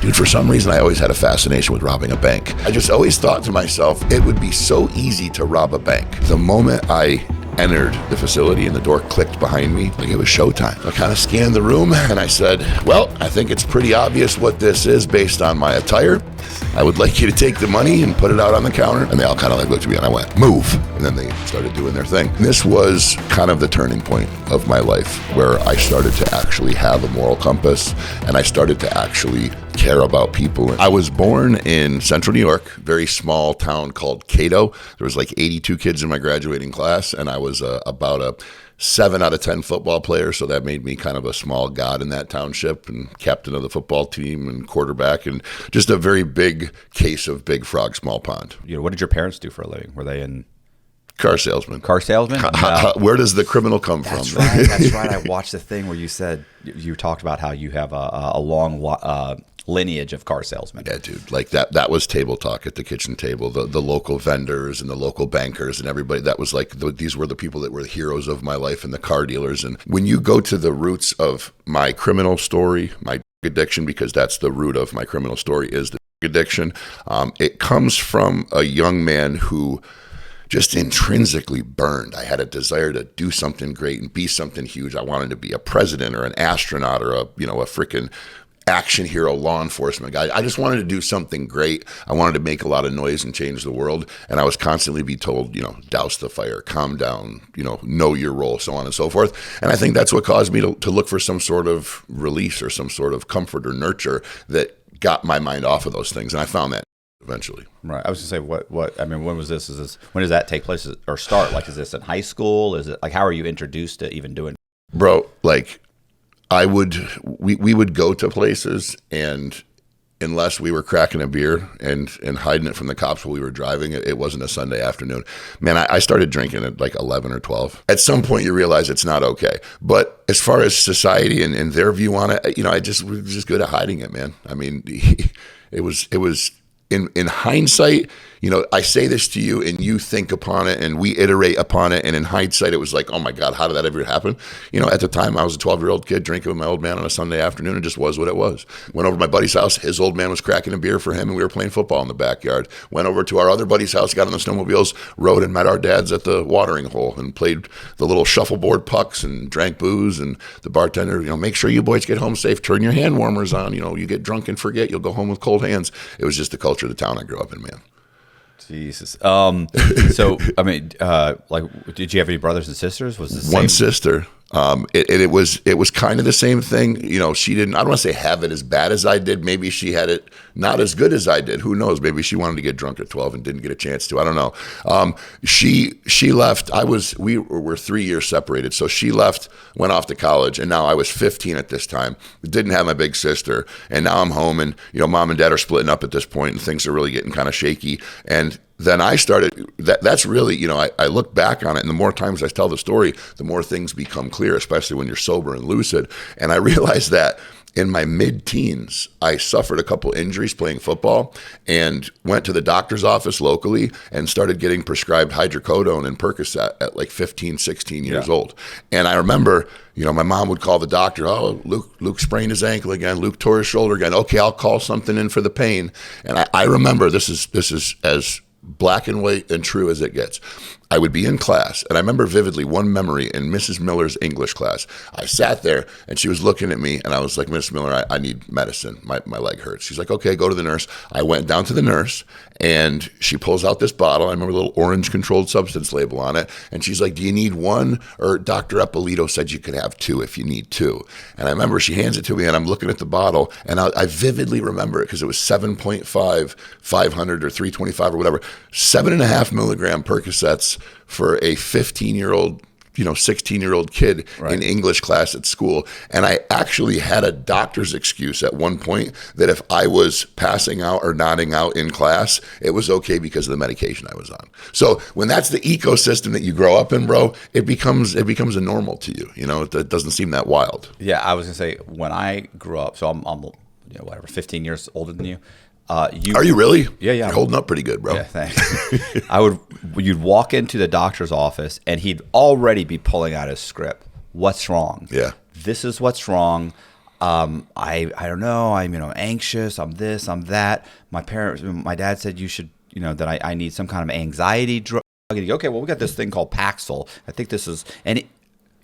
Dude, for some reason, I always had a fascination with robbing a bank. I just always thought to myself, it would be so easy to rob a bank. The moment I entered the facility and the door clicked behind me, like it was showtime. I kind of scanned the room and I said, well, I think it's pretty obvious what this is based on my attire. I would like you to take the money and put it out on the counter. And they all kind of like looked at me and I went, move. And then they started doing their thing. And this was kind of the turning point of my life where I started to actually have a moral compass and I started to actually care about people. I was born in central New York, very small town called Cato. There was like 82 kids in my graduating class, and I was about a 7 out of 10 football player, so that made me kind of a small god in that township, and captain of the football team and quarterback, and just a very big case of big frog, small pond. You know, what did your parents do for a living? Were they in... Car salesman. Car salesman? Where does the criminal come from? That's right. I watched the thing where you said, you talked about how you have a long lineage of car salesmen. Yeah, dude. Like that was table talk at the kitchen table. The local vendors and the local bankers and everybody. That was like, these were the people that were the heroes of my life, and the car dealers. And when you go to the roots of my criminal story, my addiction, because that's the root of my criminal story, is the addiction. It comes from a young man who just intrinsically burned. I had a desire to do something great and be something huge. I wanted to be a president or an astronaut or a freaking action hero, law enforcement guy. I just wanted to do something great. I wanted to make a lot of noise and change the world. And I was constantly be told, douse the fire, calm down, know your role, so on and so forth. And I think that's what caused me to look for some sort of release or some sort of comfort or nurture that got my mind off of those things. And I found that eventually. Right. I was gonna say, when was this? When does that take place or start? Like, is this in high school? Is it like, how are you introduced to even doing? Bro, like we would go to places, and unless we were cracking a beer and hiding it from the cops while we were driving, it wasn't a Sunday afternoon. Man, I started drinking at like 11 or 12. At some point you realize it's not okay. But as far as society and their view on it, we were just good at hiding it, man. I mean, it was in hindsight, I say this to you and you think upon it and we iterate upon it. And in hindsight, it was like, oh my God, how did that ever happen? At the time I was a 12-year-old kid drinking with my old man on a Sunday afternoon. It just was what it was. Went over to my buddy's house. His old man was cracking a beer for him and we were playing football in the backyard. Went over to our other buddy's house, got on the snowmobiles, rode and met our dads at the watering hole and played the little shuffleboard pucks and drank booze. And the bartender, make sure you boys get home safe. Turn your hand warmers on. You get drunk and forget, you'll go home with cold hands. It was just the culture of the town I grew up in, man. Jesus. So, I mean, did you have any brothers and sisters? Was this one sister? It was kind of the same thing. She didn't, I don't want to say have it as bad as I did. Maybe she had it not as good as I did. Who knows? Maybe she wanted to get drunk at 12 and didn't get a chance to. I don't know. She left. We were 3 years separated. So she left, went off to college, and now I was 15 at this time. Didn't have my big sister, and now I'm home, and mom and dad are splitting up at this point, and things are really getting kind of shaky. And then I started, that's really, I look back on it, and the more times I tell the story, the more things become clear, especially when you're sober and lucid. And I realized that in my mid-teens, I suffered a couple injuries playing football and went to the doctor's office locally and started getting prescribed hydrocodone and Percocet at like 15, 16 years old. And I remember, my mom would call the doctor, oh, Luke sprained his ankle again, Luke tore his shoulder again. Okay, I'll call something in for the pain. And I remember, this is as black and white and true as it gets. I would be in class, and I remember vividly one memory in Mrs. Miller's English class. I sat there, and she was looking at me, and I was like, Miss Miller, I need medicine. My leg hurts. She's like, okay, go to the nurse. I went down to the nurse, and she pulls out this bottle. I remember a little orange controlled substance label on it, and she's like, do you need one? Or Dr. Eppolito said you could have 2 if you need 2. And I remember she hands it to me, and I'm looking at the bottle, and I vividly remember it because it was 7.5, 500, or 325 or whatever, 7.5 milligram Percocets for a 15-year-old, 16-year-old kid in English class at school. And I actually had a doctor's excuse at one point that if I was passing out or nodding out in class, it was okay because of the medication I was on. So when that's the ecosystem that you grow up in, bro, it becomes a normal to you. It doesn't seem that wild. Yeah, I was gonna say, when I grew up, so I'm 15 years older than you. Are you really? Yeah. You're holding up pretty good, bro. Yeah, thanks. You'd walk into the doctor's office and he'd already be pulling out his script. What's wrong? Yeah. This is what's wrong. I don't know. I'm anxious. I'm this. I'm that. My dad said you should that I need some kind of anxiety drug. And you go, okay, well we got this thing called Paxil. I think this is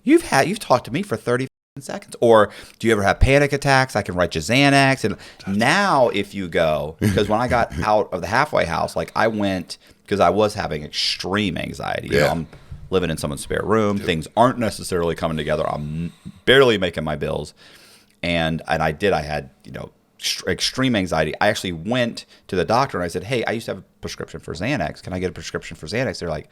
you've talked to me for 30 seconds. Or do you ever have panic attacks? I can write you Xanax. And now if you go, because when I got out of the halfway house, like I went because I was having extreme anxiety. I'm living in someone's spare room. Dude. Things aren't necessarily coming together. I'm barely making my bills. And I had, extreme anxiety. I actually went to the doctor and I said, hey, I used to have a prescription for Xanax. Can I get a prescription for Xanax? They're like,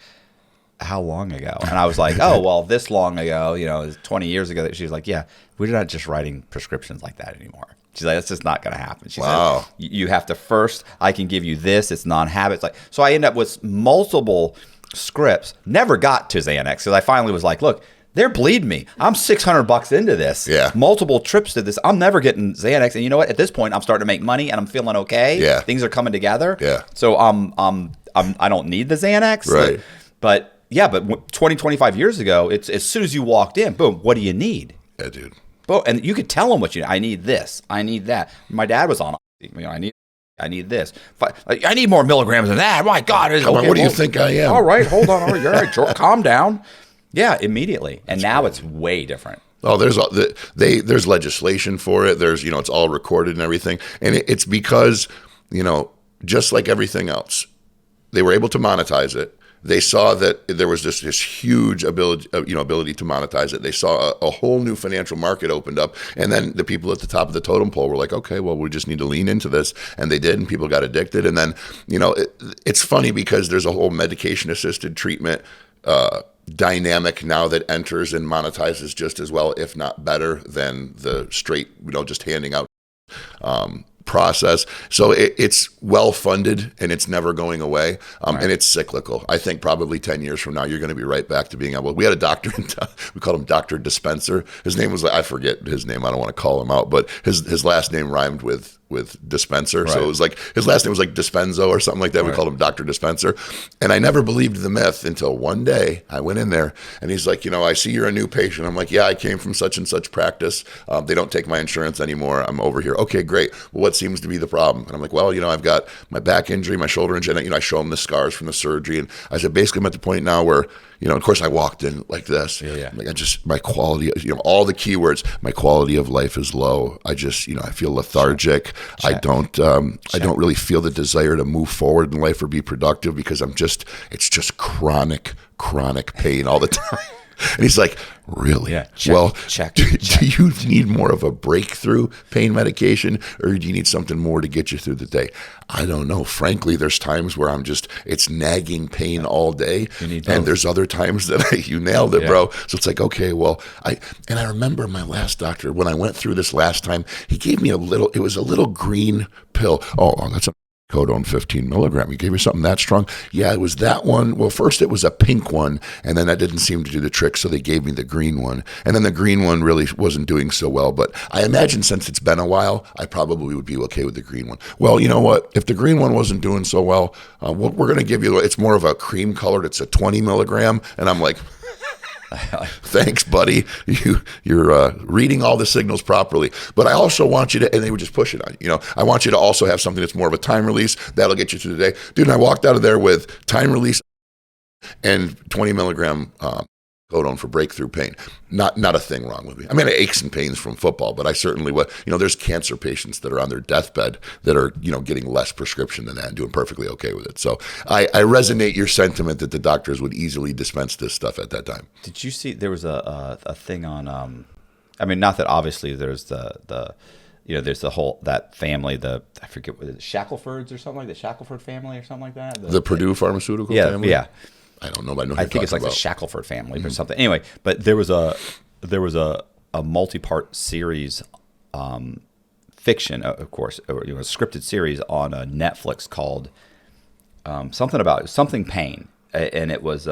how long ago? And I was like, oh, well, this long ago, 20 years ago. She's like, yeah, we're not just writing prescriptions like that anymore. She's like, that's just not going to happen. She said, you have to first, I can give you this. It's non-habits. So I end up with multiple scripts, never got to Xanax because I finally was like, look, they're bleeding me. I'm $600 into this. Yeah. Multiple trips to this. I'm never getting Xanax. And you know what? At this point, I'm starting to make money and I'm feeling okay. Yeah. Things are coming together. Yeah. So I don't need the Xanax. Right. But 20, 25 years ago, it's as soon as you walked in, boom, what do you need? Yeah, dude. Boom, and you could tell them what you need. I need this. I need that. My dad was on. I need this. I need more milligrams than that. My God. What do you think I am? All right. Hold on. All right. Calm down. Yeah, immediately. And now it's way different. Oh, there's legislation for it. There's, it's all recorded and everything. And it's because, just like everything else, they were able to monetize it. They saw that there was this huge ability to monetize it. They saw a whole new financial market opened up, and then the people at the top of the totem pole were like, "Okay, well, we just need to lean into this," and they did, and people got addicted. And then, it's funny because there's a whole medication-assisted treatment dynamic now that enters and monetizes just as well, if not better, than the straight, just handing out process. So it's well funded and it's never going away, and it's cyclical. I think probably 10 years from now you're going to be right back to being able. We had a doctor we called him Dr. Dispenser. His name was, I forget his name, I don't want to call him out, but his last name rhymed with dispenser. Right. So it was like his last name was like Dispenzo or something like that. We called him Dr. Dispenser. And I never believed the myth until one day I went in there and he's like, I see you're a new patient. I'm like, yeah, I came from such and such practice. They don't take my insurance anymore. I'm over here. Okay, great. Well, what seems to be the problem? And I'm like, well, I've got my back injury, my shoulder injury. And I show him the scars from the surgery. And I said, basically I'm at the point now where, of course I walked in like this. Yeah. Like my quality, all the keywords, my quality of life is low. I just, I feel lethargic. Check. I don't really feel the desire to move forward in life or be productive because it's just chronic pain all the time. And he's like, really? Yeah, do you need more of a breakthrough pain medication or do you need something more to get you through the day? I don't know. Frankly, there's times where it's nagging pain all day. And there's other times that you nailed it, bro. So it's like, okay, well, I remember my last doctor, when I went through this last time, he gave me it was a little green pill. Oh, that's a Codone 15 milligram. He gave me something that strong. Yeah, it was that one. Well, first it was a pink one, and then that didn't seem to do the trick, so they gave me the green one. And then the green one really wasn't doing so well, but I imagine since it's been a while, I probably would be okay with the green one. Well, you know what? If the green one wasn't doing so well, we're going to give you, it's more of a cream colored, it's a 20 milligram, and I'm like, thanks, buddy. You're reading all the signals properly. But I also want you to, and they would just push it on you. I want you to also have something that's more of a time release. That'll get you through the day. Dude, and I walked out of there with time release and 20 milligram Codone for breakthrough pain. Not a thing wrong with me. I mean, aches and pains from football, but I certainly would. There's cancer patients that are on their deathbed that are, getting less prescription than that and doing perfectly okay with it. So I resonate your sentiment that the doctors would easily dispense this stuff at that time. Did you see there was a thing on? Not that obviously there's the there's the whole that family. I forget what it is, Shacklefords or something like the Shackleford family or something like that. The Purdue pharmaceutical family. Yeah. I don't know, but I think it's like the Shackleford family or something. Anyway, but there was a multi-part series, fiction, of course, or, a scripted series on Netflix called something pain, and it was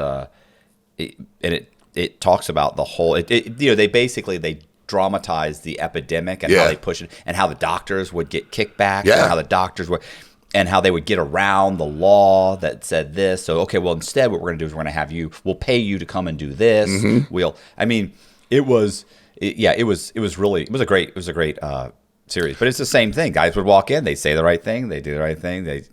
it talks about the whole. They dramatized the epidemic and how they push it, and how the doctors would get kickbacks, and how the doctors would. And how they would get around the law that said this. So, okay, well, instead what we're going to do is we'll pay you to come and do this. Mm-hmm. it was a great series. But it's the same thing. Guys would walk in, they say the right thing, they do the right thing, they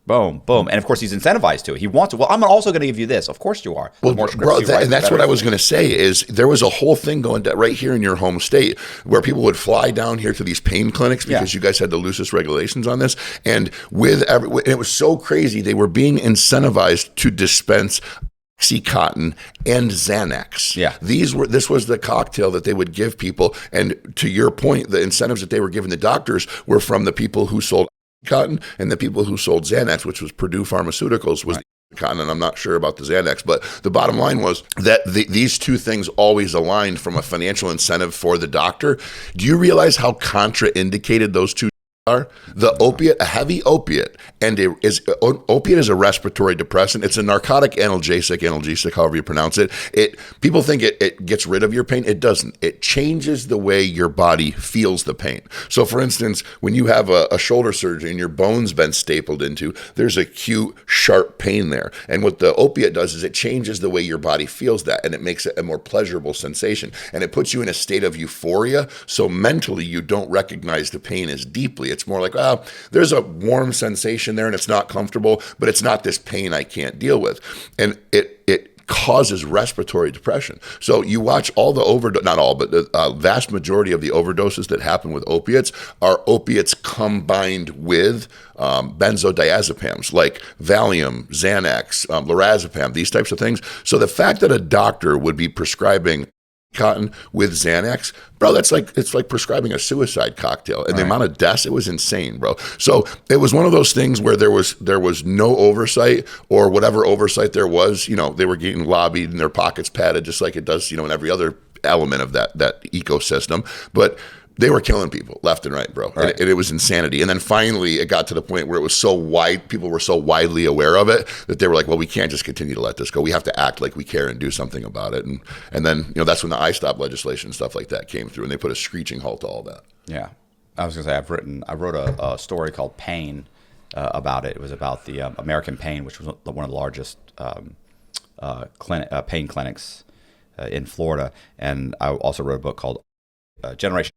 boom, boom, and of course he's incentivized to it. He wants to. Well, I'm also going to give you this. Of course you are. The more scripts Bro, you write, and that's what I was going to say is there was a whole thing going down right here in your home state where people would fly down here to these pain clinics because you guys had the loosest regulations on this, and it was so crazy. They were being incentivized to dispense Oxycontin and Xanax. Yeah. This was the cocktail that they would give people, and to your point, the incentives that they were giving the doctors were from the people who sold Cotton and the people who sold Xanax, which was Purdue Pharmaceuticals, was the Cotton, and I'm not sure about the Xanax, but the bottom line was that these two things always aligned from a financial incentive for the doctor. Do you realize how contraindicated those two are? The opiate, a heavy opiate, and opiate is a respiratory depressant. It's a narcotic analgesic, however you pronounce it. People think it gets rid of your pain. It doesn't. It changes the way your body feels the pain. So, for instance, when you have a shoulder surgery and your bone's been stapled into, there's acute, sharp pain there. And what the opiate does is it changes the way your body feels that, and it makes it a more pleasurable sensation. And it puts you in a state of euphoria. So mentally, you don't recognize the pain as deeply. It's more like, there's a warm sensation there and it's not comfortable, but it's not this pain I can't deal with. And it causes respiratory depression. So you watch all the not all, but the vast majority of the overdoses that happen with opiates are opiates combined with benzodiazepams like Valium, Xanax, lorazepam, these types of things. So the fact that a doctor would be prescribing Cotton with Xanax, bro, it's like prescribing a suicide cocktail, and the amount of deaths, it was insane, bro. So it was one of those things where there was no oversight, or whatever oversight there was, they were getting lobbied and their pockets padded just like it does, in every other element of that ecosystem. But they were killing people left and right, bro. Right. And it was insanity. And then finally, it got to the point where it was so wide, people were so widely aware of it that they were like, well, we can't just continue to let this go. We have to act like we care and do something about it. And then, that's when the iStop legislation and stuff like that came through, and they put a screeching halt to all that. Yeah. I was going to say, I wrote a story called Pain about it. It was about the American Pain, which was one of the largest pain clinics in Florida. And I also wrote a book called Generation.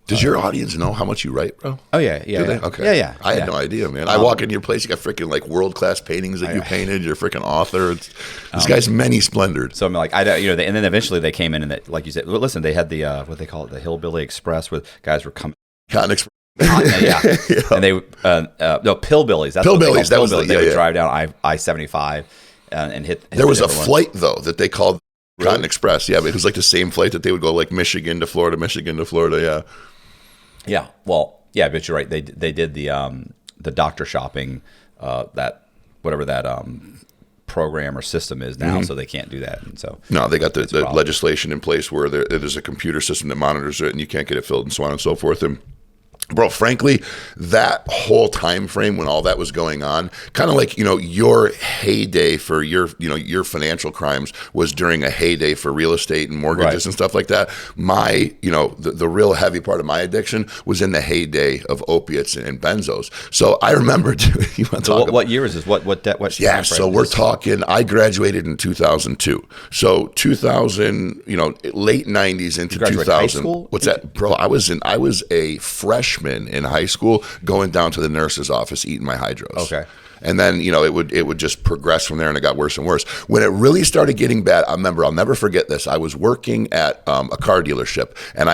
Does your audience know how much you write, bro? Oh, yeah. Do they? Okay. Yeah. I had no idea, man. I walk into your place, you got freaking like world-class paintings that you painted. You're a freaking author. This guy's many splendored. So I'm like, and then eventually they came in and, like you said, listen, they had the, what they call it, the Hillbilly Express, where guys were coming. Cotton Express. Yeah. And they, no, Pillbillies. That's Pillbillies. That was They would drive down I-75 and hit there was a flight, though, that they called Cotton Express. Yeah, but it was like the same flight that they would go like Michigan to Florida, yeah. Yeah, well, yeah, but you're right. They did the doctor shopping, that whatever that program or system is now, so they can't do that. And so no, they got the legislation in place where there's a computer system that monitors it, and you can't get it filled, and so on and so forth. And bro, frankly, that whole time frame when all that was going on, kind of like, your heyday for your financial crimes was during a heyday for real estate and mortgages and stuff like that. My, the real heavy part of my addiction was in the heyday of opiates and benzos. So I remember, you want to talk what year is this? What yeah, so we're talking, I graduated in 2002. So 2000, late 90s into 2000. High school? What's that? Bro, I was a freshman in high school going down to the nurse's office eating my hydros. Okay. And then, it would just progress from there, and it got worse and worse. When it really started getting bad, I remember, I'll never forget this. I was working at a car dealership, and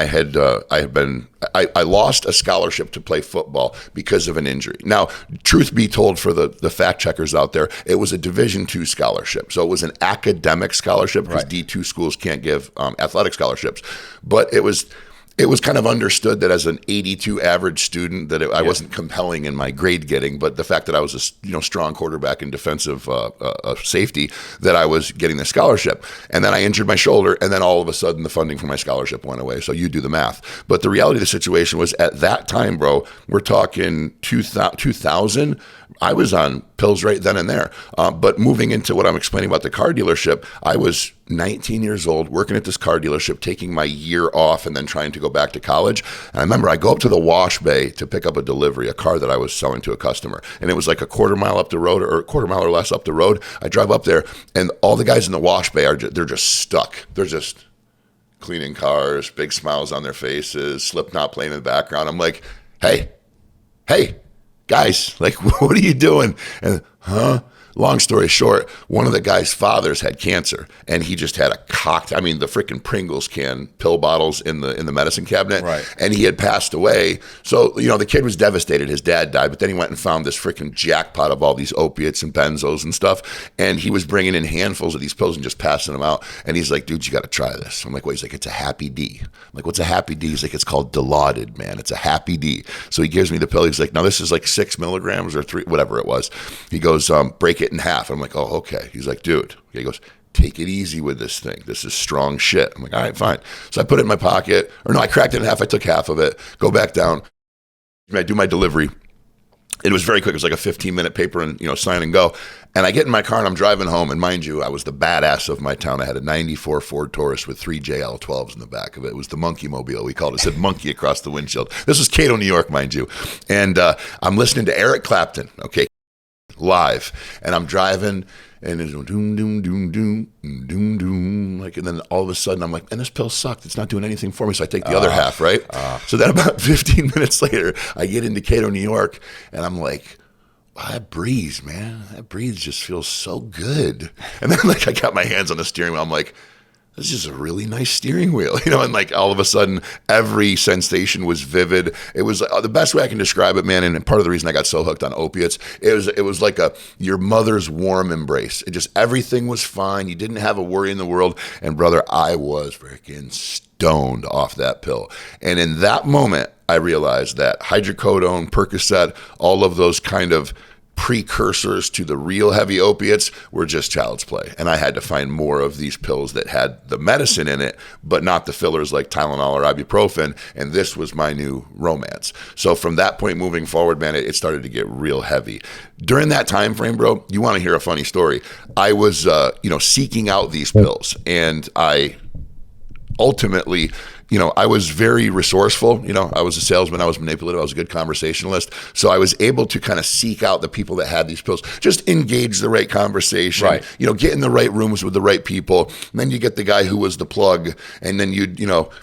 I lost a scholarship to play football because of an injury. Now, truth be told, for the fact checkers out there, it was a Division II scholarship. So it was an academic scholarship because D2 schools can't give athletic scholarships. But it was kind of understood that as an 82 average student that I wasn't compelling in my grade getting, but the fact that I was a strong quarterback and defensive safety, that I was getting the scholarship. And then I injured my shoulder, and then all of a sudden the funding for my scholarship went away. So you do the math. But the reality of the situation was, at that time, bro, we're talking 2000, I was on pills right then and there. But moving into what I'm explaining about the car dealership, I was 19 years old, working at this car dealership, taking my year off and then trying to go back to college. And I remember I go up to the wash bay to pick up a delivery, a car that I was selling to a customer. And it was like a quarter mile up the road, or a quarter mile or less up the road. I drive up there, and all the guys in the wash bay they're just stuck. They're just cleaning cars, big smiles on their faces, Slipknot playing in the background. I'm like, hey, guys, like, what are you doing? And, long story short, one of the guy's fathers had cancer, and he just had a cocked, the freaking Pringles can pill bottles in the medicine cabinet, right. And he had passed away. So, the kid was devastated. His dad died, but then he went and found this freaking jackpot of all these opiates and benzos and stuff, and he was bringing in handfuls of these pills and just passing them out, and he's like, dude, you got to try this. I'm like, what? He's like, it's a happy D. I'm like, what's a happy D? He's like, it's called dilaudid, man. It's a happy D. So he gives me the pill. He's like, now this is like 6 milligrams or 3, whatever it was. He goes, break it in half. I'm like, oh, okay. He's like, dude. He goes, take it easy with this thing. This is strong shit. I'm like, all right, fine. So I put it in my pocket. Or no, I cracked it in half. I took half of it, go back down. I do my delivery. It was very quick. It was like a 15-minute paper and, sign and go. And I get in my car and I'm driving home. And mind you, I was the badass of my town. I had a 94 Ford Taurus with 3 JL12s in the back of it. It was the monkey mobile, we called it. It said monkey across the windshield. This was Cato, New York, mind you. And I'm listening to Eric Clapton, okay, live. And I'm driving and it's doom, doom, doom, doom, doom, doom. Like, and then all of a sudden I'm like, and this pill sucked. It's not doing anything for me. So I take the other half, right? So then about 15 minutes later, I get into Cato, New York, and I'm like, wow, that breeze, man. That breeze just feels so good. And then like I got my hands on the steering wheel. I'm like, this is a really nice steering wheel, and like all of a sudden every sensation was vivid. It was the best way I can describe it, man. And part of the reason I got so hooked on opiates, it was like your mother's warm embrace. It just, everything was fine. You didn't have a worry in the world. And brother, I was freaking stoned off that pill. And in that moment, I realized that hydrocodone, Percocet, all of those kind of precursors to the real heavy opiates were just child's play. And I had to find more of these pills that had the medicine in it, but not the fillers like Tylenol or ibuprofen. And this was my new romance. So from that point moving forward, man, it started to get real heavy. During that time frame, bro, you want to hear a funny story? I was, seeking out these pills, and I ultimately, I was very resourceful. I was a salesman. I was manipulative. I was a good conversationalist. So I was able to kind of seek out the people that had these pills, just engage the right conversation, right. Get in the right rooms with the right people. And then you get the guy who was the plug. And then you'd,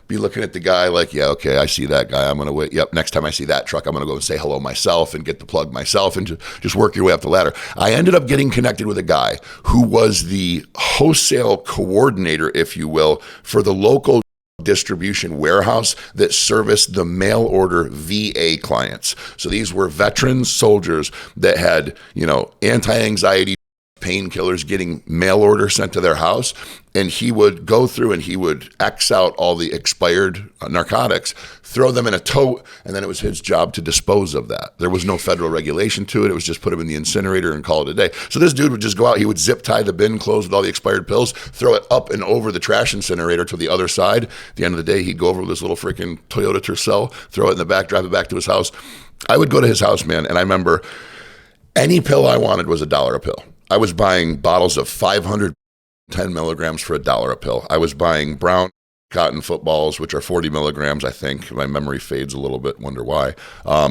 be looking at the guy like, yeah, okay, I see that guy. I'm going to wait. Yep. Next time I see that truck, I'm going to go and say hello myself and get the plug myself and just work your way up the ladder. I ended up getting connected with a guy who was the wholesale coordinator, if you will, for the local distribution warehouse that serviced the mail order VA clients. So these were veteran soldiers that had, anti-anxiety painkillers getting mail order sent to their house. And he would go through and he would X out all the expired narcotics, throw them in a tote, and then it was his job to dispose of that. There was no federal regulation to it. It was just put them in the incinerator and call it a day. So this dude would just go out, he would zip tie the bin closed with all the expired pills, throw it up and over the trash incinerator to the other side. At the end of the day, he'd go over with this little freaking Toyota Tercel, throw it in the back, drive it back to his house. I would go to his house, man, and I remember any pill I wanted was $1 a pill. I was buying bottles of 510 milligrams for $1 a pill. I was buying brown cotton footballs, which are 40 milligrams, I think. My memory fades a little bit, wonder why,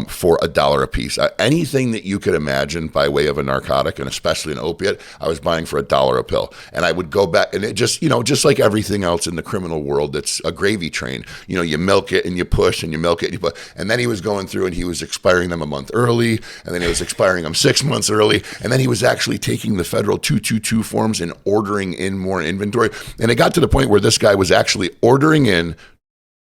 for $1 a piece. Anything that you could imagine by way of a narcotic, and especially an opiate, I was buying for $1 a pill. And I would go back, and it just, just like everything else in the criminal world, that's a gravy train. You milk it and you push, and you milk it and you push. And then he was going through and he was expiring them a month early, and then he was expiring them 6 months early, and then he was actually taking the federal 222 forms and ordering in more inventory. And it got to the point where this guy was actually ordering in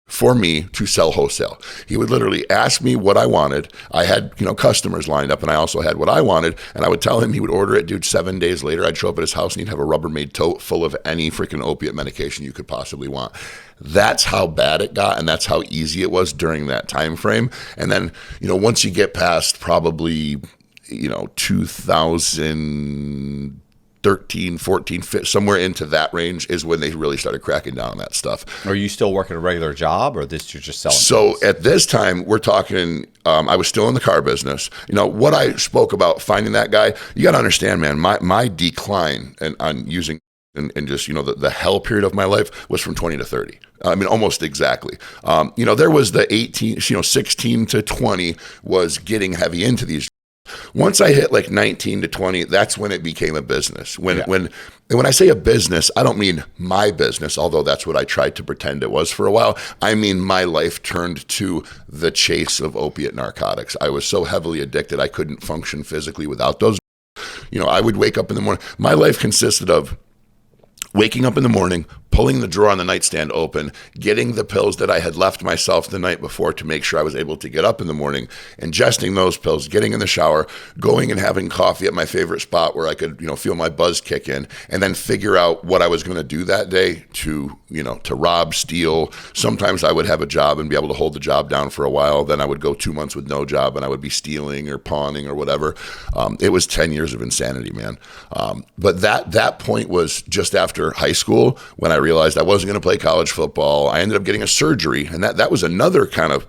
for me to sell wholesale. He would literally ask me what I wanted. I had, customers lined up, and I also had what I wanted, and I would tell him. He would order it, dude. 7 days later, I'd show up at his house and he'd have a Rubbermaid tote full of any freaking opiate medication you could possibly want. That's how bad it got, and that's how easy it was during that time frame. And then, once you get past probably, 2013, 14, somewhere into that range is when they really started cracking down on that stuff. Are you still working a regular job, or this you're just selling? So at this time, we're talking, I was still in the car business. What I spoke about finding that guy, you got to understand, man, my decline on using and just, the hell period of my life was from 20 to 30. Almost exactly. There was the 16 to 20 was getting heavy into these. once I hit like 19 to 20, that's when it became a business. And when I say a business, I don't mean my business, although that's what I tried to pretend it was for a while. I mean, my life turned to the chase of opiate narcotics. I was so heavily addicted, I couldn't function physically without those. I would wake up in the morning. My life consisted of waking up in the morning, pulling the drawer on the nightstand open, getting the pills that I had left myself the night before to make sure I was able to get up in the morning, ingesting those pills, getting in the shower, going and having coffee at my favorite spot where I could, feel my buzz kick in, and then figure out what I was going to do that day to rob, steal. Sometimes I would have a job and be able to hold the job down for a while. Then I would go 2 months with no job and I would be stealing or pawning or whatever. It was 10 years of insanity, man. But that point was just after high school when I realized I wasn't going to play college football. I ended up getting a surgery, and that was another kind of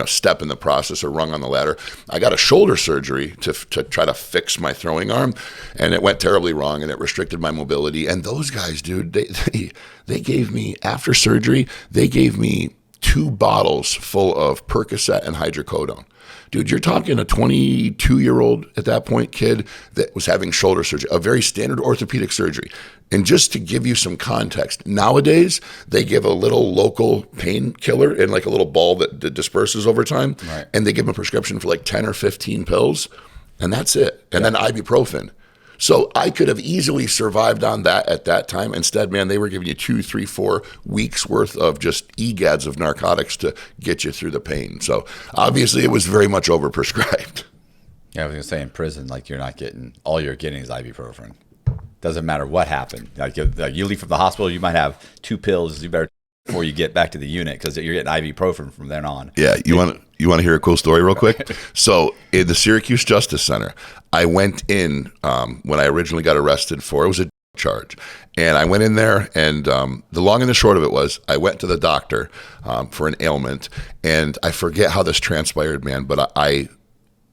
step in the process or rung on the ladder. I got a shoulder surgery to try to fix my throwing arm, and it went terribly wrong, and it restricted my mobility. And those guys, dude, they gave me, after surgery, they gave me 2 bottles full of Percocet and hydrocodone. Dude, you're talking a 22-year-old at that point kid that was having shoulder surgery, a very standard orthopedic surgery. And just to give you some context, nowadays they give a little local painkiller in like a little ball that disperses over time, right. And they give them a prescription for like 10 or 15 pills, and that's it. And then ibuprofen. So I could have easily survived on that at that time. Instead, man, they were giving you 2, 3, 4 weeks worth of just egads of narcotics to get you through the pain. So obviously it was very much overprescribed. Yeah, I was going to say in prison, like all you're getting is ibuprofen. Doesn't matter what happened. Like you leave from the hospital, you might have 2 pills. You better before you get back to the unit because you're getting ibuprofen from then on. Yeah, you want to hear a cool story real quick? So in the Syracuse Justice Center, I went in when I originally got arrested it was a charge. And I went in there, and the long and the short of it was I went to the doctor for an ailment, and I forget how this transpired, man, but I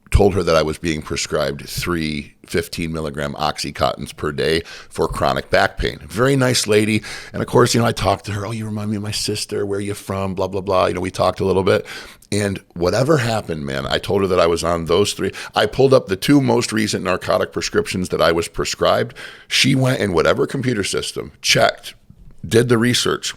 told her that I was being prescribed 3 15-milligram Oxycontins per day for chronic back pain. Very nice lady. And of course, I talked to her. Oh, you remind me of my sister. Where are you from? Blah, blah, blah. We talked a little bit. And whatever happened, man, I told her that I was on those 3. I pulled up the 2 most recent narcotic prescriptions that I was prescribed. She went in whatever computer system, checked, did the research.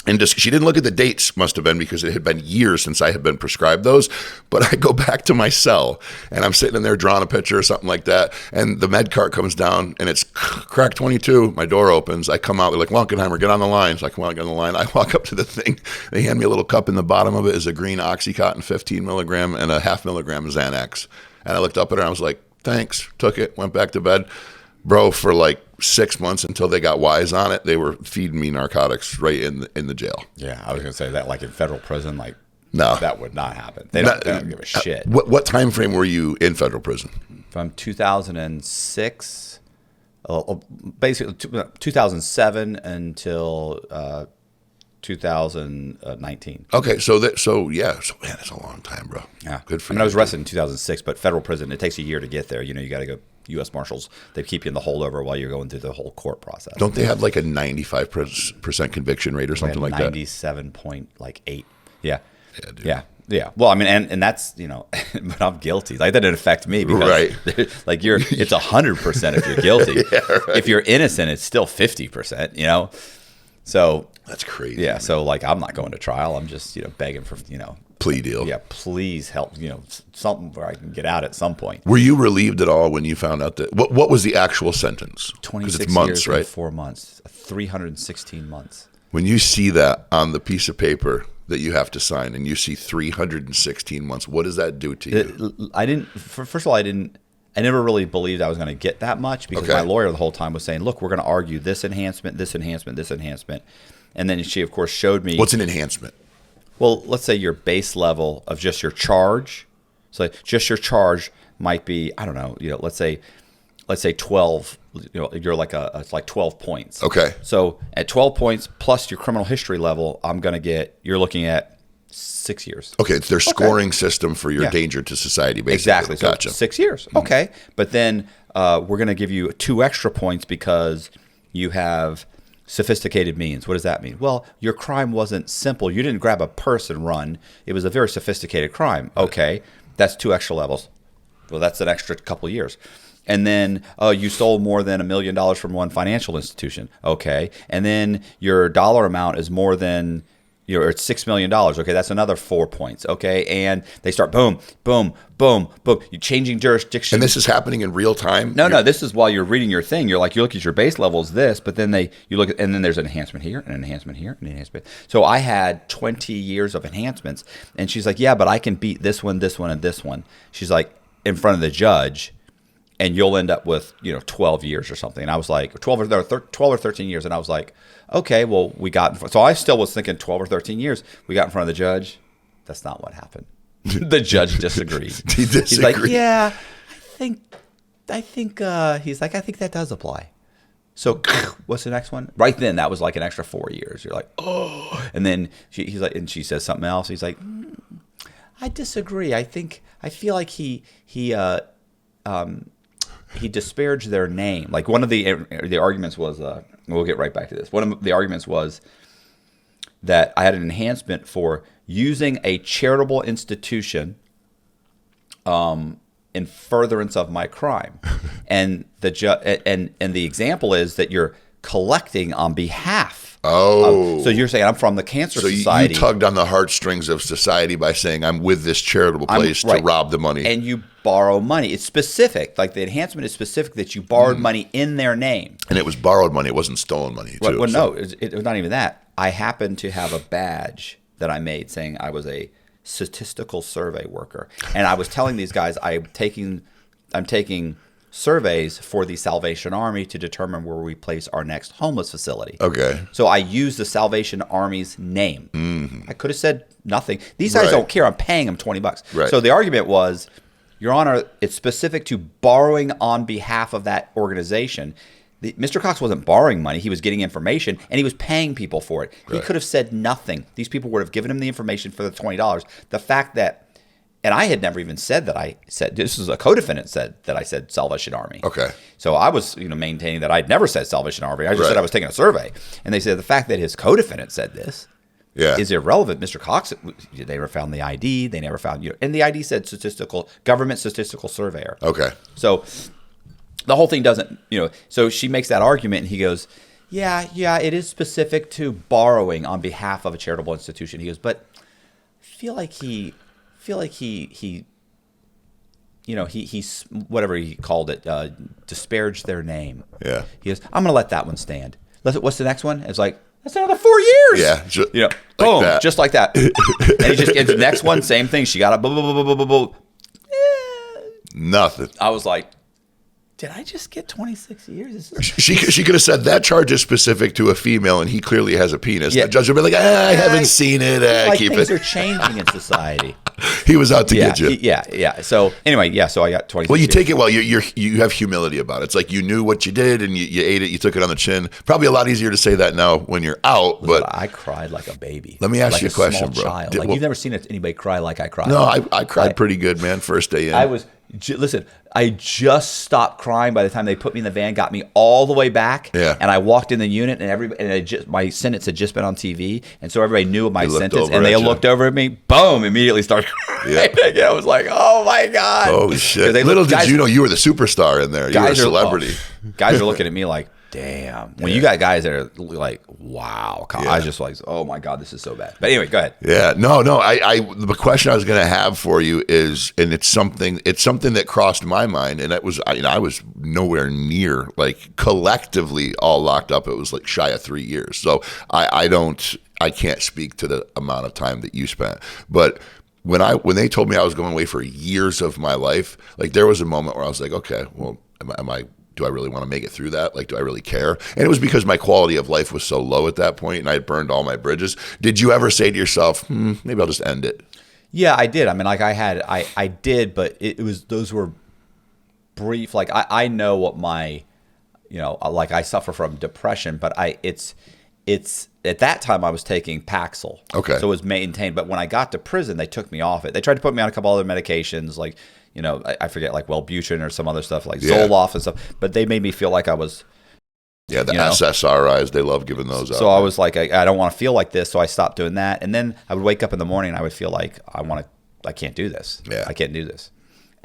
And she didn't look at the dates, must have been, because it had been years since I had been prescribed those. But I go back to my cell, and I'm sitting in there drawing a picture or something like that, and the med cart comes down, and it's crack 22. My door opens. I come out. They're like, Wankenheimer, get on the line. So I come out, get on the line. I walk up to the thing. They hand me a little cup. In the bottom of it is a green Oxycontin 15 milligram and a half milligram Xanax. And I looked up at her, and I was like, thanks. Took it, went back to bed. Bro, for like 6 months until they got wise on it, they were feeding me narcotics right in the jail. Yeah, I was going to say that, like in federal prison, like no, that would not happen. They don't give a shit. What time frame were you in federal prison? From 2006, basically 2007 until 2019. Okay, so man, that's a long time, bro. Yeah, good for you. I was arrested in 2006, but federal prison, it takes a year to get there. You got to go. U.S. Marshals, they keep you in the holdover while you're going through the whole court process. Don't they have like a 95% conviction rate or something like that? 97.8. Yeah. Yeah, dude. Yeah. Well, I mean, and that's, but I'm guilty. Like that didn't affect me because like it's 100% if you're guilty. Yeah, right. If you're innocent, it's still 50%, So that's crazy. Yeah. Man. So like, I'm not going to trial. I'm just, begging for, plea deal. Yeah, please help. Something where I can get out at some point. Were you relieved at all when you found out that what was the actual sentence? 26 it's months, years right? and 4 months, 316 months. When you see that on the piece of paper that you have to sign, and you see 316 months, what does that do to you? First of all, I never really believed I was going to get that much because my lawyer the whole time was saying, "Look, we're going to argue this enhancement, this enhancement, this enhancement," and then she of course showed me what's an enhancement. Well, let's say your base level of just your charge. So just your charge might be, I don't know, let's say 12, you're like it's like 12 points. Okay. So at 12 points plus your criminal history level, you're looking at 6 years. Okay. It's their scoring system for your danger to society, basically. Exactly. So gotcha. 6 years. Mm-hmm. Okay. But then we're going to give you 2 extra points because you have sophisticated means. What does that mean? Well, your crime wasn't simple. You didn't grab a purse and run. It was a very sophisticated crime. Okay, that's 2 extra levels. Well, that's an extra couple years. And then you stole more than $1 million from one financial institution. Okay. And then your dollar amount is more than, it's $6 million. Okay. That's another 4 points. Okay. And they start boom, boom, boom, boom. You're changing jurisdiction. And this is happening in real time? No. This is while you're reading your thing. You look at your base level is this, but then you look at, and then there's an enhancement here, an enhancement here, an enhancement. So I had 20 years of enhancements. And she's like, yeah, but I can beat this one, this one, and this one. She's like, in front of the judge. And you'll end up with 12 years or something. And I was like 12 or 13 years. And I was like, okay, well so I still was thinking 12 or 13 years. We got in front of the judge. That's not what happened. The judge disagreed. He's like, yeah, I think he's like, I think that does apply. So what's the next one? Right then, that was like an extra 4 years. You're like, oh. And then he's like, and she says something else. He's like, I disagree. I feel like he disparaged their name. Like one of the arguments was, we'll get right back to this. One of the arguments was that I had an enhancement for using a charitable institution in furtherance of my crime, and the example is that you're collecting on behalf. Oh, so you're saying I'm from the Cancer Society. So you tugged on the heartstrings of society by saying I'm with this charitable place to rob the money. And you borrow money. It's specific. Like the enhancement is specific that you borrowed money in their name. And it was borrowed money. It wasn't stolen money. Too, well, no, it was not even that. I happened to have a badge that I made saying I was a statistical survey worker, and I was telling these guys I'm taking surveys for the Salvation Army to determine where we place our next homeless facility. Okay. So I used the Salvation Army's name. I could have said nothing. These guys don't care. I'm paying them $20. Right. So the argument was, Your Honor, it's specific to borrowing on behalf of that organization. Mr. Cox wasn't borrowing money. He was getting information, and he was paying people for it. He could have said nothing. These people would have given him the information for the $20. The fact that, and I had never even said that I said, this is a co-defendant said that I said Salvation Army. Okay. So I was, maintaining that I'd never said Salvation Army. I just said I was taking a survey. And they said the fact that his co-defendant said this is irrelevant. Mr. Cox, they never found the ID. They never found, and the ID said government statistical surveyor. Okay. So the whole thing doesn't, so she makes that argument and he goes, yeah, it is specific to borrowing on behalf of a charitable institution. He goes, but I feel like he whatever he called it, disparaged their name. Yeah. He goes, I'm going to let that one stand. What's the next one? It's like, that's another 4 years. Yeah. Boom, that. just like that. And he just gets the next one, same thing. She got up, blah. Nothing. I was like, did I just get 26 years? She could have said that charge is specific to a female, and he clearly has a penis. Yeah. The judge would be like, I haven't seen it. Keep things it. are changing in society. He was out to get you. Yeah. So anyway, so I got 26 Well, you years. take it well. You have humility about it. It's like you knew what you did, and you ate it. You took it on the chin. Probably a lot easier to say that now when you're out. But I cried like a baby. Let me ask you a question, small bro. Child. You've never seen anybody cry like I cried. No, I cried pretty good, man. First day in. Listen, I just stopped crying by the time they put me in the van, got me all the way back, and I walked in the unit, and my sentence had just been on TV, and so everybody knew of my sentence, and they looked over at me, boom, immediately started crying again. I was like, oh my God. Oh shit. Little did you know you were the superstar in there. You were a celebrity. Guys are looking at me like, damn. When you got guys that are like, wow. I was just like, oh my God, this is so bad. But anyway, go ahead. Yeah, no. The question I was going to have for you is, and it's something that crossed my mind, and it was, I was nowhere near, like, collectively all locked up. It was like shy of 3 years. So I can't speak to the amount of time that you spent, but when they told me I was going away for years of my life, like there was a moment where I was like, okay, well, do I really want to make it through that? Like, do I really care? And it was because my quality of life was so low at that point, and I had burned all my bridges. Did you ever say to yourself, maybe I'll just end it? Yeah, I did. I mean, like I did, but those were brief. Like I know what my, like I suffer from depression, but it's at that time I was taking Paxil. Okay. So it was maintained. But when I got to prison, they took me off it. They tried to put me on a couple other medications, like, I forget, like Wellbutrin or some other stuff, like Zoloft and stuff. But they made me feel like I was. Yeah, the SSRIs, they love giving those out. So I was like, I don't want to feel like this, so I stopped doing that. And then I would wake up in the morning and I would feel like I can't do this. Yeah. I can't do this.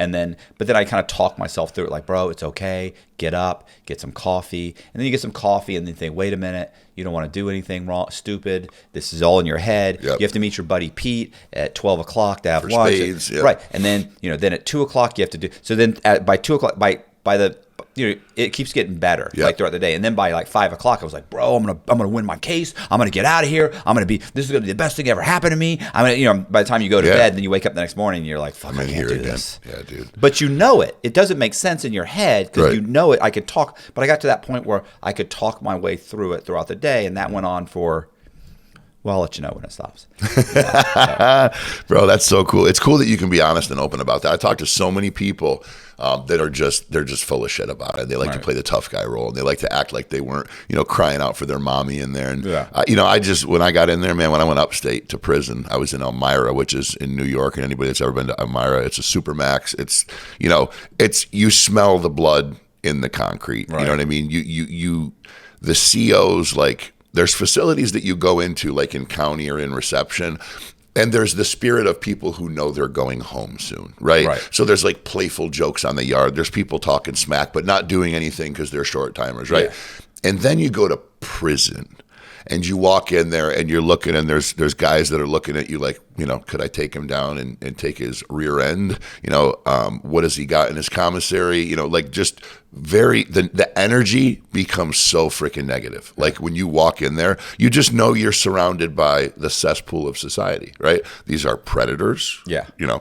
And then, but then I kind of talk myself through it, like, bro, it's okay. Get up, get some coffee. And then you get some coffee and then think, wait a minute, you don't want to do anything wrong, stupid. This is all in your head. Yep. You have to meet your buddy Pete at 12 o'clock to have For lunch. spades, yep. Right. And then, then at 2 o'clock you have to do, so then by 2 o'clock, by the, it keeps getting better like throughout the day. And then by like 5 o'clock, I was like, bro, I'm gonna win my case. I'm gonna get out of here. This is gonna be the best thing ever happened to me. I'm gonna, by the time you go to bed, then you wake up the next morning and you're like, fuck, I can't do this. Yeah, dude. But you know it. It doesn't make sense in your head because you know it. I could talk, but I got to that point where I could talk my way through it throughout the day, and that went on for. Well, I'll let you know when it stops. Bro, that's so cool. It's cool that you can be honest and open about that. I talk to so many people that are they're just full of shit about it. They like to play the tough guy role, and they like to act like they weren't, crying out for their mommy in there. And when I got in there, man, when I went upstate to prison, I was in Elmira, which is in New York. And anybody that's ever been to Elmira, it's a supermax. It's you smell the blood in the concrete. Right. You know what I mean? The COs like. There's facilities that you go into, like in county or in reception, and there's the spirit of people who know they're going home soon, right? So there's like playful jokes on the yard. There's people talking smack, but not doing anything because they're short timers, right? Yeah. And then you go to prison, and you walk in there, and you're looking, and there's guys that are looking at you like, could I take him down and take his rear end? What has he got in his commissary? Like just the energy becomes so freaking negative. Like when you walk in there, you just know you're surrounded by the cesspool of society, right? These are predators,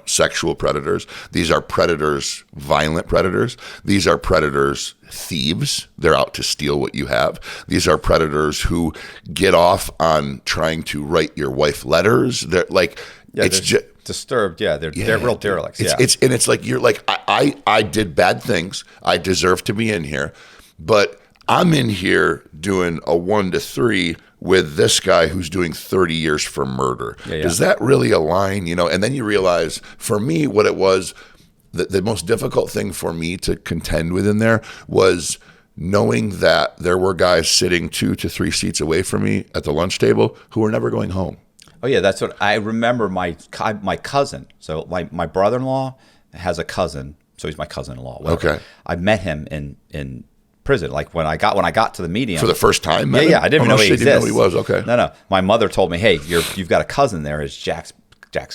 sexual predators. These are predators, violent predators. These are predators, thieves. They're out to steal what you have. These are predators who get off on trying to write your wife letters. They're like, it's just disturbed. They're real derelicts. It's like you're like I did bad things. I deserve to be in here, but I'm in here doing a 1 to 3 with this guy who's doing 30 years for murder. Does that really align? And then you realize, for me, what it was, the most difficult thing for me to contend with in there was knowing that there were guys sitting 2 to 3 seats away from me at the lunch table who were never going home. Oh yeah, that's what I remember. My cousin. So my brother-in-law has a cousin, so he's my cousin-in-law. Whatever. Okay. I met him in prison. Like when I got to the medium for the first time. Yeah. I didn't even know he existed. Didn't know he was. Okay. No. My mother told me, hey, you've got a cousin there. It's Jack's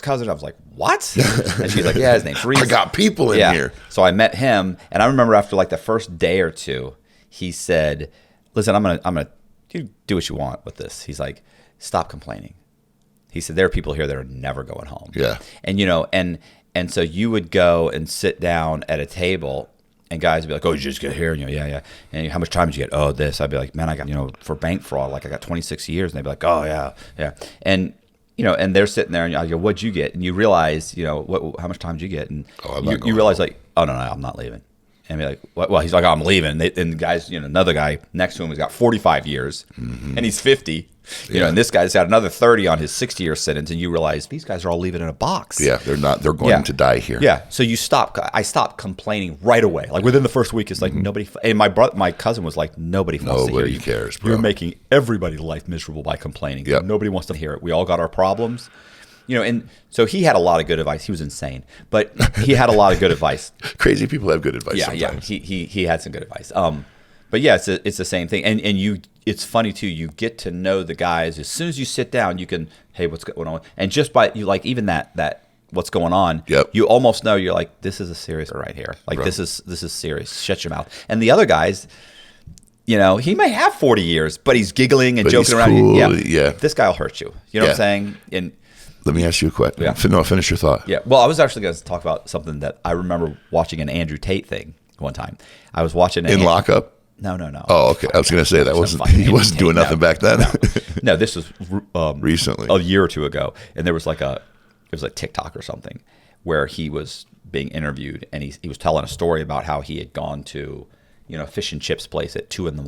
cousin. I was like, what? And she's like, yeah, his name's Reese. I got people in here. So I met him, and I remember after like the first day or two, he said, listen, I'm gonna do what you want with this. He's like, stop complaining. He said, there are people here that are never going home. Yeah. And and so you would go and sit down at a table, and guys would be like, oh, you just get here? And yeah. And how much time did you get? Oh, this. I'd be like, man, I got, for bank fraud, like I got 26 years. And they'd be like, oh, yeah. And, and they're sitting there, and I go, what'd you get? And you realize, how much time did you get? And you realize like, oh, no, I'm not leaving. And be like, well, he's like, oh, I'm leaving. And the guys, another guy next to him has got 45 years, and he's 50. And this guy's got another 30 on his 60-year sentence, and you realize these guys are all leaving in a box. Yeah, they're going to die here. Yeah, so I stopped complaining right away. Like within the first week, it's like nobody. And my cousin was like, nobody wants to hear you. Cares, bro. You're making everybody's life miserable by complaining. Yep. Nobody wants to hear it. We all got our problems. And so he had a lot of good advice. He was insane, but he had a lot of good advice. Crazy people have good advice. Sometimes. He had some good advice. But yeah, it's the same thing. And it's funny too. You get to know the guys as soon as you sit down. You can, hey, what's going on? And just by like even that what's going on. Yep. You almost know. You're like, this is a serious right here. Like this is serious. Shut your mouth. And the other guys, he may have 40 years, but he's giggling and joking around. Cool. Yeah. This guy will hurt you. You know what I'm saying? And let me ask you a question. Yeah. Finish your thought. Yeah. Well, I was actually going to talk about something that I remember watching an Andrew Tate thing one time. I was watching in lockup. No. Oh, okay. I was going to say he wasn't doing nothing back then. No, this was recently, a year or two ago, and there was it was like TikTok or something where he was being interviewed, and he was telling a story about how he had gone to a fish and chips place at 2 a.m.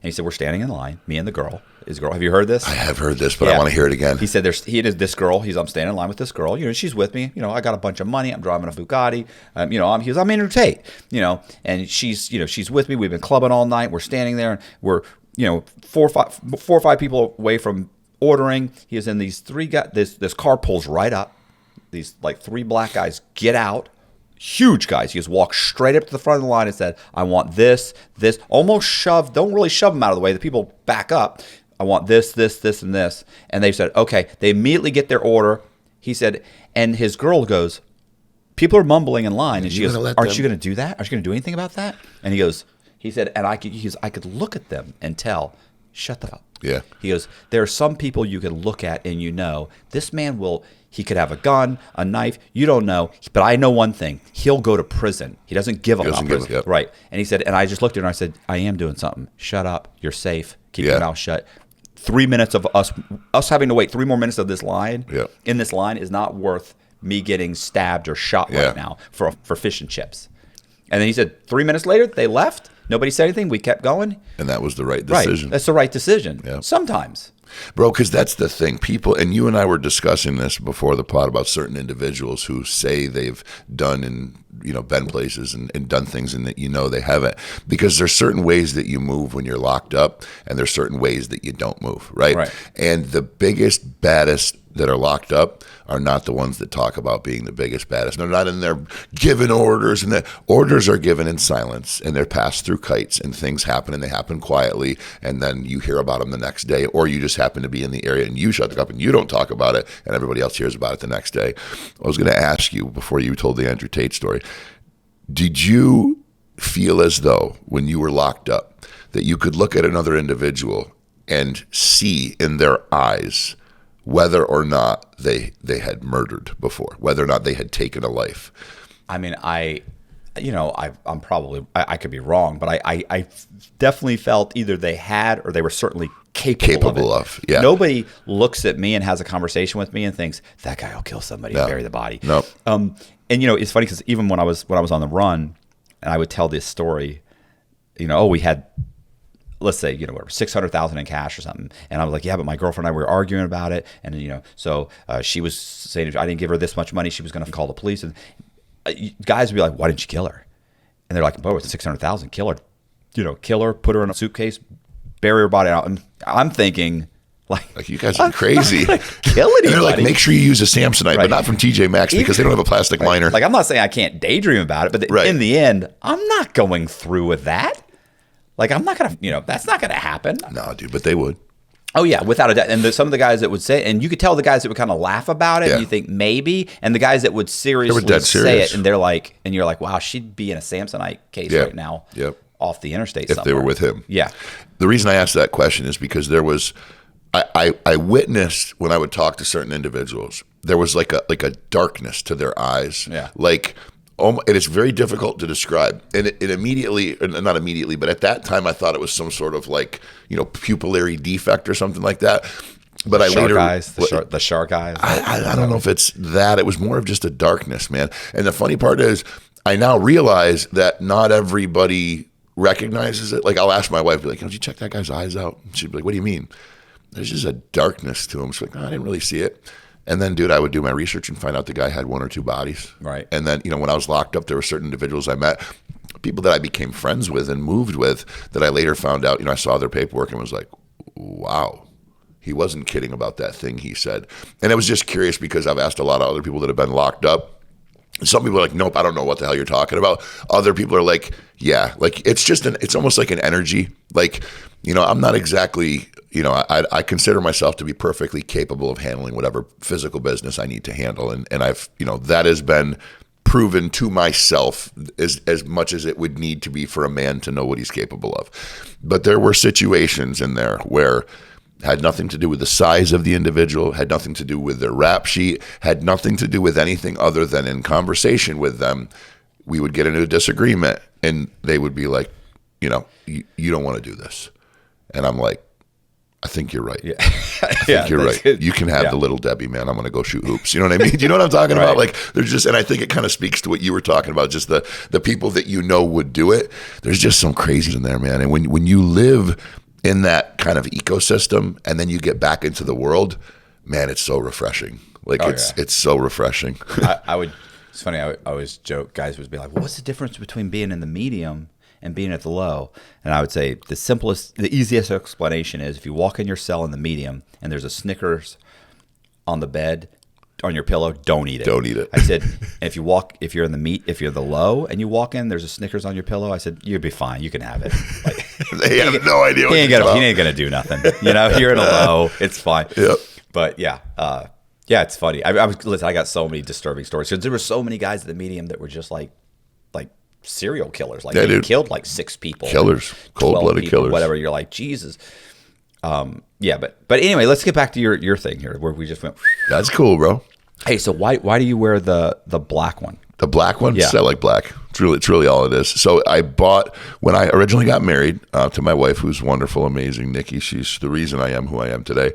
And he said, we're standing in line, me and the girl. His girl. Have you heard this? I have heard this, but I want to hear it again. He said he and this girl, I'm standing in line with this girl. She's with me. I got a bunch of money. I'm driving a Bugatti. I'm Andrew Tate. And she's with me. We've been clubbing all night. We're standing there, and we're, 4 or 5 people away from ordering. He is in these 3 guys. This car pulls right up. These like 3 black guys get out. huge guys. He just walked straight up to the front of the line and said, I want this, almost shoved, don't really shove them out of the way. The people back up. I want this, and this. And they said, okay. They immediately get their order. He said, and his girl goes, people are mumbling in line. And she goes, aren't you going to do that? Aren't you going to do anything about that? And he said, and I could look at them and tell, shut the fuck up. Yeah. He goes, there are some people you can look at and this man he could have a gun, a knife, you don't know. But I know one thing, he'll go to prison. He doesn't give up on prison. Right. And he said, and I just looked at her and I said, I am doing something. Shut up. You're safe. Keep your mouth shut. 3 minutes of us having to wait 3 more minutes of this line in this line is not worth me getting stabbed or shot right now for fish and chips. And then he said 3 minutes later they left. Nobody said anything. We kept going. And that was the right decision. Right. That's the right decision. Yeah. Sometimes. Bro, because that's the thing. People, and you and I were discussing this before the pod about certain individuals who say they've done and been places and done things and that they haven't. Because there's certain ways that you move when you're locked up, and there's certain ways that you don't move, right? And the biggest, baddest that are locked up are not the ones that talk about being the biggest, baddest. They're not in there giving orders, and the orders are given in silence, and they're passed through kites, and things happen, and they happen quietly, and then you hear about them the next day, or you just happen to be in the area and you shut up and you don't talk about it, and everybody else hears about it the next day. I was going to ask you before you told the Andrew Tate story, did you feel as though when you were locked up that you could look at another individual and see in their eyes whether or not they had murdered before, whether or not they had taken a life? I mean, I'm probably, I could be wrong, but I definitely felt either they had or they were certainly capable of it. Yeah. Nobody looks at me and has a conversation with me and thinks that guy will kill somebody and bury the body. No. And it's funny because even when I was on the run, and I would tell this story, we had, let's say, whatever, 600,000 in cash or something. And I was like, yeah, but my girlfriend and I were arguing about it. And, so she was saying, if I didn't give her this much money, she was going to call the police. And guys would be like, why didn't you kill her? And they're like, oh, it's 600,000, kill her. Kill her, put her in a suitcase, bury her body out. And I'm thinking, like you guys are crazy. Kill anybody. And they're like, make sure you use a Samsonite, but not from TJ Maxx because they don't have a plastic liner. Like, I'm not saying I can't daydream about it, but in the end, I'm not going through with that. Like, I'm not going to, that's not going to happen. No, dude, but they would. Oh, yeah, without a doubt. And some of the guys that would say, and you could tell the guys that would kind of laugh about it, and you think maybe, and the guys that would seriously say it, and they're like, and you're like, wow, she'd be in a Samsonite case right now off the interstate if they were with him. Yeah. The reason I asked that question is because there was, I witnessed when I would talk to certain individuals, there was like a darkness to their eyes. Yeah. Like, and it's very difficult to describe. And it immediately, not immediately, but at that time I thought it was some sort of like, pupillary defect or something like that. But I later, the shark eyes. I don't know if it's that. It was more of just a darkness, man. And the funny part is, I now realize that not everybody recognizes it. Like, I'll ask my wife, be like, did you check that guy's eyes out? And she'd be like, what do you mean? There's just a darkness to him. She's like, I didn't really see it. And then, dude, I would do my research and find out the guy had 1 or 2 bodies. Right. And then, when I was locked up, there were certain individuals I met, people that I became friends with and moved with, that I later found out, I saw their paperwork and was like, wow, he wasn't kidding about that thing he said. And I was just curious because I've asked a lot of other people that have been locked up. Some people are like, nope, I don't know what the hell you're talking about. Other people are like, yeah, like it's almost like an energy. Like, I'm not exactly, I consider myself to be perfectly capable of handling whatever physical business I need to handle. And I've, that has been proven to myself as much as it would need to be for a man to know what he's capable of. But there were situations in there where had nothing to do with the size of the individual, had nothing to do with their rap sheet, had nothing to do with anything other than in conversation with them, we would get into a disagreement and they would be like, you don't want to do this. And I'm like, I think you're right. Yeah. I think you're right. You can have the little Debbie, man. I'm going to go shoot hoops. You know what I mean? Do you know what I'm talking about? Like, there's just, and I think it kind of speaks to what you were talking about, just the people that would do it. There's just some crazies in there, man. And when you live in that kind of ecosystem and then you get back into the world, man, it's so refreshing. Like, it's so refreshing. It's funny, I always joke, guys would be like, well, what's the difference between being in the medium and being at the low? And I would say the easiest explanation is if you walk in your cell in the medium and there's a Snickers on the bed, on your pillow, don't eat it. Don't eat it. I said, if you're the low and you walk in, there's a Snickers on your pillow. I said, you'll be fine. You can have it. Like, They have no idea what he ain't gonna do nothing. You're in a low. It's fine. Yep. But yeah, it's funny. Listen, I got so many disturbing stories because there were so many guys at the medium that were just like serial killers. Like they killed like 6 people. Killers. Cold-blooded killers. Whatever. You're like, Jesus. Yeah, but anyway, let's get back to your thing here where we just went. That's cool, bro. Hey, so why do you wear the black one? The black one? Yeah. I like black. It's really all it is. So I bought, when I originally got married to my wife, who's wonderful, amazing, Nikki. She's the reason I am who I am today.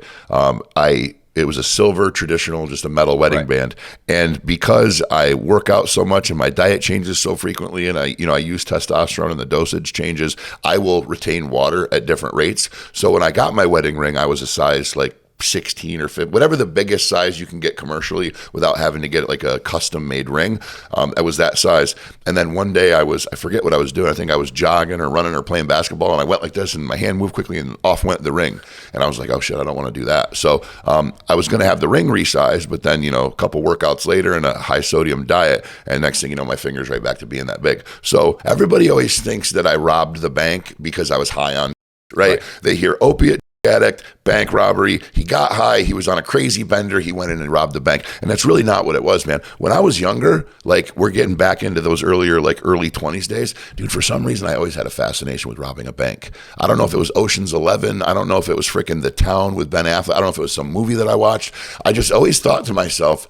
It was a silver traditional, just a metal wedding band. And because I work out so much and my diet changes so frequently, and I use testosterone and the dosage changes, I will retain water at different rates. So when I got my wedding ring, I was a size like 16 or 15, whatever the biggest size you can get commercially without having to get like a custom made ring. I was that size. And then one day I forget what I was doing. I think I was jogging or running or playing basketball, and I went like this and my hand moved quickly and off went the ring. And I was like, oh shit, I don't want to do that. So I was going to have the ring resized, but then, a couple workouts later and a high sodium diet, and next thing you know, my finger's right back to being that big. So everybody always thinks that I robbed the bank because I was high on, right? They hear opiate addict, bank robbery. He got high. He was on a crazy bender. He went in and robbed the bank. And that's really not what it was, man. When I was younger, like we're getting back into those earlier, like early 20s days, dude, for some reason, I always had a fascination with robbing a bank. I don't know if it was Ocean's 11. I don't know if it was freaking The Town with Ben Affleck. I don't know if it was some movie that I watched. I just always thought to myself,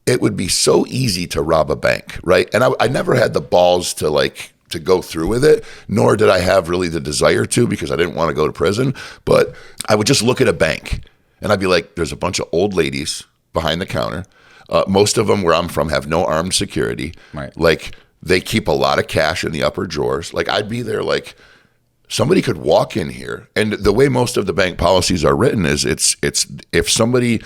it would be so easy to rob a bank, right? And I never had the balls to go through with it, nor did I have really the desire to, because I didn't want to go to prison. But I would just look at a bank and I'd be like, there's a bunch of old ladies behind the counter. Most of them where I'm from have no armed security. Right. Like they keep a lot of cash in the upper drawers. Like I'd be there like, somebody could walk in here. And the way most of the bank policies are written is it's if somebody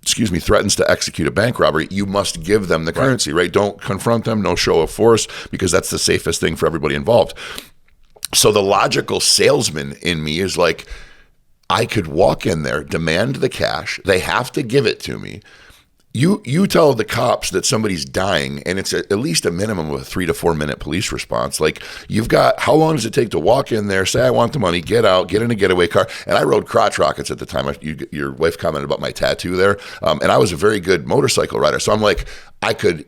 threatens to execute a bank robbery, you must give them the currency, right? Don't confront them, no show of force, because that's the safest thing for everybody involved. So the logical salesman in me is like, I could walk in there, demand the cash, they have to give it to me. You tell the cops that somebody's dying, and it's at least a minimum of a 3 to 4 minute police response. Like you've got, how long does it take to walk in there, say I want the money, get out, get in a getaway car? And I rode crotch rockets at the time. Your wife commented about my tattoo there, and I was a very good motorcycle rider. So I'm like, I could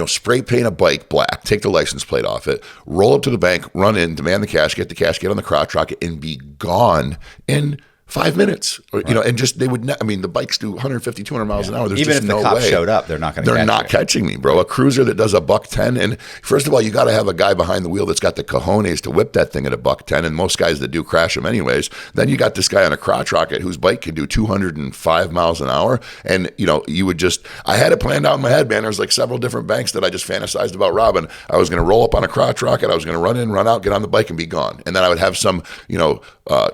spray paint a bike black, take the license plate off it, roll up to the bank, run in, demand the cash, get on the crotch rocket, and be gone in 5 minutes, and just, they would not, the bikes do 150, 200 miles an hour. There's even just if the no cops way. showed up, they're not going to catch They're not catching me, bro. A cruiser that does $110. And first of all, you got to have a guy behind the wheel that's got the cojones to whip that thing at $110. And most guys that do crash them anyways. Then you got this guy on a crotch rocket whose bike can do 205 miles an hour. And, you would just, I had it planned out in my head, man. There's like several different banks that I just fantasized about robbing. I was going to roll up on a crotch rocket. I was going to run in, run out, get on the bike and be gone. And then I would have some,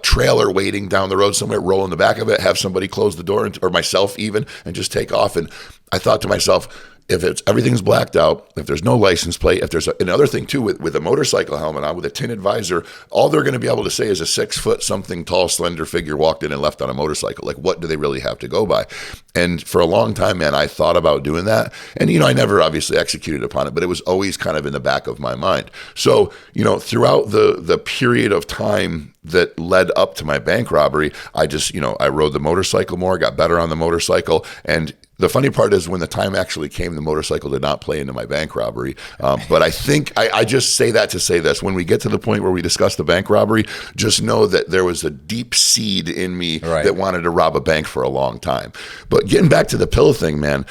trailer waiting down the road somewhere, roll in the back of it, have somebody close the door, or myself even, and just take off. And I thought to myself, if everything's blacked out, if there's no license plate, if there's another thing too, with a motorcycle helmet on, with a tinted visor, all they're going to be able to say is a 6 foot something tall, slender figure walked in and left on a motorcycle. Like, what do they really have to go by? And for a long time, man, I thought about doing that. And, I never obviously executed upon it, but it was always kind of in the back of my mind. So, throughout the period of time that led up to my bank robbery, I just, I rode the motorcycle more, got better on the motorcycle. And the funny part is when the time actually came, the motorcycle did not play into my bank robbery. But I think I just say that to say this. When we get to the point where we discuss the bank robbery, just know that there was a deep seed in me that wanted to rob a bank for a long time. But getting back to the pill thing, man,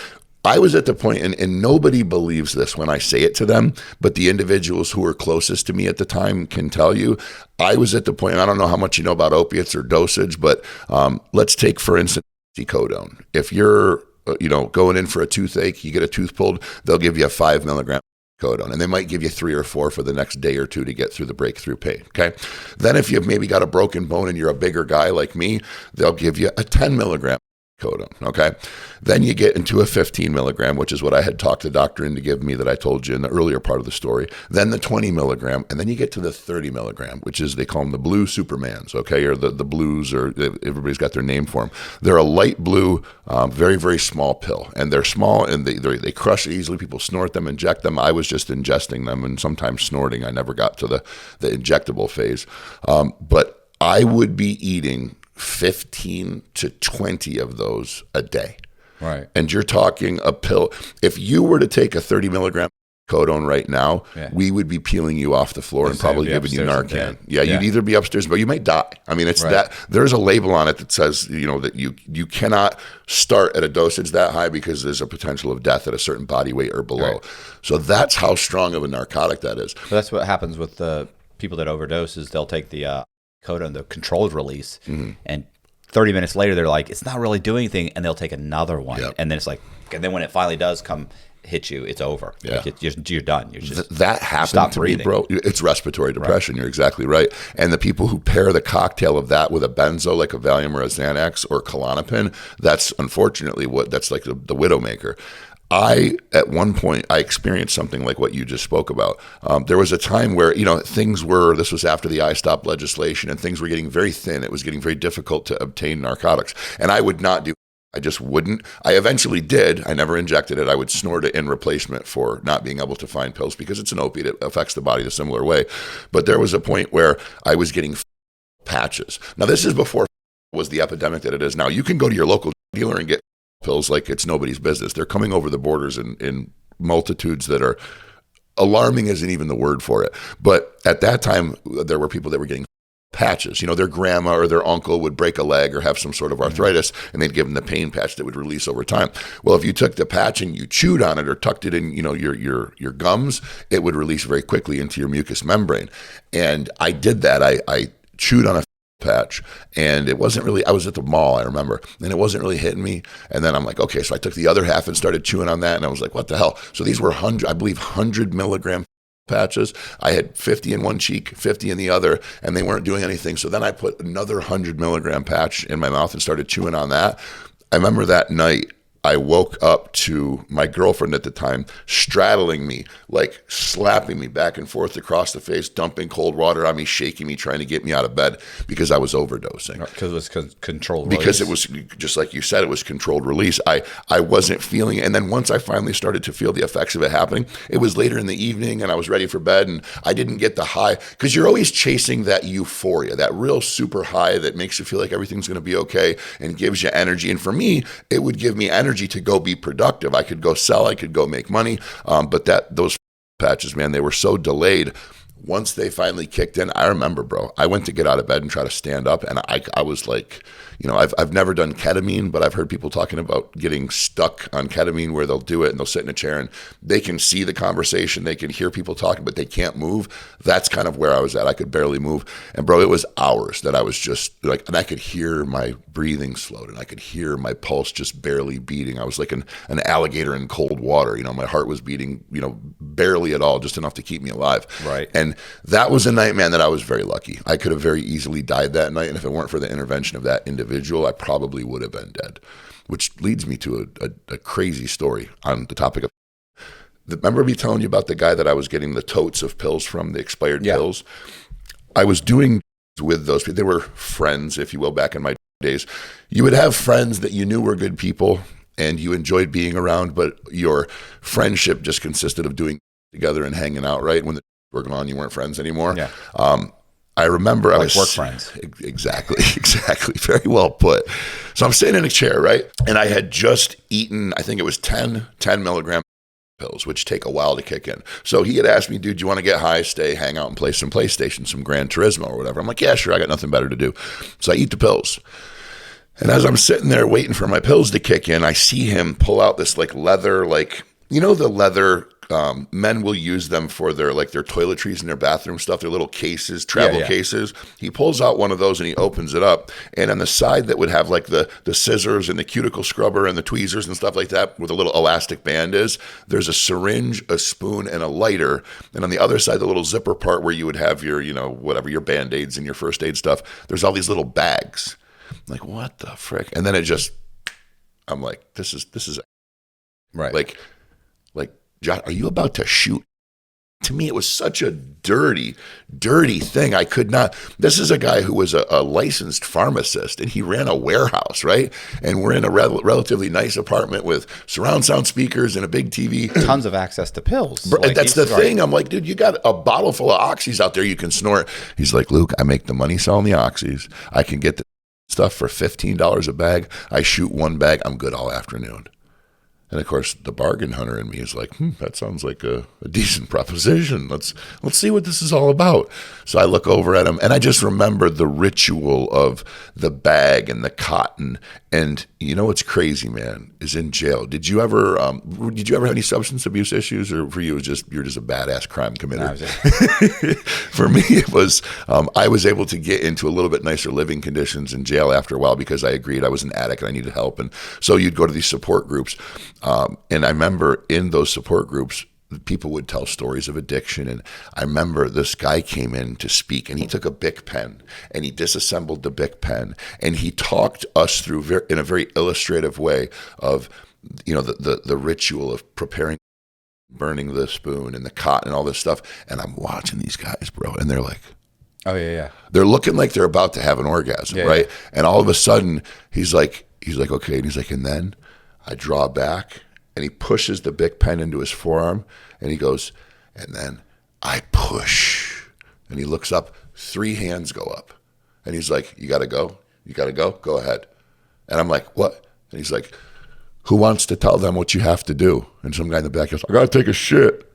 I was at the point, and nobody believes this when I say it to them, but the individuals who were closest to me at the time can tell you, I was at the point, and I don't know how much you know about opiates or dosage, but let's take, for instance, oxycodone. If you're going in for a toothache, you get a tooth pulled, they'll give you a 5 milligram oxycodone, and they might give you 3 or 4 for the next day or two to get through the breakthrough pain, okay? Then if you've maybe got a broken bone and you're a bigger guy like me, they'll give you a 10 milligram codone. Okay. Then you get into a 15 milligram, which is what I had talked the doctor into give me that I told you in the earlier part of the story. Then the 20 milligram, and then you get to the 30 milligram, which is, they call them the blue Supermans, okay, or the blues, or everybody's got their name for them. They're a light blue, very, very small pill, and they're small, and they crush easily. People snort them, inject them. I was just ingesting them and sometimes snorting. I never got to the injectable phase. But I would be eating 15 to 20 of those a day. Right. And you're talking a pill. If you were to take a 30 milligram codone right now, we would be peeling you off the floor and probably giving you Narcan. Yeah, you'd either be upstairs, but you might die. I mean, it's that there's a label on it that says, that you cannot start at a dosage that high because there's a potential of death at a certain body weight or below. Right. So that's how strong of a narcotic that is. So that's what happens with the people that overdose, is they'll take the codone, the controlled release, and 30 minutes later they're like, it's not really doing anything, and they'll take another one. And then it's like, and then when it finally does come hit you, it's over. Like you're done. You're just that happened to me, bro. It's respiratory depression. You're exactly right. And the people who pair the cocktail of that with a benzo, like a Valium or a Xanax or Klonopin, that's unfortunately that's like the widowmaker. At one point, I experienced something like what you just spoke about. There was a time where, this was after the I-Stop legislation, and things were getting very thin. It was getting very difficult to obtain narcotics. And I would not do, I just wouldn't. I eventually did. I never injected it. I would snort it in replacement for not being able to find pills because it's an opiate. It affects the body a similar way. But there was a point where I was getting patches. Now, this is before was the epidemic that it is now. You can go to your local dealer and get pills like it's nobody's business. They're coming over the borders in multitudes that are alarming, isn't even the word for it. But at that time, there were people that were getting patches. Their grandma or their uncle would break a leg or have some sort of arthritis, and they'd give them the pain patch that would release over time. Well, if you took the patch and you chewed on it or tucked it in, your gums, it would release very quickly into your mucous membrane. And I did that. I chewed on a patch, and it wasn't really, I was at the mall, I remember, and it wasn't really hitting me. And then I'm like, okay, so I took the other half and started chewing on that, and I was like, what the hell? So these were 100 milligram patches. I had 50 in one cheek, 50 in the other, and they weren't doing anything. So then I put another 100 milligram patch in my mouth and started chewing on that. I remember that night, I woke up to my girlfriend at the time straddling me, like slapping me back and forth across the face, dumping cold water on me, shaking me, trying to get me out of bed because I was overdosing. Because it was controlled release. Because it was, just like you said, it was controlled release. I wasn't feeling it. And then once I finally started to feel the effects of it happening, it was later in the evening and I was ready for bed, and I didn't get the high, because you're always chasing that euphoria, that real super high that makes you feel like everything's going to be okay and gives you energy. And for me, it would give me energy to go be productive. I could go sell, I could go make money. But those patches, man, they were so delayed. Once they finally kicked in, I remember, bro, I went to get out of bed and try to stand up, and I was like, I've never done ketamine, but I've heard people talking about getting stuck on ketamine where they'll do it and they'll sit in a chair and they can see the conversation, they can hear people talking, but they can't move. That's kind of where I was at. I could barely move. And bro, it was hours that I was just like, and I could hear my breathing slowed and I could hear my pulse just barely beating. I was like an alligator in cold water. My heart was beating, barely at all, just enough to keep me alive. Right. And that was a night, man, that I was very lucky. I could have very easily died that night. And if it weren't for the intervention of that individual, I probably would have been dead, which leads me to a crazy story on the topic of, remember me telling you about the guy that I was getting the totes of pills from, the expired pills? I was doing with those people. They were friends, if you will, back in my days. You would have friends that you knew were good people and you enjoyed being around, but your friendship just consisted of doing together and hanging out, right? When the were gone, you weren't friends anymore. Yeah. I remember like I was work friends. Exactly. Very well put. So I'm sitting in a chair, right? And I had just eaten, I think it was 10 milligram pills, which take a while to kick in. So he had asked me, dude, do you want to get high, stay, hang out and play some PlayStation, some Gran Turismo or whatever? I'm like, yeah, sure. I got nothing better to do. So I eat the pills. And as I'm sitting there waiting for my pills to kick in, I see him pull out this like leather, like, the leather, men will use them for their toiletries in their bathroom stuff, their little cases, travel cases. He pulls out one of those and he opens it up. And on the side that would have like the scissors and the cuticle scrubber and the tweezers and stuff like that, where the little elastic band is, there's a syringe, a spoon, and a lighter. And on the other side, the little zipper part where you would have your, whatever, your Band-Aids and your first aid stuff, there's all these little bags. I'm like, what the frick? And then it just I'm like, this is Right. like, Josh, are you about to shoot? To me, it was such a dirty thing. I could not. This is a guy who was a licensed pharmacist, and he ran a warehouse, right? And we're in a relatively nice apartment with surround sound speakers and a big TV. Tons of access to pills. That's the thing. I'm like, dude, you got a bottle full of oxys out there you can snort. He's like, Luke, I make the money selling the oxys. I can get the stuff for $15 a bag. I shoot one bag. I'm good all afternoon. And of course, the bargain hunter in me is like, that sounds like a decent proposition. Let's see what this is all about. So I look over at him, and I just remember the ritual of the bag and the cotton. And you know what's crazy, man, is in jail. Did you ever have any substance abuse issues, or for you, you're just a badass crime committer? For me, it was I was able to get into a little bit nicer living conditions in jail after a while because I agreed I was an addict and I needed help. And so you'd go to these support groups. And I remember in those support groups, people would tell stories of addiction. And I remember this guy came in to speak, and he took a Bic pen and he disassembled the Bic pen, and he talked us through in a very illustrative way of, the ritual of preparing, burning the spoon and the cotton and all this stuff. And I'm watching these guys, bro, and they're like, oh yeah. They're looking like they're about to have an orgasm, right? Yeah. And all of a sudden he's like, okay. And he's like, and then I draw back, and he pushes the Bic pen into his forearm, and he goes, and then I push. And he looks up, 3 hands go up. And he's like, you got to go? You got to go? Go ahead. And I'm like, what? And he's like, who wants to tell them what you have to do? And some guy in the back goes, I got to take a shit.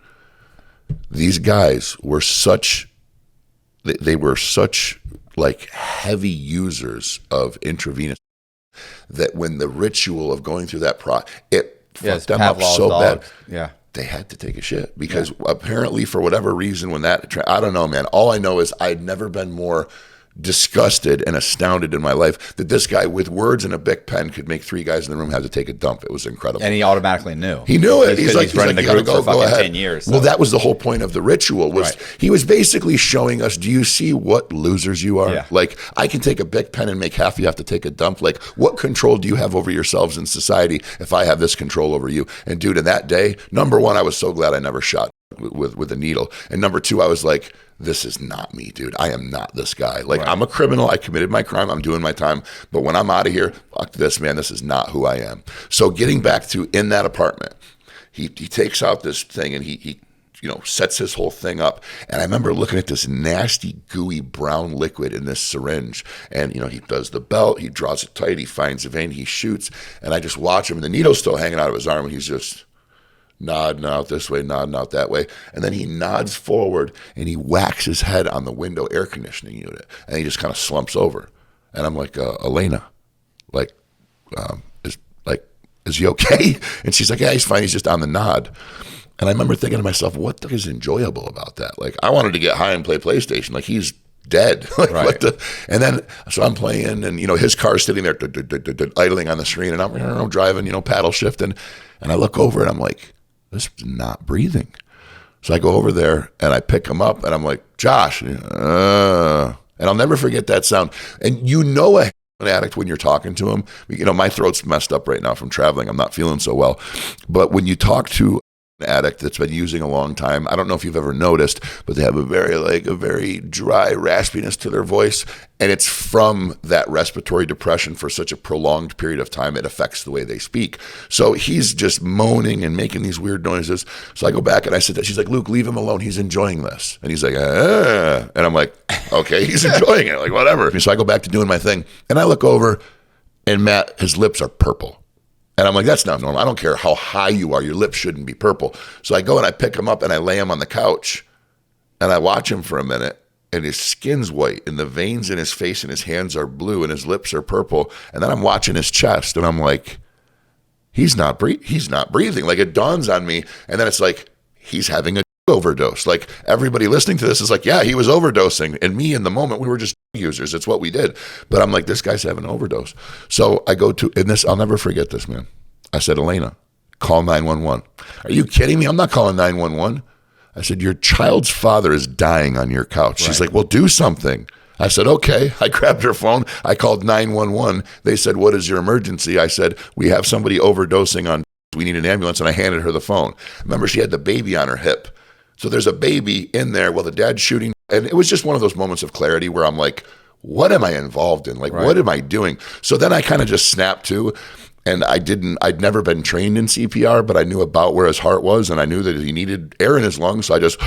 These guys were they were such like heavy users of intravenous that when the ritual of going through that it fucked them up so bad. Yeah. They had to take a shit because apparently for whatever reason I don't know, man. All I know is I'd never been more disgusted and astounded in my life that this guy with words and a Bic pen could make 3 guys in the room have to take a dump. It was incredible. And he automatically knew. He knew it. He's running the group for fucking 10 years. So. Well, that was the whole point of the ritual he was basically showing us, do you see what losers you are? Yeah. Like, I can take a Bic pen and make half you have to take a dump. Like, what control do you have over yourselves in society if I have this control over you? And dude, in that day, number 1, I was so glad I never shot with a needle. And number 2, I was like, this is not me, dude. I am not this guy. Like, I'm a criminal. I committed my crime. I'm doing my time. But when I'm out of here, fuck this, man. This is not who I am. So getting back to in that apartment, he takes out this thing and he sets his whole thing up. And I remember looking at this nasty, gooey brown liquid in this syringe. And, he does the belt. He draws it tight. He finds a vein. He shoots. And I just watch him. And the needle's still hanging out of his arm. And he's just nodding out this way, nodding out that way. And then he nods forward and he whacks his head on the window air conditioning unit. And he just kind of slumps over. And I'm like, Elena, is he okay? And she's like, yeah, he's fine. He's just on the nod. And I remember thinking to myself, what the is enjoyable about that? Like, I wanted to get high and play PlayStation. Like, he's dead. And then, so I'm playing and, his car's sitting there idling on the screen and I'm driving, paddle shifting. And I look over and I'm like, this is not breathing. So I go over there and I pick him up and I'm like, Josh, and I'll never forget that sound. And an addict when you're talking to him, my throat's messed up right now from traveling. I'm not feeling so well. But when you talk to an addict that's been using a long time, I don't know if you've ever noticed, but they have a very dry raspiness to their voice. And it's from that respiratory depression for such a prolonged period of time, it affects the way they speak. So he's just moaning and making these weird noises. So I go back and I said, she's like, Luke, leave him alone. He's enjoying this. And he's like, And I'm like, okay, he's enjoying it. Like, whatever. So I go back to doing my thing. And I look over and Matt, his lips are purple. And I'm like, that's not normal. I don't care how high you are. Your lips shouldn't be purple. So I go and I pick him up and I lay him on the couch and I watch him for a minute and his skin's white and the veins in his face and his hands are blue and his lips are purple. And then I'm watching his chest and I'm like, he's not breathing. Like, it dawns on me. And then it's like, he's having a overdose. Like, everybody listening to this is like, yeah, he was overdosing. And me in the moment, we were just users. It's what we did. But I'm like, this guy's having an overdose. So I go to, and this, I'll never forget this, man. I said, Elena, call 911. Are you kidding me? I'm not calling 911. I said, your child's father is dying on your couch. She's like, well, do something. I said, okay. I grabbed her phone. I called 911. They said, what is your emergency? I said, we have somebody overdosing on, we need an ambulance. And I handed her the phone. Remember, she had the baby on her hip. So there's a baby in there while the dad's shooting. And it was just one of those moments of clarity where I'm like, what am I involved in? Like, what am I doing? So then I kind of just snapped to, and I'd never been trained in CPR, but I knew about where his heart was, and I knew that he needed air in his lungs. So I just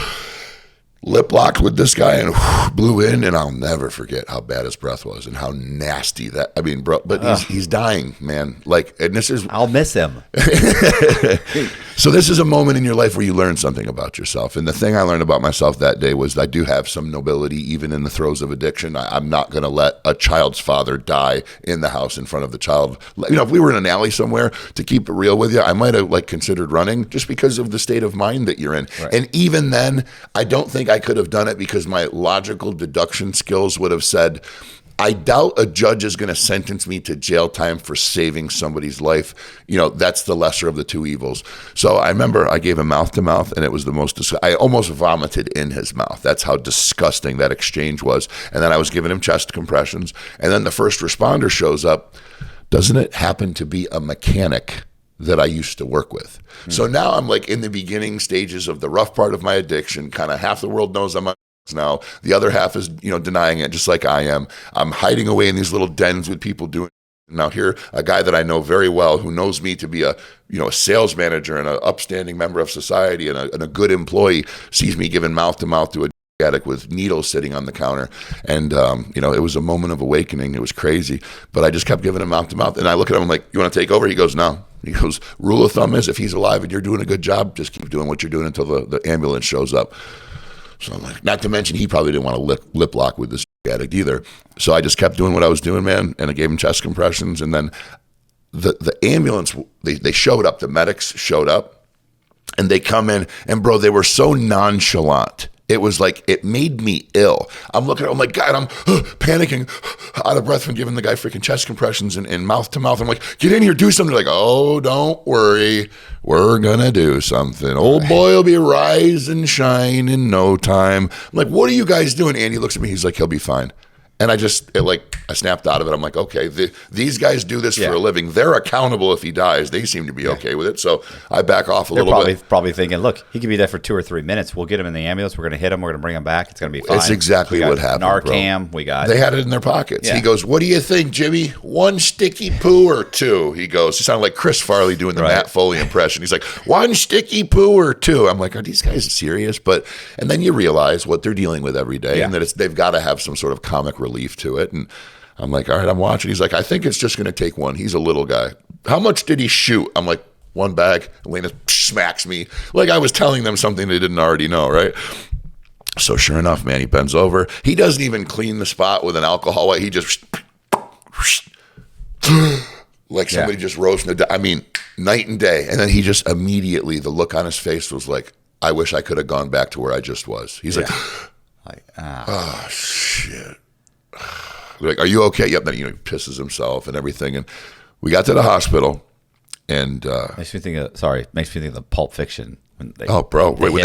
lip locked with this guy and blew in, and I'll never forget how bad his breath was and how nasty that. I mean, bro, but he's dying, man. Like, and this is, I'll miss him. So this is a moment in your life where you learn something about yourself. And the thing I learned about myself that day was I do have some nobility even in the throes of addiction. I'm not going to let a child's father die in the house in front of the child. You know, if we were in an alley somewhere, to keep it real with you, I might have like considered running just because of the state of mind that you're in. Right. And even then, I don't think I could have done it because my logical deduction skills would have said, I doubt a judge is going to sentence me to jail time for saving somebody's life. You know, that's the lesser of the two evils. So I remember I gave him mouth to mouth, and it was the most, I almost vomited in his mouth. That's how disgusting that exchange was. And then I was giving him chest compressions. And then the first responder shows up. Doesn't it happen to be a mechanic that I used to work with? So now I'm like in the beginning stages of the rough part of my addiction. Kind of half the world knows I'm now. The other half is, you know, denying it just like I am. I'm hiding away in these little dens with people doing. Now here, a guy that I know very well who knows me to be a, you know, a sales manager and an upstanding member of society and a good employee sees me giving mouth to mouth to a addict with needles sitting on the counter. And, you know, it was a moment of awakening. It was crazy, but I just kept giving him mouth to mouth. And I look at him, I'm like, you want to take over? He goes, no. He goes, rule of thumb is if he's alive and you're doing a good job, just keep doing what you're doing until the ambulance shows up. So I'm like, not to mention he probably didn't want to lip lock with this addict either. So I just kept doing what I was doing, man. And I gave him chest compressions. And then the ambulance, they showed up, the medics showed up, and they come in, and bro, they were so nonchalant. It was like, it made me ill. I'm looking at him like, God, I'm panicking, out of breath from giving the guy freaking chest compressions and mouth to mouth. I'm like, get in here, do something. They're like, oh, don't worry. We're going to do something. Old boy will be rise and shine in no time. I'm like, what are you guys doing? Andy looks at me. He's like, he'll be fine. And I snapped out of it. I'm like, okay, these guys do this for a living. They're accountable if he dies. They seem to be okay with it. So I back off a little bit. Probably thinking, look, he could be there for 2 or 3 minutes. We'll get him in the ambulance. We're going to hit him. We're going to bring him back. It's going to be fine. It's exactly what happened, Narcan. Bro. They had it in their pockets. Yeah. He goes, what do you think, Jimmy? 1 sticky poo or 2? He goes, he sounded like Chris Farley doing the Matt Foley impression. He's like, 1 sticky poo or 2? I'm like, are these guys serious? And then you realize what they're dealing with every day and that they've got to have some sort of comic relief to it. And I'm like, all right, I'm watching. He's like, I think it's just going to take 1. He's a little guy. How much did he shoot? I'm like, 1 bag. Elena smacks me like I was telling them something they didn't already know, right? So sure enough, man, he bends over. He doesn't even clean the spot with an alcohol wipe. He just like somebody just roasted. I mean, night and day. And then he just immediately, the look on his face was like, I wish I could have gone back to where I just was. He's like, oh, shit. Like, are you okay? Yep. Then, you know, he pisses himself and everything. And we got to the hospital, and makes me think of the Pulp Fiction. Bro, when he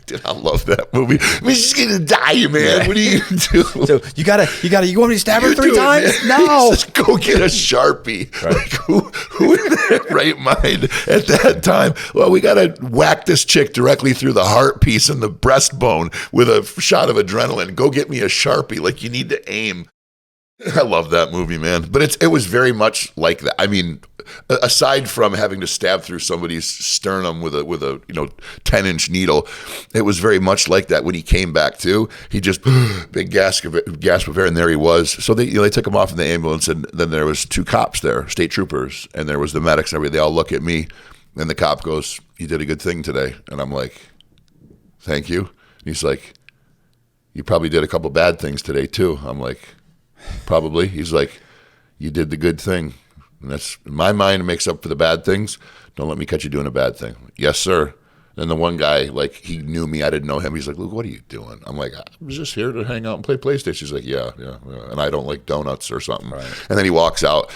dude, I love that movie. I mean, she's gonna die, man. Yeah. What are you gonna do? So you want me to stab her 3 times? No. Just go get a Sharpie. Right. Like, who in their right mind at that time? Well, we gotta whack this chick directly through the heart piece and the breastbone with a shot of adrenaline. Go get me a Sharpie. Like, you need to aim. I love that movie, man. But it was very much like that. I mean, aside from having to stab through somebody's sternum with a 10-inch needle, it was very much like that when he came back to. He just big gasp of air, and there he was. So they took him off in the ambulance, and then there was 2 cops there, state troopers, and there was the medics and everything. They all look at me, and the cop goes, "You did a good thing today." And I'm like, "Thank you." And he's like, "You probably did a couple bad things today too." I'm like, "Probably." He's like, "You did the good thing. And that's, in my mind, it makes up for the bad things. Don't let me catch you doing a bad thing." "Yes, sir." Then the one guy, like, he knew me. I didn't know him. He's like, "Luke, what are you doing?" I'm like, "I was just here to hang out and play PlayStation." He's like, yeah. And I don't like donuts or something. Right. And then he walks out.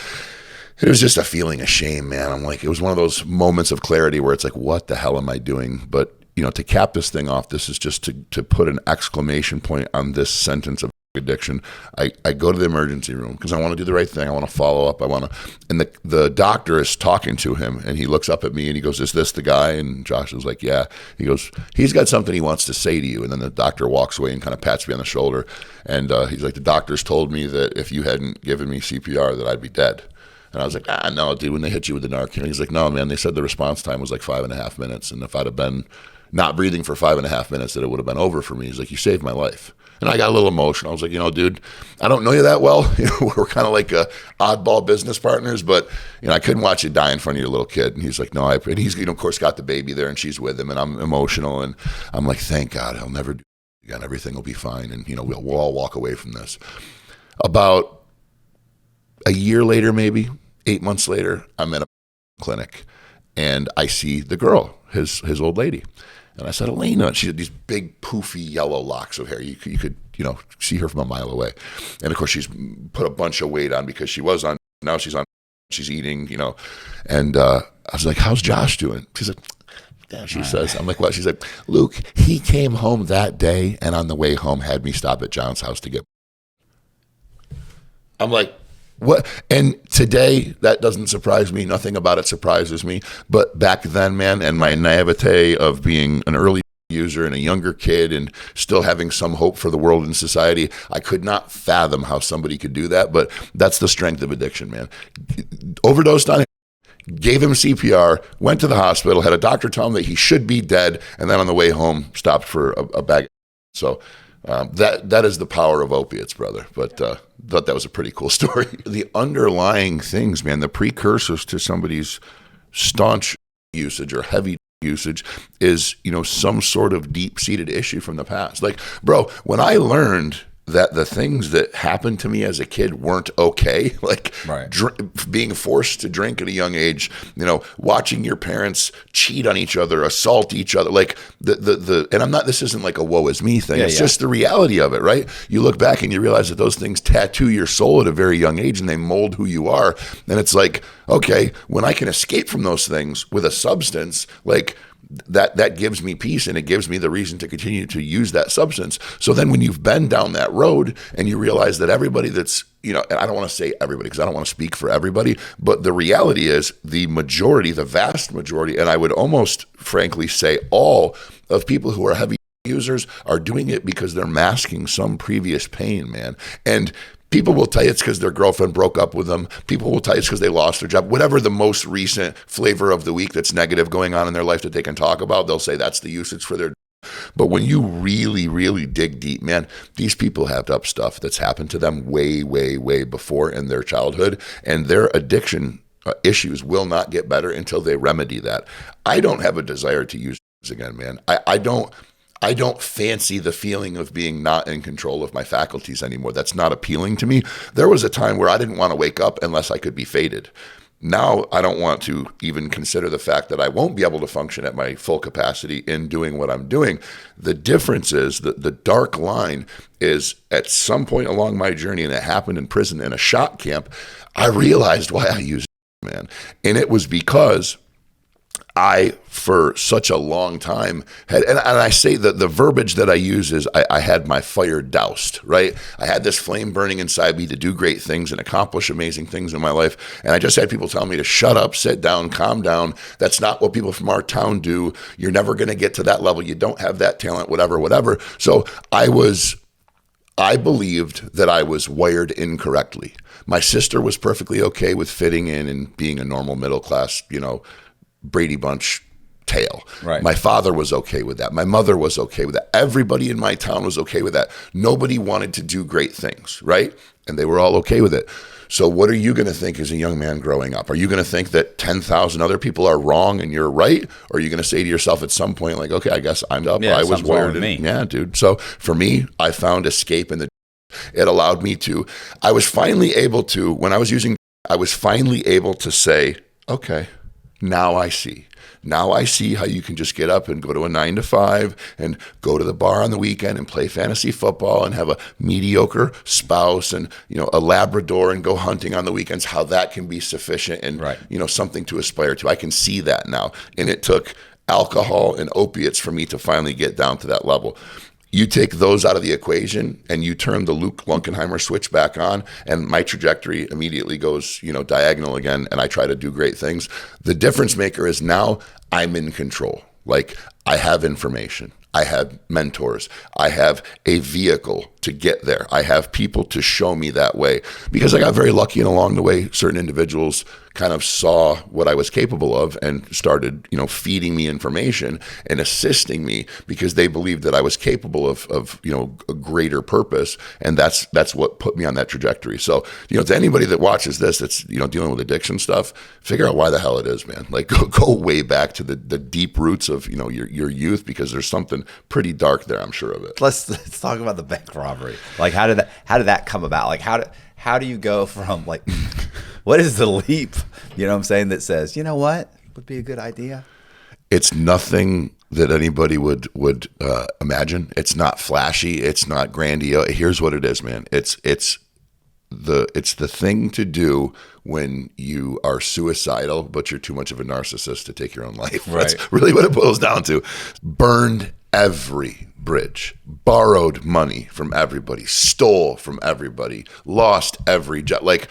It was just a feeling of shame, man. I'm like, it was one of those moments of clarity where it's like, what the hell am I doing? But, to cap this thing off, this is just to put an exclamation point on this sentence of addiction. I go to the emergency room because I want to do the right thing. I want to follow up. And the doctor is talking to him, and he looks up at me and he goes, "Is this the guy?" And Josh is like, "Yeah." He goes, "He's got something he wants to say to you." And then the doctor walks away and kind of pats me on the shoulder. And he's like, "The doctors told me that if you hadn't given me CPR that I'd be dead." And I was like, "No, dude, when they hit you with the Narcan." He's like, "No, man, they said the response time was like 5.5 minutes. And if I'd have been not breathing for 5.5 minutes, that it would have been over for me." He's like, "You saved my life." And I got a little emotional. I was like, dude, I don't know you that well. We're kind of like oddball business partners, but I couldn't watch you die in front of your little kid. And he's like, "No," and he's of course got the baby there, and she's with him, and I'm emotional, and I'm like, "Thank God, I'll never do it again. Everything will be fine, and we'll all walk away from this." About a year later, maybe 8 months later, I'm at a clinic, and I see the girl, his old lady. And I said, "Elena," she had these big poofy yellow locks of hair. You could see her from a mile away. And of course she's put a bunch of weight on because she was on, now she's eating, and I was like, "How's Josh doing?" She's like, "Yeah," she says. I'm like, "What?" She's like, "Luke, he came home that day and on the way home had me stop at John's house to get." I'm like, "What?" And today, that doesn't surprise me. Nothing about it surprises me. But back then, man, and my naivete of being an early user and a younger kid and still having some hope for the world and society, I could not fathom how somebody could do that. But that's the strength of addiction, man. Overdosed on him, gave him CPR, went to the hospital, had a doctor tell him that he should be dead, and then on the way home, stopped for a bag. So that is the power of opiates, brother. But thought that was a pretty cool story. The underlying things, man, the precursors to somebody's staunch usage or heavy usage is, some sort of deep-seated issue from the past. Like, bro, when I learned that the things that happened to me as a kid weren't okay, like right. Being forced to drink at a young age, watching your parents cheat on each other, assault each other, like and this isn't like a woe is me thing. It's just the reality of it, right? You look back and you realize that those things tattoo your soul at a very young age and they mold who you are. And it's like, okay, when I can escape from those things with a substance, like that gives me peace, and it gives me the reason to continue to use that substance. So then when you've been down that road and you realize that everybody that's, and I don't want to say everybody because I don't want to speak for everybody, but the reality is the vast majority, and I would almost frankly say all of people who are heavy users are doing it because they're masking some previous pain, man. And people will tell you it's because their girlfriend broke up with them. People will tell you it's because they lost their job. Whatever the most recent flavor of the week that's negative going on in their life that they can talk about, they'll say that's the usage for their. But when you really, really dig deep, man, these people have up stuff that's happened to them way, way, way before in their childhood, and their addiction issues will not get better until they remedy that. I don't have a desire to use again, man. I don't fancy the feeling of being not in control of my faculties anymore. That's not appealing to me. There was a time where I didn't want to wake up unless I could be faded. Now I don't want to even consider the fact that I won't be able to function at my full capacity in doing what I'm doing. The difference is that the dark line is at some point along my journey, and it happened in prison in a shot camp, I realized why I used it, man. And it was because I, for such a long time, had, and I say that the verbiage that I use is I had my fire doused, right? I had this flame burning inside me to do great things and accomplish amazing things in my life. And I just had people tell me to shut up, sit down, calm down. That's not what people from our town do. You're never going to get to that level. You don't have that talent, whatever. So I believed that I was wired incorrectly. My sister was perfectly okay with fitting in and being a normal middle class, Brady Bunch tale. Right. My father was okay with that. My mother was okay with that. Everybody in my town was okay with that. Nobody wanted to do great things, right? And they were all okay with it. So what are you going to think as a young man growing up? Are you going to think that 10,000 other people are wrong and you're right? Or are you going to say to yourself at some point, like, okay, I guess I'm up. Yeah, I was wired in me. Yeah, dude. So for me, I found escape in the. It allowed me to. I was finally able to, when I was using, I was finally able to say, okay, now I see. Now I see how you can just get up and go to a 9 to 5 and go to the bar on the weekend and play fantasy football and have a mediocre spouse and, a Labrador and go hunting on the weekends, how that can be sufficient and, right. Something to aspire to. I can see that now. And it took alcohol and opiates for me to finally get down to that level. You take those out of the equation and you turn the Luke Lunkenheimer switch back on, and my trajectory immediately goes, diagonal again, and I try to do great things. The difference maker is now I'm in control. Like, I have information. I have mentors. I have a vehicle to get there. I have people to show me that way, because I got very lucky, and along the way, certain individuals kind of saw what I was capable of and started, feeding me information and assisting me, because they believed that I was capable of a greater purpose. And that's what put me on that trajectory. So, to anybody that watches this, that's, dealing with addiction stuff, figure out why the hell it is, man. Like, go way back to the deep roots of, your youth, because there's something pretty dark there, I'm sure of it. Let's talk about the bank robbery. Like, how did that come about? Like, how do you go from, like, what is the leap, what I'm saying, that says, what would be a good idea? It's nothing that anybody would imagine. It's not flashy. It's not grandiose. Here's what it is, man. It's the thing to do when you are suicidal, but you're too much of a narcissist to take your own life. Right. That's really what it boils down to. Burned every bridge, borrowed money from everybody, stole from everybody, lost every job. Like,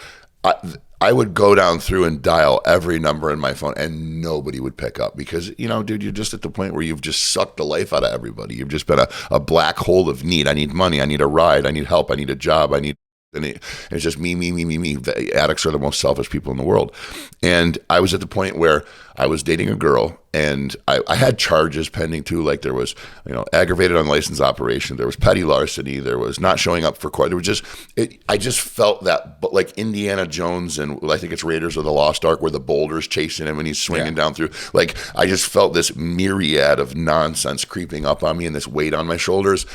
I would go down through and dial every number in my phone, and nobody would pick up, because, dude, you're just at the point where you've just sucked the life out of everybody. You've just been a black hole of need. I need money. I need a ride. I need help. I need a job. And it's just me. The addicts are the most selfish people in the world. And I was at the point where I was dating a girl, and I had charges pending too. Like, there was, aggravated unlicensed operation. There was petty larceny. There was not showing up for court. There was just, I just felt that, but like Indiana Jones and I think it's Raiders of the Lost Ark, where the boulder's chasing him and he's swinging down through. Like, I just felt this myriad of nonsense creeping up on me and this weight on my shoulders.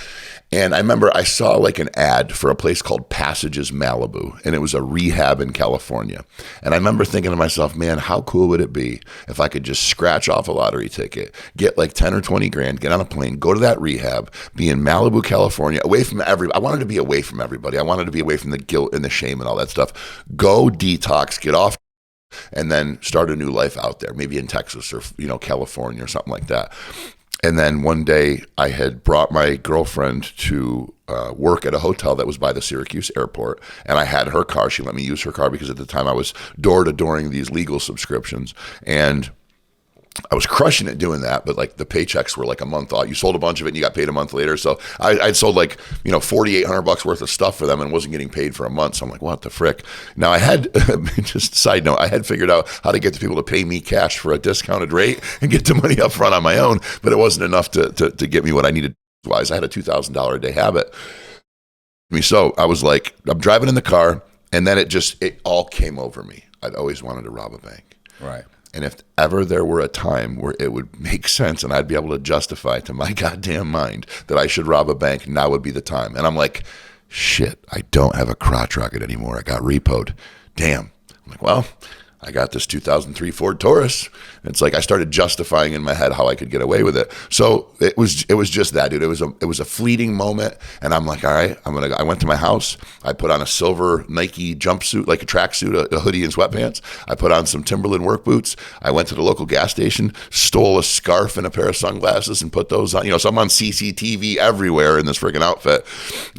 And I remember I saw like an ad for a place called Passages Malibu, and it was a rehab in California. And I remember thinking to myself, man, how cool would it be if I could just scratch off a lottery ticket, get like 10 or 20 grand, get on a plane, go to that rehab, be in Malibu, California, away from everybody. I wanted to be away from everybody. I wanted to be away from the guilt and the shame and all that stuff. Go detox, get off, and then start a new life out there, maybe in Texas or, California or something like that. And then one day I had brought my girlfriend to work at a hotel that was by the Syracuse airport, and I had her car. She let me use her car because at the time I was door-to-dooring these legal subscriptions, and I was crushing it doing that, but like the paychecks were like a month off. You sold a bunch of it and you got paid a month later. So I'd sold like, $4,800 worth of stuff for them and wasn't getting paid for a month. So I'm like, what the frick? Now I had, just a side note, I had figured out how to get the people to pay me cash for a discounted rate and get the money up front on my own, but it wasn't enough to get me what I needed. Wise, I had a $2,000 a day habit. So I was like, I'm driving in the car, and then it all came over me. I'd always wanted to rob a bank. Right. And if ever there were a time where it would make sense and I'd be able to justify to my goddamn mind that I should rob a bank, now would be the time. And I'm like, shit, I don't have a crotch rocket anymore. I got repoed. Damn. I'm like, well, I got this 2003 Ford Taurus. And it's like I started justifying in my head how I could get away with it. So it was just that, dude. It was a fleeting moment, and I'm like, all right, I went to my house. I put on a silver Nike jumpsuit, like a tracksuit, a hoodie and sweatpants. I put on some Timberland work boots. I went to the local gas station, stole a scarf and a pair of sunglasses, and put those on. So I'm on CCTV everywhere in this friggin' outfit.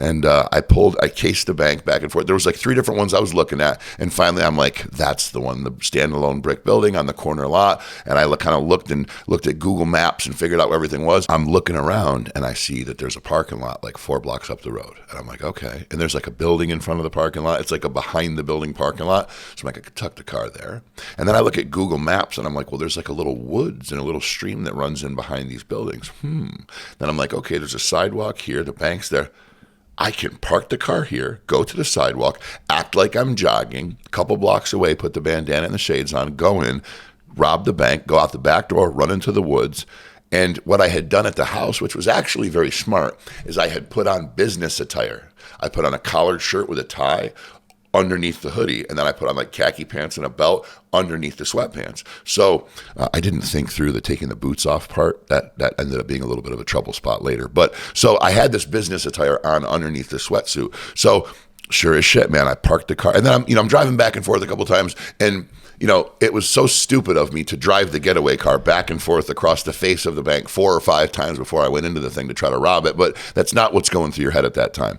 And I cased the bank back and forth. There was like 3 different ones I was looking at, and finally I'm like, that's the one, the standalone brick building on the corner lot. And I kind of looked at Google Maps and figured out where everything was. I'm looking around and I see that there's a parking lot like 4 blocks up the road. And I'm like, okay. And there's like a building in front of the parking lot. It's like a behind the building parking lot. So I'm like, I could tuck the car there. And then I look at Google Maps and I'm like, well, there's like a little woods and a little stream that runs in behind these buildings. Then I'm like, okay, there's a sidewalk here. The bank's there. I can park the car here, go to the sidewalk, act like I'm jogging, a couple blocks away, put the bandana and the shades on, go in, rob the bank, go out the back door, run into the woods. And what I had done at the house, which was actually very smart, is I had put on business attire. I put on a collared shirt with a tie underneath the hoodie, and then I put on like khaki pants and a belt underneath the sweatpants. So I didn't think through the taking the boots off part. That ended up being a little bit of a trouble spot later. But so I had this business attire on underneath the sweatsuit. So Sure as shit, man. I parked the car, and then I'm driving back and forth a couple times, and it was so stupid of me to drive the getaway car back and forth across the face of the bank 4 or 5 times before I went into the thing to try to rob it. But that's not what's going through your head at that time.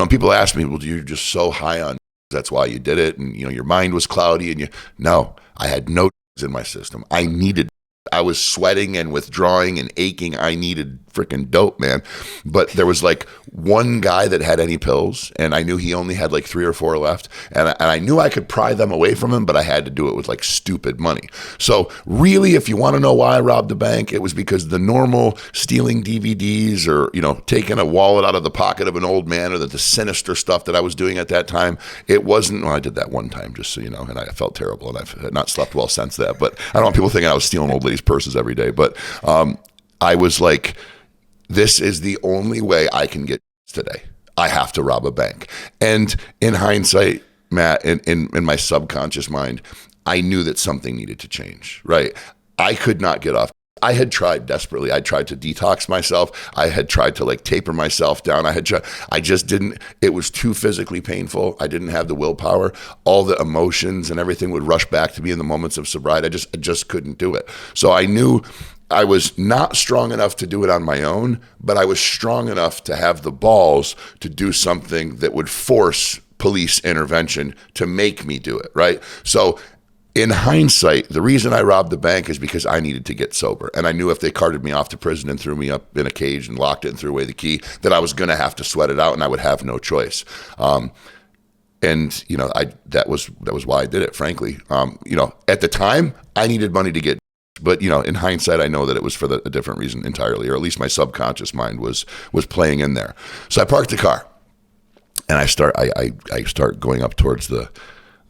People ask me, well, you're just so high on, that's why you did it, and your mind was cloudy, and no, I had no in my system. I was sweating and withdrawing and aching. I needed freaking dope, man. But there was like one guy that had any pills, and I knew he only had like 3 or 4 left. And I knew I could pry them away from him, but I had to do it with like stupid money. So really, if you want to know why I robbed the bank, it was because the normal stealing DVDs or, taking a wallet out of the pocket of an old man, or the sinister stuff that I was doing at that time, it wasn't, well, I did that one time, just so you know, and I felt terrible, and I've not slept well since that. But I don't want people thinking I was stealing old ladies' purses every day. But I was like, this is the only way I can get today. I have to rob a bank. And in hindsight, Matt, in my subconscious mind, I knew that something needed to change, right? I could not get off. I had tried desperately. I tried to detox myself. I had tried to taper myself down. I just didn't. It was too physically painful. I didn't have the willpower. All the emotions and everything would rush back to me in the moments of sobriety. I just couldn't do it. So I knew I was not strong enough to do it on my own, but I was strong enough to have the balls to do something that would force police intervention to make me do it, right? So in hindsight, the reason I robbed the bank is because I needed to get sober. And I knew if they carted me off to prison and threw me up in a cage and locked it and threw away the key, that I was going to have to sweat it out, and I would have no choice. That was why I did it, frankly. At the time, I needed money to get, but in hindsight, I know that it was for a different reason entirely, or at least my subconscious mind was playing in there. So I parked the car, and I start going up towards the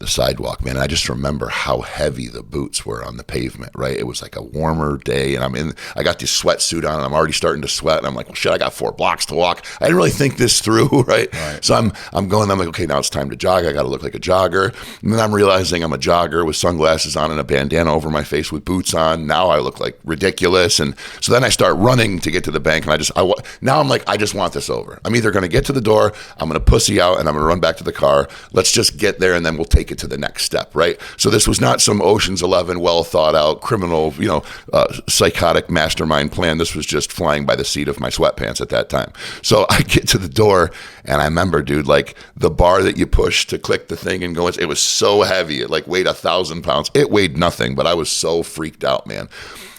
sidewalk, man. I just remember how heavy the boots were on the pavement, right? It was like a warmer day, and I got this sweatsuit on, and I'm already starting to sweat, and I'm like, well, shit, I got 4 blocks to walk. I didn't really think this through, right? So I'm like, okay, now it's time to jog. I got to look like a jogger. And then I'm realizing I'm a jogger with sunglasses on and a bandana over my face with boots on. Now I look like ridiculous. And so then I start running to get to the bank, and now I'm like, I just want this over. I'm either going to get to the door, I'm going to pussy out, and I'm going to run back to the car. Let's just get there, and then we'll take it to the next step, right? So this was not some Ocean's 11 well thought out criminal, psychotic mastermind plan. This was just flying by the seat of my sweatpants at that time. So I get to the door, and I remember, dude, like the bar that you push to click the thing and go, it was so heavy. It weighed 1,000 pounds. It weighed nothing, but I was so freaked out, man.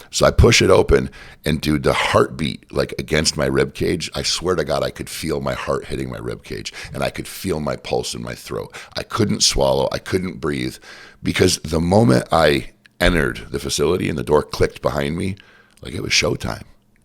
So I push it open, and dude, the heartbeat against my rib cage, I swear to God, I could feel my heart hitting my rib cage, and I could feel my pulse in my throat. I couldn't swallow. I couldn't breathe, because the moment I entered the facility and the door clicked behind me, it was showtime.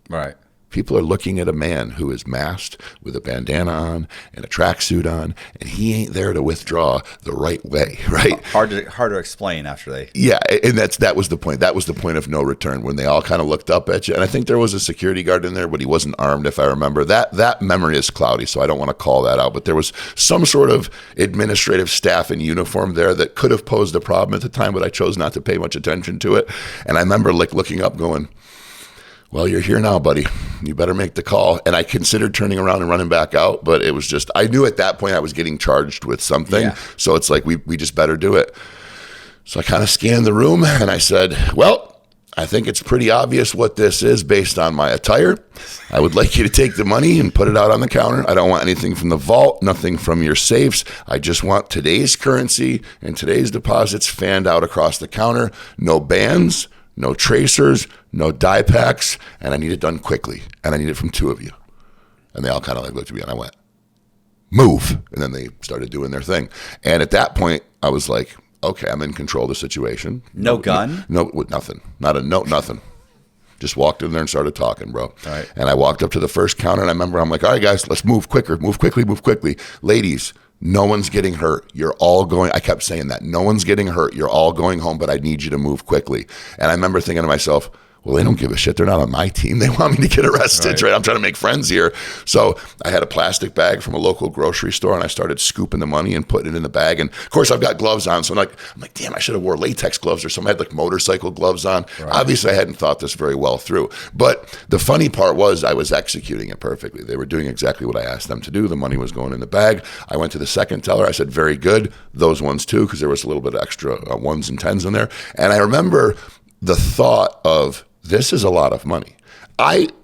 Right. People are looking at a man who is masked with a bandana on and a tracksuit on, and he ain't there to withdraw the right way, right? Hard to explain after they. Yeah, and that was the point. That was the point of no return, when they all kind of looked up at you. And I think there was a security guard in there, but he wasn't armed, if I remember. That memory is cloudy, so I don't want to call that out. But there was some sort of administrative staff in uniform there that could have posed a problem at the time, but I chose not to pay much attention to it. And I remember looking up going, well, you're here now, buddy. You better make the call. And I considered turning around and running back out, but it was just, I knew at that point I was getting charged with something. Yeah. So it's like, we just better do it. So I kind of scanned the room, and I said, well, I think it's pretty obvious what this is based on my attire. I would like you to take the money and put it out on the counter. I don't want anything from the vault, nothing from your safes. I just want today's currency and today's deposits fanned out across the counter. No bands, no tracers, no die packs, and I need it done quickly, and I need it from 2 of you. And they all kind of looked at me, and I went, move. And then they started doing their thing. And at that point, I was like, okay, I'm in control of the situation. No gun? No, nothing. Not a note, nothing. Just walked in there and started talking, bro. All right. And I walked up to the first counter, and I remember I'm like, all right, guys, let's move quicker, move quickly, move quickly. Ladies, no one's getting hurt. You're all going, I kept saying that. No one's getting hurt. You're all going home, but I need you to move quickly. And I remember thinking to myself, well, they don't give a shit. They're not on my team. They want me to get arrested, right? I'm trying to make friends here. So I had a plastic bag from a local grocery store, and I started scooping the money and putting it in the bag. And of course, I've got gloves on. So I'm like, damn, I should have wore latex gloves or something. I had like motorcycle gloves on. Right. Obviously, I hadn't thought this very well through. But the funny part was I was executing it perfectly. They were doing exactly what I asked them to do. The money was going in the bag. I went to the second teller. I said, very good. Those ones too, because there was a little bit of extra ones and tens in there. And I remember the thought of, this is a lot of money.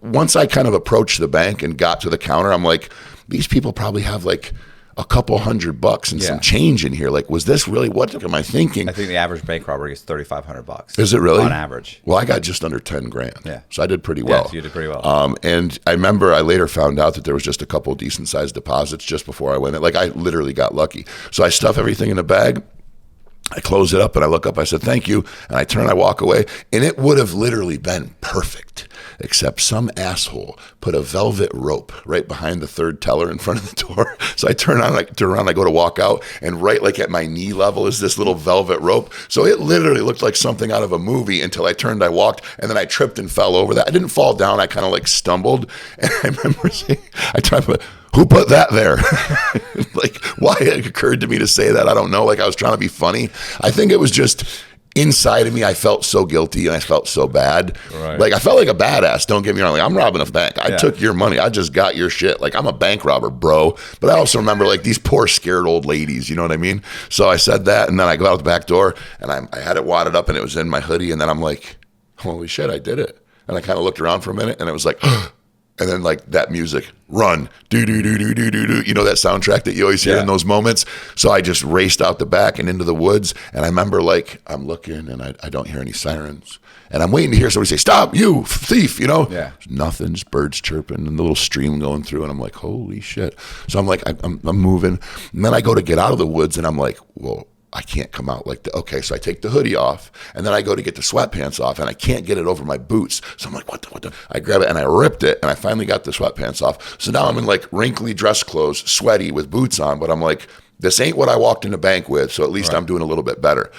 Once I kind of approached the bank and got to the counter, I'm like, these people probably have like a couple $100 and some change in here. Like, was this really, what am I thinking? I think the average bank robbery is $3,500. Is it really? On average. Well, I got just under 10 grand. Yeah. So I did pretty well. Yeah, you did pretty well. And I remember I later found out that there was just a couple of decent sized deposits just before I went in. Like, I literally got lucky. So I stuff everything in a bag. I close it up and I look up, I said, thank you. And I turn, I walk away, and it would have literally been perfect, except some asshole put a velvet rope right behind the third teller in front of the door. So I turn around, I go to walk out, and right like at my knee level is this little velvet rope. So it literally looked like something out of a movie until I turned, I walked, and then I tripped and fell over that. I didn't fall down, I kind of like stumbled. And I remember saying, I tried to, who put that there? Like, why it occurred to me to say that, I don't know. Like, I was trying to be funny. I think it was just inside of me, I felt so guilty and I felt so bad. Right. Like, I felt like a badass, don't get me wrong. Like, I'm robbing a bank. I took your money. I just got your shit. Like, I'm a bank robber, bro. But I also remember, like, these poor scared old ladies, you know what I mean? So I said that, and then I go out the back door, and I had it wadded up, and it was in my hoodie, and then I'm like, holy shit, I did it. And I kind of looked around for a minute, and it was like, and then like that music, run, do, do, do, do, do, do, do. You know that soundtrack that you always hear in those moments? So I just raced out the back and into the woods. And I remember like, I'm looking and I don't hear any sirens. And I'm waiting to hear somebody say, stop, you thief, you know? Yeah. Nothing, just birds chirping and the little stream going through. And I'm like, holy shit. So I'm like, I'm moving. And then I go to get out of the woods and I'm like, well, I can't come out like that. Okay, so I take the hoodie off, and then I go to get the sweatpants off, and I can't get it over my boots. So I'm like, what the? I grab it, and I ripped it, and I finally got the sweatpants off. So now I'm in like wrinkly dress clothes, sweaty with boots on, but I'm like, this ain't what I walked in the bank with, so at least I'm doing a little bit better.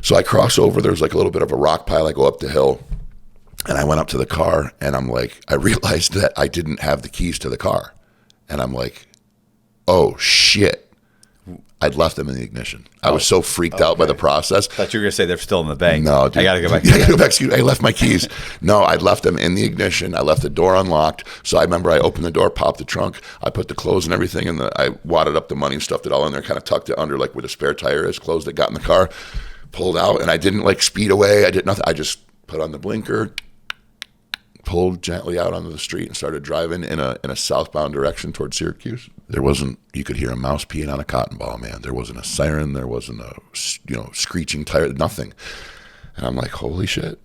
So I cross over. There's like a little bit of a rock pile. I go up the hill, and I went up to the car, and I'm like, I realized that I didn't have the keys to the car. And I'm like, oh, shit. I'd left them in the ignition. I was so freaked out by the process. I thought you were going to say they're still in the bank. No, dude. I got to go back. I got to go back. Excuse me. I left my keys. No, I'd left them in the ignition. I left the door unlocked. So I remember I opened the door, popped the trunk. I put the clothes and everything in I wadded up the money and stuffed it all in there, kind of tucked it under like where the spare tire is, closed it, got in the car, pulled out, and I didn't like speed away. I did nothing. I just put on the blinker, pulled gently out onto the street and started driving in a southbound direction towards Syracuse. There wasn't, you could hear a mouse peeing on a cotton ball, man. There wasn't a siren. There wasn't a, screeching tire, nothing. And I'm like, holy shit.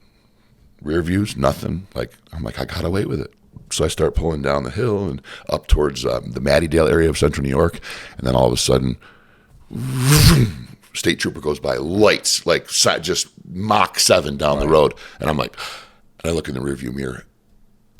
Rear views, nothing. I'm like, I got away with it. So I start pulling down the hill and up towards the Mattydale area of central New York. And then all of a sudden, state trooper goes by, lights, like just Mach 7 down the road. And I'm like, and I look in the rearview mirror.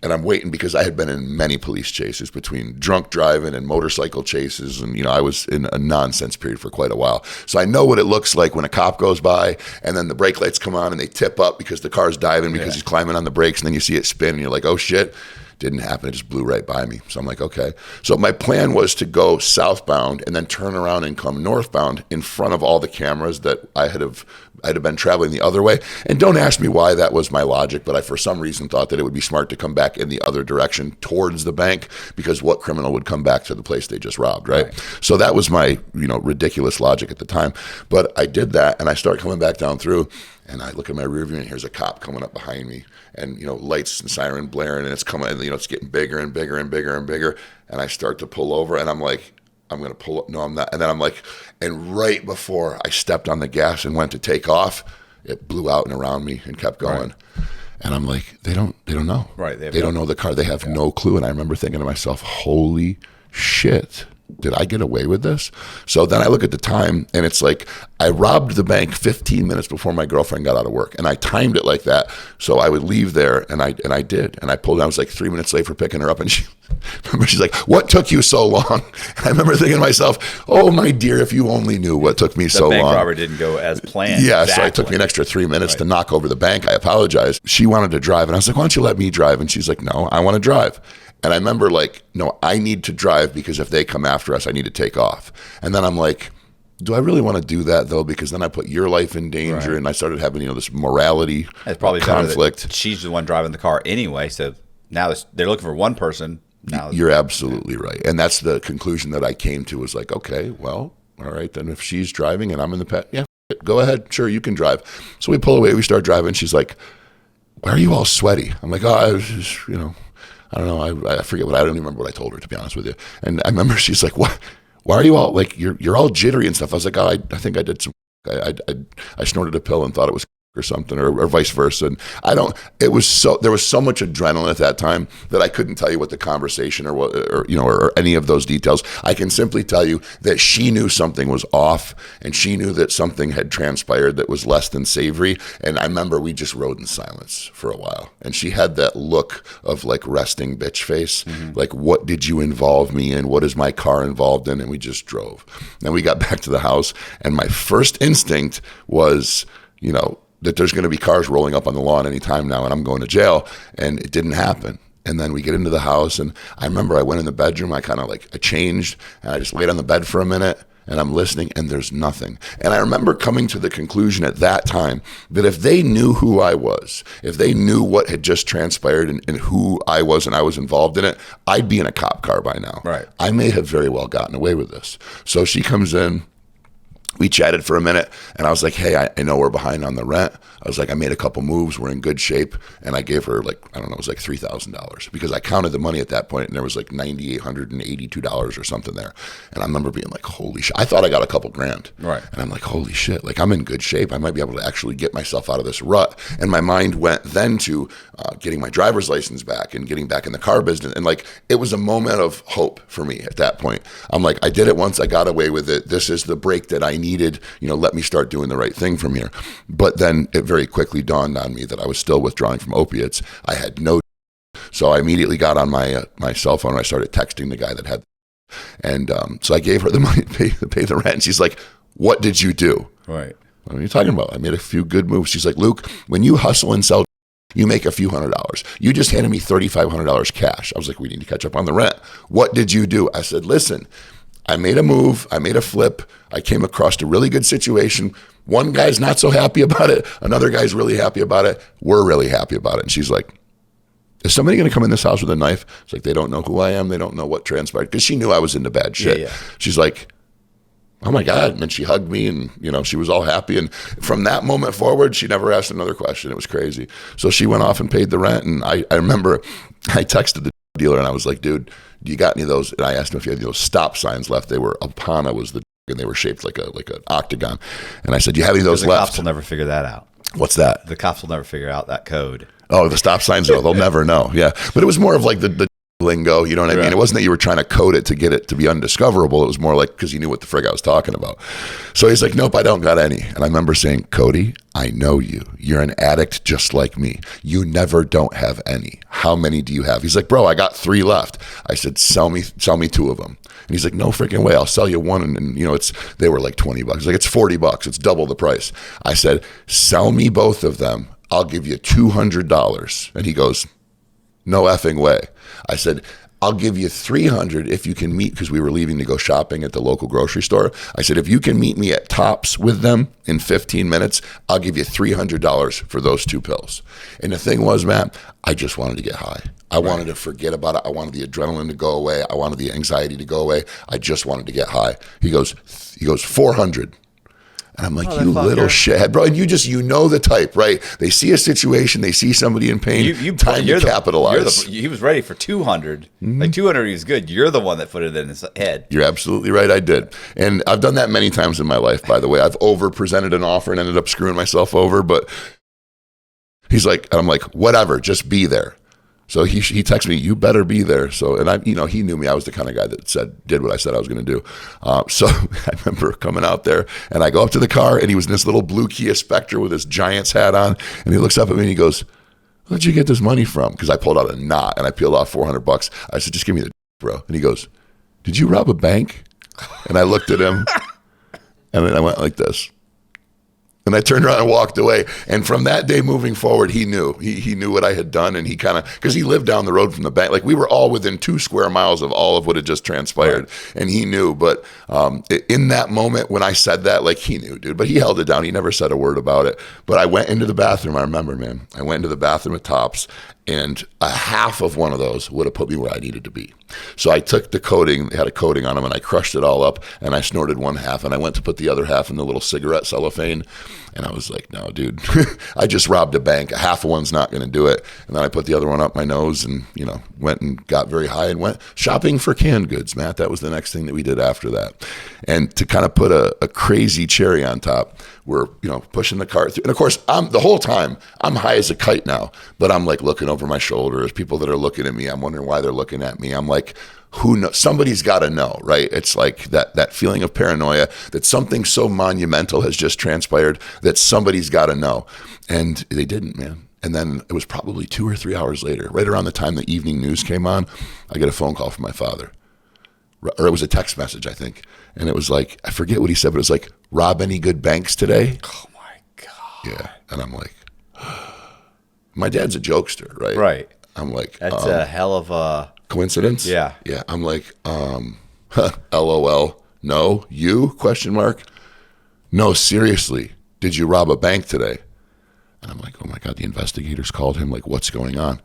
And I'm waiting because I had been in many police chases between drunk driving and motorcycle chases. And, I was in a nonsense period for quite a while. So I know what it looks like when a cop goes by and then the brake lights come on and they tip up because the car's diving because he's climbing on the brakes. And then you see it spin and you're like, oh, shit. Didn't happen. It just blew right by me. So I'm like, okay. So my plan was to go southbound and then turn around and come northbound in front of all the cameras that I'd have been traveling the other way. And don't ask me why that was my logic, but I, for some reason, thought that it would be smart to come back in the other direction towards the bank because what criminal would come back to the place they just robbed, right? So that was my, ridiculous logic at the time. But I did that and I start coming back down through and I look at my rear view and here's a cop coming up behind me. And, lights and siren blaring, and it's coming, and, it's getting bigger and bigger and bigger and bigger. And I start to pull over, and I'm like, I'm going to pull up. No, I'm not. And then I'm like, and right before I stepped on the gas and went to take off, it blew out and around me and kept going. Right. And I'm like, they don't know. Right. They don't know the car. They have no clue. And I remember thinking to myself, holy shit. did I get away with this? So then I look at the time, and it's like I robbed the bank 15 minutes before my girlfriend got out of work, and I timed it like that. So I would leave there, and I did, and I pulled. I was like 3 minutes late for picking her up, and she's like, "What took you so long?" And I remember thinking to myself, "Oh my dear, if you only knew what took me so long." The bank robbery didn't go as planned. Yeah, exactly. So it took me an extra 3 minutes to knock over the bank. I apologized. She wanted to drive, and I was like, "Why don't you let me drive?" And she's like, "No, I want to drive." And I remember like, no, I need to drive because if they come after us, I need to take off. And then I'm like, do I really want to do that though? Because then I put your life in danger, and I started having, this morality it's probably conflict. She's the one driving the car anyway, so now they're looking for one person. Now you're absolutely right, and that's the conclusion that I came to. Was like, okay, well, all right, then if she's driving and I'm in the pet, yeah, go ahead, sure, you can drive. So we pull away, we start driving. She's like, "Why are you all sweaty?" I'm like, "Oh, I was just, I don't know. I forget I don't even remember what I told her, to be honest with you." And I remember she's like, "What? Why are you all like you're all jittery and stuff?" I was like, "Oh, I think I did some. I snorted a pill and thought it was or something, or vice versa." And there was so much adrenaline at that time that I couldn't tell you what the conversation or any of those details. I can simply tell you that she knew something was off, and she knew that something had transpired that was less than savory. And I remember we just rode in silence for a while, and she had that look of like resting bitch face, like, what did you involve me in? What is my car involved in? And we just drove. Then we got back to the house, and my first instinct was, that there's going to be cars rolling up on the lawn any time now, and I'm going to jail. And it didn't happen. And then we get into the house, and I remember I went in the bedroom. I changed, and I just laid on the bed for a minute, and I'm listening, and there's nothing. And I remember coming to the conclusion at that time that if they knew who I was, if they knew what had just transpired and who I was and I was involved in it, I'd be in a cop car by now. Right. I may have very well gotten away with this. So she comes in. We chatted for a minute, and I was like, "Hey, I know we're behind on the rent." I was like, "I made a couple moves. We're in good shape." And I gave her it was like $3,000 because I counted the money at that point, and there was like $9,882 or something there. And I remember being like, "Holy shit!" I thought I got a couple grand. Right. And I'm like, "Holy shit! Like, I'm in good shape. I might be able to actually get myself out of this rut." And my mind went then to getting my driver's license back and getting back in the car business. And like, it was a moment of hope for me at that point. I'm like, I did it once. I got away with it. This is the break that I needed. Let me start doing the right thing from here. But then it very quickly dawned on me that I was still withdrawing from opiates. I had no. So I immediately got on my cell phone and I started texting the guy that had. And so I gave her the money to pay the rent. And she's like, "What did you do?" Right. "What are you talking about?" "I made a few good moves." She's like, "Luke, when you hustle and sell, you make a few $100s. You just handed me $3,500 cash." I was like, "We need to catch up on the rent. What did you do?" I said, "Listen, I made a move. I made a flip. I came across a really good situation. One guy's not so happy about it. Another guy's really happy about it. We're really happy about it." And she's like, "Is somebody going to come in this house with a knife?" It's like, "They don't know who I am. They don't know what transpired." Because she knew I was into bad shit. Yeah. She's like, "Oh my God." And then she hugged me, and she was all happy. And from that moment forward, she never asked another question. It was crazy. So she went off and paid the rent. And I remember I texted the dealer and I was like, "Dude, do you got any of those?" And I asked him if he had those stop signs left. They were Apana was the, and they were shaped like an octagon. And I said, "Do you have any of those the left?" Cops will never figure that out. What's that? The cops will never figure out that code. Oh, the stop signs, they'll never know. Yeah. But it was more of like the lingo, you know what I mean? It wasn't that you were trying to code it to get it to be undiscoverable. It was more like because you knew what the frig I was talking about. So he's like, "Nope, I don't got any." And I remember saying, "Cody, I know you. You're an addict just like me. You never don't have any. How many do you have?" He's like, "Bro, I got 3 left." I said, sell me 2 of them. And he's like, "No freaking way. I'll sell you one." And they were like $20. Like, it's $40. It's double the price. I said, "Sell me both of them. I'll give you $200. And he goes, "No effing way." I said, "I'll give you $300 if you can meet," because we were leaving to go shopping at the local grocery store. I said, "If you can meet me at Tops with them in 15 minutes, I'll give you $300 for those 2 pills. And the thing was, Matt, I just wanted to get high. I wanted to forget about it. I wanted the adrenaline to go away. I wanted the anxiety to go away. I just wanted to get high. He goes, $400. And I'm like, "You little shithead, bro." And you know the type, right? They see a situation, they see somebody in pain, time to capitalize. He was ready for 200. Like 200 is good. You're the one that put it in his head. You're absolutely right. I did. And I've done that many times in my life, by the way. I've over-presented an offer and ended up screwing myself over. But he's like, and I'm like, "Whatever, just be there." So he texted me, you better be there. So, and he knew me. I was the kind of guy that did what I said I was going to do. So I remember coming out there, and I go up to the car, and he was in this little blue Kia Spectre with his Giants hat on, and he looks up at me and he goes, where'd you get this money from? Because I pulled out a knot and I peeled off $400. I said, just give me the bro. And he goes, did you rob a bank? And I looked at him, and then I went like this. And I turned around and walked away. And from that day moving forward, he knew. He knew what I had done. And he kind of, because he lived down the road from the bank. Like, we were all within 2 square miles of all of what had just transpired. Right. And he knew. But in that moment when I said that, like, he knew, dude. But he held it down. He never said a word about it. But I went into the bathroom. I remember, man. I went into the bathroom at Tops. And a half of one of those would have put me where I needed to be. So I took the coating, they had a coating on them, and I crushed it all up, and I snorted one half, and I went to put the other half in the little cigarette cellophane. And I was like, no, dude, I just robbed a bank. A half of one's not going to do it. And then I put the other one up my nose and, went and got very high and went shopping for canned goods, Matt. That was the next thing that we did after that. And to kind of put a crazy cherry on top, we're, pushing the cart through. And of course, the whole time, I'm high as a kite now, but I'm like looking over my shoulder. There's people that are looking at me. I'm wondering why they're looking at me. I'm like, who knows? Somebody's got to know, right? It's like that feeling of paranoia that something so monumental has just transpired that somebody's got to know. And they didn't, man. And then it was probably 2 or 3 hours later, right around the time the evening news came on, I get a phone call from my father. Or it was a text message, I think. And it was like, I forget what he said, but it was like, rob any good banks today? Oh my God. Yeah. And I'm like, my dad's a jokester, right? Right. I'm like, that's a hell of a coincidence? Yeah. Yeah. I'm like, LOL. No, you? Question mark. No, seriously. Did you rob a bank today? And I'm like, oh my God, the investigators called him. Like, what's going on?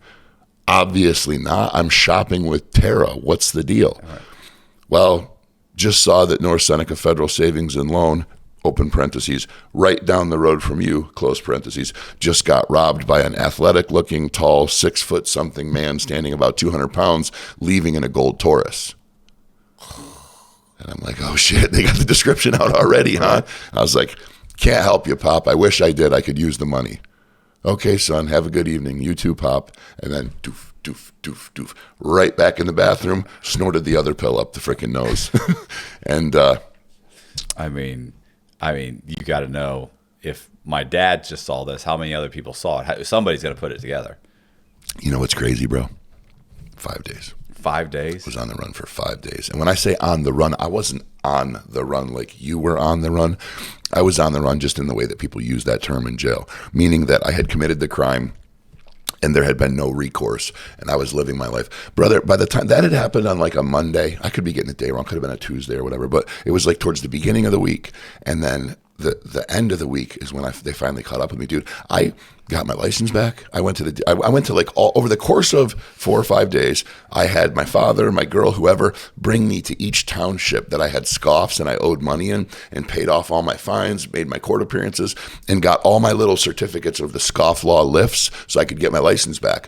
Obviously not. I'm shopping with Tara. What's the deal? Right. Well, just saw that North Seneca Federal Savings and Loan, open parentheses, right down the road from you, close parentheses, just got robbed by an athletic-looking, tall, 6-foot-something man standing about 200 pounds, leaving in a gold Taurus. And I'm like, oh shit, they got the description out already, huh? I was like, can't help you, Pop. I wish I did. I could use the money. Okay, son, have a good evening. You too, Pop. And then doof, doof, doof, doof, right back in the bathroom, snorted the other pill up the freaking nose. And I mean, you got to know, if my dad just saw this, how many other people saw it? Somebody's going to put it together. You know what's crazy, bro? 5 days. 5 days? I was on the run for 5 days. And when I say on the run, I wasn't on the run like you were on the run. I was on the run just in the way that people use that term in jail, meaning that I had committed the crime and there had been no recourse, and I was living my life. Brother, by the time that had happened on like a Monday, I could be getting the day wrong, could have been a Tuesday or whatever, but it was like towards the beginning of the week, and then the end of the week is when they finally caught up with me, dude. I got my license back. I went to like all over the course of 4 or 5 days. I had my father, my girl, whoever, bring me to each township that I had scoffs and I owed money in, and paid off all my fines, made my court appearances, and got all my little certificates of the scoff law lifts so I could get my license back.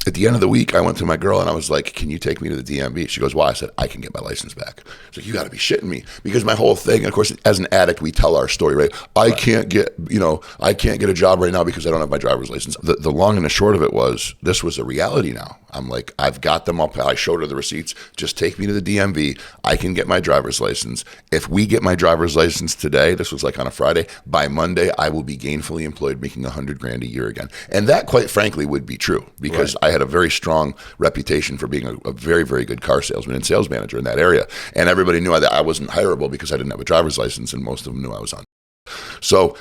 At the end of the week, I went to my girl and I was like, can you take me to the DMV? She goes, why? I said, I can get my license back. She's like, you got to be shitting me. Because my whole thing, and of course, as an addict, we tell our story, right? I can't get a job right now because I don't have my driver's license. The long and the short of it was, this was a reality now. I'm like, I've got them up. I showed her the receipts. Just take me to the DMV. I can get my driver's license. If we get my driver's license today, this was like on a Friday, by Monday, I will be gainfully employed making $100,000 a year again. And that, quite frankly, would be true because I had a very strong reputation for being a very, very good car salesman and sales manager in that area. And everybody knew that I wasn't hireable because I didn't have a driver's license, and most of them knew I was on. So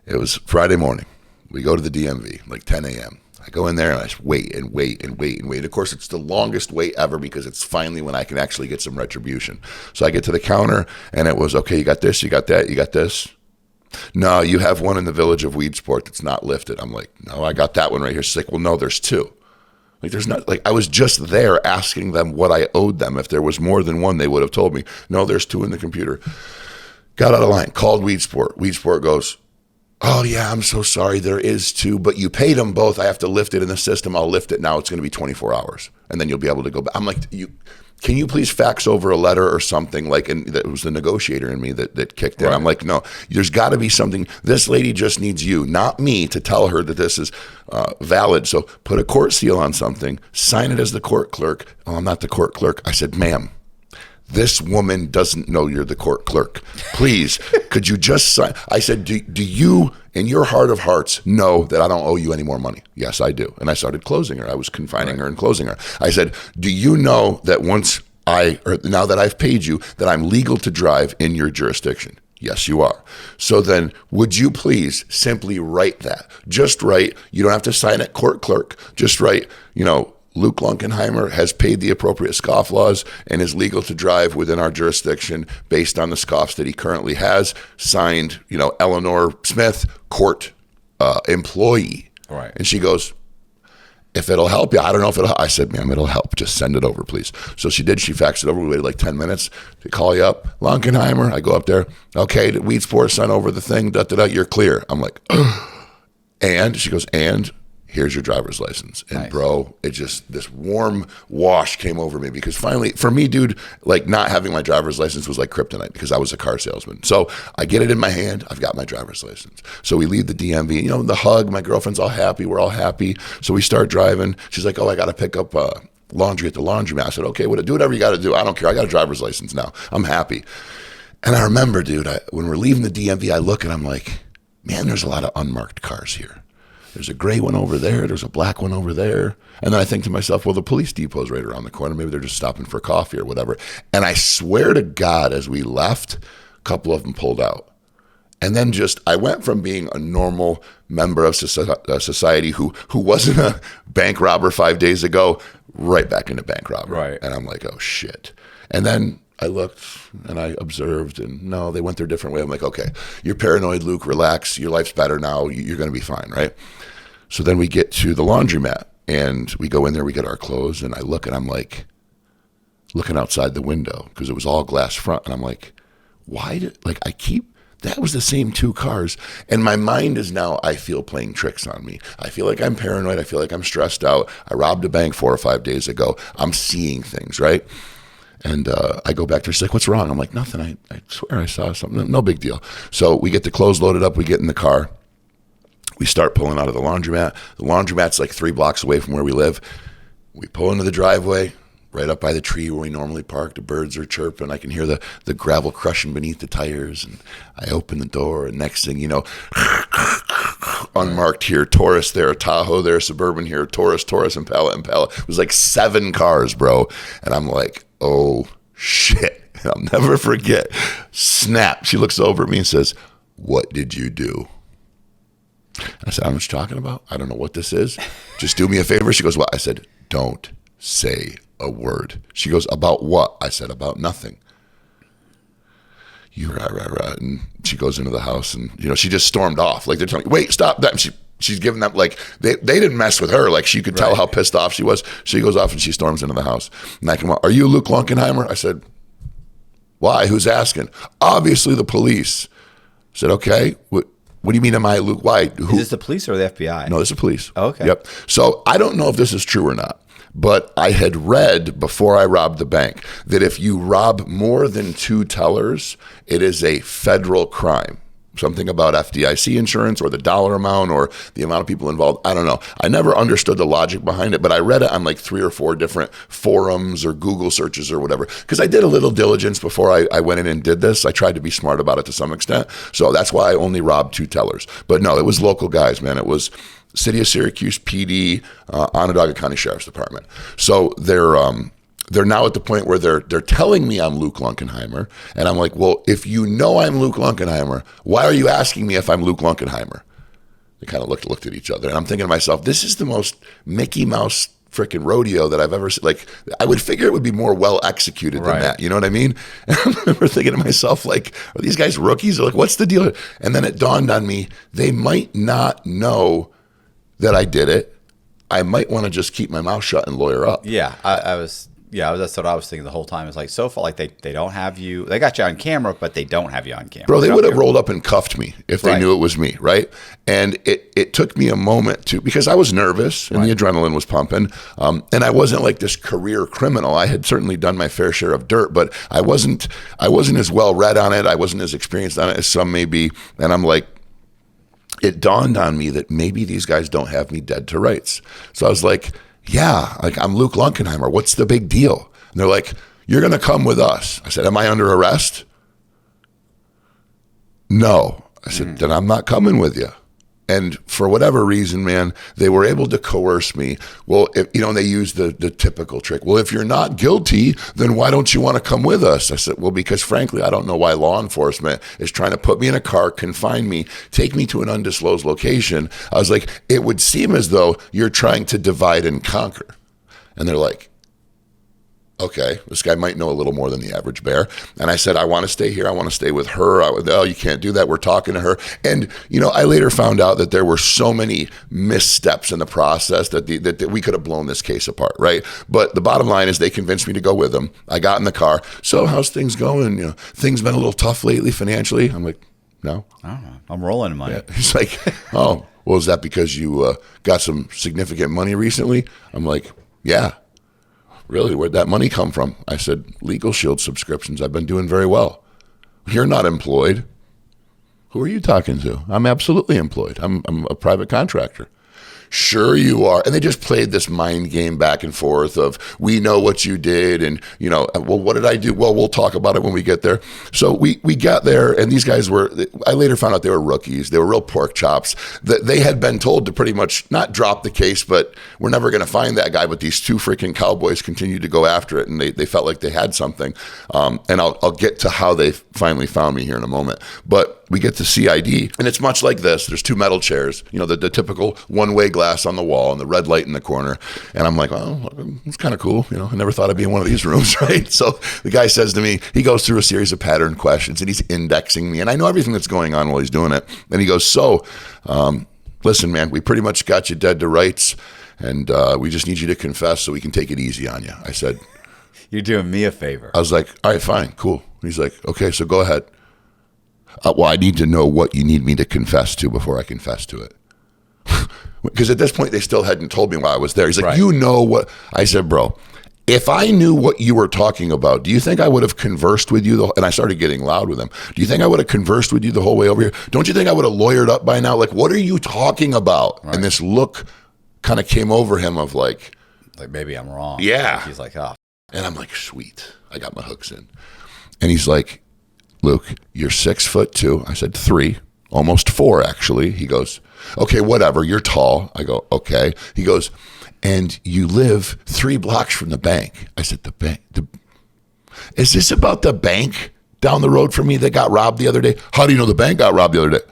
it was Friday morning. We go to the DMV, like 10 a.m. I go in there and I just wait and wait and wait and wait. Of course, it's the longest wait ever because it's finally when I can actually get some retribution. So I get to the counter and it was, okay, you got this, you got that, you got this. No, you have one in the village of Weedsport that's not lifted. I'm like, no, I got that one right here. She's like, well, no, there's two. Like, there's not, like, I was just there asking them what I owed them. If there was more than one, they would have told me. No, there's two in the computer. Got out of line, called Weedsport. Weedsport goes, oh yeah, I'm so sorry, there is two, but you paid them both. I have to lift it in the system. I'll lift it now. It's going to be 24 hours. And then you'll be able to go back. I'm like, can you please fax over a letter or something? Like, and that was the negotiator in me that kicked in. Right. I'm like, no, there's got to be something. This lady just needs you, not me, to tell her that this is valid. So put a court seal on something, sign it as the court clerk. Oh, I'm not the court clerk. I said, ma'am, this woman doesn't know you're the court clerk. Please, could you just sign? I said, do you, in your heart of hearts, know that I don't owe you any more money? Yes, I do. And I started closing her. I was confining her and closing her. I said, do you know that now that I've paid you, that I'm legal to drive in your jurisdiction? Yes, you are. So then would you please simply write that? Just write, you don't have to sign it, court clerk. Just write, Luke Lunkenheimer has paid the appropriate scofflaws and is legal to drive within our jurisdiction based on the scoffs that he currently has. Signed, Eleanor Smith, court employee. Right. And she goes, if it'll help you, I don't know if it'll help. I said, ma'am, it'll help. Just send it over, please. So she did. She faxed it over. We waited like 10 minutes to call you up. Lunkenheimer. I go up there. Okay, the Weed Sports sent over the thing. You're clear. I'm like, and she goes, and here's your driver's license. And nice. Bro, it just, this warm wash came over me because finally, for me, dude, like not having my driver's license was like kryptonite because I was a car salesman. So I get it in my hand. I've got my driver's license. So we leave the DMV, the hug, my girlfriend's all happy. We're all happy. So we start driving. She's like, oh, I got to pick up laundry at the laundromat. I said, okay, do whatever you got to do. I don't care. I got a driver's license now. I'm happy. And I remember, dude, when we're leaving the DMV, I look and I'm like, man, there's a lot of unmarked cars here. There's a gray one over there. There's a black one over there. And then I think to myself, well, the police depot's right around the corner. Maybe they're just stopping for coffee or whatever. And I swear to God, as we left, a couple of them pulled out. And then I went from being a normal member of society who wasn't a bank robber 5 days ago, right back into bank robbery. Right. And I'm like, oh, shit. And then I looked and I observed, and no, they went their different way. I'm like, okay, you're paranoid, Luke, relax. Your life's better now. You're going to be fine, right? So then we get to the laundromat, and we go in there, we get our clothes, and I look, and I'm like, looking outside the window, because it was all glass front, and I'm like, that was the same two cars. And my mind is now, I feel, playing tricks on me. I feel like I'm paranoid. I feel like I'm stressed out. I robbed a bank 4 or 5 days ago. I'm seeing things, right? And I go back to her. She's like, what's wrong? I'm like, nothing. I swear I saw something. No big deal. So we get the clothes loaded up. We get in the car. We start pulling out of the laundromat. The laundromat's like 3 blocks away from where we live. We pull into the driveway, right up by the tree where we normally park. The birds are chirping. I can hear the gravel crushing beneath the tires. And I open the door, and next thing you know, unmarked here, Taurus there, Tahoe there, Suburban here, Taurus, Impala. It was like 7 cars, bro. And I'm like, oh, shit. I'll never forget. Snap. She looks over at me and says, what did you do? I said, I don't know what you're talking about. I don't know what this is. Just do me a favor. She goes, what? I said, don't say a word. She goes, about what? I said, about nothing. You rah, rah, rah. And she goes into the house, and she just stormed off. Like, they're telling me, wait, stop that. And she's giving them, like, they didn't mess with her. Like, she could tell how pissed off she was. She goes off and she storms into the house. And I come out, are you Luke Lunkenheimer? I said, why? Who's asking? Obviously the police. I said, okay. What do you mean, am I Luke? Why? Who? Is this the police or the FBI? No, this is the police. Oh, okay. Yep. So I don't know if this is true or not, but I had read before I robbed the bank that if you rob more than 2 tellers, it is a federal crime. Something about FDIC insurance or the dollar amount or the amount of people involved. I don't know. I never understood the logic behind it, but I read it on like 3 or 4 different forums or Google searches or whatever. Because I did a little diligence before I went in and did this. I tried to be smart about it to some extent. So that's why I only robbed 2 tellers. But no, it was local guys, man. It was City of Syracuse PD, Onondaga County Sheriff's Department. So they're now at the point where they're telling me I'm Luke Lunkenheimer. And I'm like, well, if you know I'm Luke Lunkenheimer, why are you asking me if I'm Luke Lunkenheimer? They kind of looked at each other. And I'm thinking to myself, this is the most Mickey Mouse freaking rodeo that I've ever seen. Like, I would figure it would be more well executed than that. You know what I mean? And I remember thinking to myself, like, are these guys rookies? Or like, what's the deal? And then it dawned on me, they might not know that I did it. I might want to just keep my mouth shut and lawyer up. Yeah, I was Yeah, that's what I was thinking the whole time. It's like, so far, like they don't have you. They got you on camera, but they don't have you on camera. Bro, they would have rolled up and cuffed me if they knew it was me, right? And it took me a moment because I was nervous and the adrenaline was pumping. And I wasn't like this career criminal. I had certainly done my fair share of dirt, but I wasn't as well read on it. I wasn't as experienced on it as some may be. And I'm like, it dawned on me that maybe these guys don't have me dead to rights. So I was like, yeah, like I'm Luke Lunkenheimer. What's the big deal? And they're like, you're going to come with us. I said, am I under arrest? No. I said, then I'm not coming with you. And for whatever reason, man, they were able to coerce me. Well, they used the typical trick. Well, if you're not guilty, then why don't you want to come with us? I said, well, because frankly, I don't know why law enforcement is trying to put me in a car, confine me, take me to an undisclosed location. I was like, it would seem as though you're trying to divide and conquer. And they're like, okay, this guy might know a little more than the average bear. And I said, I want to stay here. I want to stay with her. Oh, you can't do that. We're talking to her. And, I later found out that there were so many missteps in the process that we could have blown this case apart, right? But the bottom line is they convinced me to go with them. I got in the car. So how's things going? Things been a little tough lately financially. I'm like, no. I don't know. I'm rolling in money. Yeah. He's like, oh, well, is that because you got some significant money recently? I'm like, yeah. Really, where'd that money come from? I said, Legal Shield subscriptions. I've been doing very well. You're not employed. Who are you talking to? I'm absolutely employed. I'm a private contractor. Sure you are. And they just played this mind game back and forth of, we know what you did. And, well, what did I do? Well, we'll talk about it when we get there. So we got there, and these guys I later found out they were rookies. They were real pork chops. That they had been told to pretty much not drop the case, but we're never going to find that guy. But these two freaking cowboys continued to go after it, and they felt like they had something. And I'll get to how they finally found me here in a moment. But we get to CID, and it's much like this. There's two metal chairs, the typical one-way glass on the wall and the red light in the corner. And I'm like, oh, it's kind of cool. I never thought I'd be in one of these rooms, right? So the guy says to me, he goes through a series of pattern questions, and he's indexing me, and I know everything that's going on while he's doing it. And he goes, so, listen, man, we pretty much got you dead to rights, and we just need you to confess so we can take it easy on you. I said, you're doing me a favor. I was like, all right, fine, cool. He's like, okay, so go ahead. Well, I need to know what you need me to confess to before I confess to it. Because at this point, they still hadn't told me why I was there. He's like, right. You know what? I said, bro, if I knew what you were talking about, do you think I would have conversed with you? And I started getting loud with him. Do you think I would have conversed with you the whole way over here? Don't you think I would have lawyered up by now? Like, what are you talking about? Right. And this look kind of came over him of like maybe I'm wrong. Yeah. He's like, oh. And I'm like, sweet. I got my hooks in. And he's like, Luke, you're 6'2". I said 3, almost 4 actually. He goes, okay, whatever. You're tall. I go, okay. He goes, and you live 3 blocks from the bank. I said, the bank? Is this about the bank down the road from me that got robbed the other day? How do you know the bank got robbed the other day?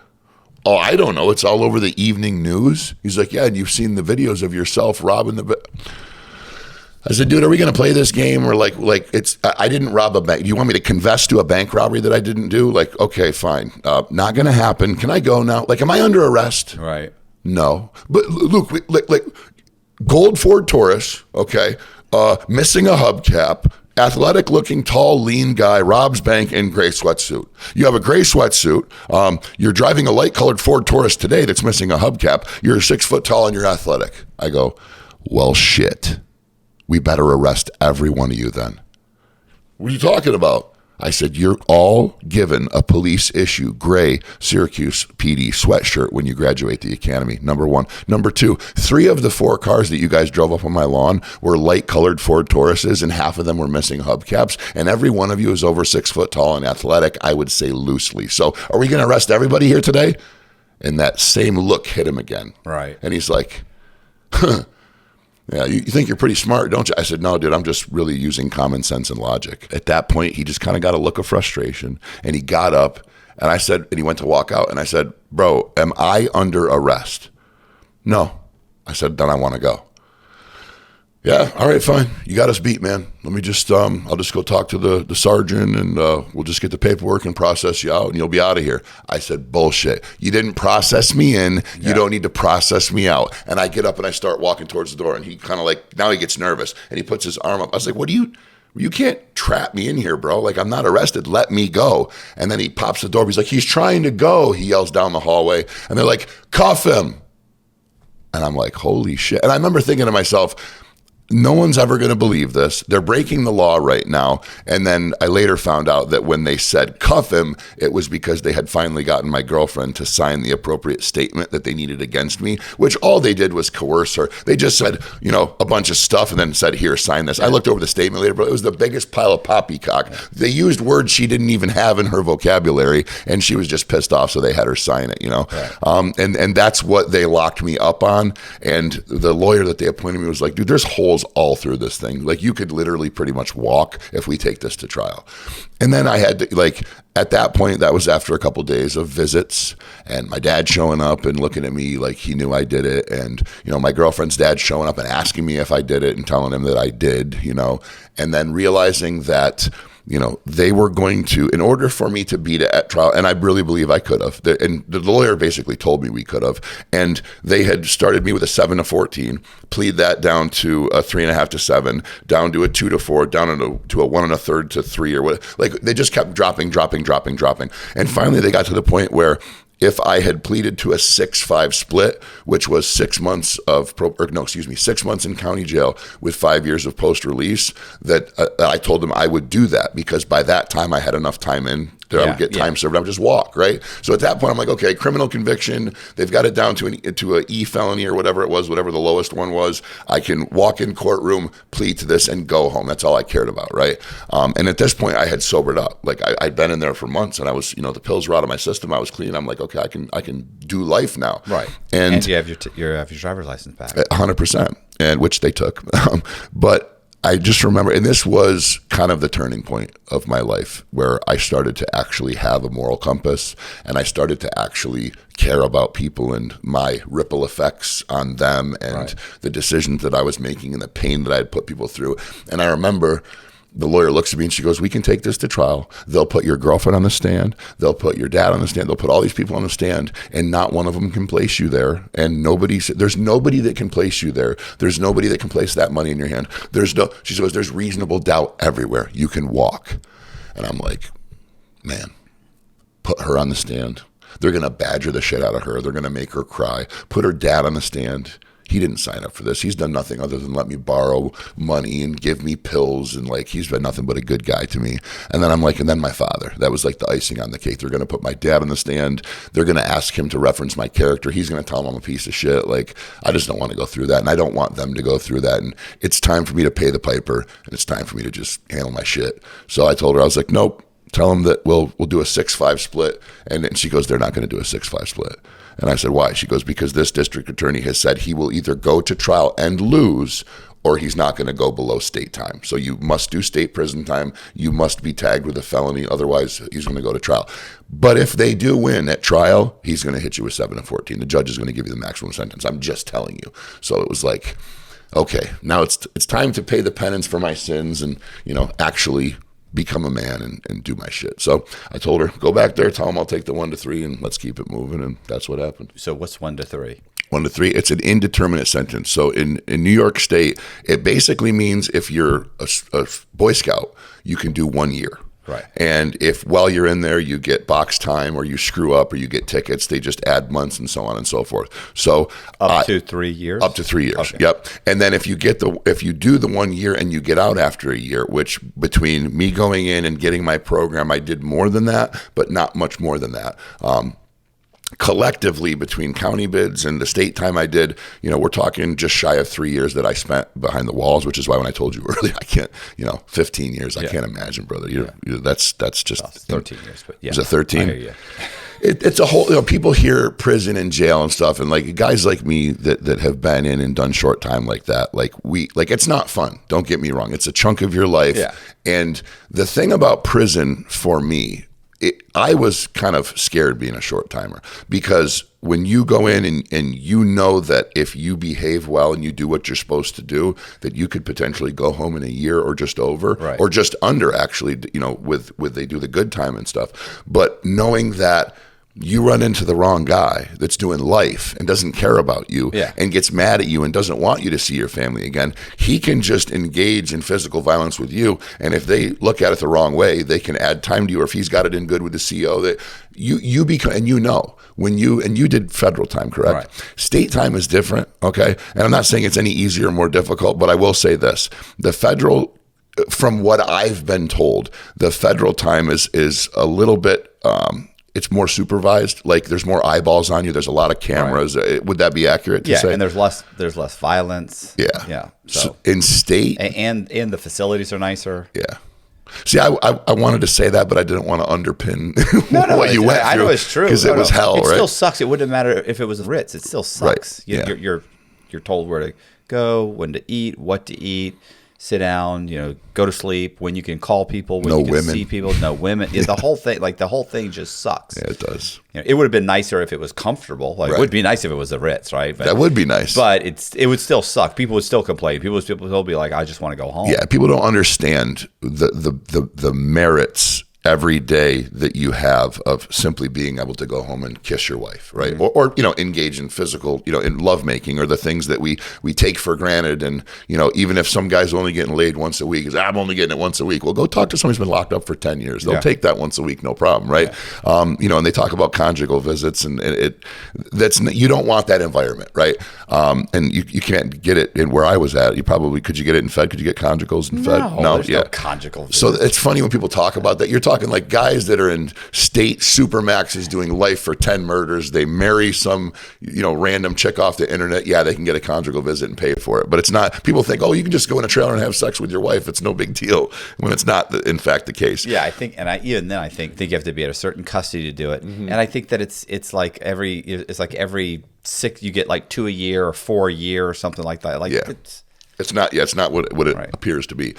Oh, I don't know. It's all over the evening news. He's like, yeah, and you've seen the videos of yourself robbing the bank. I said, dude, are we going to play this game? Or like I didn't rob a bank. Do you want me to confess to a bank robbery that I didn't do? Like, okay, fine. Not going to happen. Can I go now? Like, am I under arrest? Right. No. But Luke, like gold Ford Taurus, okay, missing a hubcap, athletic looking, tall, lean guy, robs bank in gray sweatsuit. You have a gray sweatsuit. You're driving a light colored Ford Taurus today that's missing a hubcap. You're 6 foot tall and you're athletic. I go, well, shit. We better arrest every one of you then. What are you talking about? I said, you're all given a police issue gray Syracuse PD sweatshirt when you graduate the academy, number 1. Number 2, 3 of the 4 cars that you guys drove up on my lawn were light colored Ford Tauruses, and half of them were missing hubcaps, and every one of you is over 6 foot tall and athletic, I would say loosely. So are we going to arrest everybody here today? And that same look hit him again. Right. And he's like, huh. Yeah, you think you're pretty smart, don't you? I said, no, dude, I'm just really using common sense and logic. At that point, he just kind of got a look of frustration, and he got up, and I said, and he went to walk out, and I said, bro, am I under arrest? No. I said, then I want to go. Yeah, all right, fine. You got us beat, man. Let me just, I'll just go talk to the sergeant and we'll just get the paperwork and process you out and you'll be out of here. I said, bullshit. You didn't process me in. Yeah. You don't need to process me out. And I get up and I start walking towards the door and he kind of like, now he gets nervous and he puts his arm up. I was like, you can't trap me in here, bro. Like, I'm not arrested. Let me go. And then he pops the door. He's like, he's trying to go. He yells down the hallway and they're like, cuff him. And I'm like, holy shit. And I remember thinking to myself, no one's ever going to believe this. They're breaking the law right now. And then I later found out that when they said cuff him, it was because they had finally gotten my girlfriend to sign the appropriate statement that they needed against me, which all they did was coerce her. They just said, a bunch of stuff and then said, here, sign this. I looked over the statement later, but it was the biggest pile of poppycock. They used words she didn't even have in her vocabulary, and she was just pissed off, so they had her sign it, Right. And that's what they locked me up on. And the lawyer that they appointed me was like, dude, there's holes all through this thing. Like, you could literally pretty much walk if we take this to trial. And then I had to, like, at that point, that was after a couple of days of visits and my dad showing up and looking at me like he knew I did it. And, my girlfriend's dad showing up and asking me if I did it and telling him that I did, and then realizing that, they were going to, in order for me to beat it at trial, and I really believe I could have, and the lawyer basically told me we could have, and they had started me with a 7 to 14, plead that down to a 3.5 to 7, down to a 2 to 4, down to a 1 1/3 to 3 or what. Like, they just kept dropping. And finally they got to the point where if I had pleaded to a 6-5 split, which was 6 months 6 months in county jail with 5 years of post-release, that I told them I would do that because by that time I had enough time in that I would get time served. I would just walk, right? So at that point, I'm like, okay, criminal conviction. They've got it down to an E felony or whatever it was, whatever the lowest one was. I can walk in courtroom, plead to this, and go home. That's all I cared about, right? And at this point, I had sobered up. Like, I'd been in there for months, and I was, the pills were out of my system. I was clean. I'm like, okay, I can do life now, right? And you have your driver's license back, 100%, and which they took, but. I just remember, and this was kind of the turning point of my life where I started to actually have a moral compass and I started to actually care about people and my ripple effects on them and the decisions that I was making and the pain that I had put people through. And I remember the lawyer looks at me and she goes, we can take this to trial. They'll put your girlfriend on the stand. They'll put your dad on the stand. They'll put all these people on the stand and not one of them can place you there. And there's nobody that can place you there. There's nobody that can place that money in your hand. She goes, there's reasonable doubt everywhere. You can walk. And I'm like, man, put her on the stand. They're going to badger the shit out of her. They're going to make her cry. Put her dad on the stand. He didn't sign up for this. He's done nothing other than let me borrow money and give me pills. And like, he's been nothing but a good guy to me. And then I'm like, and then my father, that was like the icing on the cake. They're going to put my dad on the stand. They're going to ask him to reference my character. He's going to tell him I'm a piece of shit. Like, I just don't want to go through that. And I don't want them to go through that. And it's time for me to pay the piper. And it's time for me to just handle my shit. So I told her, I was like, nope, tell them that we'll do a 6-5 split. And then she goes, they're not going to do a 6-5 split. And I said, why? She goes, because this district attorney has said he will either go to trial and lose or he's not going to go below state time. So you must do state prison time. You must be tagged with a felony. Otherwise, he's going to go to trial. But if they do win at trial, he's going to hit you with 7 and 14. The judge is going to give you the maximum sentence. I'm just telling you. So it was like, okay, now it's time to pay the penance for my sins and, actually become a man and do my shit. So I told her, go back there, tell him I'll take the 1 to 3 and let's keep it moving. And that's what happened. So what's 1 to 3? 1 to 3, it's an indeterminate sentence. So in New York State, it basically means if you're a Boy Scout, you can do 1 year. Right. And if while you're in there you get box time or you screw up or you get tickets, they just add months and so on and so forth. So up to 3 years? Up to 3 years. Okay. Yep. And then if you do the 1 year and you get out after a year, which between me going in and getting my program, I did more than that, but not much more than that. Collectively between county bids and the state time I did, we're talking just shy of 3 years that I spent behind the walls, which is why when I told you earlier, I can't, 15 years, I can't imagine, brother. That's just 13 years, but yeah. Is it 13? I hear you. It's a whole, people hear prison and jail and stuff. And like guys like me that have been in and done short time like that, it's not fun. Don't get me wrong. It's a chunk of your life. Yeah. And the thing about prison for me I was kind of scared being a short timer, because when you go in and you know that if you behave well and you do what you're supposed to do, that you could potentially go home in a year or just over, Right. or just under, actually, with they do the good time and stuff. But knowing that you run into the wrong guy that's doing life and doesn't care about you, Yeah. and gets mad at you and doesn't want you to see your family again, he can just engage in physical violence with you. And if they look at it the wrong way, they can add time to you. Or if he's got it in good with the CEO, that you become, and when you did federal time, correct? Right. State time is different, okay? And I'm not saying it's any easier or more difficult, but I will say this: the federal, from what I've been told, the federal time is a little bit. It's more supervised. Like, there's more eyeballs on you. There's a lot of cameras. Right. Would that be accurate to say? And there's less violence. Yeah. So in state, and the facilities are nicer. yeah. See, I wanted to say that, but I didn't want to underpin what you went through. I know it's true because it was hell. It right? still sucks. It wouldn't matter if it was Ritz. It still sucks. Right. You're told where to go, when to eat, what to eat. Sit down, go to sleep, when you can call people, when you can see people, no women. Yeah, the whole thing just sucks. Yeah, it does. It would have been nicer if it was comfortable. Like, Right. it would be nice if it was the Ritz, right? But, that would be nice. But it would still suck. People would still complain. People would still be like, I just want to go home. Yeah, people don't understand the merits every day that you have of simply being able to go home and kiss your wife, right? Mm-hmm. Or engage in physical, in lovemaking, or the things that we take for granted. And even if some guy's only getting laid once a week, I'm only getting it once a week. Well, go talk to somebody who's been locked up for 10 years. They'll take that once a week, no problem, right? Yeah. And they talk about conjugal visits, and you don't want that environment, right? And you can't get it in where I was at. Could you get it in Fed? Could you get conjugals in Fed? No, there's no conjugal visits. So it's funny when people talk about that. You're talking like guys that are in state supermaxes doing life for 10 murders. They marry some, random chick off the internet. Yeah, they can get a conjugal visit and pay for it. But it's not, people think, oh, you can just go in a trailer and have sex with your wife. It's no big deal, when it's not, in fact, the case. Yeah, I think, even then, I think you have to be at a certain custody to do it. Mm-hmm. And I think that it's like every 6, you get like 2 a year or 4 a year or something like that. Like, yeah. It's not what it right. appears to be.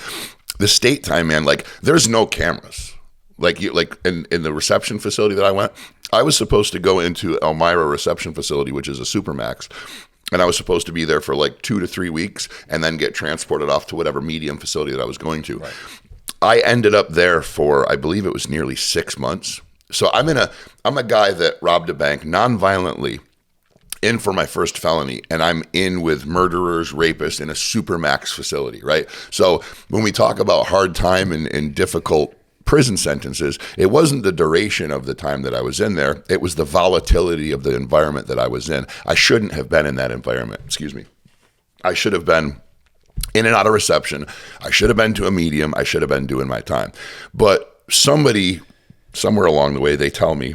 The state time, man, like, there's no cameras. Like in the reception facility that I went, I was supposed to go into Elmira reception facility, which is a supermax, and I was supposed to be there for like 2 to 3 weeks and then get transported off to whatever medium facility that I was going to. Right. I ended up there for, I believe it was nearly 6 months. So I'm a guy that robbed a bank non-violently, in for my first felony, and I'm in with murderers, rapists in a supermax facility, right? So when we talk about hard time and difficult prison sentences, it wasn't the duration of the time that I was in there. It was the volatility of the environment that I was in. I shouldn't have been in that environment. Excuse me. I should have been in and out of reception. I should have been to a medium. I should have been doing my time. But somebody, somewhere along the way, they tell me,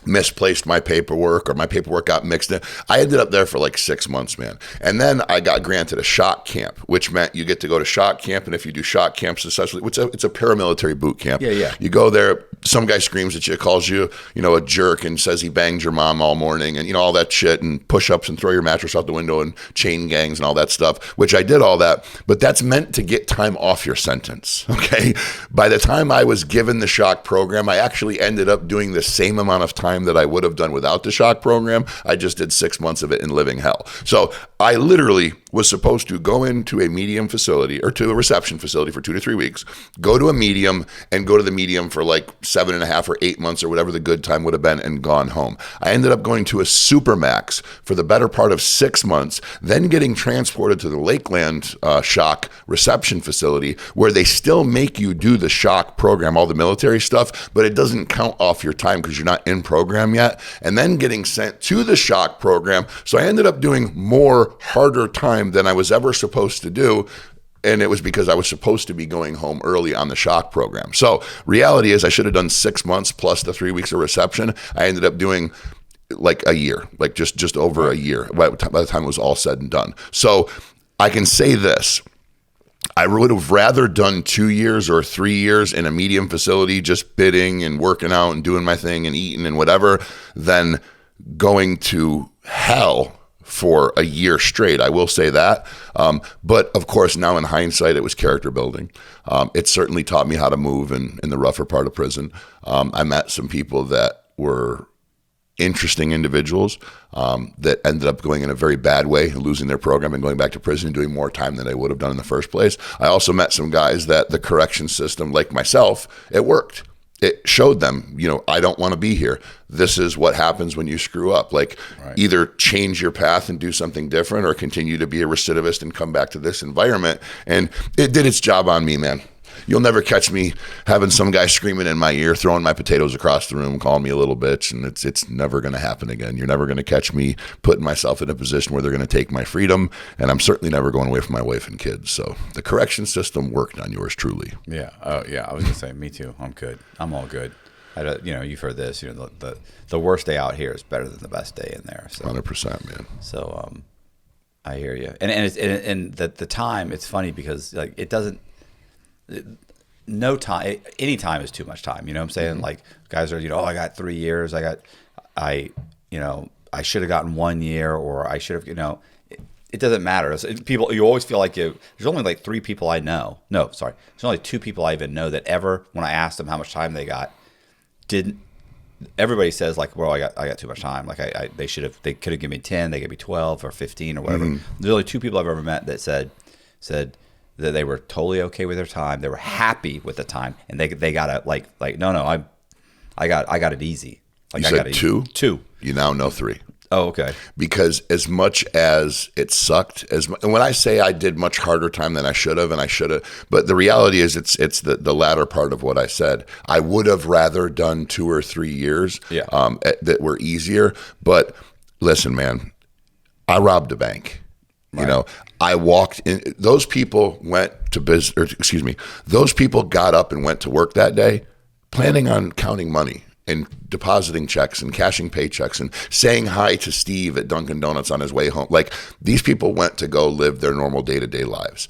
misplaced my paperwork, or my paperwork got mixed in. I ended up there for like 6 months, man. And then I got granted a shock camp, which meant you get to go to shock camp. And if you do shock camp successfully, it's a paramilitary boot camp. Yeah. You go there, some guy screams at you, calls you, a jerk, and says he banged your mom all morning, and all that shit, and push-ups, and throw your mattress out the window, and chain gangs and all that stuff, which I did all that. But that's meant to get time off your sentence, okay? By the time I was given the shock program, I actually ended up doing the same amount of time that I would have done without the shock program. I just did 6 months of it in living hell. So I literally was supposed to go into a medium facility, or to a reception facility, for 2 to 3 weeks, go to a medium, and go to the medium for like 7.5 or 8 months, or whatever the good time would have been, and gone home. I ended up going to a supermax for the better part of 6 months, then getting transported to the Lakeland shock reception facility, where they still make you do the shock program, all the military stuff, but it doesn't count off your time because you're not in program yet, and then getting sent to the shock program. So I ended up doing more harder time than I was ever supposed to do. And it was because I was supposed to be going home early on the shock program. So reality is, I should have done 6 months plus the 3 weeks of reception. I ended up doing like a year, like just over a year by the time it was all said and done. So I can say this: I would have rather done 2 years or 3 years in a medium facility, just bidding and working out and doing my thing and eating and whatever, than going to hell for a year straight. I will say that. But of course, now in hindsight, it was character building. It certainly taught me how to move in the rougher part of prison. I met some people that were interesting individuals that ended up going in a very bad way, losing their program and going back to prison and doing more time than they would have done in the first place. I also met some guys that the correction system, like myself, it worked. It showed them, I don't want to be here. This is what happens when you screw up. Like, either change your path and do something different, or continue to be a recidivist and come back to this environment. And it did its job on me, man. You'll never catch me having some guy screaming in my ear, throwing my potatoes across the room, calling me a little bitch, and it's never going to happen again. You're never going to catch me putting myself in a position where they're going to take my freedom, and I'm certainly never going away from my wife and kids. So the correction system worked on yours truly. Yeah. Oh, yeah. I was going to say, me too. I'm good. I'm all good. You've heard this. The worst day out here is better than the best day in there. So 100%, man. So I hear you. And the time. It's funny because like it doesn't. No time, any time is too much time. You know what I'm saying? Like guys are, I got 3 years. I should have gotten 1 year, or I should have, it doesn't matter. People, you always feel like there's only like 3 people I know. No, sorry. There's only 2 people I even know that ever, when I asked them how much time they got, everybody says like, well, I got too much time. Like they could have given me 10, they gave me 12 or 15 or whatever. There's only 2 people I've ever met that said that they were totally okay with their time. They were happy with the time, and they got it like no, I got it easy. Like, you said 2? 2. You now know 3. Oh, okay. Because as much as it sucked, and when I say I did much harder time than I should have, but the reality is it's the latter part of what I said. I would have rather done 2 or 3 years that were easier. But listen, man, I robbed a bank. Right. I walked in. Those people went to those people got up and went to work that day planning on counting money and depositing checks and cashing paychecks and saying hi to Steve at Dunkin' Donuts on his way home. Like, these people went to go live their normal day-to-day lives.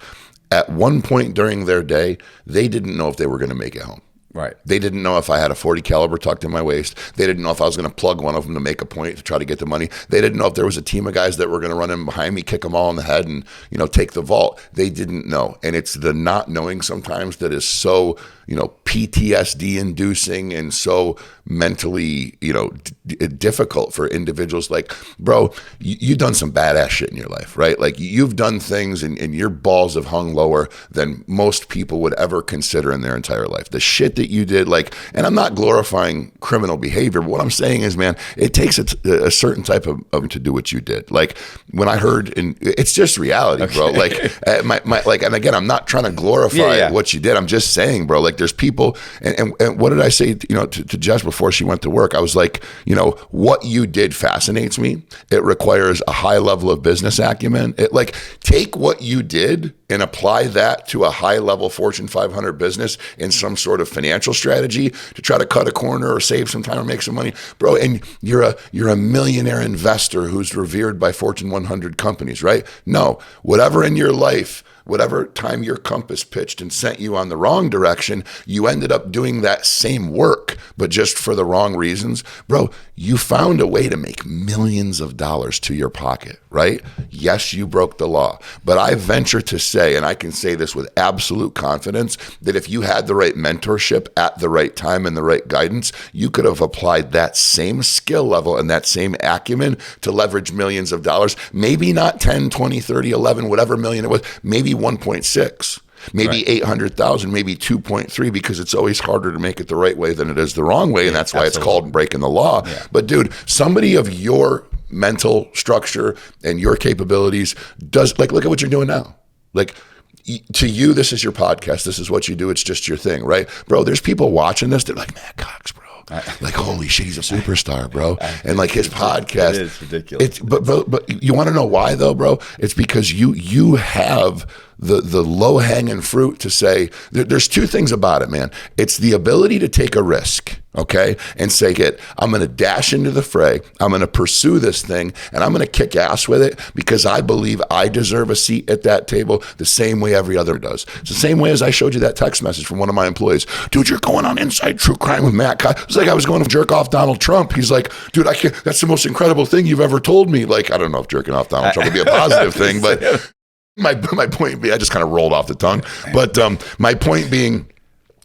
At one point during their day, they didn't know if they were going to make it home. Right. They didn't know if I had a .40 caliber tucked in my waist. They didn't know if I was going to plug one of them to make a point to try to get the money. They didn't know if there was a team of guys that were going to run in behind me, kick them all in the head, and take the vault. They didn't know, and it's the not knowing sometimes that is so PTSD inducing and so mentally difficult for individuals. Like, bro, you've done some badass shit in your life, right? Like, you've done things, and your balls have hung lower than most people would ever consider in their entire life. The shit that you did, like, and I'm not glorifying criminal behavior, but what I'm saying is, man, it takes a certain type of to do what you did. Like, when I heard, and it's just reality, bro. Like, and again, I'm not trying to glorify what you did. I'm just saying, bro, like, there's people, and what did I say, to Jess before she went to work? I was like, what you did fascinates me. It requires a high level of business acumen. Take what you did and apply that to a high level Fortune 500 business in some sort of financial strategy to try to cut a corner or save some time or make some money, bro. And you're a millionaire investor who's revered by Fortune 100 companies, right? No, whatever in your life, whatever time your compass pitched and sent you on the wrong direction, you ended up doing that same work, but just for the wrong reasons. Bro, you found a way to make millions of dollars to your pocket, right? Yes, you broke the law, but I venture to say, and I can say this with absolute confidence, that if you had the right mentorship at the right time and the right guidance, you could have applied that same skill level and that same acumen to leverage millions of dollars. Maybe not 10, 20, 30, 11, whatever million it was, maybe 1.6, maybe 800,000, maybe 2.3, because it's always harder to make it the right way than it is the wrong way. And that's why it's called breaking the law. Yeah. But dude, somebody of your mental structure and your capabilities does, like, look at what you're doing now. Like, to you, this is your podcast. This is what you do. It's just your thing, right? Bro, there's people watching this. They're like, Matt Cox, bro. Like, holy shit, he's a superstar, bro. And like, his podcast, it is ridiculous. But you want to know why though, bro? It's because you have the low hanging fruit to say, there's two things about it, man. It's the ability to take a risk, okay, and say, I'm going to dash into the fray. I'm going to pursue this thing, and I'm going to kick ass with it because I believe I deserve a seat at that table the same way every other does. It's the same way as I showed you that text message from one of my employees. Dude, you're going on Inside True Crime with Matt. It's like I was going to jerk off Donald Trump. He's like, dude, I can't. That's the most incredible thing you've ever told me. Like, I don't know if jerking off Donald Trump would be a positive thing, but my point being, I just kind of rolled off the tongue. But my point being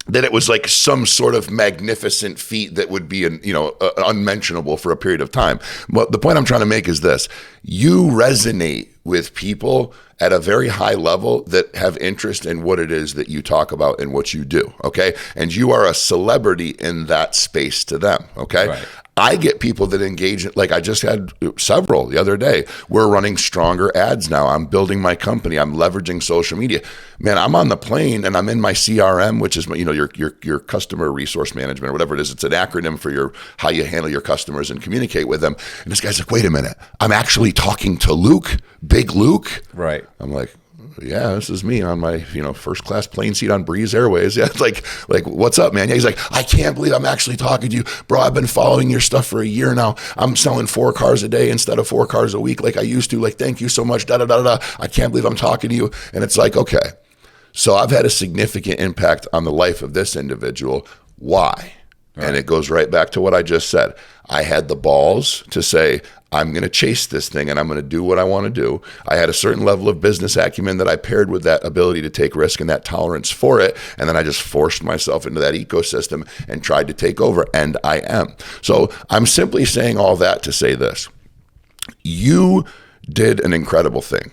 that it was like some sort of magnificent feat that would be, unmentionable for a period of time. But the point I'm trying to make is this: you resonate with people at a very high level that have interest in what it is that you talk about and what you do, okay? And you are a celebrity in that space to them, okay? Right. I get people that engage, like I just had several the other day. We're running stronger ads now. I'm building my company. I'm leveraging social media. Man, I'm on the plane and I'm in my CRM, which is your customer resource management or whatever it is. It's an acronym for how you handle your customers and communicate with them. And this guy's like, wait a minute, I'm actually talking to Luke, Big Luke. Right. I'm like, yeah, this is me on my, first class plane seat on Breeze Airways. Yeah, it's like, what's up, man? Yeah, he's like, I can't believe I'm actually talking to you. Bro, I've been following your stuff for a year now. I'm selling 4 cars a day instead of 4 cars a week like I used to. Like, thank you so much, da-da-da-da-da. I can't believe I'm talking to you. And it's like, okay, so I've had a significant impact on the life of this individual. Why? Right. And it goes right back to what I just said. I had the balls to say, I'm going to chase this thing and I'm going to do what I want to do. I had a certain level of business acumen that I paired with that ability to take risk and that tolerance for it. And then I just forced myself into that ecosystem and tried to take over, and I am. So I'm simply saying all that to say this. You did an incredible thing.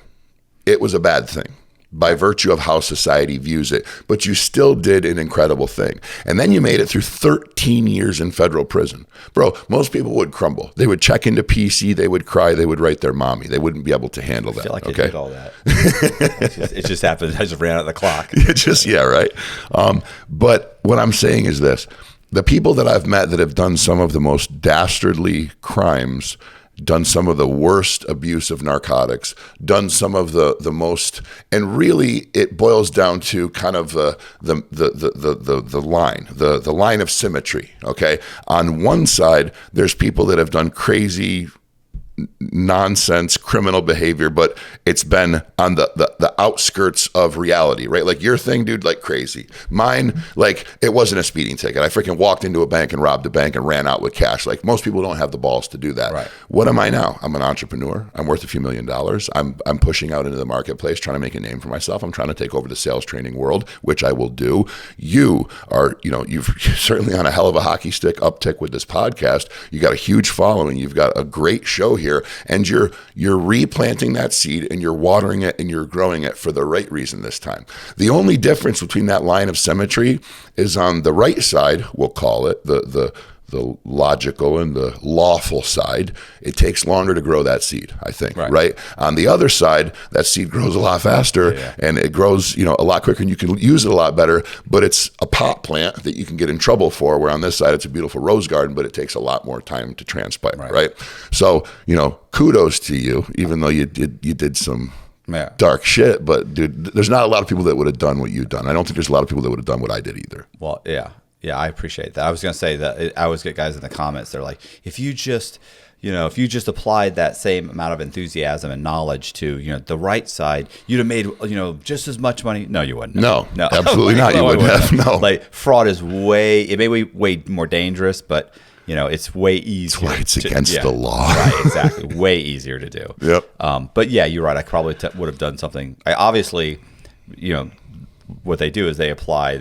It was a bad thing by virtue of how society views it, but you still did an incredible thing. And then you made it through 13 years in federal prison. Bro, most people would crumble. They would check into PC, they would cry, they would write their mommy. They wouldn't be able to handle that. I feel like okay? I did all that. it just happened. I just ran out of the clock. Right. But what I'm saying is this. The people that I've met that have done some of the most dastardly crimes, done some of the worst abuse of narcotics, done some of the most, and really it boils down to kind of the line of symmetry. Okay, on one side, there's people that have done crazy nonsense criminal behavior, but it's been on the outskirts of reality, right? Like your thing, dude, like crazy. Mine, like it wasn't a speeding ticket. I freaking walked into a bank and robbed a bank and ran out with cash. Like most people don't have the balls to do that. Right. What am I now? I'm an entrepreneur. I'm worth a few $1 million. I'm pushing out into the marketplace, trying to make a name for myself. I'm trying to take over the sales training world, which I will do. You are, you've certainly on a hell of a hockey stick uptick with this podcast. You got a huge following. You've got a great show here. And you're replanting that seed and you're watering it and you're growing it for the right reason this time. The only difference between that line of symmetry is on the right side, we'll call it the logical and the lawful side. It takes longer to grow that seed, I think, right? On the other side, that seed grows a lot faster and it grows, a lot quicker and you can use it a lot better, but it's a pot plant that you can get in trouble for, where on this side, it's a beautiful rose garden, but it takes a lot more time to transplant, right? So, kudos to you, even though you did some dark shit, but dude, there's not a lot of people that would have done what you've done. I don't think there's a lot of people that would have done what I did either. Well, yeah, I appreciate that. I was going to say that I always get guys in the comments. They're like, if you just applied that same amount of enthusiasm and knowledge to, the right side, you'd have made, just as much money. No, you wouldn't. No, absolutely not. You wouldn't have. No. Like fraud is it may be way more dangerous, but it's way easier. That's why it's against the law. Right, exactly. Way easier to do. Yep. But yeah, you're right. I probably would have done something. Obviously, what they do is they apply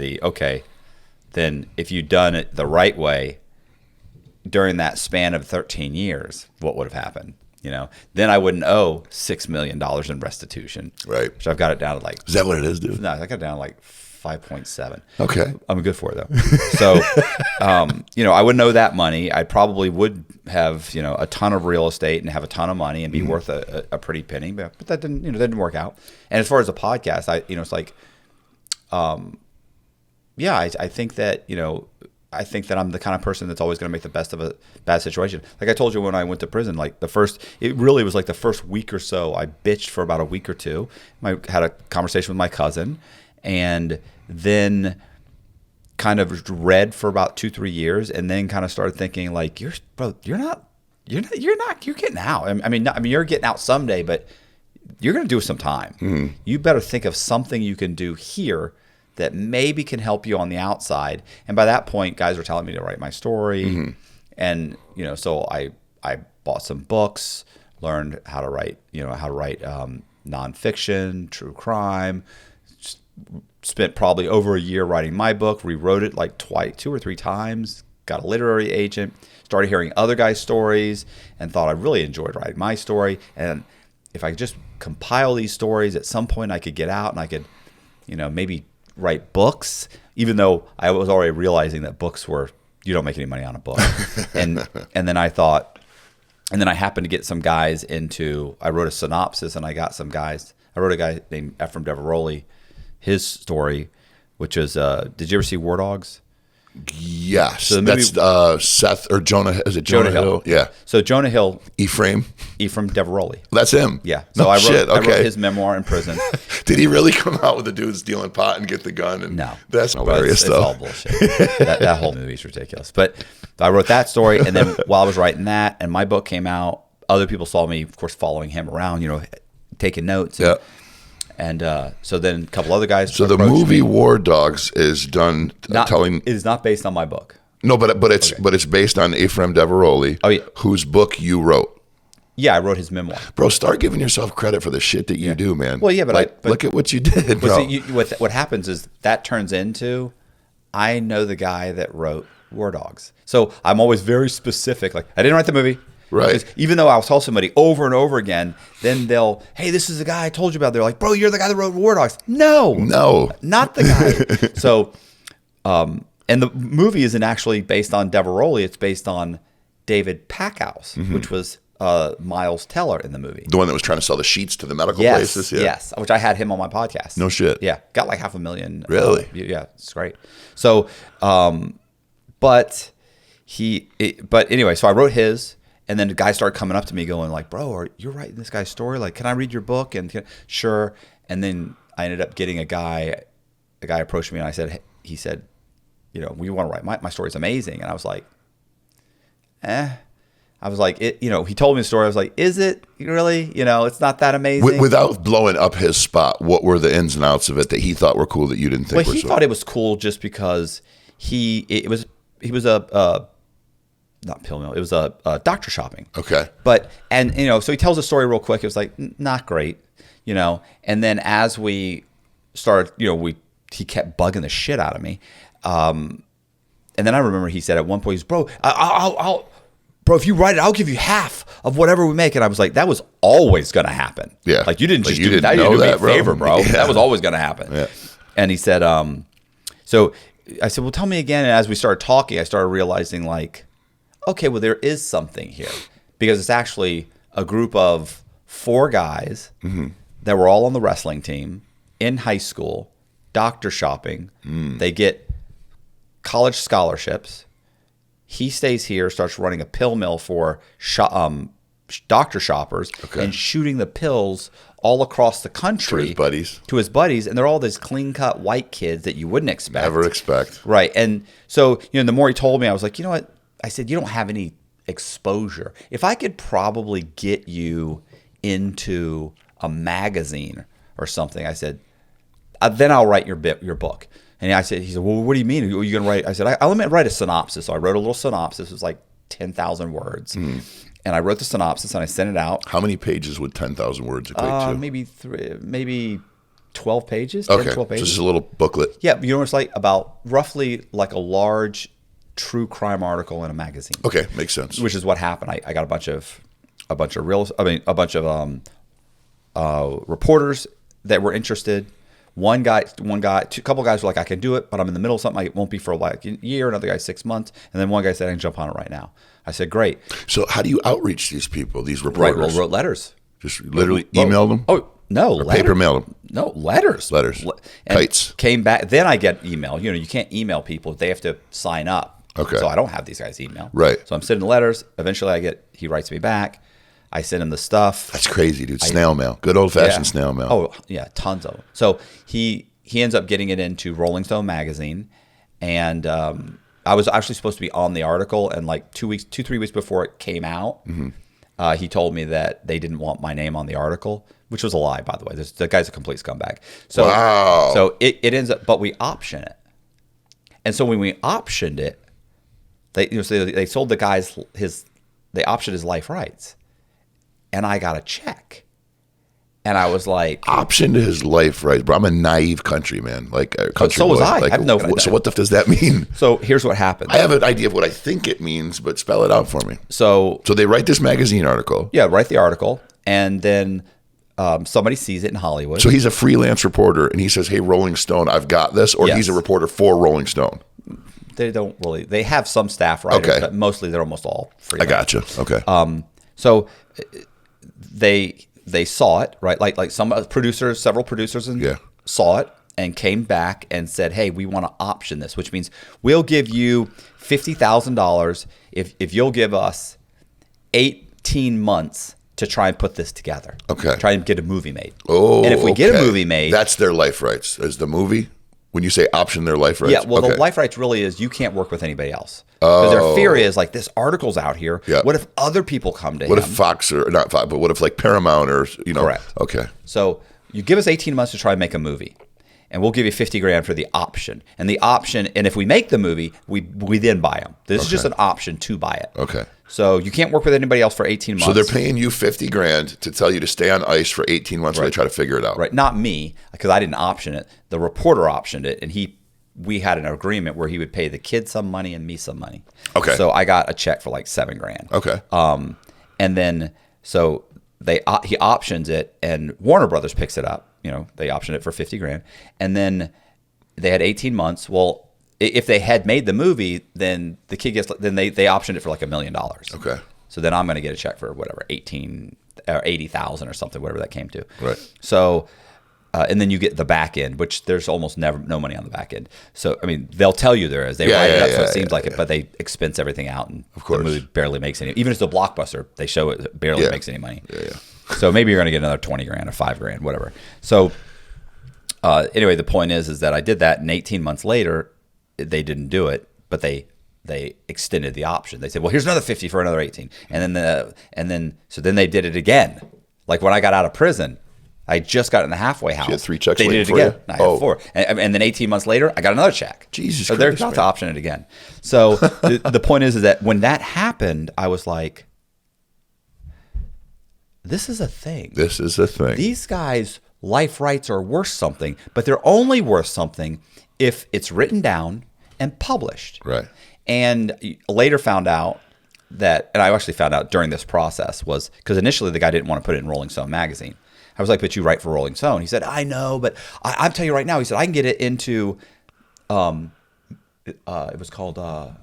then if you'd done it the right way during that span of 13 years, what would have happened? Then I wouldn't owe $6 million in restitution. Right. Which I've got it down to Is that what it is, dude? No, I got it down to 5.7. Okay. I'm good for it though. So, I wouldn't owe that money. I probably would have, a ton of real estate and have a ton of money and be worth a pretty penny, but that didn't work out. And as far as a podcast, it's like, I think that, I think that I'm the kind of person that's always going to make the best of a bad situation. Like I told you when I went to prison, like it really was like the first week or so, I bitched for about a week or two. I had a conversation with my cousin, and then kind of read for about 2-3 years, and then kind of started thinking like, you're getting out. I mean, you're getting out someday, but you're going to do some time. Mm-hmm. You better think of something you can do here that maybe can help you on the outside. And by that point, guys were telling me to write my story. Mm-hmm. And, so I bought some books, learned how to write nonfiction, true crime, spent probably over a year writing my book, rewrote it like 2 or 3 times, got a literary agent, started hearing other guys' stories, and thought I really enjoyed writing my story. And if I could just compile these stories, at some point I could get out and I could, maybe write books, even though I was already realizing that books you don't make any money on a book. and then I thought, and then I happened to get some guys I wrote a synopsis, and I got some guys. I wrote a guy named Ephraim Deveroli, his story, which is, did you ever see War Dogs? Yes, so that's Seth or Jonah. Is it Jonah Hill? Yeah. So Jonah Hill, Ephraim Deveroli. That's him. Yeah. So I wrote his memoir in prison. Did he really come out with the dude stealing pot and get the gun? And no, that's hilarious. It's all bullshit. that whole movie's ridiculous. But I wrote that story, and then while I was writing that, and my book came out, other people saw me, of course, following him around, taking notes. Yeah. And so then a couple other guys. So the movie War Dogs is done It is not based on my book. No, but it's based on Ephraim Deveroli, whose book you wrote. Yeah, I wrote his memoir. Bro, start giving yourself credit for the shit that you do, man. Well, yeah, but look at what you did, bro. See, what happens is that turns into, I know the guy that wrote War Dogs. So I'm always very specific. Like, I didn't write the movie. Right. Even though I'll tell somebody over and over again, then they'll, hey, this is the guy I told you about. They're like, bro, you're the guy that wrote War Dogs. No, not the guy. So, and the movie isn't actually based on Deveroli. It's based on David Packhouse, which was Miles Teller in the movie. The one that was trying to sell the sheets to the medical places? Yeah. Yes, which I had him on my podcast. No shit. Yeah, got like 500,000. Really? Yeah, it's great. So, but anyway, so I wrote his. And then the guy started coming up to me going like, bro, you're writing this guy's story? Like, can I read your book? And sure. And then I ended up getting a guy approached me, and he said, we want to write my story's amazing. And I was like, I was like, he told me the story. I was like, is it really? It's not that amazing. Without blowing up his spot, what were the ins and outs of it that he thought were cool that you didn't think were so? Well, he thought it was cool just because he was a not pill mill. It was a doctor shopping. Okay. So he tells the story real quick. It was like not great, And then as we started, he kept bugging the shit out of me. And then I remember he said at one point, he's bro, bro, if you write it, I'll give you half of whatever we make. And I was like, that was always going to happen. Yeah. Like you didn't just do that. You didn't do me a favor, bro. Yeah. That was always going to happen. Yeah. And he said, so I said, well, tell me again. And as we started talking, I started realizing like, okay, well, there is something here, because it's actually a group of 4 guys that were all on the wrestling team in high school, doctor shopping. They get college scholarships. He stays here, starts running a pill mill for doctor shoppers, and shooting the pills all across the country to his buddies. And they're all these clean-cut white kids that you wouldn't expect. Never expect. Right. And so, the more he told me, I was like, you know what? I said, you don't have any exposure. If I could probably get you into a magazine or something, I said, then I'll write your book. And he said, well, what do you mean? Are you going to write? I said, I'll write a synopsis. So I wrote a little synopsis. It was like 10,000 words. And I wrote the synopsis and I sent it out. How many pages would 10,000 words equate to? Maybe 12 pages. 10, okay. 12 pages. So just a little booklet. Yeah. It's like about roughly like a large true crime article in a magazine. Okay, makes sense. Which is what happened. I got a bunch of reporters that were interested. One guy, couple guys were like, I can do it, but I'm in the middle of something. It won't be for like a year. Another guy, 6 months. And then one guy said, I can jump on it right now. I said, great. So how do you outreach these people, these reporters? Right, well, wrote letters. Just literally email them? Oh, no. Paper mail them? No, letters. And Kites. Came back. Then I get email. You can't email people. They have to sign up. Okay. So I don't have these guys' email. Right. So I'm sending letters. Eventually he writes me back. I send him the stuff. That's crazy, dude. Snail mail. Good old-fashioned snail mail. Oh, yeah, tons of them. So he ends up getting it into Rolling Stone magazine, and I was actually supposed to be on the article, and like 3 weeks before it came out, he told me that they didn't want my name on the article, which was a lie, by the way. The guy's a complete scumbag. So, wow. So it ends up, but we option it. And so when we optioned it, they sold the guy's they optioned his life rights. And I got a check. And I was like, option to his life rights, bro. I'm a naive countryman. Like a country so boy. was I. Like, I have no idea. So what the f does that mean? So here's what happened. I have an idea of what I think it means, but spell it out for me. So they write this magazine article. Yeah, write the article, and then somebody sees it in Hollywood. So he's a freelance reporter, and he says, "Hey, Rolling Stone, I've got this," or Yes. he's a reporter for Rolling Stone. They don't really. They have some staff writers, Okay. but mostly they're almost all freelance. I gotcha. Okay. So they saw it, right? Like several producers saw it and came back and said, "Hey, we want to option this, which means we'll give you $50,000 if you'll give us 18 months to try and put this together. Okay. Try and get a movie made. Oh, and if we get a okay. movie made, that's their life rights. Is the movie when you say option their life rights? yeah. Well, okay. the life rights really is you can't work with anybody else. Because their fear is like this article's out here. Yeah. What if other people come to What him? if Fox or not Fox, but what if like Paramount or Correct. Okay. So you give us 18 months to try and make a movie, and we'll give you 50 grand for the option. And the option, and if we make the movie, we then buy them. This is just an option to buy it. Okay. So you can't work with anybody else for 18 months. So they're paying you 50 grand to tell you to stay on ice for 18 months while they try to figure it out. Right. Not me, because I didn't option it. The reporter optioned it, and we had an agreement where he would pay the kid some money and me some money. Okay. So I got a check for like $7 grand. Okay. And then so he options it, and Warner Brothers picks it up. They optioned it for 50 grand, and then they had 18 months. Well, if they had made the movie, then the kid gets. Then they optioned it for like $1 million. Okay. So then I'm going to get a check for whatever 18 or 80,000 or something, whatever that came to. Right. So. And then you get the back end, which there's almost no money on the back end. So, I mean, they'll tell you there is. They write it up so it seems like it, but they expense everything out, and of course. the movie barely makes any. Even if it's a blockbuster, they show it barely makes any money. Yeah. So maybe you're going to get another 20 grand or 5 grand, whatever. So anyway, the point is that I did that, and 18 months later, they didn't do it, but they extended the option. They said, well, here's another 50 for another 18. And then they did it again. Like when I got out of prison, I just got in the halfway house. You had 3 checks They waiting did it again. for you? I had 4. And then 18 months later, I got another check. Jesus so Christ, they're about to option it again. So the point is that when that happened, I was like, this is a thing. This is a thing. These guys' life rights are worth something, but they're only worth something if it's written down and published. Right. And later found out that, and I actually found out during this process, was because initially the guy didn't want to put it in Rolling Stone magazine. I was like, but you write for Rolling Stone. He said, I know, but I'm telling you right now, he said, I can get it into, it was called, I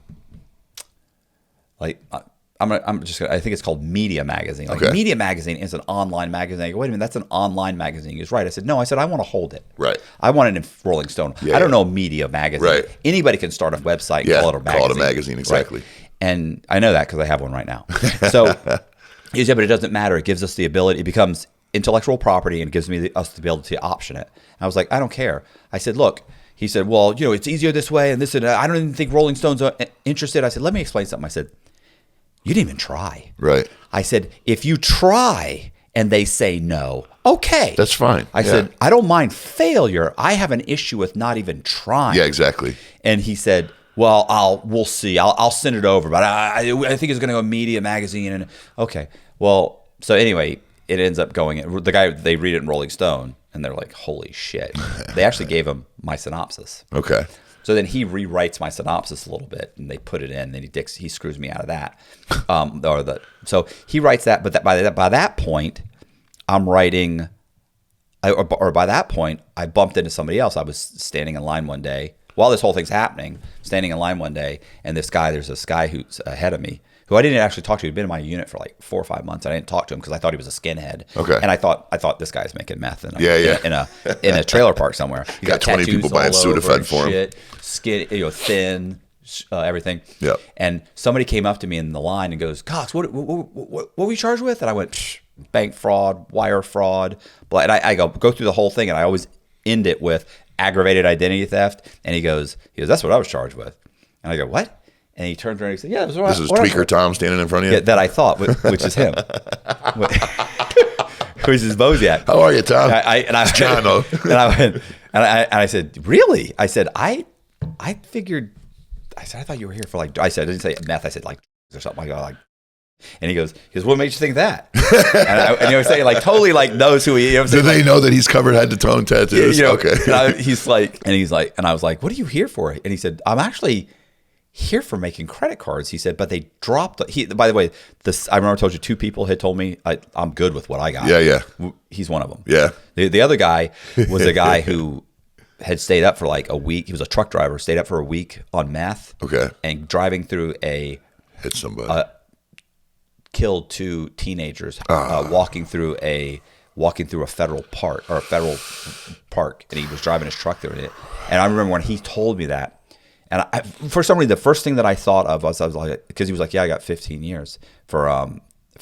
think it's called Media Magazine. Like Media Magazine is an online magazine. I go, wait a minute, that's an online magazine. He was right. I said, no, I want to hold it. Right. I want it in Rolling Stone. I don't know Media Magazine. Right. Anybody can start a website and call it a magazine. Call it a magazine, exactly. Right. And I know that because I have one right now. So he said, but it doesn't matter. It gives us the ability. It becomes intellectual property and gives us the ability to option it. And I was like, I don't care. I said, look. He said, well, it's easier this way and this, and I don't even think Rolling Stone's interested. I said, let me explain something. I said, you didn't even try. Right. I said, if you try and they say no, okay. That's fine. I said, I don't mind failure. I have an issue with not even trying. Yeah, exactly. And he said, well, we'll see. I'll send it over, but I think it's going to go Media Magazine. And okay. Well, so anyway, it ends up going, the guy, they read it in Rolling Stone and they're like, holy shit. They actually gave him my synopsis. Okay. So then he rewrites my synopsis a little bit, and they put it in. And he screws me out of that. So he writes that, but by that point, I'm writing. By that point, I bumped into somebody else. I was standing in line one day while this whole thing's happening. Standing in line one day, and there's this guy who's ahead of me, who I didn't actually talk to. He'd been in my unit for like 4 or 5 months. I didn't talk to him because I thought he was a skinhead. Okay. And I thought this guy's making meth in a a trailer park somewhere. He got 20 tattoos people buying all over Sudafed and for him. shit, skin, thin, everything. Yep. And somebody came up to me in the line and goes, Cox, what were you charged with? And I went, Psh, bank fraud, wire fraud. And I go through the whole thing, and I always end it with aggravated identity theft. And he goes, that's what I was charged with. And I go, what? And he turns around and he said, yeah, this is Tweaker Tom standing in front of you? Yeah, that I thought, which is him. Which is Bozak. How are you, Tom? It's John. And I said, really? I said, I figured, I thought you were here for like, I didn't say meth, I said like, or something like. And he goes, what made you think that? and he was saying like, totally like knows who he is. Do they know that he's covered head to toe in tattoos? Okay. And I was like, what are you here for? And he said, I'm actually here for making credit cards. He said, but they dropped. By the way, I remember I told you 2 people had told me I'm good with what I got. Yeah. He's one of them. Yeah. The other guy was a guy who had stayed up for like a week. He was a truck driver, stayed up for a week on meth. Okay. And driving through hit somebody. Killed 2 teenagers walking through a federal park, and he was driving his truck through it. And I remember when he told me that, and for some reason, the first thing that I thought of was, I was like, because he was like, yeah, I got 15 years for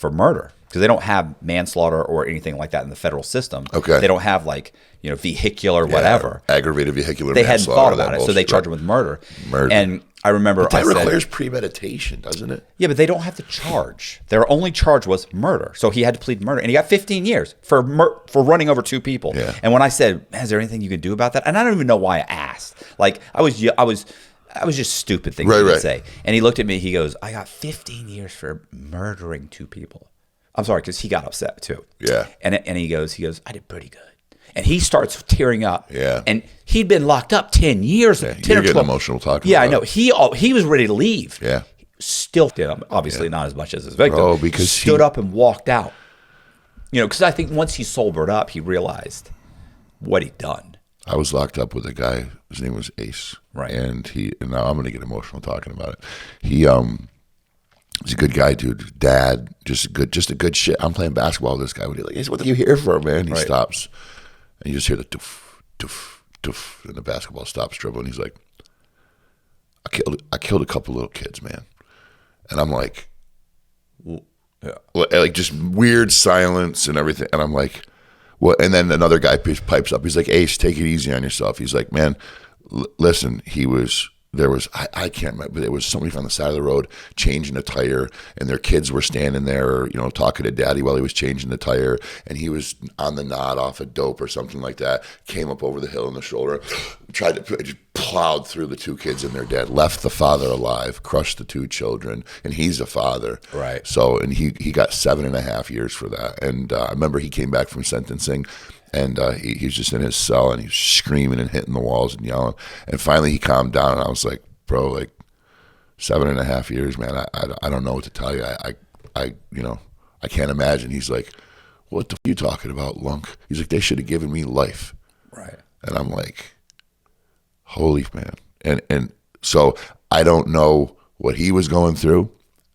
murder, because they don't have manslaughter or anything like that in the federal system. Okay. They don't have like, vehicular whatever. Aggravated vehicular They manslaughter. hadn't thought about it, so they charged him with murder. And I remember but that requires premeditation, doesn't it? Yeah, but they don't have to charge. Their only charge was murder. So he had to plead murder. And he got 15 years for running over 2 people. Yeah. And when I said, is there anything you can do about that? And I don't even know why I asked. Like, I was just stupid things to say. And he looked at me, he goes, I got 15 years for murdering 2 people. I'm sorry, because he got upset too. Yeah. And he goes, I did pretty good. And he starts tearing up. Yeah. And he'd been locked up 10 years. Yeah, 10 you're or 12. getting emotional talking Yeah, about I know. He was ready to leave. Yeah. Still did, obviously not as much as his victim. Oh, because stood up and walked out. Because I think once he sobered up, he realized what he'd done. I was locked up with a guy. His name was Ace. Right. And now I'm going to get emotional talking about it. He's a good guy, dude. Dad, just a good shit. I'm playing basketball with this guy. He's like, Ace, what are you here for, man? He stops. And you just hear the doof, doof, doof, and the basketball stops dribbling. He's like, I killed a couple little kids, man. And I'm like, like just weird silence and everything. And I'm like, well, and then another guy pipes up. He's like, Ace, take it easy on yourself. He's like, man, listen, I can't remember, but it was somebody on the side of the road changing a tire, and their kids were standing there, talking to daddy while he was changing the tire, and he was on the nod off of dope or something like that, came up over the hill in the shoulder, just plowed through the 2 kids and their dad, left the father alive, crushed the 2 children, and he's a father. Right. So, and he got 7.5 years for that. And I remember he came back from sentencing, and he was just in his cell, and he was screaming and hitting the walls and yelling. And finally he calmed down, and I was like, bro, like 7.5 years, man, I don't know what to tell you. I can't imagine. He's like, what the f*** you talking about, Lunk? He's like, they should have given me life. Right. And I'm like, holy man. And so I don't know what he was going through.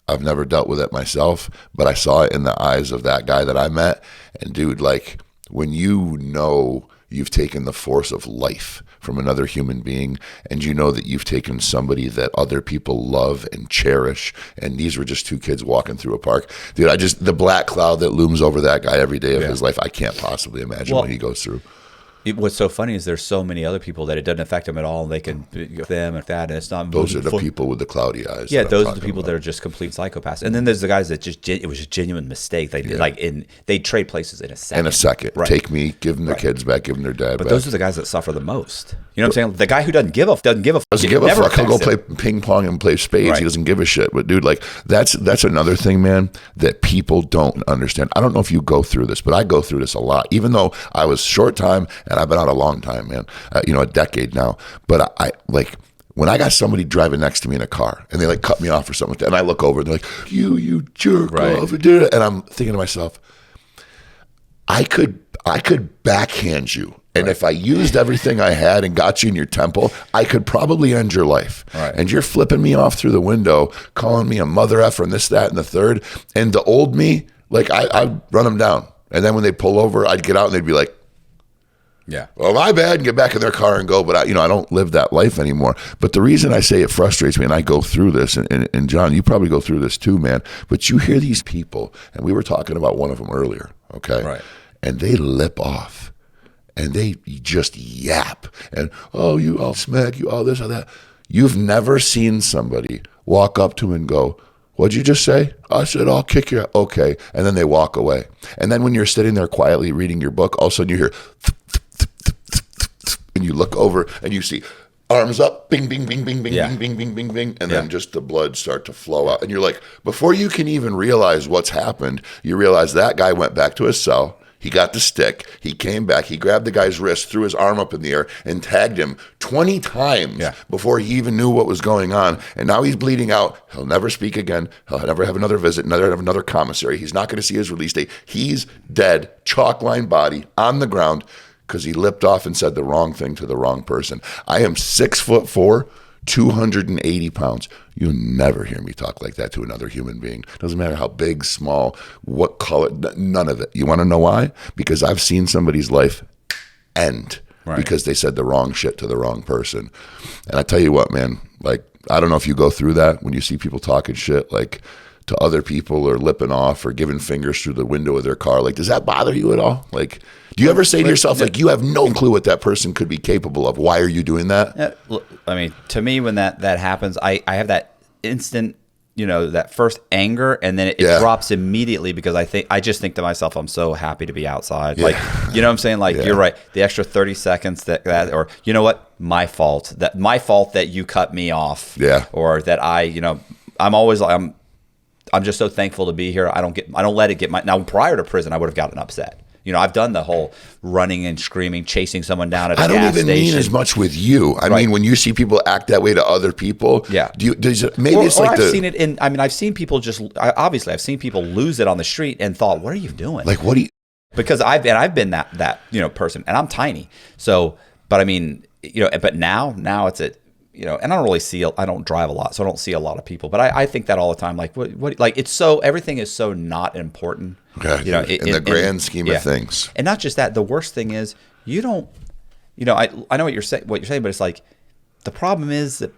I've never dealt with it myself, but I saw it in the eyes of that guy that I met. And dude, like, when you've taken the force of life from another human being, and that you've taken somebody that other people love and cherish, and these were just 2 kids walking through a park. Dude, the black cloud that looms over that guy every day of his life, I can't possibly imagine what he goes through. What's so funny is there's so many other people that it doesn't affect them at all, and they can them and that, and it's not. Those are the people with the cloudy eyes. Yeah, those are the people that are just complete psychopaths. And then there's the guys that it was a genuine mistake. They did they trade places in a second. Right. Take me, give them their kids back, give them their dad back. But those are the guys that suffer the most. You know what I'm saying? The guy who doesn't give a fuck. He'll go play ping pong and play spades. Right. He doesn't give a shit. But dude, like that's another thing, man, that people don't understand. I don't know if you go through this, but I go through this a lot. Even though I was short time and I've been out a long time, man, a decade now. But I like when I got somebody driving next to me in a car and they like cut me off or something like that, and I look over and they're like, you jerk off, and I'm thinking to myself, I could backhand you. And if I used everything I had and got you in your temple, I could probably end your life. Right. And you're flipping me off through the window, calling me a mother effer and this, that, and the third. And the old me, like I'd run them down. And then when they pull over, I'd get out and they'd be like, Yeah. Well, my bad, and get back in their car and go. But I don't live that life anymore. But the reason I say it frustrates me, and I go through this, and John, you probably go through this too, man. But you hear these people, and we were talking about one of them earlier, okay? Right. And they lip off, and they just yap, and I'll smack you, all this or that. You've never seen somebody walk up to him and go, "What'd you just say?" I said, "I'll kick you." Okay. And then they walk away. And then when you're sitting there quietly reading your book, all of a sudden you hear, and you look over and you see arms up, bing, bing, bing, bing, bing, bing, bing, bing, bing, bing, and then just the blood start to flow out. And you're like, before you can even realize what's happened, you realize that guy went back to his cell. He got the stick. He came back. He grabbed the guy's wrist, threw his arm up in the air, and tagged him 20 times before he even knew what was going on. And now he's bleeding out. He'll never speak again. He'll never have another visit, never have another commissary. He's not going to see his release date. He's dead, chalk line body on the ground because he lipped off and said the wrong thing to the wrong person. I am 6'4", 280 pounds. You'll never hear me talk like that to another human being. Doesn't matter how big, small, what color, none of it. You want to know why? Because I've seen somebody's life end because they said the wrong shit to the wrong person. And I tell you what, man, like, I don't know if you go through that when you see people talking shit, like, to other people or lipping off or giving fingers through the window of their car. Like, does that bother you at all? Like, do you ever say to yourself, like, you have no clue what that person could be capable of? Why are you doing that? I mean, to me, when that happens, I have that instant, that first anger, and then it drops immediately because I just think to myself, I'm so happy to be outside. Like, you know what I'm saying? Like, you're right. The extra 30 seconds that, or you know what? My fault that you cut me off. Yeah. Or that I'm always like, I'm just so thankful to be here. I don't let it get now prior to prison, I would have gotten upset. I've done the whole running and screaming, chasing someone down at a gas station. I don't even mean as much with you. I mean, when you see people act that way to other people, I've seen people I've seen people lose it on the street and thought, what are you doing? Like, what do you? Because I've been that person, and I'm tiny. So, but I mean, but now it's and I don't drive a lot, so I don't see a lot of people. But I think that all the time. Like, what like it's so everything is so not important. Okay. In the grand scheme of things. And not just that. The worst thing is you don't. I know what you're saying, but it's like the problem is that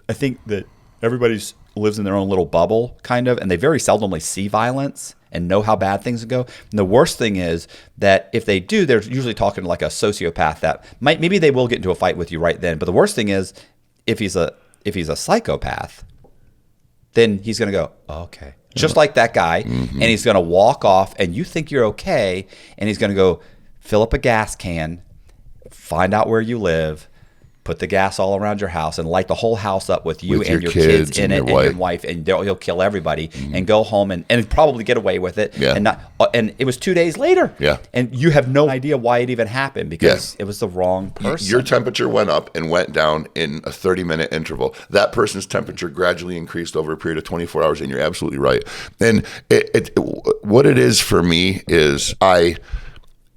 I think that everybody lives in their own little bubble, kind of, and they very seldomly see violence and know how bad things go. And the worst thing is that if they do, they're usually talking like a sociopath that maybe they will get into a fight with you right then. But the worst thing is if he's a psychopath, then he's going to go, oh, okay, just like that guy, and he's going to walk off, and you think you're okay, and he's going to go fill up a gas can, find out where you live, put the gas all around your house, and light the whole house up with you and your kids in it, and your wife, and he'll kill everybody, and go home and probably get away with it. Yeah. And it was 2 days later. Yeah. And you have no idea why it even happened because it was the wrong person. Your temperature went up and went down in a 30-minute interval. That person's temperature gradually increased over a period of 24 hours, and you're absolutely right. And what it is for me is I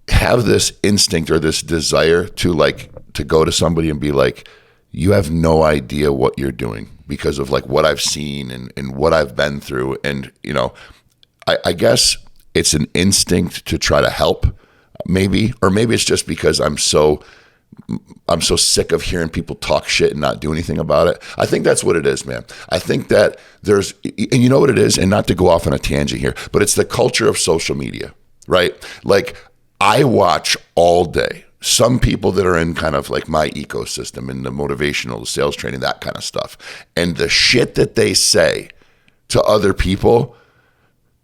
have this instinct or this desire to go to somebody and be like, you have no idea what you're doing because of like what I've seen and what I've been through. And, I guess it's an instinct to try to help maybe, or maybe it's just because I'm so sick of hearing people talk shit and not do anything about it. I think that's what it is, man. I think that and you know what it is, and not to go off on a tangent here, but it's the culture of social media, right? Like, I watch all day some people that are in kind of like my ecosystem in the motivational, sales training, that kind of stuff. And the shit that they say to other people,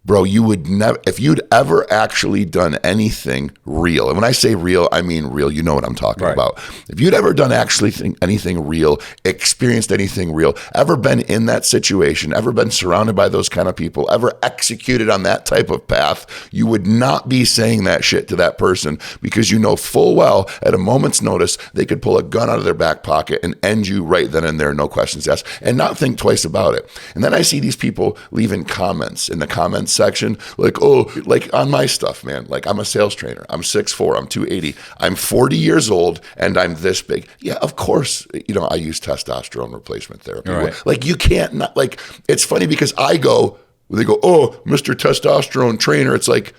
bro, you would never, if you'd ever actually done anything real, and when I say real, I mean real, you know what I'm talking about. If you'd ever done anything real, experienced anything real, ever been in that situation, ever been surrounded by those kind of people, ever executed on that type of path, you would not be saying that shit to that person because you know full well at a moment's notice, they could pull a gun out of their back pocket and end you right then and there, no questions asked, and not think twice about it. And then I see these people leaving comments in the comments section, like, oh, like on my stuff, man, like I'm a sales trainer, I'm 6'4", I'm 280, I'm 40 years old, and I'm this big. Yeah, of course, I use testosterone replacement therapy. Right. Like, you can't not, like, it's funny because they go, oh, Mr. Testosterone Trainer. It's like,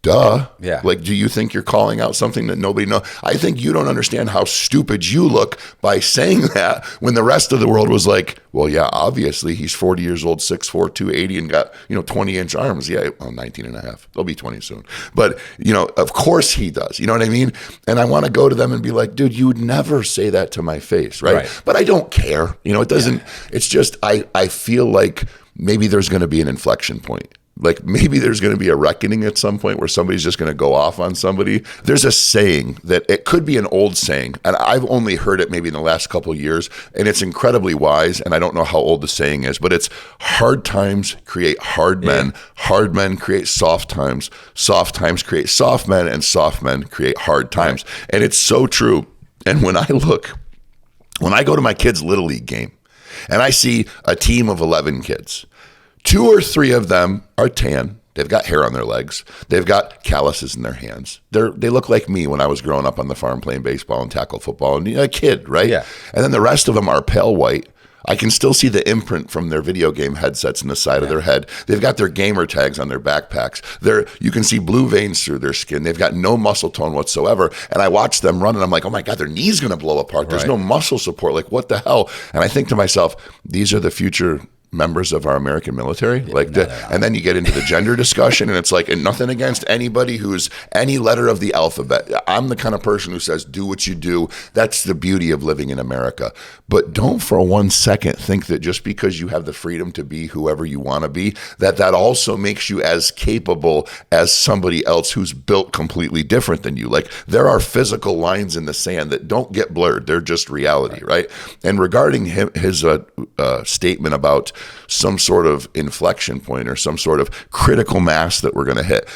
duh. Yeah. Like, do you think you're calling out something that nobody knows? I think you don't understand how stupid you look by saying that when the rest of the world was like, well, yeah, obviously he's 40 years old, 6'4", 280 and got, 20-inch arms. Yeah, well, 19 and a half. They'll be 20 soon. But, of course he does. You know what I mean? And I want to go to them and be like, dude, you would never say that to my face, right? But I don't care. It doesn't, it's just, I feel like maybe there's going to be an inflection point. Like maybe there's going to be a reckoning at some point where somebody's just going to go off on somebody. There's a saying that it could be an old saying, and I've only heard it maybe in the last couple of years, and it's incredibly wise, and I don't know how old the saying is, but it's hard times create hard men create soft times create soft men, and soft men create hard times. Right. And it's so true. And when I go to my kids' Little League game, and I see a team of 11 kids, 2 or 3 of them are tan. They've got hair on their legs. They've got calluses in their hands. They look like me when I was growing up on the farm playing baseball and tackle football and a kid, right? Yeah. And then the rest of them are pale white. I can still see the imprint from their video game headsets in the side of their head. They've got their gamer tags on their backpacks. You can see blue veins through their skin. They've got no muscle tone whatsoever. And I watch them run and I'm like, oh my God, their knee's going to blow apart. There's no muscle support. Like, what the hell? And I think to myself, these are the future members of our American military. And then you get into the gender discussion and it's like, and nothing against anybody who's any letter of the alphabet. I'm the kind of person who says, do what you do. That's the beauty of living in America. But don't for 1 second think that just because you have the freedom to be whoever you want to be, that also makes you as capable as somebody else who's built completely different than you. Like there are physical lines in the sand that don't get blurred. They're just reality, right? And regarding his statement about some sort of inflection point or some sort of critical mass that we're going to hit.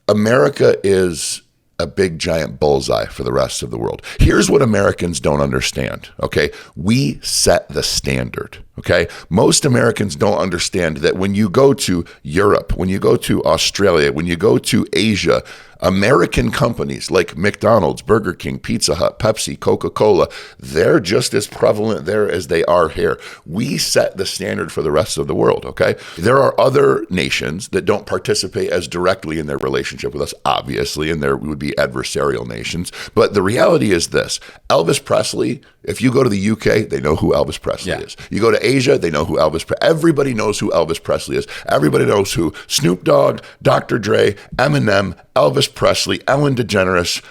America is a big giant bullseye for the rest of the world. Here's what Americans don't understand, okay? We set the standard, okay? Most Americans don't understand that when you go to Europe, when you go to Australia, when you go to Asia, American companies like McDonald's, Burger King, Pizza Hut, Pepsi, Coca-Cola, they're just as prevalent there as they are here. We set the standard for the rest of the world, okay? There are other nations that don't participate as directly in their relationship with us, obviously, and there would be adversarial nations. But the reality is this, Elvis Presley, if you go to the UK, they know who Elvis Presley is. You go to Asia, they know who everybody knows who Elvis Presley is. Everybody knows who Snoop Dogg, Dr. Dre, Eminem, Elvis Presley, Ellen DeGeneres,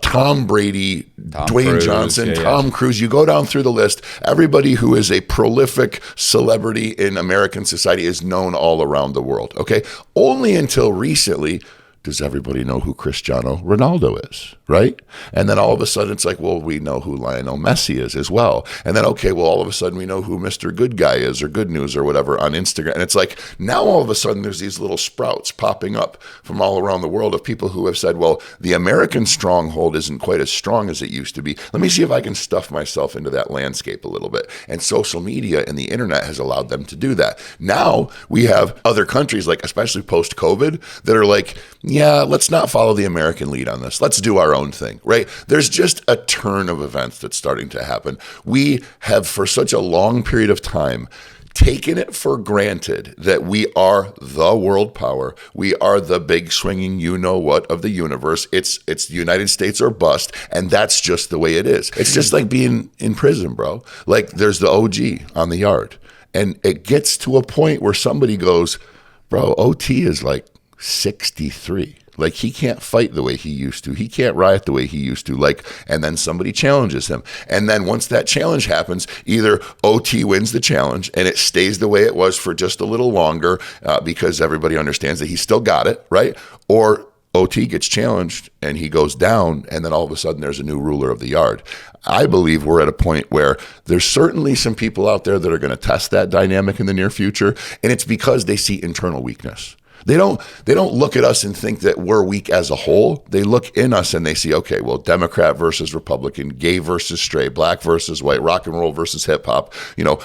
Tom Brady, Dwayne Cruise, Johnson, Tom Cruise. You go down through the list. Everybody who is a prolific celebrity in American society is known all around the world, okay? Only until recently does everybody know who Cristiano Ronaldo is, right? And then all of a sudden it's like, well, we know who Lionel Messi is as well. And then, okay, well, all of a sudden we know who Mr. Good Guy is or Good News or whatever on Instagram. And it's like, now all of a sudden there's these little sprouts popping up from all around the world of people who have said, well, the American stronghold isn't quite as strong as it used to be. Let me see if I can stuff myself into that landscape a little bit. And social media and the internet has allowed them to do that. Now we have other countries, like especially post-COVID, that are like, yeah, let's not follow the American lead on this. Let's do our own thing, right? There's just a turn of events that's starting to happen. We have, for such a long period of time, taken it for granted that we are the world power. We are the big swinging you-know-what of the universe. It's the United States or bust, and that's just the way it is. It's just like being in prison, bro. Like there's the OG on the yard, and it gets to a point where somebody goes, bro, OT is like 63. Like he can't fight the way he used to. He can't riot the way he used to. Like, and then somebody challenges him. And then once that challenge happens, either OT wins the challenge and it stays the way it was for just a little longer because everybody understands that he still got it, right? Or OT gets challenged and he goes down, and then all of a sudden there's a new ruler of the yard. I believe we're at a point where there's certainly some people out there that are going to test that dynamic in the near future, and it's because they see internal weakness. They don't look at us and think that we're weak as a whole. They look in us and they see, okay, well, Democrat versus Republican, gay versus straight, black versus white, rock and roll versus hip hop,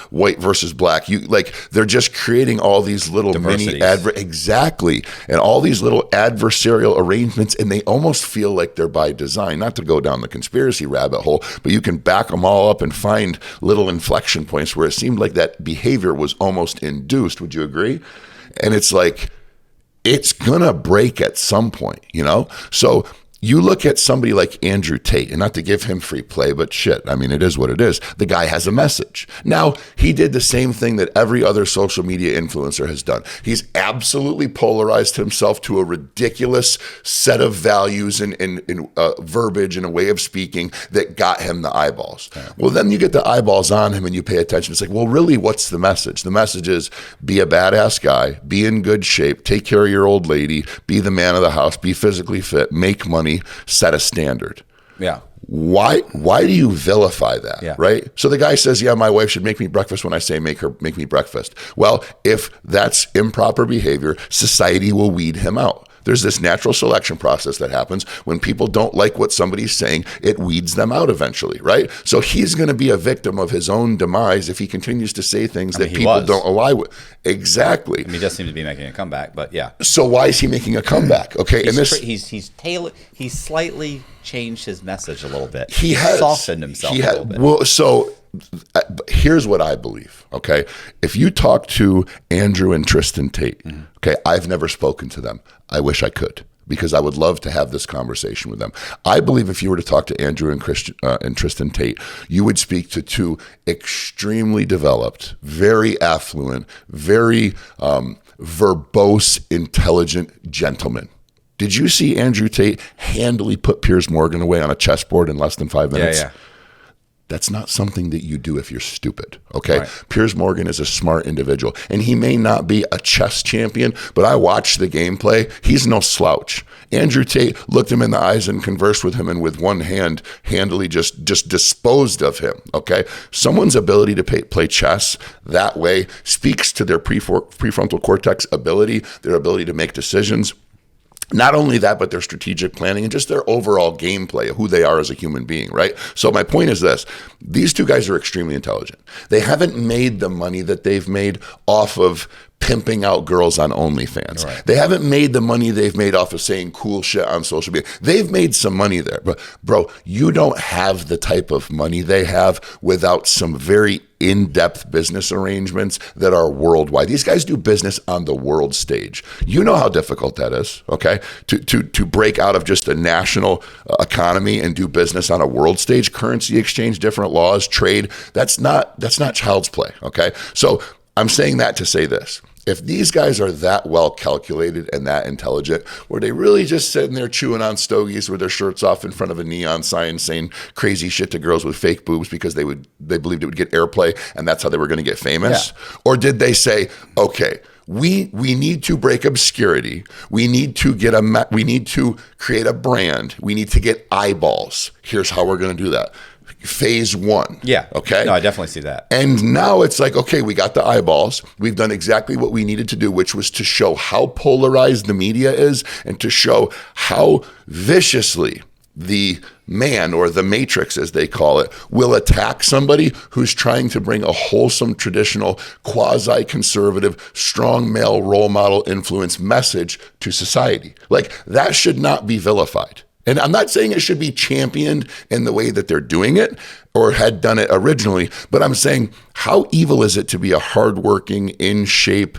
white versus black. They're just creating all these little mini exactly, and all these little adversarial arrangements, and they almost feel like they're by design. Not to go down the conspiracy rabbit hole, but you can back them all up and find little inflection points where it seemed like that behavior was almost induced. Would you agree? And it's like, it's gonna break at some point, you know? So you look at somebody like Andrew Tate, and not to give him free play, but shit, I mean, it is what it is. The guy has a message. Now, he did the same thing that every other social media influencer has done. He's absolutely polarized himself to a ridiculous set of values and verbiage and a way of speaking that got him the eyeballs. Yeah. Well, then you get the eyeballs on him and you pay attention. It's like, well, really, what's the message? The message is be a badass guy, be in good shape, take care of your old lady, be the man of the house, be physically fit, make money, set a standard. Yeah. Why do you vilify that? Yeah. Right? So the guy says, yeah, my wife should make me breakfast when I say make me breakfast. Well, if that's improper behavior, society will weed him out. There's this natural selection process that happens when people don't like what somebody's saying. It weeds them out eventually, right? So he's going to be a victim of his own demise if he continues to say things that people don't align with. Exactly. I mean, he does seem to be making a comeback, but yeah. So why is he making a comeback? Okay, He's slightly changed his message a little bit. He has softened himself a little bit. Well, so here's what I believe. Okay, if you talk to Andrew and Tristan Tate, okay, I've never spoken to them. I wish I could, because I would love to have this conversation with them. I believe if you were to talk to Andrew and Tristan Tate, you would speak to two extremely developed, very affluent, very verbose, intelligent gentlemen. Did you see Andrew Tate handily put Piers Morgan away on a chessboard in less than 5 minutes? Yeah. That's not something that you do if you're stupid, okay? Right. Piers Morgan is a smart individual, and he may not be a chess champion, but I watched the gameplay. He's no slouch. Andrew Tate looked him in the eyes and conversed with him, and with one hand, handily just disposed of him, okay? Someone's ability to play chess that way speaks to their prefrontal cortex ability, their ability to make decisions. Not only that, but their strategic planning and just their overall gameplay of who they are as a human being, right? So my point is this. These two guys are extremely intelligent. They haven't made the money that they've made off of pimping out girls on OnlyFans. Right. They haven't made the money they've made off of saying cool shit on social media. They've made some money there. But bro, you don't have the type of money they have without some very in-depth business arrangements that are worldwide. These guys do business on the world stage. You know how difficult that is, okay? To break out of just a national economy and do business on a world stage, currency exchange, different laws, trade, that's not child's play, okay? So I'm saying that to say this. If these guys are that well calculated and that intelligent, were they really just sitting there chewing on stogies with their shirts off in front of a neon sign saying crazy shit to girls with fake boobs because they believed it would get airplay and that's how they were going to get famous? Yeah. Or did they say, okay, we need to break obscurity. We need to create a brand. We need to get eyeballs. Here's how we're going to do that. Phase one. Yeah. Okay. No, I definitely see that. And now it's like, okay, we got the eyeballs. We've done exactly what we needed to do, which was to show how polarized the media is and to show how viciously the man, or the matrix as they call it, will attack somebody who's trying to bring a wholesome, traditional, quasi-conservative, strong male role model influence message to society. Like, that should not be vilified. And I'm not saying it should be championed in the way that they're doing it or had done it originally, but I'm saying, how evil is it to be a hardworking, in shape,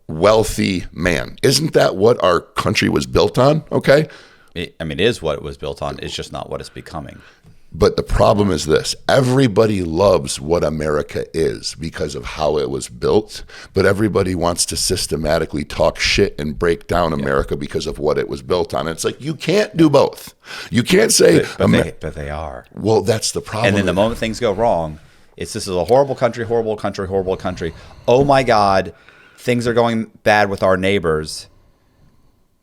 wealthy man? Isn't that what our country was built on? Okay. It is what it was built on. It's just not what it's becoming. But the problem is this. Everybody loves what America is because of how it was built, but everybody wants to systematically talk shit and break down America because of what it was built on. And it's like, you can't do both. You can't say... But they are. Well, that's the problem. And then the moment things go wrong, this is a horrible country, horrible country, horrible country. Oh my God, things are going bad with our neighbors.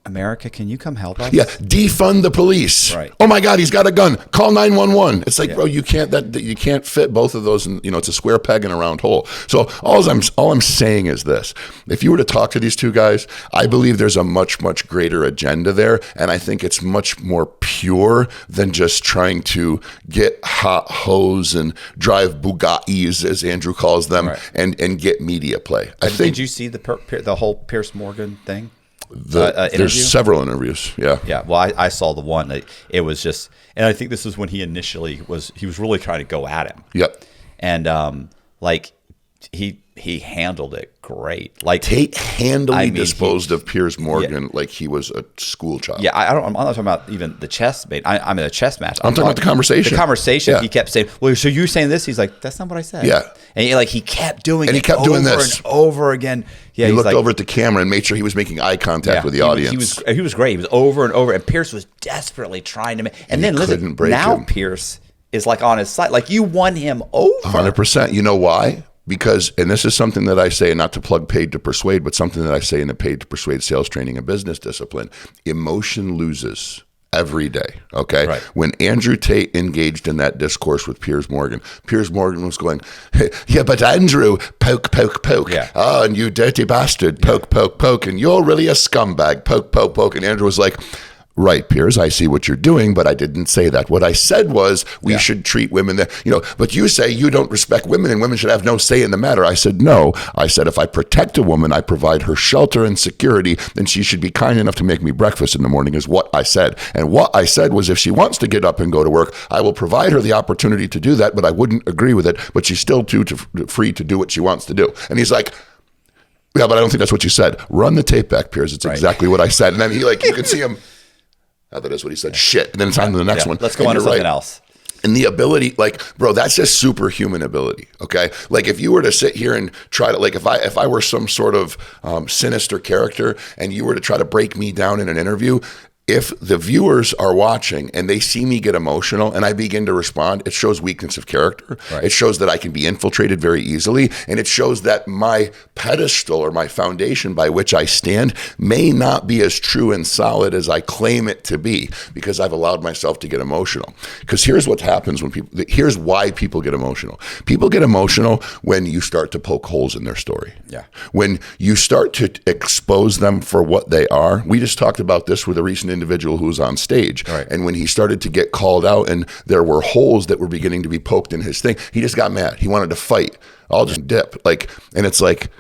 America, can you come help us? Yeah, defund the police. Right. Oh my God, he's got a gun. Call 911. It's like, bro, you can't fit both of those. And it's a square peg in a round hole. So all I'm saying is this: if you were to talk to these two guys, I believe there's a much, much greater agenda there, and I think it's much more pure than just trying to get hot hoes and drive Bugattis, as Andrew calls them, right, and get media play. Did you see the whole Piers Morgan thing? There's several interviews. Yeah. Yeah. Well, I saw the one. It was just, and I think this is when he initially was really trying to go at him. Yep. And he he handled it great. Like Tate handily disposed of Piers Morgan like he was a school child. Yeah, I'm not talking about even the chess mate. I mean, the chess match. I'm talking about the conversation. The conversation. Yeah. He kept saying, "Well, so you're saying this?" He's like, "That's not what I said." Yeah, and he kept doing and it. He kept doing this and over again. Yeah, he looked over at the camera and made sure he was making eye contact with the audience. He was great. He was over and over, and Pierce was desperately trying to make. And then listen, now Pierce is like on his side. Like you won him over. 100%. You know why? Because, and this is something that I say, not to plug Paid to Persuade, but something that I say in the Paid to Persuade sales training and business discipline, emotion loses every day, okay? Right. When Andrew Tate engaged in that discourse with Piers Morgan was going, hey, yeah, but Andrew, poke, poke, poke. Yeah. Oh, and you dirty bastard, poke, poke, poke. And you're really a scumbag, poke, poke, poke. And Andrew was like, right, Piers, I see what you're doing, but I didn't say that. What I said was we should treat women that, but you say you don't respect women and women should have no say in the matter. I said, no. I said, if I protect a woman, I provide her shelter and security, then she should be kind enough to make me breakfast in the morning is what I said. And what I said was if she wants to get up and go to work, I will provide her the opportunity to do that, but I wouldn't agree with it, but she's still free to do what she wants to do. And he's like, yeah, but I don't think that's what you said. Run the tape back, Piers. It's exactly what I said. And then you can see him. That is what he said. Shit. And then it's on to the next one. Let's go on to something else. And the ability, bro, that's just superhuman ability. Okay. Like if you were to sit here and try to, if I were some sort of sinister character and you were to try to break me down in an interview, if the viewers are watching and they see me get emotional and I begin to respond, it shows weakness of character. Right. It shows that I can be infiltrated very easily. And it shows that my pedestal or my foundation by which I stand may not be as true and solid as I claim it to be because I've allowed myself to get emotional. Because here's what happens here's why people get emotional. People get emotional when you start to poke holes in their story. Yeah. When you start to expose them for what they are. We just talked about this with a recent individual who was on stage. Right. And when he started to get called out and there were holes that were beginning to be poked in his thing, he just got mad. He wanted to fight. I'll just dip. And it's like,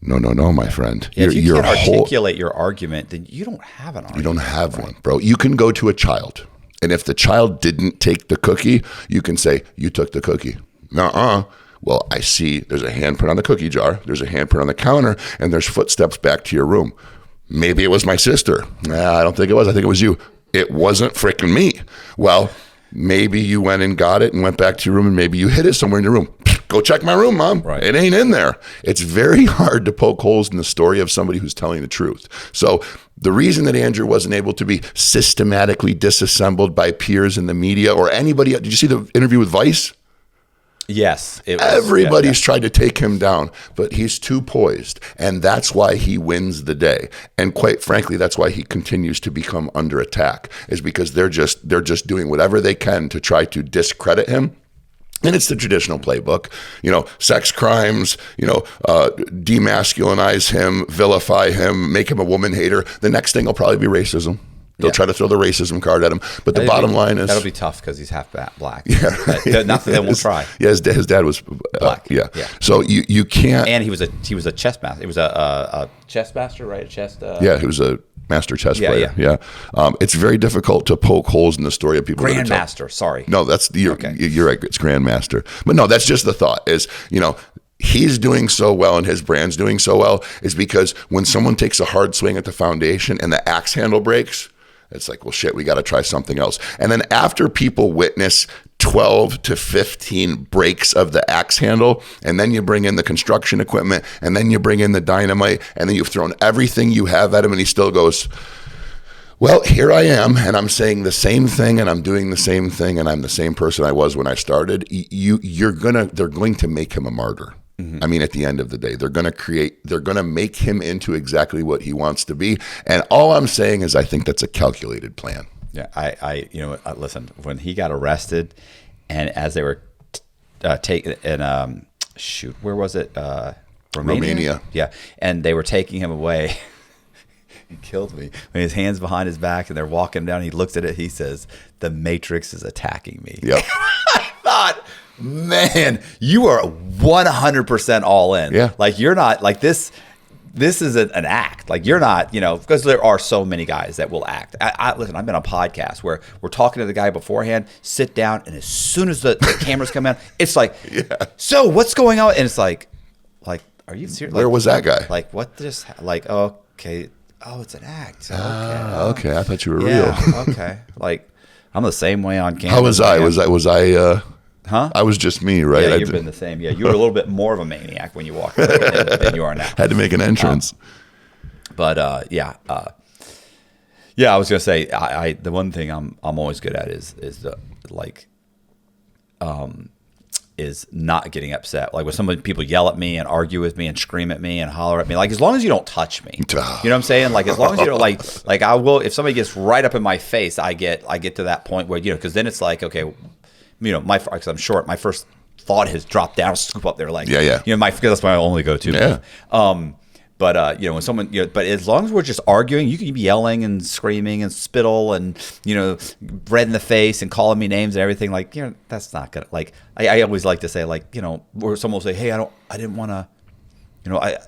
no, my friend. Yeah, if you can't articulate your argument, then you don't have an argument. You don't have one, bro. You can go to a child. And if the child didn't take the cookie, you can say, you took the cookie. Nuh-uh. Well, I see there's a handprint on the cookie jar. There's a handprint on the counter. And there's footsteps back to your room. Maybe it was my sister. Nah, I don't think it was. I think it was you. It wasn't freaking me. Well, maybe you went and got it and went back to your room and maybe you hid it somewhere in your room. Go check my room, Mom. Right. It ain't in there. It's very hard to poke holes in the story of somebody who's telling the truth. So the reason that Andrew wasn't able to be systematically disassembled by peers in the media or anybody, did you see the interview with Vice? Yes. Everybody's tried to take him down, but he's too poised. And that's why he wins the day. And quite frankly, that's why he continues to become under attack, is because they're just doing whatever they can to try to discredit him. And it's the traditional playbook, sex crimes, demasculinize him, vilify him, make him a woman hater. The next thing will probably be racism. They'll try to throw the racism card at him. But the bottom line is... That'll be tough because he's half black. Yeah. Not that they won't try. Yeah, his dad was black. Yeah. So you can't... And he was a chess master. He was a chess master, right? Yeah, he was a master chess player. Yeah. It's very difficult to poke holes in the story of people. Grandmaster, sorry. No, you're right. It's grandmaster. But no, that's just the thought is, he's doing so well and his brand's doing so well is because when someone takes a hard swing at the foundation and the axe handle breaks, it's like, well, shit, we got to try something else. And then after people witness 12 to 15 breaks of the axe handle, and then you bring in the construction equipment, and then you bring in the dynamite, and then you've thrown everything you have at him, and he still goes, well, here I am, and I'm saying the same thing, and I'm doing the same thing, and I'm the same person I was when I started. They're going to make him a martyr. Mm-hmm. I mean, at the end of the day, they're going to make him into exactly what he wants to be. And all I'm saying is I think that's a calculated plan. Yeah. Listen, when he got arrested and as they were taking, and where was it? Romania. Yeah. And they were taking him away. He killed me. When his hand's behind his back and they're walking down, he looks at it. He says, "The Matrix is attacking me." Yep. I thought, man, you are 100% all in. Yeah. Like you're not like this. This is an act. Like you're not, because there are so many guys that will act. Listen, I've been on a podcast where we're talking to the guy beforehand, sit down, and as soon as the cameras come out, it's like, so what's going on? And it's like are you serious? Where was that guy? Like, what just, like, okay. Oh, it's an act. Okay. Okay. I thought you were Yeah. real. Okay. Like, I'm the same way on camera. How was I? Was I? Huh? I was just me, right? Yeah, you've been the same. Yeah, you were a little bit more of a maniac when you walked in than you are now. Had to make an entrance. But yeah, I was gonna say, I the one thing I'm always good at is the like, is not getting upset. Like when people yell at me and argue with me and scream at me and holler at me, like as long as you don't touch me, you know what I'm saying? Like as long as you don't like I will, if somebody gets right up in my face, I get to that point where, because then it's like, okay, because I'm short, my first thought is drop down, scoop up there, like, because that's my only go-to. Yeah. But when someone, but as long as we're just arguing, you can be yelling and screaming and spittle and red in the face and calling me names and everything. Like, that's not gonna, like, I always like to say, like, where someone will say, hey, I didn't want to,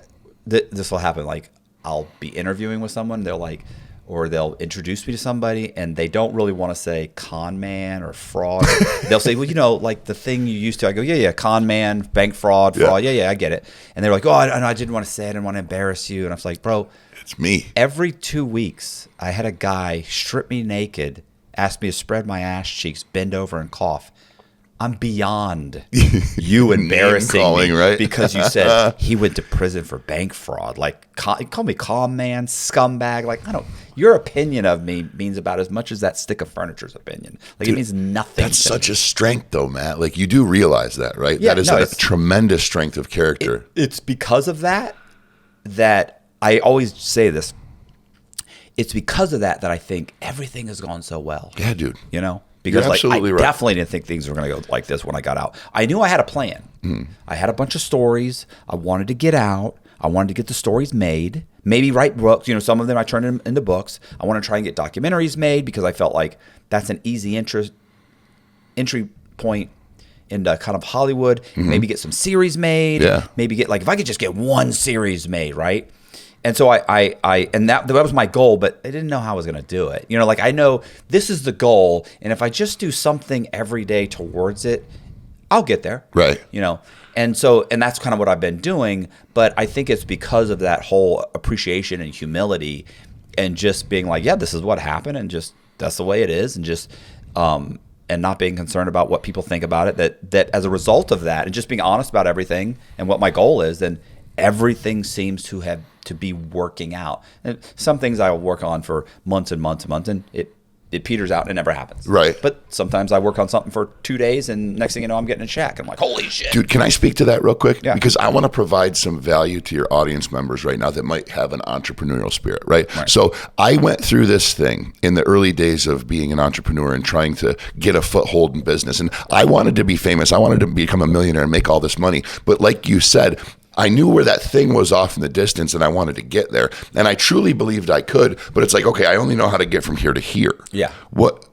this will happen. Like, I'll be interviewing with someone, they'll introduce me to somebody and they don't really want to say con man or fraud. They'll say, well, like the thing you used to. I go, yeah, con man, bank fraud. Yeah, I get it. And they're like, oh, I didn't want to say it. I didn't want to embarrass you. And I was like, bro, it's me. Every 2 weeks, I had a guy strip me naked, ask me to spread my ass cheeks, bend over and cough. I'm beyond you embarrassing me, right? Because you said he went to prison for bank fraud. Like, call me calm man, scumbag. Like, your opinion of me means about as much as that stick of furniture's opinion. Like, dude, it means nothing. That's such a strength, though, Matt. Like, you do realize that, right? Yeah, that is a tremendous strength of character. It's because of that I always say this. It's because of that I think everything has gone so well. Yeah, dude. Because I right. definitely didn't think things were going to go like this when I got out. I knew I had a plan. I had a bunch of stories. I wanted to get out. I wanted to get the stories made. Maybe write books. Some of them I turned them into books. I want to try and get documentaries made because I felt like that's an easy entry point into kind of Hollywood. Maybe get some series made. Yeah. Maybe get, like, if I could just get one series made, right? And so that was my goal, but I didn't know how I was going to do it. Like, I know this is the goal, and if I just do something every day towards it, I'll get there. Right. And that's kind of what I've been doing, but I think it's because of that whole appreciation and humility and just being like, yeah, this is what happened, and just that's the way it is, and just and not being concerned about what people think about it, that as a result of that, and just being honest about everything and what my goal is, then everything seems to be working out. And some things I will work on for months and months and months, and it peters out and it never happens. Right. But sometimes I work on something for 2 days, and next thing you know, I'm getting a check. I'm like, holy shit. Dude, can I speak to that real quick? Yeah. Because I want to provide some value to your audience members right now that might have an entrepreneurial spirit, right? So I went through this thing in the early days of being an entrepreneur and trying to get a foothold in business. And I wanted to be famous. I wanted to become a millionaire and make all this money. But like you said, I knew where that thing was off in the distance, and I wanted to get there. And I truly believed I could, but it's like, okay, I only know how to get from here to here. Yeah. What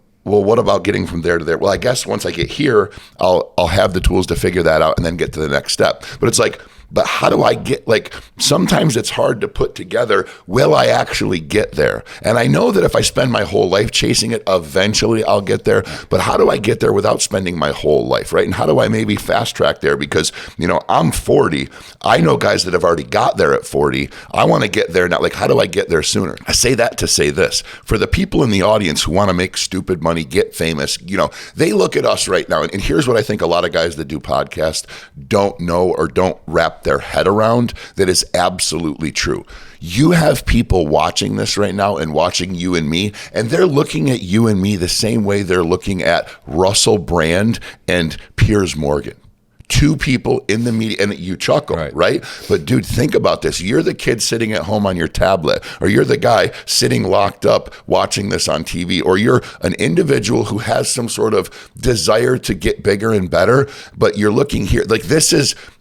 about getting from there to there? Well, I guess once I get here, I'll have the tools to figure that out and then get to the next step. But it's like, but how do I get, like, sometimes it's hard to put together, will I actually get there? And I know that if I spend my whole life chasing it, eventually I'll get there. But how do I get there without spending my whole life, right? And how do I maybe fast track there? Because, I'm 40. I know guys that have already got there at 40. I want to get there now. Like, how do I get there sooner? I say that to say this. For the people in the audience who want to make stupid money, get famous, they look at us right now. And here's what I think a lot of guys that do podcasts don't know or don't wrap their head around that is absolutely true. You have people watching this right now and watching you and me, and they're looking at you and me the same way they're looking at Russell Brand and Piers Morgan. Two people in the media, and you chuckle, right? But dude, think about this. You're the kid sitting at home on your tablet, or you're the guy sitting locked up watching this on TV, or you're an individual who has some sort of desire to get bigger and better, but you're looking here. Like,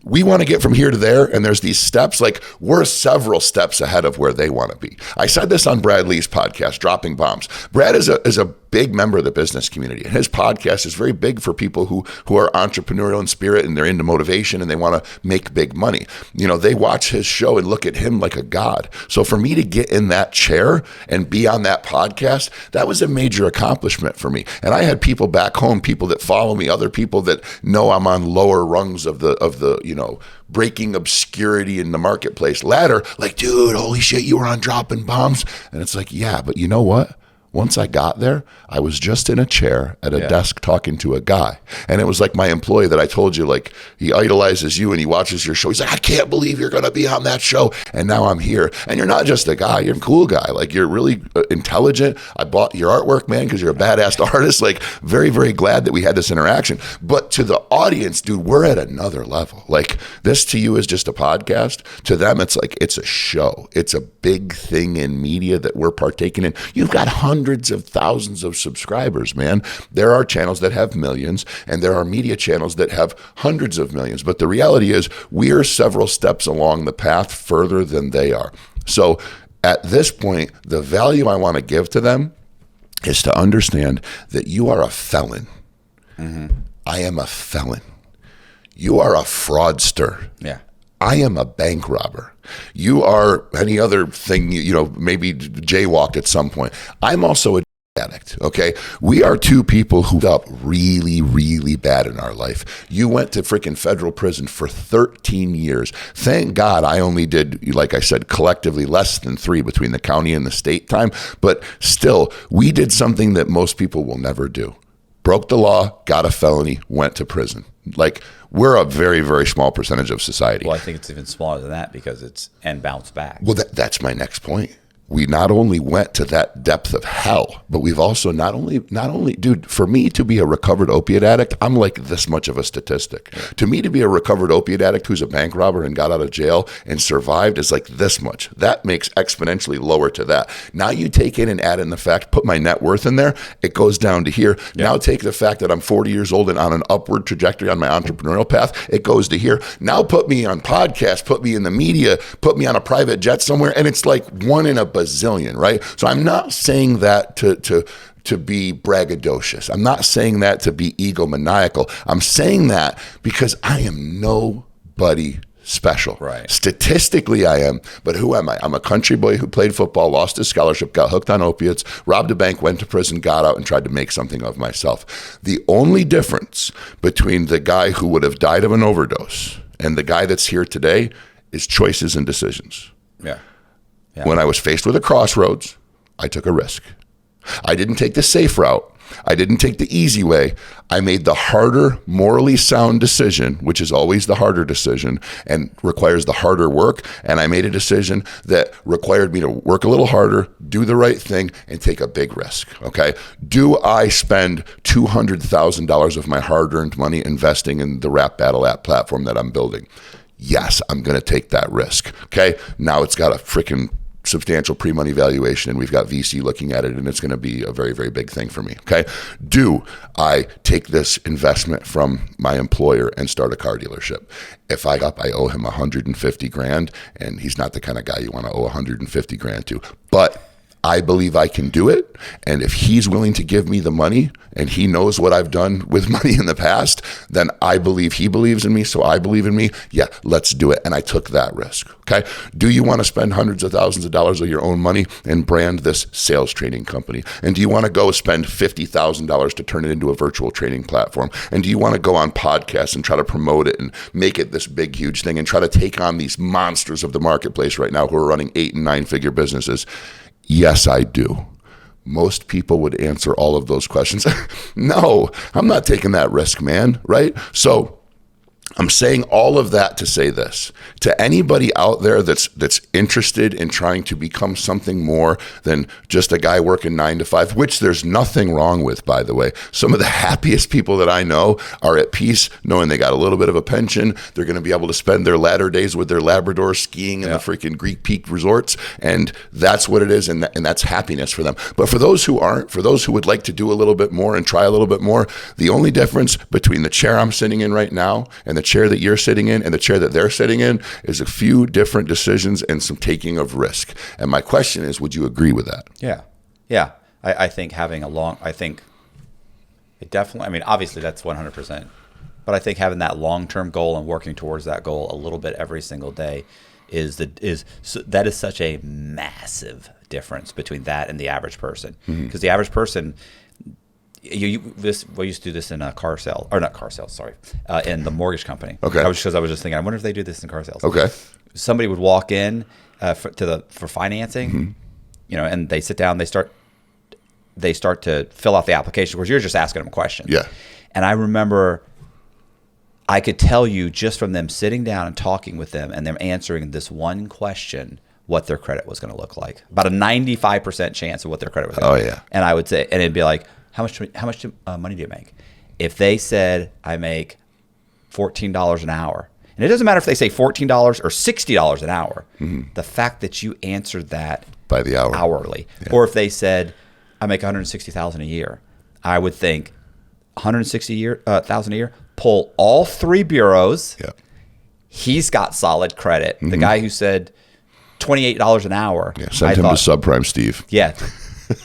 we want to get from here to there, and there's these steps. Like, we're several steps ahead of where they want to be. I said this on Brad Lee's podcast, Dropping Bombs. Brad is a big member of the business community, and his podcast is very big for people who are entrepreneurial in spirit, and they're into motivation, and they want to make big money. They watch his show and look at him like a god. So for me to get in that chair and be on that podcast, that was a major accomplishment for me. And I had people back home, people that follow me, other people that know I'm on lower rungs of the breaking obscurity in the marketplace ladder. Like, dude, holy shit, you were on Dropping Bombs. And it's like, yeah, but you know what? Once I got there, I was just in a chair at a desk talking to a guy. And it was like my employee that I told you, like, he idolizes you and he watches your show. He's like, I can't believe you're going to be on that show. And now I'm here. And you're not just a guy, you're a cool guy. Like, you're really intelligent. I bought your artwork, man, because you're a badass artist. Like, very, very glad that we had this interaction. But to the audience, dude, we're at another level. Like, this to you is just a podcast. To them, it's like, it's a show. It's a big thing in media that we're partaking in. You've got hundreds of thousands of subscribers, man. There are channels that have millions, and there are media channels that have hundreds of millions. But the reality is, we are several steps along the path further than they are. So at this point, the value I want to give to them is to understand that you are a felon. I am a felon. You are a fraudster. Yeah. I am a bank robber. You are any other thing, maybe jaywalked at some point. I'm also a addict, okay? We are two people who up really, really bad in our life. You went to freaking federal prison for 13 years. Thank God I only did, like I said, collectively less than 3 between the county and the state time. But still, we did something that most people will never do. Broke the law, got a felony, went to prison. Like, we're a very, very small percentage of society. Well, I think it's even smaller than that because it's and bounced back. Well, that's my next point. We not only went to that depth of hell, but we've also not only, dude, for me to be a recovered opiate addict, I'm like this much of a statistic. Yeah. To me to be a recovered opiate addict who's a bank robber and got out of jail and survived is like this much. That makes exponentially lower to that. Now you take in and add in the fact, put my net worth in there, it goes down to here. Yeah. Now take the fact that I'm 40 years old and on an upward trajectory on my entrepreneurial path, it goes to here. Now put me on podcasts, put me in the media, put me on a private jet somewhere, and it's like one in a bazillion, right? So I'm not saying that to be braggadocious. I'm not saying that to be egomaniacal. I'm saying that because I am nobody special. Right. Statistically, I am, but who am I? I'm a country boy who played football, lost his scholarship, got hooked on opiates, robbed a bank, went to prison, got out, and tried to make something of myself. The only difference between the guy who would have died of an overdose and the guy that's here today is choices and decisions. Yeah. When I was faced with a crossroads, I took a risk. I didn't take the safe route. I didn't take the easy way. I made the harder, morally sound decision, which is always the harder decision and requires the harder work. And I made a decision that required me to work a little harder, do the right thing, and take a big risk, okay? Do I spend $200,000 of my hard-earned money investing in the Rap Battle app platform that I'm building? Yes, I'm going to take that risk, okay? Now it's got a freaking substantial pre-money valuation and we've got VC looking at it and it's going to be a very, very big thing for me, okay? Do I take this investment from my employer and start a car dealership? If I owe him 150 grand and he's not the kind of guy you want to owe 150 grand to, but I believe I can do it. And if he's willing to give me the money and he knows what I've done with money in the past, then I believe he believes in me. So I believe in me. Yeah, let's do it. And I took that risk. Okay. Do you want to spend hundreds of thousands of dollars of your own money and brand this sales training company? And do you want to go spend $50,000 to turn it into a virtual training platform? And do you want to go on podcasts and try to promote it and make it this big, huge thing and try to take on these monsters of the marketplace right now who are running 8 and 9 figure businesses? Yes, I do. Most people would answer all of those questions. No, I'm not taking that risk, man, right? So I'm saying all of that to say this. To anybody out there that's interested in trying to become something more than just a guy working 9 to 5, which there's nothing wrong with, by the way. Some of the happiest people that I know are at peace knowing they got a little bit of a pension. They're going to be able to spend their latter days with their Labrador skiing in the freaking Greek Peak resorts. And that's what it is. And that's happiness for them. But for those who aren't, for those who would like to do a little bit more and try a little bit more, the only difference between the chair I'm sitting in right now and the chair that you're sitting in and the chair that they're sitting in is a few different decisions and some taking of risk. And my question is, would you agree with that? Yeah. Yeah. I think I think it definitely, I mean, obviously that's 100%, but I think having that long-term goal and working towards that goal a little bit every single day that is such a massive difference between that and the average person. Because the average person, We used to do this in car sales, or not car sales, sorry, in the mortgage company. Okay. I was just thinking, I wonder if they do this in car sales. Okay. Somebody would walk in for financing, and they sit down, they start to fill out the application, because you're just asking them a question. Yeah. And I remember I could tell you just from them sitting down and talking with them and them answering this one question what their credit was going to look like. About a 95% chance of what their credit was going to be. Yeah. And I would say, and it'd be like, how much money do you make? If they said, I make $14 an hour, and it doesn't matter if they say $14 or $60 an hour, the fact that you answered that by the hour, hourly, or if they said, I make $160,000 a year, I would think $160,000 a year, pull all three bureaus. Yeah. He's got solid credit. The guy who said $28 an hour. Yeah, send him to subprime, Steve. Yeah.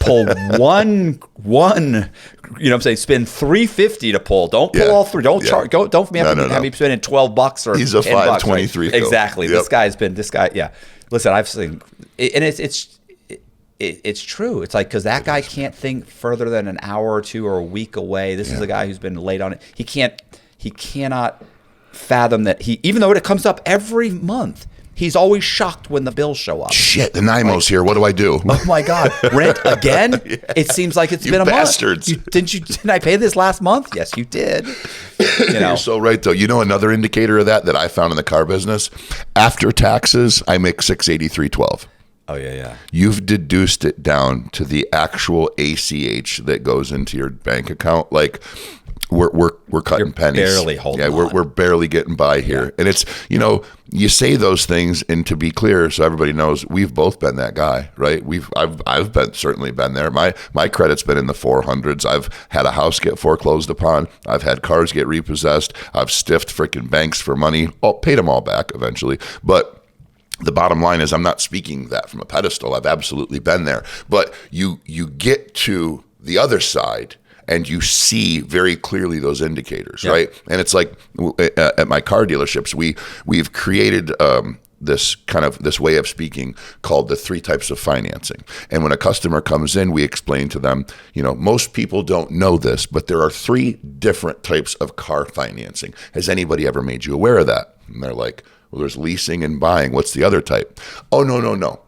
Pull one, spend $350 to pull. Don't pull all three. Don't charge. Don't have me spending $12 or he's a $10. 523. Right? Exactly. Yep. This guy. Yeah. Listen, I've seen, and it's true. It's like, because that guy can't think further than an hour or two or a week away. This is a guy who's been late on it. He cannot fathom that even though it comes up every month, he's always shocked when the bills show up. Shit, the NIMO's here. What do I do? Oh my God, rent again? It seems like it's been a bastards. month. Didn't I pay this last month? Yes, you did. You're so right, though. Another indicator of that I found in the car business, after taxes, I make $683.12. Oh yeah. You've deduced it down to the actual ACH that goes into your bank account. Like, we're cutting pennies. Barely holding on. We're barely getting by here. Yeah. And it's, you say those things, and to be clear, so everybody knows, we've both been that guy, right? I've certainly been there. My credit's been in the 400s. I've had a house get foreclosed upon. I've had cars get repossessed. I've stiffed freaking banks for money. Paid them all back eventually. But the bottom line is, I'm not speaking that from a pedestal. I've absolutely been there. But you get to the other side, and you see very clearly those indicators, right? And it's like at my car dealerships, we've created this way of speaking called the 3 types of financing. And when a customer comes in, we explain to them, most people don't know this, but there are 3 different types of car financing. Has anybody ever made you aware of that? And they're like, well, there's leasing and buying. What's the other type? Oh, no.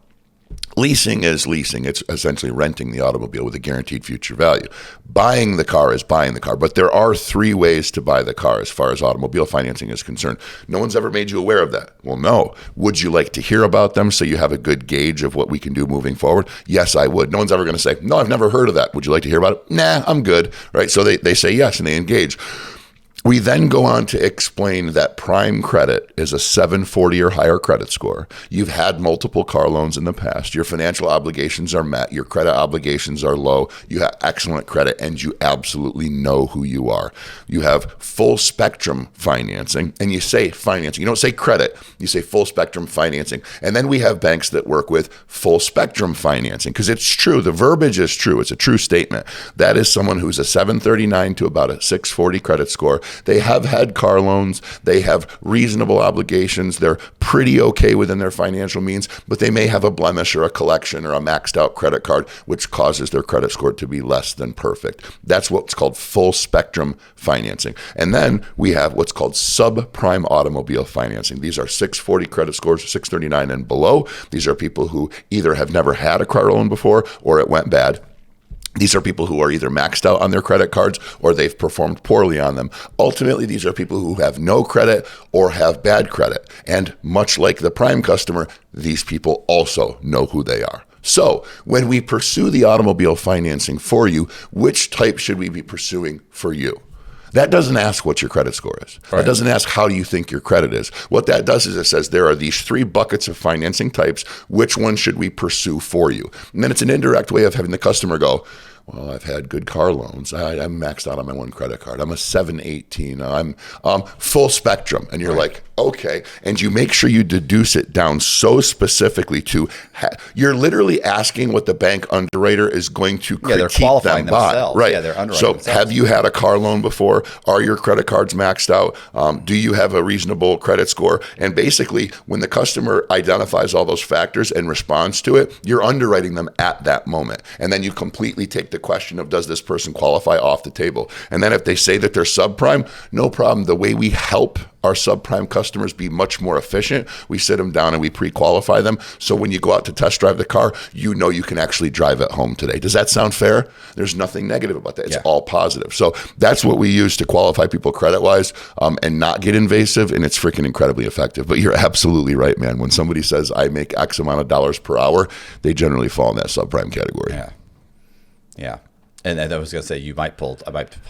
Leasing is leasing. It's essentially renting the automobile with a guaranteed future value. Buying the car is buying the car. But there are 3 ways to buy the car as far as automobile financing is concerned. No one's ever made you aware of that. Well, no. Would you like to hear about them so you have a good gauge of what we can do moving forward? Yes, I would. No one's ever going to say, no, I've never heard of that. Would you like to hear about it? Nah, I'm good. Right? So they say yes, and they engage. We then go on to explain that prime credit is a 740 or higher credit score. You've had multiple car loans in the past. Your financial obligations are met. Your credit obligations are low. You have excellent credit, and you absolutely know who you are. You have full spectrum financing, and you say financing. You don't say credit. You say full spectrum financing. And then we have banks that work with full spectrum financing, because it's true. The verbiage is true. It's a true statement. That is someone who's a 739 to about a 640 credit score. They have had car loans. They have reasonable obligations. They're pretty okay within their financial means, but they may have a blemish or a collection or a maxed out credit card, which causes their credit score to be less than perfect. That's what's called full spectrum financing. And then we have what's called subprime automobile financing. These are 640 credit scores, 639 and below. These are people who either have never had a car loan before or it went bad. These are people who are either maxed out on their credit cards or they've performed poorly on them. Ultimately, these are people who have no credit or have bad credit. And much like the prime customer, these people also know who they are. So when we pursue the automobile financing for you, which type should we be pursuing for you? That doesn't ask what your credit score is. Right. That doesn't ask how you think your credit is. What that does is it says there are these 3 buckets of financing types. Which one should we pursue for you? And then it's an indirect way of having the customer go, well, I've had good car loans. I'm maxed out on my one credit card. I'm a 718. I'm full spectrum. And you're like, okay. And you make sure you deduce it down so specifically to, you're literally asking what the bank underwriter is going to critique they're qualifying them by. Themselves. Right. Yeah, they're underwriting so themselves. Have you had a car loan before? Are your credit cards maxed out? Do you have a reasonable credit score? And basically, when the customer identifies all those factors and responds to it, you're underwriting them at that moment. And then you completely take the question of does this person qualify off the table. And then if they say that they're subprime, no problem. The way we help our subprime customers be much more efficient, we sit them down and we pre-qualify them. So when you go out to test drive the car, you know you can actually drive it home today. Does that sound fair? There's nothing negative about that. It's all positive. So that's what we use to qualify people credit-wise, and not get invasive, and it's freaking incredibly effective. But you're absolutely right, man. When somebody says, I make X amount of dollars per hour, they generally fall in that subprime category. Yeah. Yeah. And I was going to say, I might pull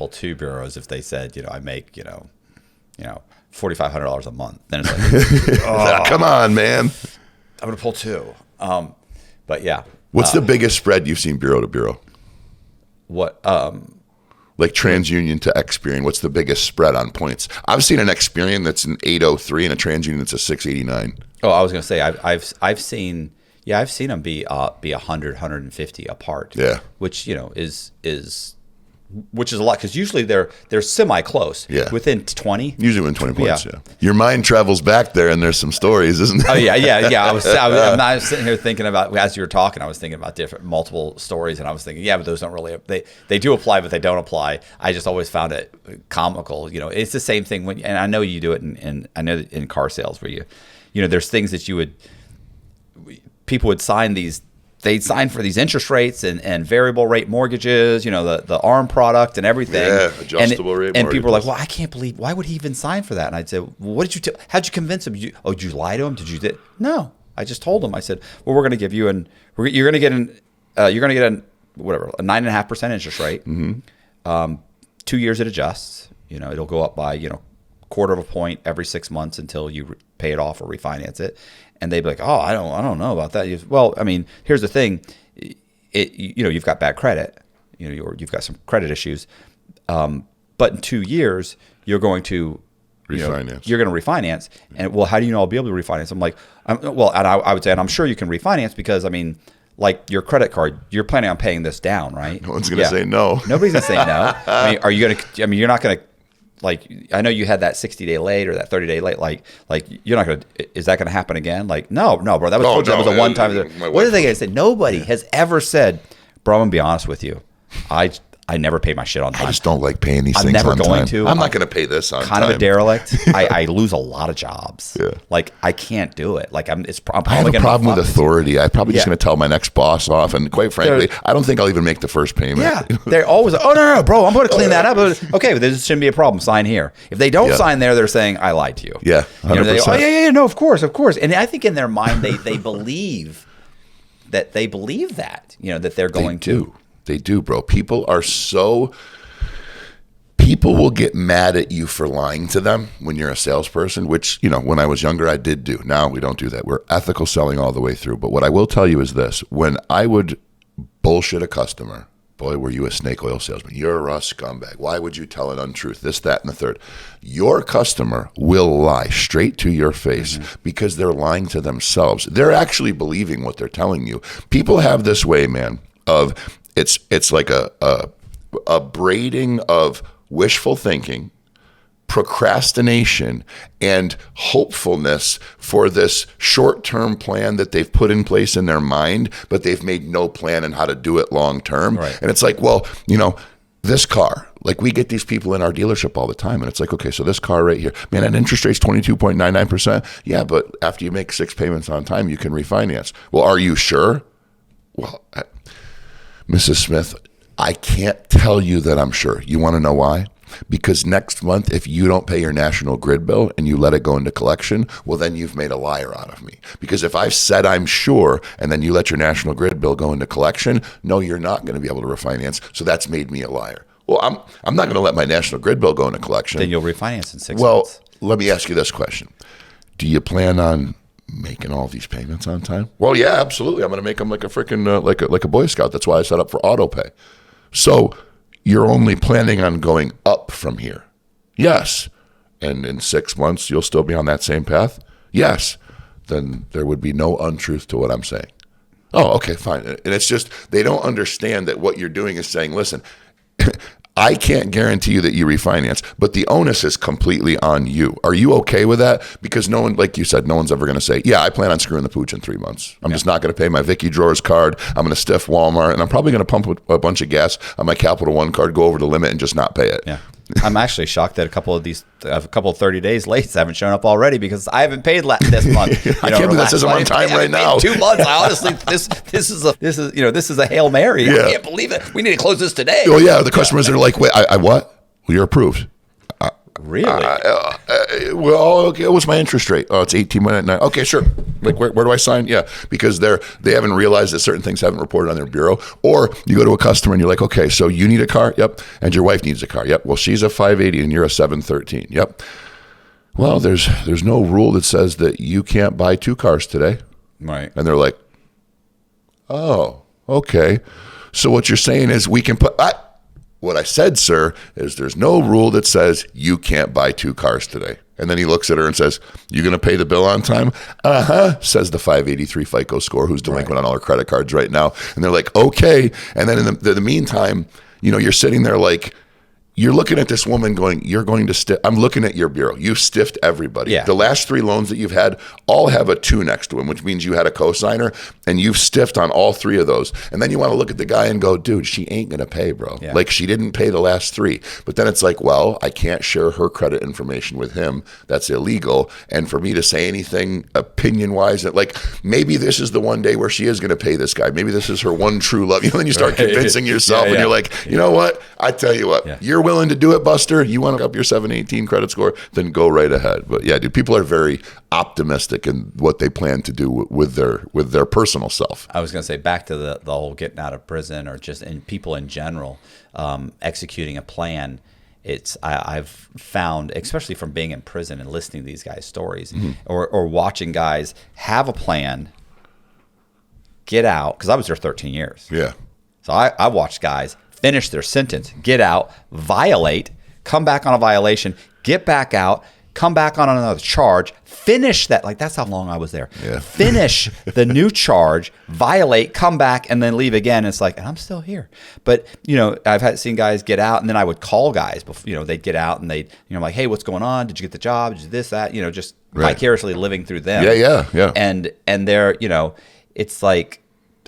two bureaus if they said, I make, $4,500 a month. Then it's like, come on, man. I'm going to pull two. But yeah. What's the biggest spread you've seen bureau to bureau? What? Like TransUnion to Experian, what's the biggest spread on points? I've seen an Experian that's an 803 and a TransUnion that's a 689. Oh, I was going to say, I've seen them be 100, 150 apart. Yeah. Which, which is a lot, because usually they're semi close. Yeah. Within 20. Usually within 20 points. Yeah. Your mind travels back there, and there's some stories, isn't there? Oh yeah. I was sitting here thinking about, as you were talking, I was thinking about multiple stories, and I was thinking, but those don't really, they do apply, but they don't apply. I just always found it comical. It's the same thing and I know you do it in car sales where there's things that people would sign they'd sign for these interest rates and variable rate mortgages, the ARM product and everything. Yeah, adjustable rate and people were like, mortgages. well, I can't believe, why would he even sign for that? And I'd say, well, what did you how'd you convince him? Did you lie to him? No, I just told him. I said, well, we're going to give you you're going to get a 9.5% interest rate. Mm-hmm. 2 years it adjusts. It'll go up by, quarter of a point every 6 months until you pay it off or refinance it. And they'd be like, oh, I don't know about that. Well, I mean, here's the thing. You've got bad credit. You've got some credit issues. But in 2 years, you're going to refinance. You're going to refinance. And well, how do you know I'll be able to refinance? I'm like, and I would say, and I'm sure you can refinance because, I mean, like your credit card, you're planning on paying this down, right? No one's going to say no. Nobody's going to say no. I mean, you're not going to, like, I know you had that 60-day late or that 30-day late. Like you're not going to. Is that going to happen again? Like, no, bro. That was a one time. What are they going to say? Nobody has ever said, bro. I'm going to be honest with you. I never pay my shit on time. I just don't like paying these things on time. I'm never going to. I'm not going to pay this on time. Kind of a derelict. I lose a lot of jobs. Yeah. Like, I can't do it. Like, I'm I have a problem with authority. I'm probably just going to tell my next boss off. And quite frankly, I don't think I'll even make the first payment. Yeah. They're always, oh, no, bro, I'm going to clean that up. Okay, but this shouldn't be a problem. Sign here. If they don't sign there, they're saying, I lied to you. Yeah, 100%. No, of course. And I think in their mind, they believe that that they're going to. They do, bro. People will get mad at you for lying to them when you're a salesperson, which, when I was younger, I did do. Now we don't do that. We're ethical selling all the way through. But what I will tell you is this. When I would bullshit a customer, boy, were you a snake oil salesman. You're a scumbag. Why would you tell an untruth? This, that, and the third. Your customer will lie straight to your face because they're lying to themselves. They're actually believing what they're telling you. People have this way, man, of it's like a braiding of wishful thinking, procrastination, and hopefulness for this short-term plan that they've put in place in their mind, but they've made no plan on how to do it long-term. Right. And it's like, well, this car, like we get these people in our dealership all the time, and it's like, okay, so this car right here, man, that interest rate's 22.99%. Yeah, but after you make 6 payments on time, you can refinance. Well, are you sure? Well, Mrs. Smith, I can't tell you that I'm sure. You want to know why? Because next month, if you don't pay your National Grid bill and you let it go into collection, well, then you've made a liar out of me. Because if I've said I'm sure and then you let your National Grid bill go into collection, no, you're not going to be able to refinance. So that's made me a liar. Well, I'm not going to let my National Grid bill go into collection. Then you'll refinance in 6 months. Well, let me ask you this question. Do you plan on making all these payments on time? Well, yeah, absolutely. I'm going to make them like a freaking like a Boy Scout. That's why I set up for auto pay. So you're only planning on going up from here? Yes. And in 6 months, you'll still be on that same path? Yes. Then there would be no untruth to what I'm saying. Oh, okay, fine. And it's just they don't understand that what you're doing is saying, listen, I can't guarantee you that you refinance, but the onus is completely on you. Are you okay with that? Because no one, like you said, no one's ever going to say, yeah, I plan on screwing the pooch in 3 months. I'm just not going to pay my Vicky Drawers card. I'm going to stiff Walmart, and I'm probably going to pump a bunch of gas on my Capital One card, go over the limit, and just not pay it. Yeah. I'm actually shocked that a couple of 30 days late haven't shown up already because I haven't paid this month. I can't believe this isn't on time right now. 2 months. I honestly, this is a Hail Mary. Yeah. I can't believe it. We need to close this today. Well, yeah, the customers are like, wait, I what? Well, you're approved. Really? Well, okay. What's my interest rate? Oh, it's 18.9. Okay, sure. Like, where do I sign? Yeah, because they haven't realized that certain things haven't reported on their bureau. Or you go to a customer and you're like, okay, so you need a car? Yep. And your wife needs a car? Yep. Well, she's a 580 and you're a 713. Yep. Well, there's no rule that says that you can't buy 2 cars today. Right. And they're like, oh, okay. So what you're saying is we can put... What I said, sir, is there's no rule that says you can't buy 2 cars today. And then he looks at her and says, you going to pay the bill on time? Says the 583 FICO score who's delinquent on all her credit cards right now. And they're like, okay. And then in the meantime, you're sitting there like, you're looking at this woman going, you're going to stiff. I'm looking at your bureau. You've stiffed everybody. Yeah. The last 3 loans that you've had all have a 2 next to them, which means you had a cosigner, and you've stiffed on all 3 of those. And then you want to look at the guy and go, dude, she ain't going to pay, bro. Yeah. Like, she didn't pay the last 3. But then it's like, well, I can't share her credit information with him. That's illegal. And for me to say anything opinion-wise, like, maybe this is the one day where she is going to pay this guy. Maybe this is her one true love. Then you start convincing yourself, and you're like, you know what? I tell you what, you're willing to do it, Buster. You want to up your 718 credit score, then go right ahead. But yeah, dude, people are very optimistic in what they plan to do with their personal self. I was going to say, back to the whole getting out of prison, or just in people in general, executing a plan. I've found, especially from being in prison and listening to these guys' stories, or watching guys have a plan, get out, because I was there 13 years. Yeah. So I watched guys finish their sentence, get out, violate, come back on a violation, get back out, come back on another charge, finish that. Like, that's how long I was there. Yeah. Finish the new charge, violate, come back, and then leave again. It's like, and I'm still here. But, I've seen guys get out, and then I would call guys before, they'd get out, and they'd, like, hey, what's going on? Did you get the job? Did you this, that? Just vicariously living through them. Yeah. And they're, it's like,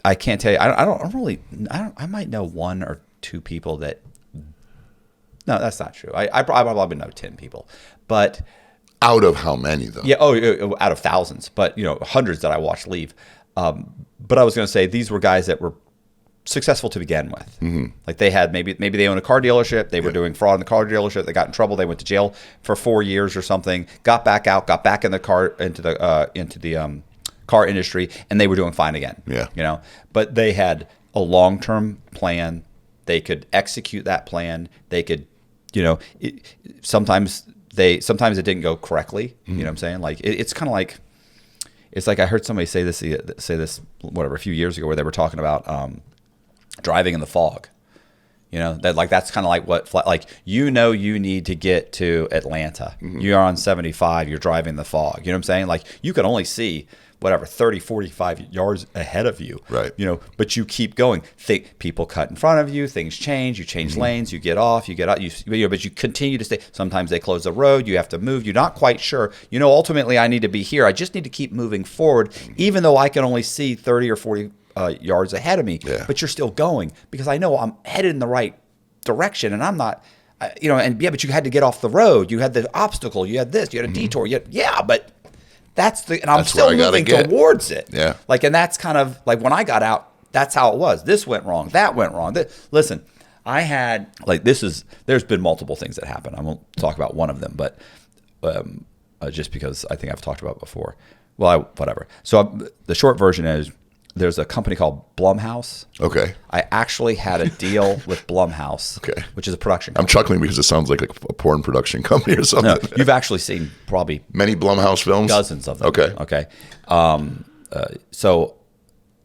I can't tell you, I might know 1 or 2 people that, no, that's not true. I probably know 10 people, but out of how many though? Yeah, out of thousands, but hundreds that I watched leave. But I was going to say these were guys that were successful to begin with. Mm-hmm. Like, they had maybe they owned a car dealership, they were doing fraud in the car dealership, they got in trouble, they went to jail for 4 years or something, got back out, got back in the car into the car industry, and they were doing fine again. Yeah. But they had a long-term plan. They could execute that plan. They could, sometimes it didn't go correctly. You know what I'm saying? Like, it's kind of like, it's like I heard somebody say this a few years ago, where they were talking about driving in the fog. That's kind of like what, you need to get to Atlanta. Mm-hmm. You are on 75, you're driving the fog. You know what I'm saying? Like, you can only see 30, 45 yards ahead of you. Right. But you keep going. People cut in front of you, things change, you change lanes, you get off, you get out, but you continue to stay. Sometimes they close the road, you have to move, you're not quite sure. Ultimately I need to be here. I just need to keep moving forward, even though I can only see 30 or 40 yards ahead of me. Yeah. But you're still going, because I know I'm headed in the right direction, and I'm not, but you had to get off the road. You had the obstacle, you had this, you had a detour. But and I'm still moving towards it. Yeah. And that's kind of like, when I got out, that's how it was. This went wrong. That went wrong. Listen, I had, there's been multiple things that happened. I won't talk about one of them, but just because I think I've talked about it before. Well, whatever. So the short version is, there's a company called Blumhouse. Okay. I actually had a deal with Blumhouse, which is a production company. I'm chuckling because it sounds like a porn production company or something. No, you've actually seen probably many Blumhouse films? Dozens of them. Okay.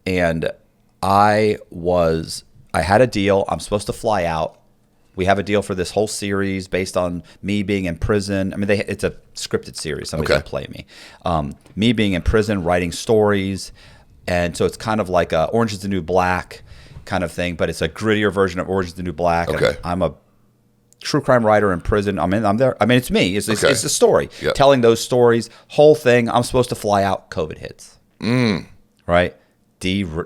And I had a deal. I'm supposed to fly out. We have a deal for this whole series based on me being in prison. I mean, it's a scripted series. Somebody's going to play me. Me being in prison, writing stories. And so it's kind of like Orange is the New Black kind of thing, but it's a grittier version of Orange is the New Black. Okay. I'm a true crime writer in prison. I'm there. I mean, it's me. It's Okay. the story. Yep. Telling those stories, whole thing. I'm supposed to fly out. COVID hits. Right?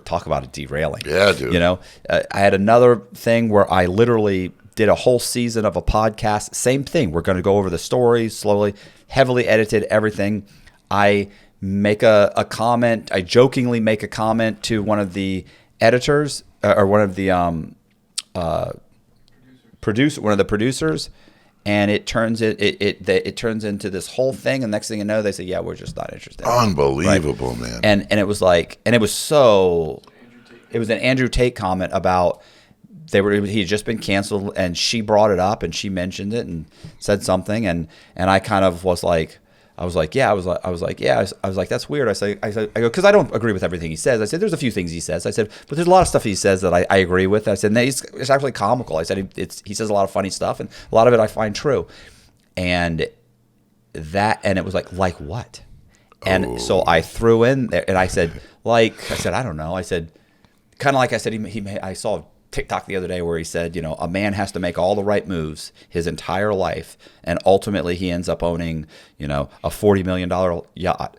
Talk about it derailing. Yeah, dude. You know, I had another thing where I literally did a whole season of a podcast. Same thing. We're going to go over the stories slowly, heavily edited, everything. I make a comment. I jokingly make a comment to one of the editors or one of the producers, and it turns it turns into this whole thing. And next thing you know, they say, "Yeah, we're just not interested." Unbelievable, man. And it was like, and it was so. It was an Andrew Tate comment about he had just been canceled, and she brought it up, and she mentioned it and said something, and I kind of was like. I was like, that's weird. I go, because I don't agree with everything he says. I said, there's a few things he says. I said, but there's a lot of stuff he says that I agree with. I said, it's actually comical. I said, he says a lot of funny stuff, and a lot of it I find true. And it was like what? And so I threw in there, and I said, I don't know. I said, kind of like I said, I saw TikTok the other day where he said, a man has to make all the right moves his entire life, and ultimately he ends up owning, a $40 million yacht,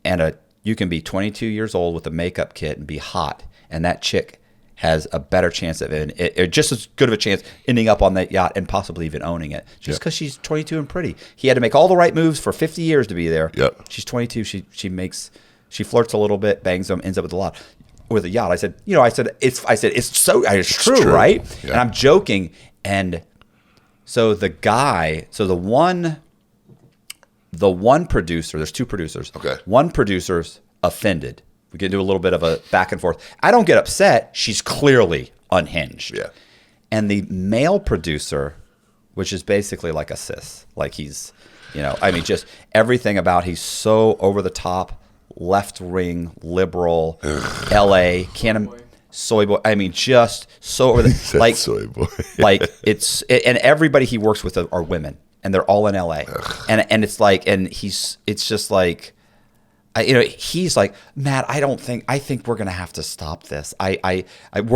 and you can be 22 years old with a makeup kit and be hot, and that chick has a better chance of it, just as good of a chance ending up on that yacht and possibly even owning it, just because she's 22 and pretty. He had to make all the right moves for 50 years to be there. Yep. She's 22. She flirts a little bit, bangs him, ends up with a lot. With a yacht, I said, it's true, right? Yeah. And I'm joking, and so the one producer, there's two producers. Okay. One producer's offended. We can do a little bit of a back and forth. I don't get upset. She's clearly unhinged. Yeah. And the male producer, which is basically like a cis, like he's, just everything about he's so over the top. Left wing, liberal, LA, soy boy. I mean, just so over the like soy boy. and everybody he works with are women, and they're all in LA, and it's like, and it's just like, he's like, Matt, I think we're gonna have to stop this. We're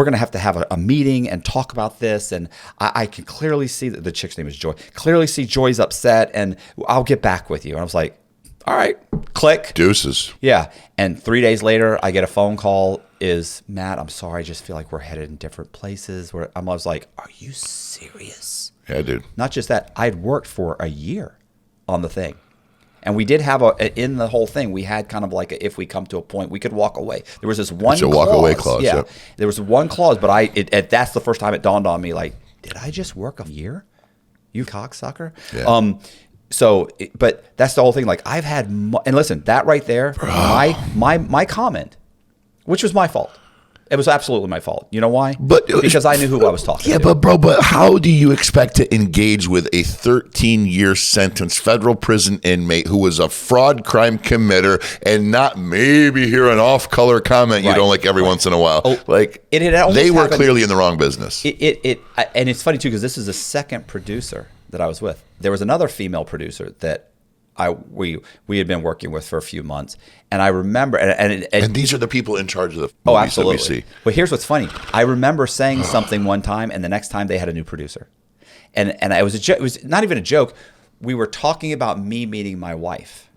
gonna have to have a meeting and talk about this, and I can clearly see that the chick's name is Joy. Clearly see Joy's upset, and I'll get back with you. And I was like, all right, click. Deuces. Yeah. And 3 days later, I get a phone call. Matt, I'm sorry. I just feel like we're headed in different places. I was like, are you serious? Yeah, dude. Not just that. I'd worked for a year on the thing. And we did have in the whole thing, we had kind of like if we come to a point, we could walk away. There was this one clause. walk away clause. Yeah. Yep. There was one clause, but that's the first time it dawned on me, like, did I just work a year? You cocksucker? Yeah. So, but that's the whole thing. Like I've had, and listen, that right there, my comment, which was my fault. It was absolutely my fault. You know why? Because I knew who I was talking to. Yeah, but how do you expect to engage with a 13-year sentence federal prison inmate who was a fraud crime committer and not maybe hear an off-color comment you don't like every once in a while? They were clearly in the wrong business. And it's funny too because this is the second producer that I was with. There was another female producer that we had been working with for a few months, and I remember, and these are the people in charge of the oh, movies absolutely. that we see. But here's what's funny: I remember saying something one time, and the next time they had a new producer, and it was not even a joke. We were talking about me meeting my wife,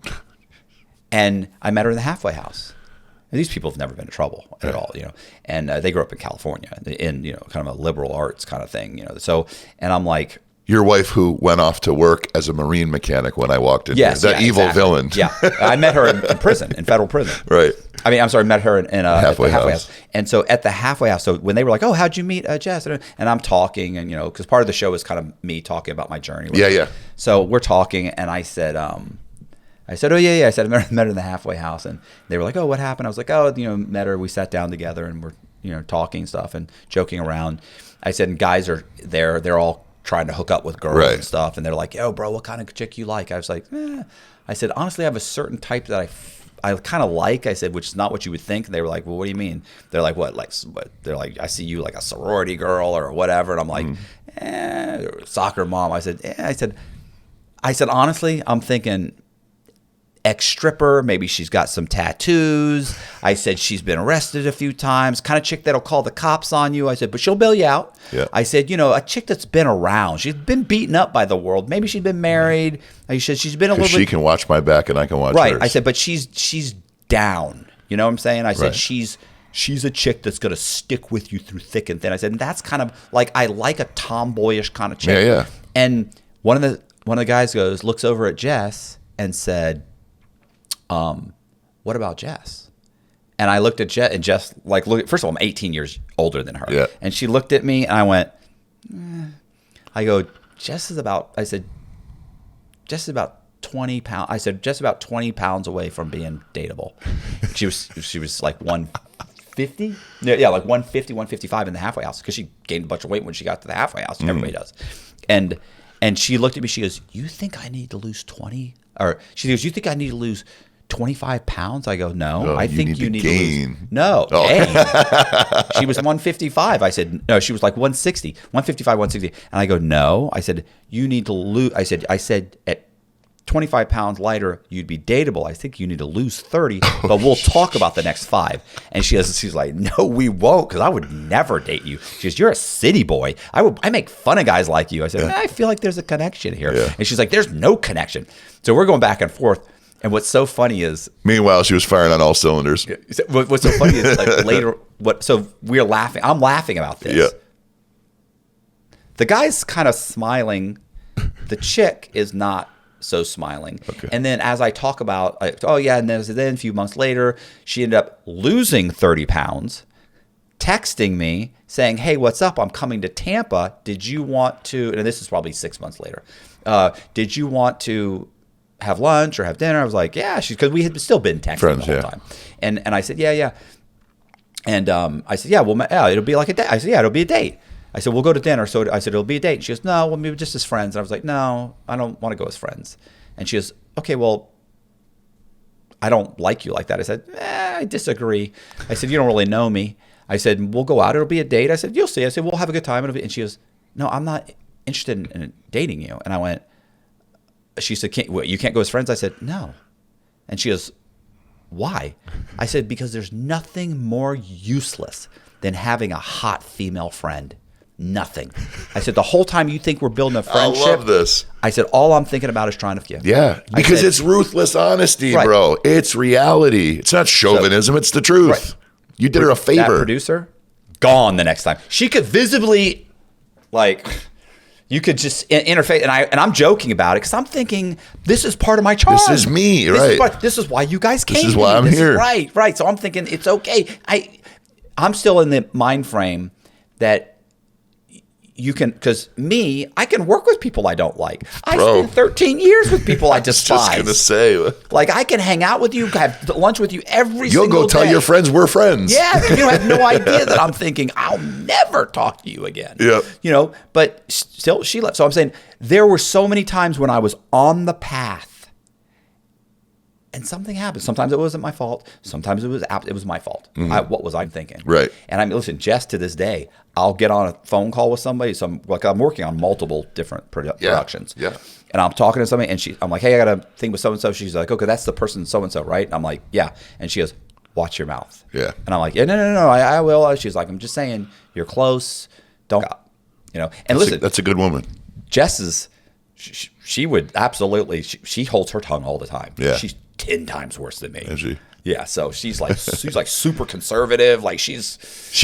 and I met her in the halfway house. And these people have never been in trouble at all, and they grew up in California in kind of a liberal arts kind of thing, So, and I'm like. Your wife who went off to work as a marine mechanic when I walked in. Yes, that evil villain. Yeah, I met her in prison, in federal prison. Right. I mean, I'm sorry, met her in a halfway house. And so at the halfway house, so when they were like, "Oh, how'd you meet Jess?" and I'm talking, and because part of the show is kind of me talking about my journey. Yeah. So we're talking, and I said, "Oh yeah." I said, I met her in the halfway house, and they were like, "Oh, what happened?" I was like, "Oh, met her. We sat down together, and we're talking stuff and joking around." I said, and guys are there. They're all trying to hook up with girls and stuff, and they're like, "Yo, bro, what kind of chick you like?" I was like, I said, honestly, I have a certain type that I kind of like. I said, which is not what you would think. And they were like, "Well, what do you mean?" They're like, "What?" Like, they're like, "I see you like a sorority girl or whatever." And I'm like, soccer mom. I said, I said, honestly, I'm thinking ex-stripper. Maybe she's got some tattoos. I said, she's been arrested a few times. Kind of chick that'll call the cops on you. I said, but she'll bail you out. Yeah. I said, a chick that's been around. She's been beaten up by the world. Maybe she's been married. I said, she's been a little bit. She can watch my back and I can watch right. hers. I said, but she's down. You know what I'm saying? I said, Right. she's a chick that's going to stick with you through thick and thin. I said, and that's kind of like, I like a tomboyish kind of chick. Yeah, yeah. And one of the guys looks over at Jess and said, what about Jess? And I looked at Jess, and Jess, like, first of all, I'm 18 years older than her. Yeah. And she looked at me, and I went, I go, Jess is about 20 pounds. I said, Jess is about 20 pounds away from being dateable. She was like 150? Yeah, like 150, 155 in the halfway house, because she gained a bunch of weight when she got to the halfway house. Everybody does. And she looked at me, she goes, you think I need to lose 20? Or she goes, you think I need to lose 25 pounds? I go, no, I think you need to lose. No, gain. She was 155. I said, no, she was like 160, 155, 160. And I go, no. I said, you need to lose. I said at 25 pounds lighter, you'd be dateable. I think you need to lose 30, but we'll talk about the next 5. And she's like, no, we won't, because I would never date you. She goes, you're a city boy. I make fun of guys like you. I said, I feel like there's a connection here. Yeah. And she's like, there's no connection. So we're going back and forth. And what's so funny is, meanwhile, she was firing on all cylinders. What's so funny is, like, later, so we're laughing. I'm laughing about this. Yeah. The guy's kind of smiling. The chick is not so smiling. Okay. And then as I talk about, and then a few months later, she ended up losing 30 pounds, texting me saying, hey, what's up? I'm coming to Tampa. Did you want to, and this is probably 6 months later, did you want to have lunch or have dinner? I was like, yeah, because we had still been texting the whole time. And I said, yeah. And I said, it'll be like a date. I said, yeah, it'll be a date. I said, we'll go to dinner. So I said, it'll be a date. And she goes, no, well, maybe just as friends. And I was like, no, I don't want to go as friends. And she goes, okay, well, I don't like you like that. I said, I disagree. I said, you don't really know me. I said, we'll go out. It'll be a date. I said, you'll see. I said, we'll have a good time. And she goes, no, I'm not interested in dating you. And I went, she said, you can't go as friends? I said, no. And she goes, why? I said, because there's nothing more useless than having a hot female friend. Nothing. I said, the whole time you think we're building a friendship. I love this. I said, all I'm thinking about is trying to give. Yeah, because it's ruthless honesty, right, bro. It's reality. It's not chauvinism. It's the truth. Right. You did her a favor. That producer, gone the next time. She could visibly, like, you could just interface. And I'm joking about it because I'm thinking, this is part of my charm. This is me, right? This is why you guys came. This is why I'm here. Right. So I'm thinking, it's okay. I'm still in the mind frame that you can, because I can work with people I don't like. I spent 13 years with people I despise. Just gonna say, like, I can hang out with you, have lunch with you every single day. You'll go tell your friends we're friends. Yeah, you have no idea that I'm thinking I'll never talk to you again. Yeah, but still, she left. So I'm saying there were so many times when I was on the path, and something happened. Sometimes it wasn't my fault. Sometimes it was my fault. Mm-hmm. What was I thinking? Right. And listen, Jess, to this day, I'll get on a phone call with somebody. So I'm working on multiple different productions. Yeah. And I'm talking to somebody, and I'm like, hey, I got a thing with so-and-so. She's like, okay, that's the person so-and-so, right? And I'm like, yeah. And she goes, watch your mouth. Yeah. And I'm like, yeah, no, I will. She's like, I'm just saying, you're close. Don't, And listen. That's a good woman. Jess is, she would absolutely, she holds her tongue all the time. Yeah. She's 10 times worse than me. Is she? Yeah, so she's like super conservative. Like she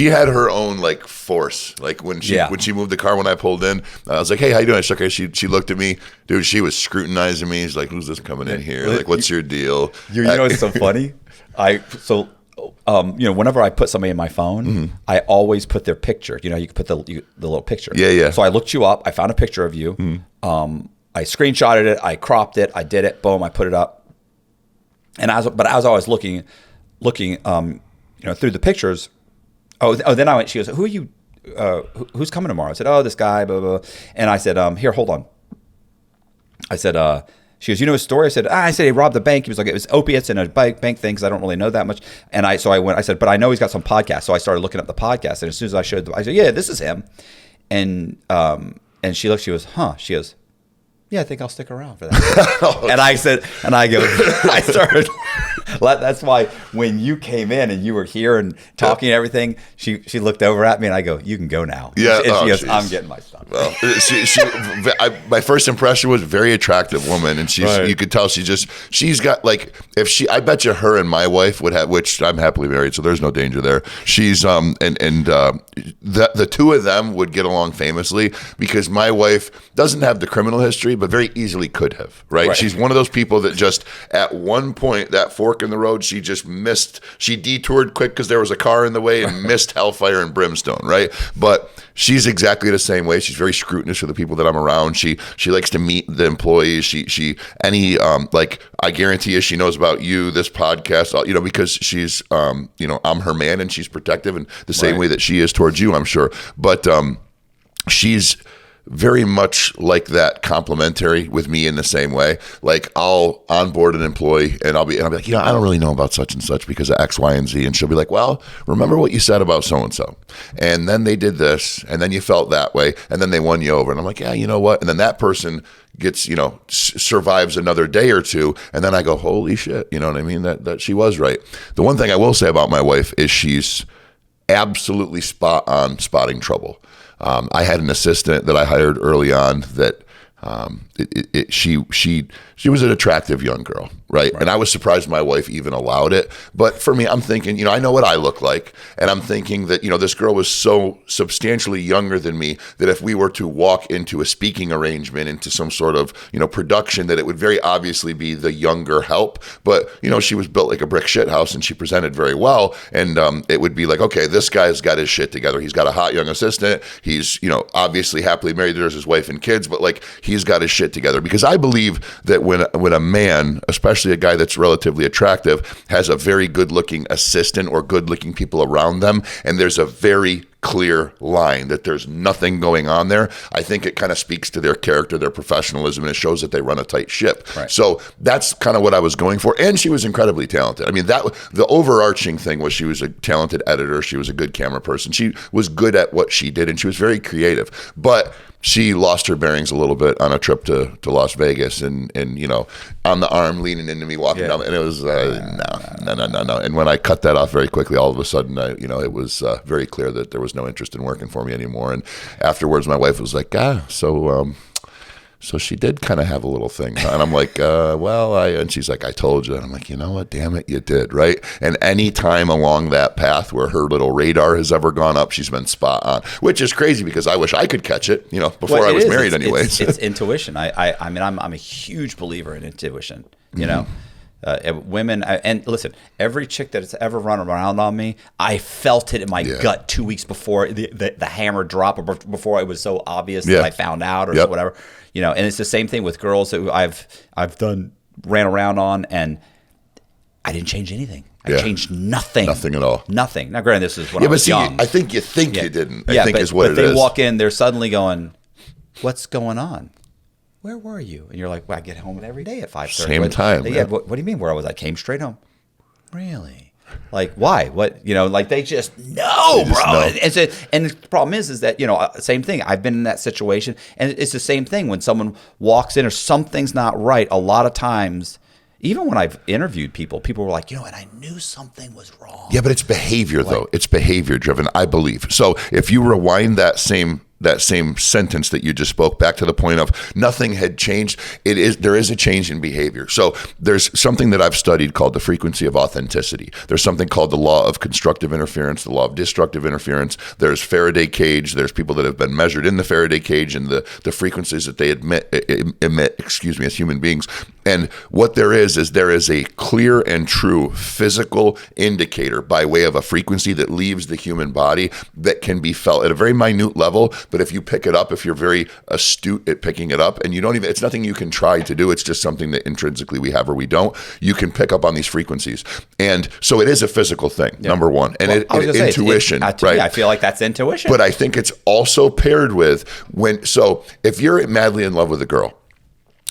had her own like force. Like when she moved the car when I pulled in, I was like, "Hey, how you doing?" She looked at me, dude. She was scrutinizing me. She's like, "Who's this coming in here? Like, what's your deal?" You know, it's so funny. Whenever I put somebody in my phone, mm-hmm. I always put their picture. You can put the little picture. Yeah. So I looked you up. I found a picture of you. Mm-hmm. I screenshotted it. I cropped it. I did it. Boom. I put it up. And as I was looking, through the pictures, then I went. She goes, "Who are you? Who's coming tomorrow?" I said, "Oh, this guy." Blah blah. And I said, "Here, hold on." I said, "She goes, you know his story?" I said, he robbed the bank. He was like, it was opiates and a bank thing because I don't really know that much. And I said, but I know he's got some podcasts. So I started looking up the podcast. And as soon as I showed them, I said, yeah, this is him. And she looked. She goes, huh? She goes, yeah, I think I'll stick around for that. And I said, and I go, I started. That's why when you came in and you were here and talking and everything, she looked over at me and I go, you can go now. Yeah. And she goes, I'm getting my stuff. Well, my first impression was very attractive woman, and you could tell she's got like, I bet you her and my wife would have, which I'm happily married, so there's no danger there. She's the two of them would get along famously because my wife doesn't have the criminal history, but very easily could have, right? She's one of those people that just at one point, that fork in the road, she just missed, she detoured quick because there was a car in the way and missed hellfire and brimstone, right? But she's exactly the same way. She's very scrutinous for the people that I'm around. She likes to meet the employees. Like I guarantee you, she knows about you, this podcast, because she's, I'm her man and she's protective in the same way that she is towards you, I'm sure. But she's very much like that, complimentary with me in the same way. Like I'll onboard an employee and I'll be like, I don't really know about such and such because of X, Y, and Z. And she'll be like, well, remember what you said about so-and-so. And then they did this and then you felt that way and then they won you over. And I'm like, yeah, you know what? And then that person gets, survives another day or two. And then I go, holy shit. You know what I mean? That she was right. The one thing I will say about my wife is she's absolutely spot on spotting trouble. I had an assistant that I hired early on that she was an attractive young girl, right? And I was surprised my wife even allowed it. But for me, I'm thinking, I know what I look like. And I'm thinking that, this girl was so substantially younger than me that if we were to walk into a speaking arrangement, into some sort of, production, that it would very obviously be the younger help. But, she was built like a brick shit house and she presented very well. And it would be like, okay, this guy's got his shit together. He's got a hot young assistant. He's, obviously happily married. There's his wife and kids, but like he's got his shit together. Because I believe that when a man, especially a guy that's relatively attractive, has a very good-looking assistant or good-looking people around them, and there's a very clear line that there's nothing going on there, I think it kind of speaks to their character, their professionalism, and it shows that they run a tight ship. Right. So that's kind of what I was going for. And she was incredibly talented. I mean, the overarching thing was she was a talented editor. She was a good camera person. She was good at what she did, and she was very creative. But she lost her bearings a little bit on a trip to Las Vegas and on the arm leaning into me walking down, and it was no. And when I cut that off very quickly, all of a sudden, it was very clear that there was no interest in working for me anymore. And afterwards, my wife was like, so she did kind of have a little thing. And I'm like, and she's like, I told you. And I'm like, you know what? Damn it, you did, right? And any time along that path where her little radar has ever gone up, she's been spot on, which is crazy because I wish I could catch it, before I was married anyways. It's intuition. I mean, I'm a huge believer in intuition, women, and listen, every chick that has ever run around on me, I felt it in my gut 2 weeks before the hammer dropped, or before it was so obvious that I found out or whatever. And it's the same thing with girls that I've ran around on, and I didn't change anything. I changed nothing. Nothing at all. Nothing. Now, granted, this is when I was young. I think you think you didn't. I think is what it is. But they walk in, they're suddenly going, what's going on? Where were you? And you're like, well, I get home every day at 5:30. Same time. Yeah. What do you mean? Where was I? Came straight home. Really? Like, why? What? Like they just know, bro. Know. And the problem is that, same thing. I've been in that situation, and it's the same thing when someone walks in or something's not right. A lot of times, even when I've interviewed people were like, and I knew something was wrong. Yeah, but it's behavior, though. It's behavior driven, I believe. So if you rewind that same sentence that you just spoke back to the point of nothing had changed, there is a change in behavior. So there's something that I've studied called the frequency of authenticity. There's something called the law of constructive interference, the law of destructive interference. There's Faraday cage. There's people that have been measured in the Faraday cage and the frequencies that they emit, as human beings. And what there is a clear and true physical indicator by way of a frequency that leaves the human body that can be felt at a very minute level. But if you pick it up, if you're very astute at picking it up, and it's nothing you can try to do, it's just something that intrinsically we have or we don't, you can pick up on these frequencies. And so it is a physical thing, number one. And intuition, right? I feel like that's intuition. But I think it's also paired with if you're madly in love with a girl,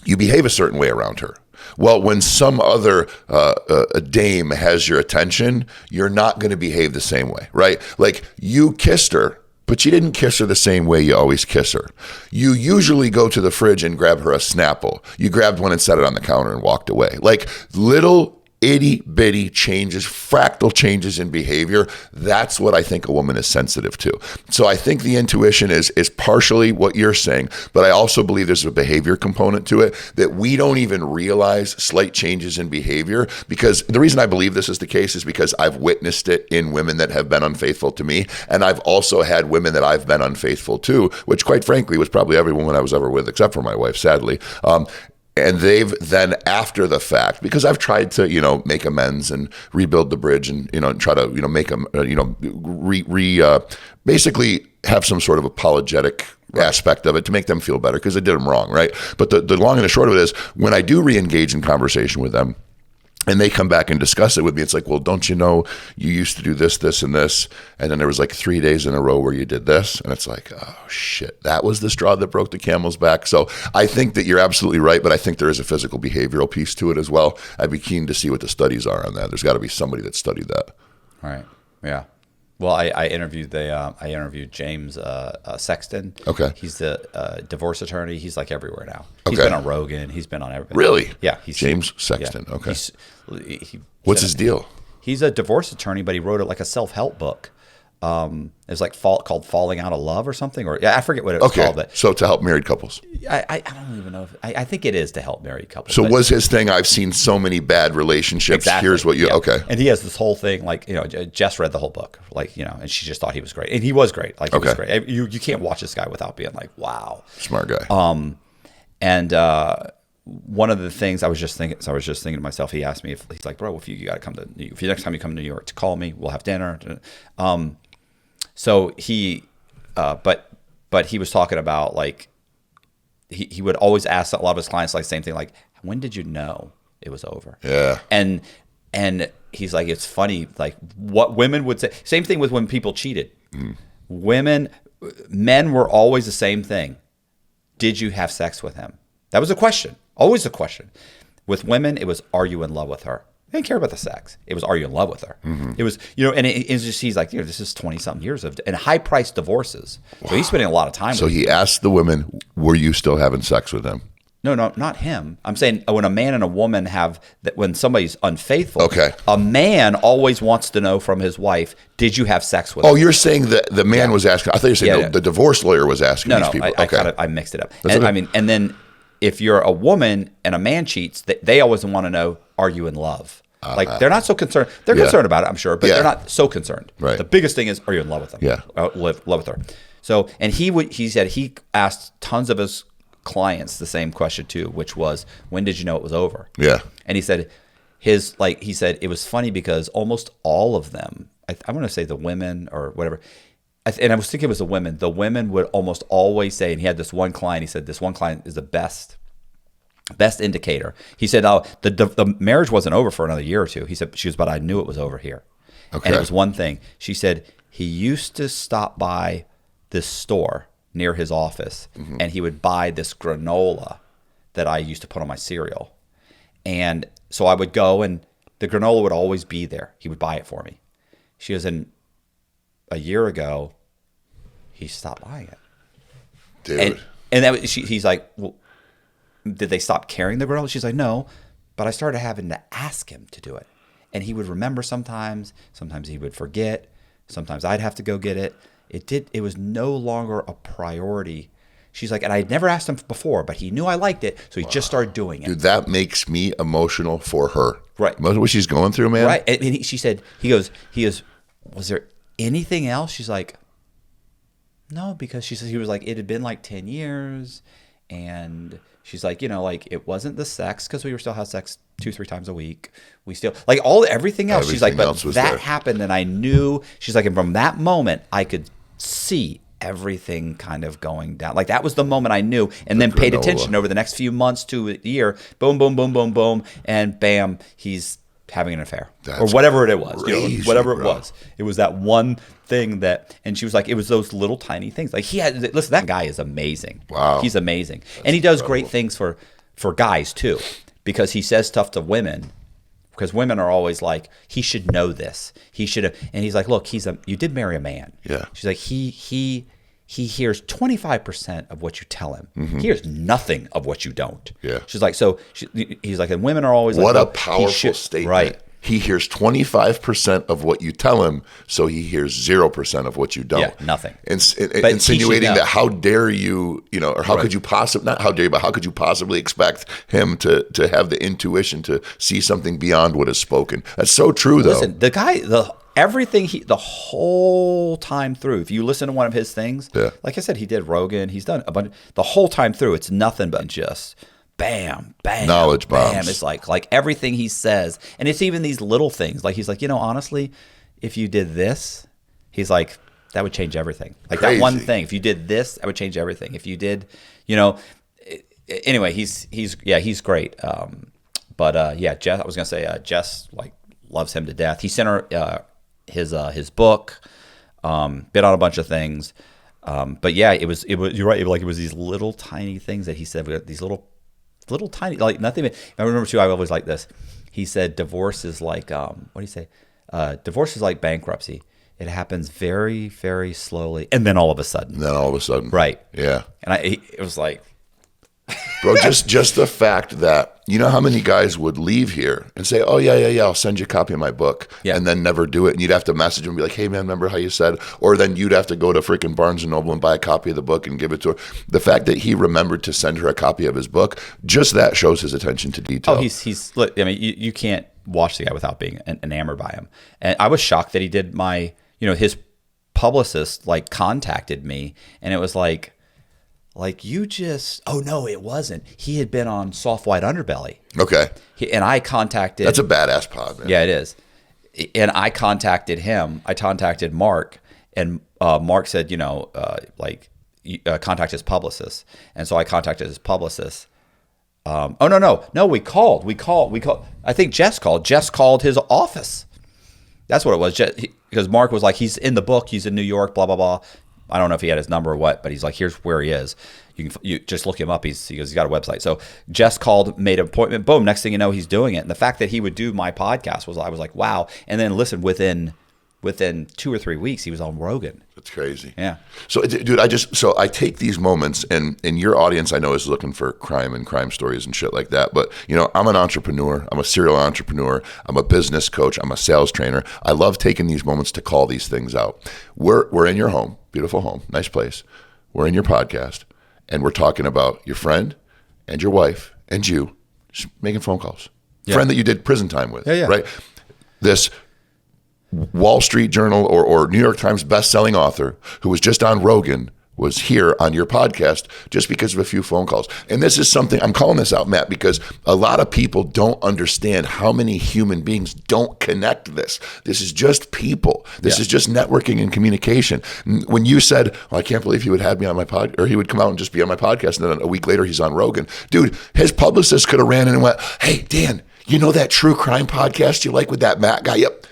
you behave a certain way around her. Well, when some other a dame has your attention, you're not going to behave the same way, right? Like you kissed her, but you didn't kiss her the same way you always kiss her. You usually go to the fridge and grab her a Snapple. You grabbed one and set it on the counter and walked away. Like little itty bitty changes, fractal changes in behavior. That's what I think a woman is sensitive to. So I think the intuition is partially what you're saying, but I also believe there's a behavior component to it that we don't even realize slight changes in behavior. Because the reason I believe this is the case is because I've witnessed it in women that have been unfaithful to me. And I've also had women that I've been unfaithful to, which quite frankly was probably every woman I was ever with, except for my wife, sadly. And they've then after the fact, because I've tried to, make amends and rebuild the bridge and, try to, make them, basically have some sort of apologetic aspect of it to make them feel better because I did them wrong, right? But the long and the short of it is when I do re-engage in conversation with them, and they come back and discuss it with me. It's like, well, don't you know you used to do this, this, and this? And then there was like 3 days in a row where you did this. And it's like, oh, shit, that was the straw that broke the camel's back. So I think that you're absolutely right, but I think there is a physical behavioral piece to it as well. I'd be keen to see what the studies are on that. There's got to be somebody that studied that. Right. Yeah. Well, I interviewed James Sexton. Okay. He's the divorce attorney. He's like everywhere now. He's Okay. been on Rogan. He's been on everything. Really? Yeah. James Sexton. Yeah. Okay. What's his deal? He's a divorce attorney, but he wrote it like a self-help book. It's like called Falling Out of Love or something, or I forget what it was called. But so to help married couples. I don't even know. I think it is to help married couples. So was his thing, I've seen so many bad relationships. Exactly. Here's what you, yeah. okay. And he has this whole thing, like, Jess read the whole book, like, and she just thought he was great. And he was great. Like, he was great. You can't watch this guy without being like, wow. Smart guy. One of the things I was just thinking to myself, he asked me he's like, bro, if you got to come if you next time you come to New York to call me, we'll have dinner. So he, but he was talking about like, he would always ask a lot of his clients like same thing, like, when did you know it was over? Yeah. And he's like, it's funny, like what women would say. Same thing with when people cheated. Men were always the same thing. Did you have sex with him? That was a question. Always a question. With women, it was, are you in love with her? They didn't care about the sex. It was, are you in love with her? Mm-hmm. It was, and it's just, he's like, this is 20-something years of, and high-priced divorces. Wow. So he's spending a lot of time so with he asked the women, were you still having sex with them? No, not him. I'm saying when a man and a woman have, that when somebody's unfaithful, okay. A man always wants to know from his wife, did you have sex with her? Oh, you're saying that the man was asking, I thought you were saying the divorce lawyer was asking these people. I mixed it up. And then if you're a woman and a man cheats, they always want to know, are you in love? Like they're not so concerned. They're concerned about it, I'm sure, but they're not so concerned. Right. The biggest thing is, are you in love with them? Yeah. Love with her. So, and he said he asked tons of his clients the same question too, which was, when did you know it was over? Yeah. And he said he said it was funny because almost all of them, I want to say the women or whatever, and I was thinking it was the women would almost always say, and he had this one client, he said this one client is the best indicator. He said, oh, the marriage wasn't over for another year or two. He said, but I knew it was over here. Okay. And it was one thing. She said, he used to stop by this store near his office, mm-hmm. and he would buy this granola that I used to put on my cereal. And so I would go, and the granola would always be there. He would buy it for me. She goes, and a year ago, he stopped buying it. Dude. And he's like, well, did they stop carrying the granola? She's like, no, but I started having to ask him to do it. And he would remember sometimes he would forget, sometimes I'd have to go get it. It was no longer a priority. She's like, and I had never asked him before, but he knew I liked it, so he just started doing it. Dude, that makes me emotional for her. Right. Most of what she's going through, man. Right. And she said, he goes, was there anything else? She's like, no, because she says he was like, it had been like 10 years, and she's like, like it wasn't the sex, because we were still have sex 2-3 times a week. We still like everything else. She's like, but that happened, and I knew. She's like, and from that moment, I could see everything kind of going down. Like that was the moment I knew, and then paid attention over the next few months to a year. Boom, boom, boom, boom, boom, and bam, he's having an affair or whatever it was. Crazy, whatever it was. It was that one thing that, and she was like, it was those little tiny things. Like listen, that guy is amazing. Wow, he's amazing, and he does great things for guys too, because he says stuff to women because women are always like, he should know this. He should have. And he's like, look, you did marry a man. Yeah. She's like, he hears 25% of what you tell him. He hears nothing of what you don't. Yeah. She's like, he's like, and women are always what like, a powerful statement. Right. He hears 25% of what you tell him, so he hears 0% of what you don't. Yeah, nothing. Insinuating that how dare you, or how could you possibly, not how dare you, but how could you possibly expect him to have the intuition to see something beyond what is spoken? That's so true, though. Listen, the guy, everything the whole time through, if you listen to one of his things, like I said, he did Rogan, he's done a bunch, the whole time through, it's nothing but just bam, bam, knowledge bombs. Bam. It's like everything he says, and it's even these little things. Like he's like, honestly, if you did this, he's like, that would change everything. Like Crazy. that one thing, if you did this, that would change everything. If you did, anyway, he's great. Jess, I was gonna say, Jess like loves him to death. He sent her his book, been on a bunch of things, but yeah, it was you're right. It was these little tiny things that he said. These little tiny, like nothing. I remember too. I always like this. He said, "Divorce is like what do you say? Divorce is like bankruptcy. It happens very, very slowly, and then all of a sudden. Right? Yeah. And it was like, bro, just the fact that how many guys would leave here and say, "Oh yeah, I'll send you a copy of my book," and then never do it, and you'd have to message him and be like, "Hey man, remember how you said?" Or then you'd have to go to freaking Barnes and Noble and buy a copy of the book and give it to her. The fact that he remembered to send her a copy of his book, just that shows his attention to detail. Oh, he's. Look, I mean, you can't watch the guy without being enamored by him. And I was shocked that he did his publicist like contacted me, and it was like you just, oh no, it wasn't. He had been on Soft White Underbelly. Okay. And I contacted. That's a badass pod, man. Yeah, it is. And I contacted him. I contacted Mark, and Mark said, contact his publicist. And so I contacted his publicist. No, we called. I think Jess called. Jess called his office. That's what it was. Because Mark was like, he's in the book. He's in New York, blah, blah, blah. I don't know if he had his number or what, but he's like, here's where he is. You just look him up. He goes, he's got a website. So Jess called, made an appointment. Boom. Next thing you know, he's doing it. And the fact that he would do my podcast I was like, wow. And then listen, within 2 or 3 weeks, he was on Rogan. That's crazy. Yeah. So, dude, I take these moments, and your audience, I know, is looking for crime and crime stories and shit like that. But, I'm an entrepreneur. I'm a serial entrepreneur. I'm a business coach. I'm a sales trainer. I love taking these moments to call these things out. We're in your home, beautiful home, nice place. We're in your podcast, and we're talking about your friend and your wife and you just making phone calls. Yeah. Friend that you did prison time with, right? This Wall Street Journal or New York Times best-selling author who was just on Rogan was here on your podcast just because of a few phone calls. And this is something, I'm calling this out, Matt, because a lot of people don't understand how many human beings don't connect this. This is just people. This is just networking and communication. When you said, I can't believe he would have me on my pod, or he would come out and just be on my podcast, and then a week later he's on Rogan. Dude, his publicist could have ran in and went, hey, Dan, you know that true crime podcast you like with that Matt guy? Yep.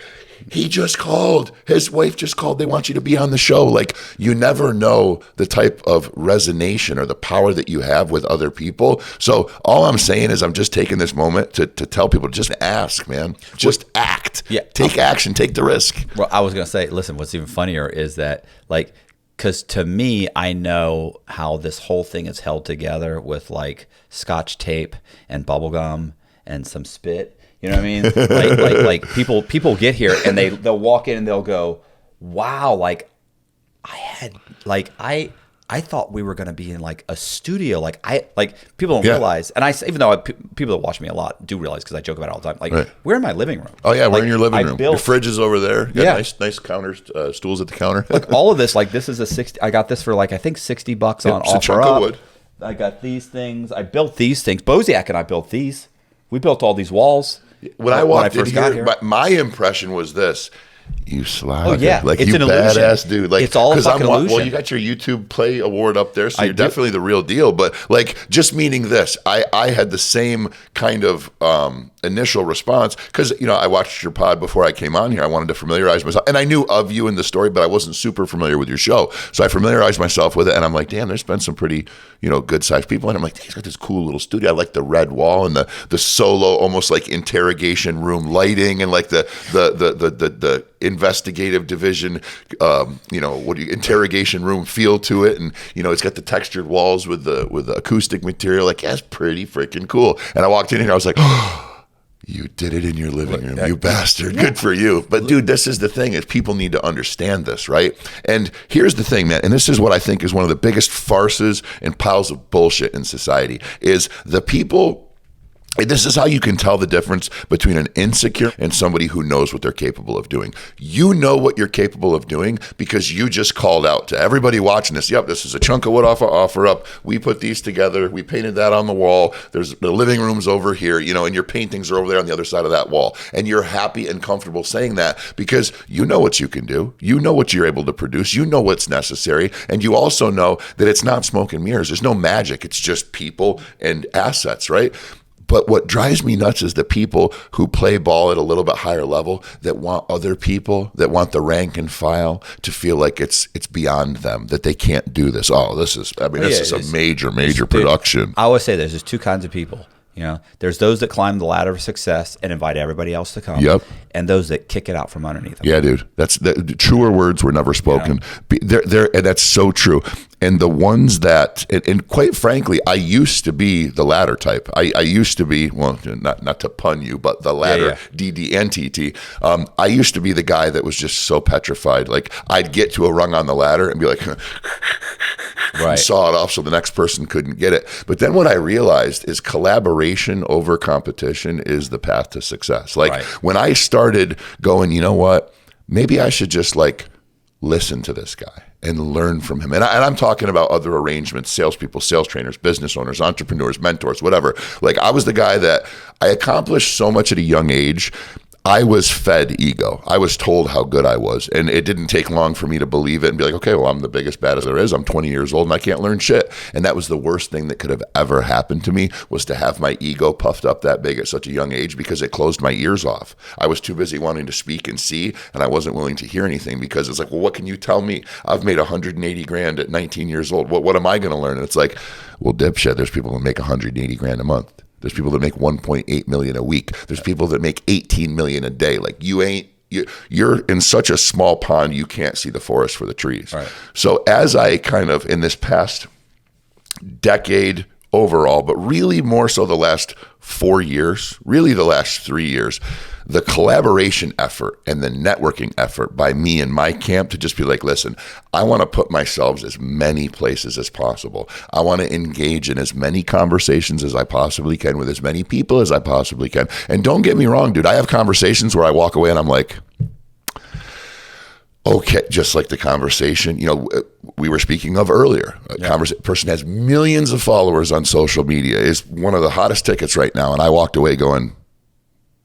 He just called. His wife just called. They want you to be on the show. Like, you never know the type of resonation or the power that you have with other people. So all I'm saying is I'm just taking this moment to tell people, just ask, man. Just act. Yeah. Take action. Take the risk. Well, I was going to say, listen, what's even funnier is that, like, because to me, I know how this whole thing is held together with, like, Scotch tape and bubble gum and some spit. You know what I mean? Like people get here and they'll walk in and they'll go, wow, like I thought we were going to be in like a studio. Like people don't realize, and even though people that watch me a lot do realize, because I joke about it all the time. Like, we're in my living room. Oh yeah, we're in your living room. Your fridge is over there. You got nice counters, stools at the counter. Like all of this, like this is a 60. I got this for like I think $60 on offer. It's a chunk of wood. I got these things. I built these things. Boziak and I built these. We built all these walls. When I walked in here, my impression was this. You slide. Oh, yeah. Like, It's you an illusion. badass dude. Like, It's all a 'cause fucking illusion. Well, you got your YouTube Play Award up there, so I you're do. definitely the real deal. But like, just meaning this, I had the same kind of initial response because, you know, I watched your pod before I came on here. I wanted to familiarize myself, and I knew of you in the story, but I wasn't super familiar with your show. So I familiarized myself with it, and I'm like, damn, there's been some pretty, you know, good sized people. And I'm like, he's got this cool little studio. I like the red wall and the solo, almost like interrogation room lighting, and like the investigative division, you know, interrogation room feel to it, and you know, it's got the textured walls with the acoustic material. Like, that's pretty freaking cool. And I walked in here, I was like, oh, you did it in your living room, you bastard. Good for you. But dude, this is the thing, is people need to understand this, right? And here's the thing, man, and this is what I think is one of the biggest farces and piles of bullshit in society, is the people. This is how you can tell the difference between an insecure and somebody who knows what they're capable of doing. You know what you're capable of doing because you just called out to everybody watching this. Yep, this is a chunk of wood off of OfferUp. We put these together. We painted that on the wall. There's the living room's over here, you know, and your paintings are over there on the other side of that wall. And you're happy and comfortable saying that because you know what you can do. You know what you're able to produce. You know what's necessary. And you also know that it's not smoke and mirrors. There's no magic. It's just people and assets, right? But what drives me nuts is the people who play ball at a little bit higher level that want other people, that want the rank and file to feel like it's beyond them, that they can't do this. Oh, this is a major production. I always say there's just two kinds of people. You know, there's those that climb the ladder of success and invite everybody else to come. Yep. And those that kick it out from underneath them. Yeah, dude. The truer words were never spoken. Yeah. And that's so true. And the ones that, and quite frankly, I used to be the latter type. I used to be, well, not to pun you, but the latter, DDNTT. I used to be the guy that was just so petrified. Like, I'd get to a rung on the ladder and be like, right. Saw it off so the next person couldn't get it. But then what I realized is collaboration over competition is the path to success. Like, when I started going, you know what, maybe I should just like listen to this guy and learn from him. And I'm talking about other arrangements, salespeople, sales trainers, business owners, entrepreneurs, mentors, whatever. Like, I was the guy that I accomplished so much at a young age. I was fed ego. I was told how good I was. And it didn't take long for me to believe it and be like, okay, well, I'm the biggest baddest there is. I'm 20 years old and I can't learn shit. And that was the worst thing that could have ever happened to me, was to have my ego puffed up that big at such a young age, because it closed my ears off. I was too busy wanting to speak and see, and I wasn't willing to hear anything, because it's like, well, what can you tell me? I've made 180 grand at 19 years old. What am I going to learn? And it's like, well, dipshit, there's people who make 180 grand a month. There's people that make 1.8 million a week. There's people that make 18 million a day. Like, you're in such a small pond, you can't see the forest for the trees. Right. So as I kind of, in this past decade overall, but really more so the last 4 years, really the last 3 years, the collaboration effort and the networking effort by me and my camp to just be like, listen, I want to put myself as many places as possible. I want to engage in as many conversations as I possibly can with as many people as I possibly can. And don't get me wrong, dude, I have conversations where I walk away and I'm like, okay, just like the conversation, you know, we were speaking of earlier. Person has millions of followers on social media, is one of the hottest tickets right now. And I walked away going,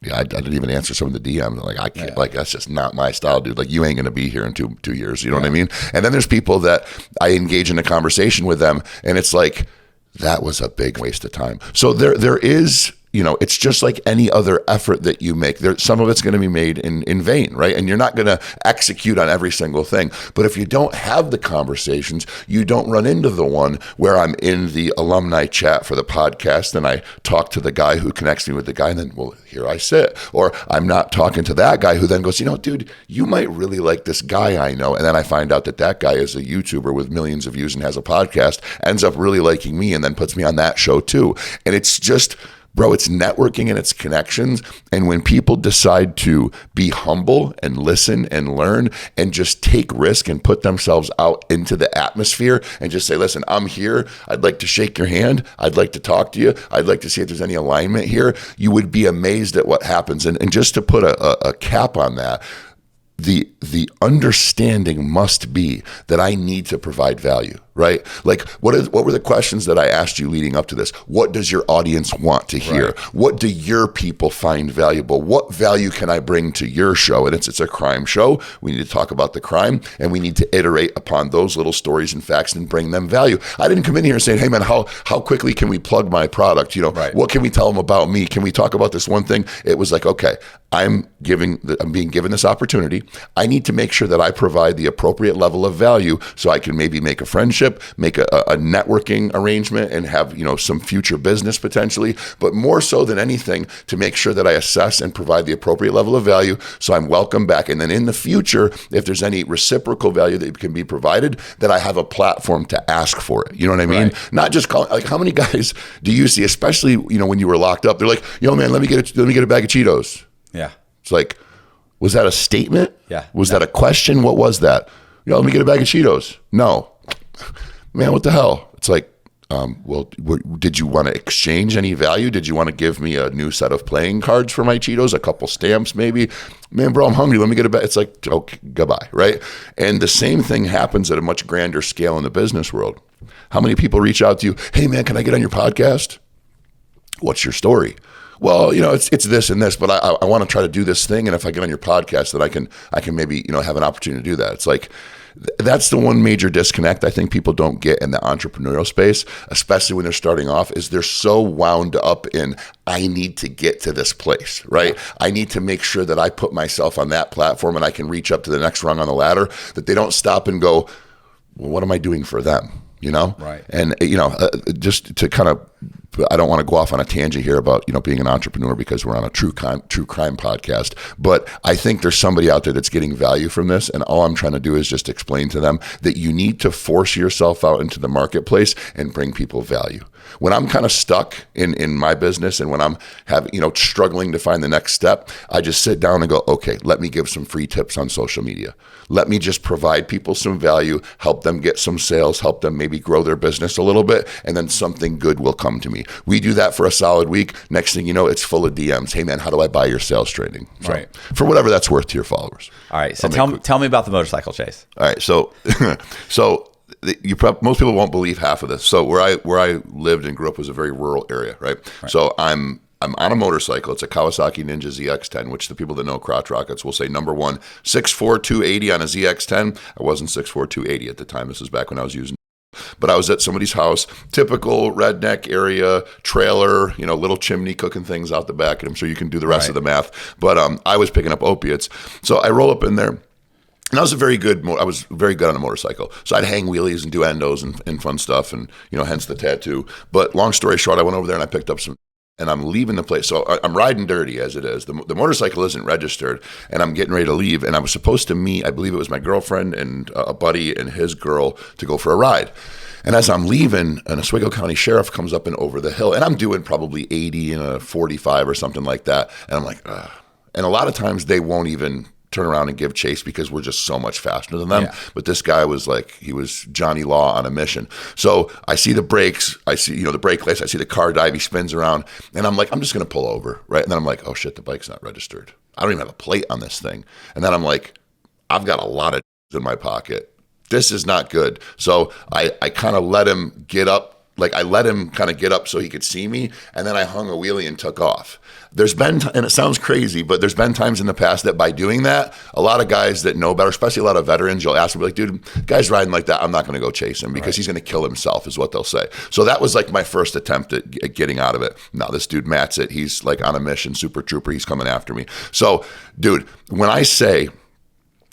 yeah, I didn't even answer some of the DMs. Like, I can't, like, that's just not my style, dude. Like, you ain't going to be here in two years. You know what I mean? And then there's people that I engage in a conversation with them, and it's like, that was a big waste of time. So there is, you know, it's just like any other effort that you make. Some of it's going to be made in vain, right? And you're not going to execute on every single thing. But if you don't have the conversations, you don't run into the one where I'm in the alumni chat for the podcast and I talk to the guy who connects me with the guy, and then, well, here I sit. Or I'm not talking to that guy who then goes, you know, dude, you might really like this guy I know. And then I find out that guy is a YouTuber with millions of views and has a podcast, ends up really liking me and then puts me on that show too. And it's just, bro, it's networking and it's connections. And when people decide to be humble and listen and learn and just take risk and put themselves out into the atmosphere and just say, listen, I'm here. I'd like to shake your hand. I'd like to talk to you. I'd like to see if there's any alignment here. You would be amazed at what happens. And just to put a cap on that, the understanding must be that I need to provide value. right? Like, what were the questions that I asked you leading up to this? What does your audience want to hear? Right. What do your people find valuable? What value can I bring to your show? And it's a crime show. We need to talk about the crime, and we need to iterate upon those little stories and facts and bring them value. I didn't come in here saying, hey man, how quickly can we plug my product? Right. What can we tell them about me? Can we talk about this one thing? It was like, okay, I'm being given this opportunity. I need to make sure that I provide the appropriate level of value so I can maybe make a friendship, make a networking arrangement, and have some future business potentially. But more so than anything, to make sure that I assess and provide the appropriate level of value so I'm welcome back. And then in the future, if there's any reciprocal value that can be provided, that I have a platform to ask for it. You know what I mean? Right. Not just calling. Like, how many guys do you see, especially when you were locked up? They're like, "Yo, man, let me get a bag of Cheetos." Yeah. It's like, was that a statement? Yeah. Was that a question? What was that? Let me get a bag of Cheetos. No, man, what the hell? It's like, well, did you want to exchange any value? Did you want to give me a new set of playing cards for my Cheetos? A couple stamps, maybe? Man, bro, I'm hungry. Let me get a bag. It's like, okay, goodbye, right? And the same thing happens at a much grander scale in the business world. How many people reach out to you? Hey, man, can I get on your podcast? What's your story? Well, it's this and this, but I want to try to do this thing. And if I get on your podcast, then I can maybe, have an opportunity to do that. It's like, that's the one major disconnect I think people don't get in the entrepreneurial space, especially when they're starting off, is they're so wound up in, I need to get to this place, right? I need to make sure that I put myself on that platform and I can reach up to the next rung on the ladder, that they don't stop and go, well, what am I doing for them? Right. And, just to kind of, I don't want to go off on a tangent here about, being an entrepreneur because we're on a true crime podcast, but I think there's somebody out there that's getting value from this. And all I'm trying to do is just explain to them that you need to force yourself out into the marketplace and bring people value. When I'm kind of stuck in my business and when I'm struggling to find the next step, I just sit down and go, okay, let me give some free tips on social media. Let me just provide people some value, help them get some sales, help them maybe grow their business a little bit, and then something good will come to me. We do that for a solid week. Next thing you know, it's full of DMs. Hey man, how do I buy your sales training? So, right. For whatever that's worth to your followers. All right. So tell me about the motorcycle chase. All right. So most people won't believe half of this. So where I lived and grew up was a very rural area, right? So I'm on a motorcycle. It's a Kawasaki Ninja ZX-10, which the people that know crotch rockets will say, number one, 6'4", 280 on a ZX-10. I wasn't 6'4", 280 at the time. This was back when I was using. But I was at somebody's house, typical redneck area, trailer, little chimney cooking things out the back. And I'm sure you can do the rest of the math. But I was picking up opiates. So I roll up in there. And I was very good on a motorcycle. So I'd hang wheelies and do endos and fun stuff and, hence the tattoo. But long story short, I went over there and I picked up some, and I'm leaving the place. So I'm riding dirty as it is. The motorcycle isn't registered, and I'm getting ready to leave. And I was supposed to meet, I believe it was my girlfriend and a buddy and his girl to go for a ride. And as I'm leaving, an Oswego County sheriff comes up and over the hill, and I'm doing probably 80 in a 45 or something like that. And I'm like, ugh. And a lot of times they won't even turn around and give chase because we're just so much faster than them. Yeah. But this guy was like, he was Johnny Law on a mission. So I see the brakes, I see, the brake lights, I see the car dive, he spins around, and I'm like, I'm just going to pull over, right? And then I'm like, oh shit, the bike's not registered. I don't even have a plate on this thing. And then I'm like, I've got a lot of in my pocket. This is not good. So I kind of let him get up. Like I let him kind of get up so he could see me, and then I hung a wheelie and took off. There's been, and it sounds crazy, but there's been times in the past that by doing that, a lot of guys that know better, especially a lot of veterans, you'll ask them, like, dude, guy's riding like that, I'm not going to go chase him because he's going to kill himself is what they'll say. So that was like my first attempt at getting out of it. Now this dude Matt's it. He's like on a mission, super trooper. He's coming after me. So dude, when I say,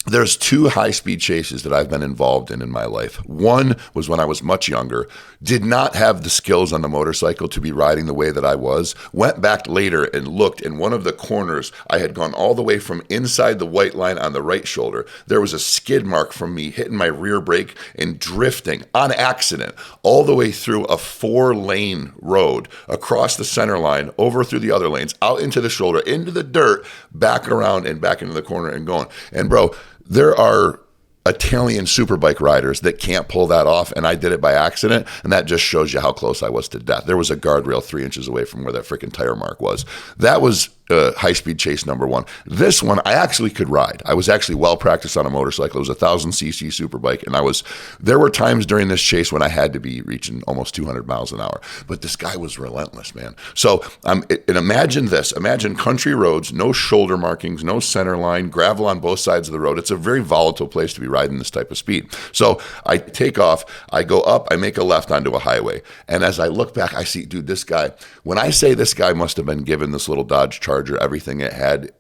there's two high-speed chases that I've been involved in my life. One was when I was much younger, did not have the skills on the motorcycle to be riding the way that I was, went back later and looked in one of the corners. I had gone all the way from inside the white line on the right shoulder. There was a skid mark from me hitting my rear brake and drifting on accident all the way through a 4-lane road, across the center line, over through the other lanes, out into the shoulder, into the dirt, back around and back into the corner and going. And bro, there are Italian superbike riders that can't pull that off, and I did it by accident, and that just shows you how close I was to death. There was a guardrail 3 inches away from where that freaking tire mark was. That was high-speed chase number 1. This one, I actually could ride. I was actually well practiced on a motorcycle. It was a 1,000cc superbike, and there were times during this chase when I had to be reaching almost 200 miles an hour. But this guy was relentless, man. So, and imagine this. Imagine country roads, no shoulder markings, no center line, gravel on both sides of the road. It's a very volatile place to be riding this type of speed. So I take off, I go up, I make a left onto a highway. And as I look back, I see, dude, this guy, when I say this guy must have been given this little Dodge Charger everything it had,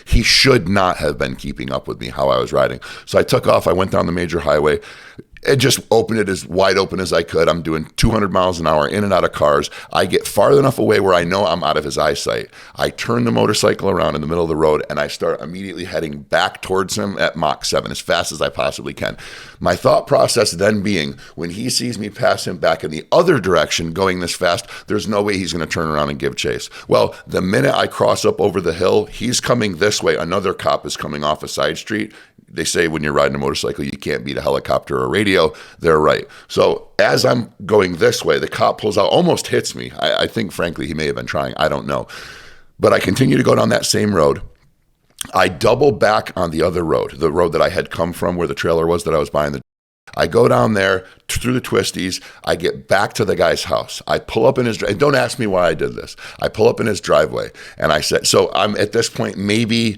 he should not have been keeping up with me how I was riding. So I took off, I went down the major highway, and just opened it as wide open as I could. I'm doing 200 miles an hour in and out of cars. I get far enough away where I know I'm out of his eyesight. I turn the motorcycle around in the middle of the road, and I start immediately heading back towards him at Mach 7 as fast as I possibly can. My thought process then being, when he sees me pass him back in the other direction going this fast, there's no way he's going to turn around and give chase. Well, the minute I cross up over the hill, he's coming this way. Another cop is coming off a side street. They say when you're riding a motorcycle, you can't beat a helicopter or a radio. They're right. So as I'm going this way, the cop pulls out, almost hits me. I think, frankly, he may have been trying. I don't know. But I continue to go down that same road. I double back on the other road, the road that I had come from where the trailer was that I was buying. I go down there through the twisties. I get back to the guy's house. I pull up in his driveway. Don't ask me why I did this. I pull up in his driveway, and I said, so I'm at this point maybe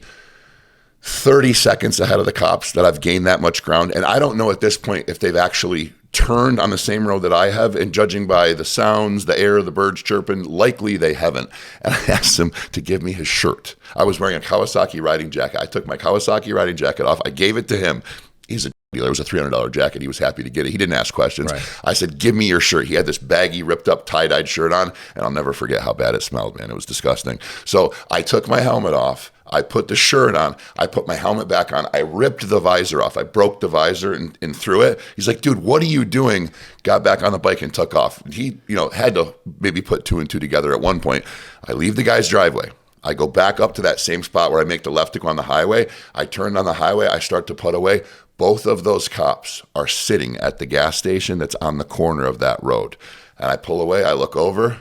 30 seconds ahead of the cops, that I've gained that much ground. And I don't know at this point if they've actually turned on the same road that I have. And judging by the sounds, the air, the birds chirping, likely they haven't. And I asked him to give me his shirt. I was wearing a Kawasaki riding jacket. I took my Kawasaki riding jacket off. I gave it to him. He's a dealer. It was a $300 jacket. He was happy to get it. He didn't ask questions. Right. I said, give me your shirt. He had this baggy, ripped up, tie-dyed shirt on, and I'll never forget how bad it smelled, man. It was disgusting. So I took my helmet off. I put the shirt on. I put my helmet back on. I ripped the visor off. I broke the visor and threw it. He's like, dude, what are you doing? Got back on the bike and took off. He, had to maybe put 2 and 2 together at one point. I leave the guy's driveway. I go back up to that same spot where I make the left to go on the highway. I turn on the highway. I start to put away. Both of those cops are sitting at the gas station that's on the corner of that road. And I pull away. I look over.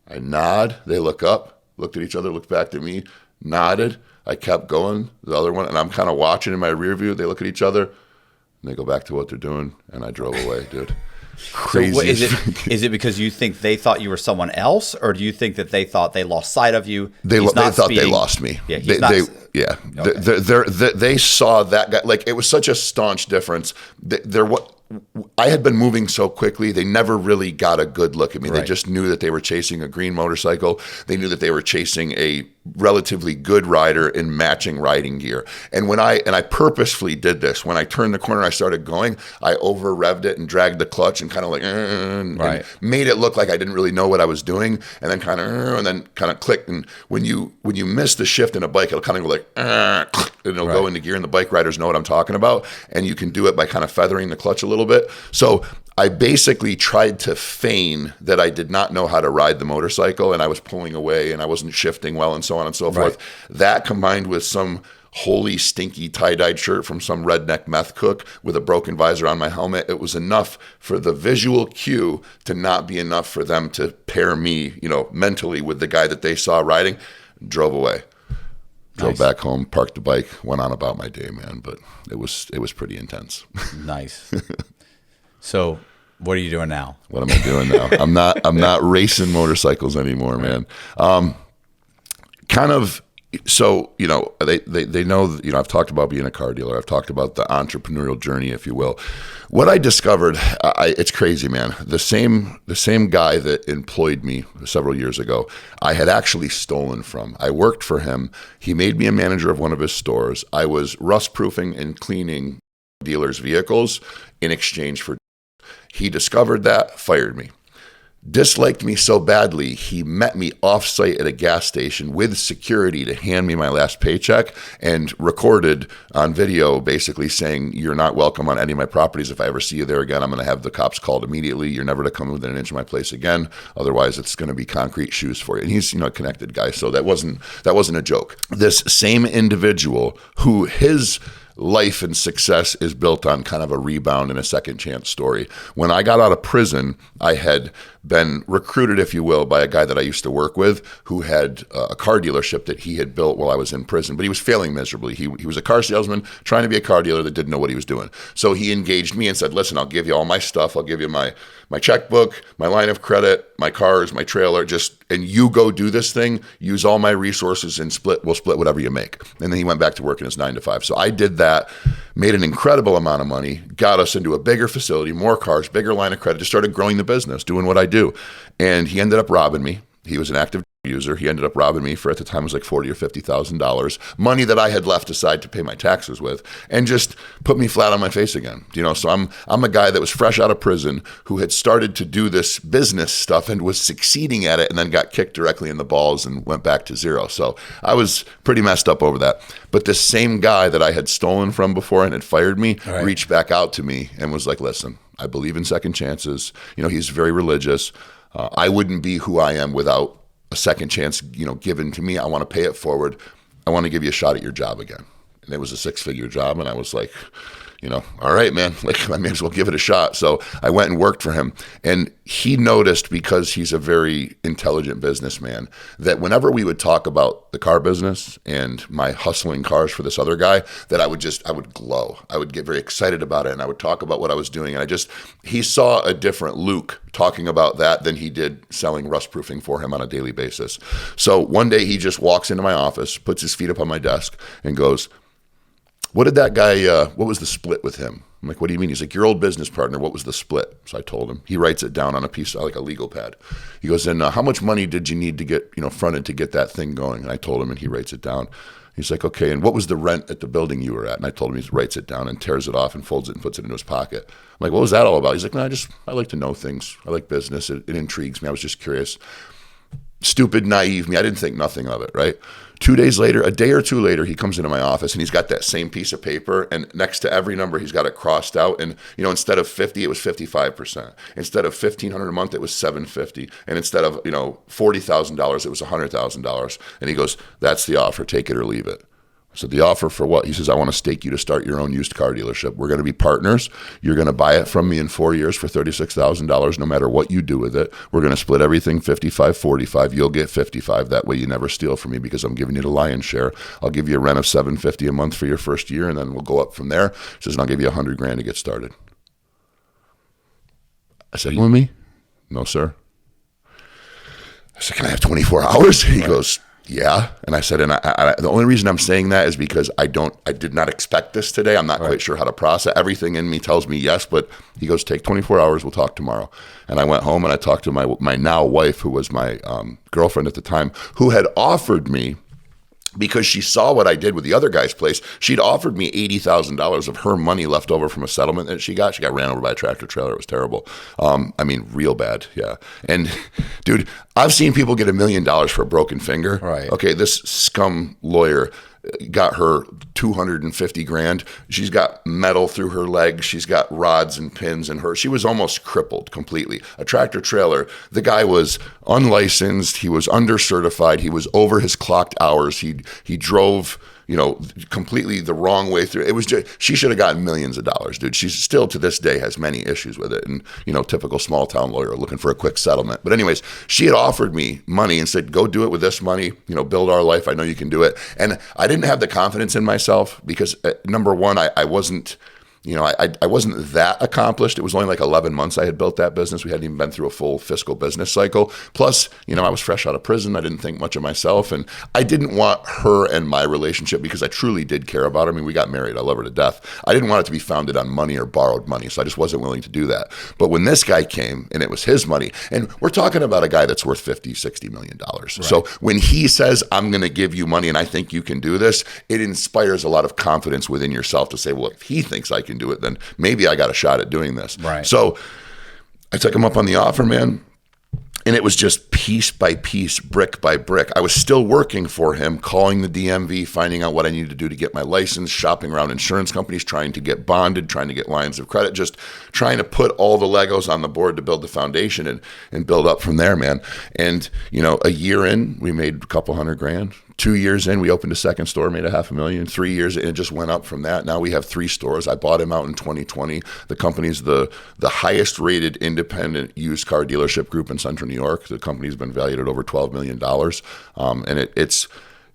I nod. They look up, looked at each other, looked back at me, nodded. I kept going, the other one, and I'm kind of watching in my rear view. They look at each other, and they go back to what they're doing, and I drove away, dude. Crazy. So is it because you think they thought you were someone else, or do you think that they thought they lost sight of you? They thought they lost me. Yeah, they saw that guy. Like, it was such a staunch difference. I had been moving so quickly, they never really got a good look at me. Right. They just knew that they were chasing a green motorcycle. They knew that they were chasing a relatively good rider in matching riding gear. And I purposefully did this. When I turned the corner, I started going, I over revved it and dragged the clutch and kind of like, and made it look like I didn't really know what I was doing. And then kind of clicked. And when you miss the shift in a bike, it'll kind of go like, and it'll go into gear, and the bike riders know what I'm talking about. And you can do it by kind of feathering the clutch a little bit. So I basically tried to feign that I did not know how to ride the motorcycle, and I was pulling away and I wasn't shifting well and so on and so forth. That combined with some holy stinky tie-dyed shirt from some redneck meth cook with a broken visor on my helmet, it was enough for the visual cue to not be enough for them to pair me, mentally with the guy that they saw riding. Drove away. Drove back home, parked the bike, went on about my day, man. But it was pretty intense. Nice. So what are you doing now? What am I doing now? I'm not racing motorcycles anymore, man. So, they know, I've talked about being a car dealer. I've talked about the entrepreneurial journey, if you will. What I discovered, it's crazy, man. The same guy that employed me several years ago, I had actually stolen from. I worked for him. He made me a manager of one of his stores. I was rust proofing and cleaning dealers' vehicles in exchange for. He discovered that, fired me. Disliked me so badly, he met me off-site at a gas station with security to hand me my last paycheck and recorded on video basically saying, you're not welcome on any of my properties. If I ever see you there again, I'm going to have the cops called immediately. You're never to come within an inch of my place again. Otherwise, it's going to be concrete shoes for you. And he's a connected guy, so that wasn't a joke. This same individual who his life and success is built on kind of a rebound and a second chance story. When I got out of prison, I had been recruited, if you will, by a guy that I used to work with who had a car dealership that he had built while I was in prison, but he was failing miserably. He was a car salesman trying to be a car dealer that didn't know what he was doing. So he engaged me and said, listen, I'll give you all my stuff. I'll give you my checkbook, my line of credit, my cars, my trailer, and you go do this thing, use all my resources and we'll split whatever you make. And then he went back to working his 9 to 5. So I did that, made an incredible amount of money, got us into a bigger facility, more cars, bigger line of credit, just started growing the business, doing what I do. And he ended up robbing me. He was an active user. He ended up robbing me for, at the time, it was like $40,000 or $50,000, money that I had left aside to pay my taxes with, and just put me flat on my face again. So I'm a guy that was fresh out of prison who had started to do this business stuff and was succeeding at it, and then got kicked directly in the balls and went back to zero. So I was pretty messed up over that. But this same guy that I had stolen from before and had fired me reached back out to me and was like, listen, I believe in second chances. He's very religious. I wouldn't be who I am without a second chance, given to me. I want to pay it forward. I want to give you a shot at your job again. And it was a 6-figure job. And I was like, all right, man, I may as well give it a shot. So I went and worked for him. And he noticed, because he's a very intelligent businessman, that whenever we would talk about the car business and my hustling cars for this other guy, that I would glow. I would get very excited about it. And I would talk about what I was doing. And he saw a different Luke talking about that than he did selling rust proofing for him on a daily basis. So one day he just walks into my office, puts his feet up on my desk and goes, what did that guy, what was the split with him? I'm like, what do you mean? He's like, your old business partner, what was the split? So I told him. He writes it down on a piece of, like a legal pad. He goes, and how much money did you need to get, fronted to get that thing going? And I told him, and he writes it down. He's like, okay, and what was the rent at the building you were at? And I told him. He writes it down and tears it off and folds it and puts it into his pocket. I'm like, what was that all about? He's like, no, I like to know things. I like business. It intrigues me. I was just curious. Stupid, naive me. I didn't think nothing of it, right? 2 days later, a day or two later, he comes into my office and he's got that same piece of paper, and next to every number, he's got it crossed out. And, instead of 50, it was 55%. Instead of $1,500 a month, it was $750. And instead of, $40,000, it was $100,000. And he goes, that's the offer. Take it or leave it. So the offer for what? He says, I want to stake you to start your own used car dealership. We're going to be partners. You're going to buy it from me in 4 years for $36,000, no matter what you do with it. We're going to split everything 55-45. You'll get 55. That way you never steal from me, because I'm giving you the lion's share. I'll give you a rent of $750 a month for your first year, and then we'll go up from there. He says, and I'll give you $100,000 to get started. I said, you with me? No, sir. I said, can I have 24 hours? He goes, yeah. And I said, and the only reason I'm saying that is because I did not expect this today. I'm not quite sure how to process. Everything in me tells me yes, but he goes, take 24 hours. We'll talk tomorrow. And I went home and I talked to my now wife, who was my girlfriend at the time, who had offered me, because she saw what I did with the other guy's place, she'd offered me $80,000 of her money left over from a settlement that she got. She got ran over by a tractor trailer. It was terrible. Real bad. Yeah. And dude, I've seen people get $1 million for a broken finger. Right. Okay. This scum lawyer got her $250,000. She's got metal through her legs. She's got rods and pins in her. She was almost crippled completely. A tractor trailer. The guy was unlicensed. He was undercertified. He was over his clocked hours. He drove, completely the wrong way through. It was just, she should have gotten millions of dollars, dude. She's still to this day has many issues with it. And, typical small town lawyer looking for a quick settlement. But anyways, she had offered me money and said, go do it with this money, build our life. I know you can do it. And I didn't have the confidence in myself because number one, I wasn't, I wasn't that accomplished. It was only like 11 months I had built that business. We hadn't even been through a full fiscal business cycle. Plus, I was fresh out of prison. I didn't think much of myself. And I didn't want her and my relationship, because I truly did care about her. I mean, we got married. I love her to death. I didn't want it to be founded on money or borrowed money. So I just wasn't willing to do that. But when this guy came and it was his money, and we're talking about a guy that's worth $50-60 million. Right. So when he says, I'm going to give you money and I think you can do this, it inspires a lot of confidence within yourself to say, well, if he thinks I can do it, then maybe I got a shot at doing this. Right. So I took him up on the offer, man. And it was just piece by piece, brick by brick. I was still working for him, calling the DMV, finding out what I needed to do to get my license, shopping around insurance companies, trying to get bonded, trying to get lines of credit, just trying to put all the Legos on the board to build the foundation and build up from there, man. And, a year in, we made a couple $100,000. 2 years in, we opened a second store, made $500,000. 3 years in, it just went up from that. Now we have 3 stores. I bought him out in 2020. The company's the highest rated independent used car dealership group in Central New York. The company's been valued at over $12 million. And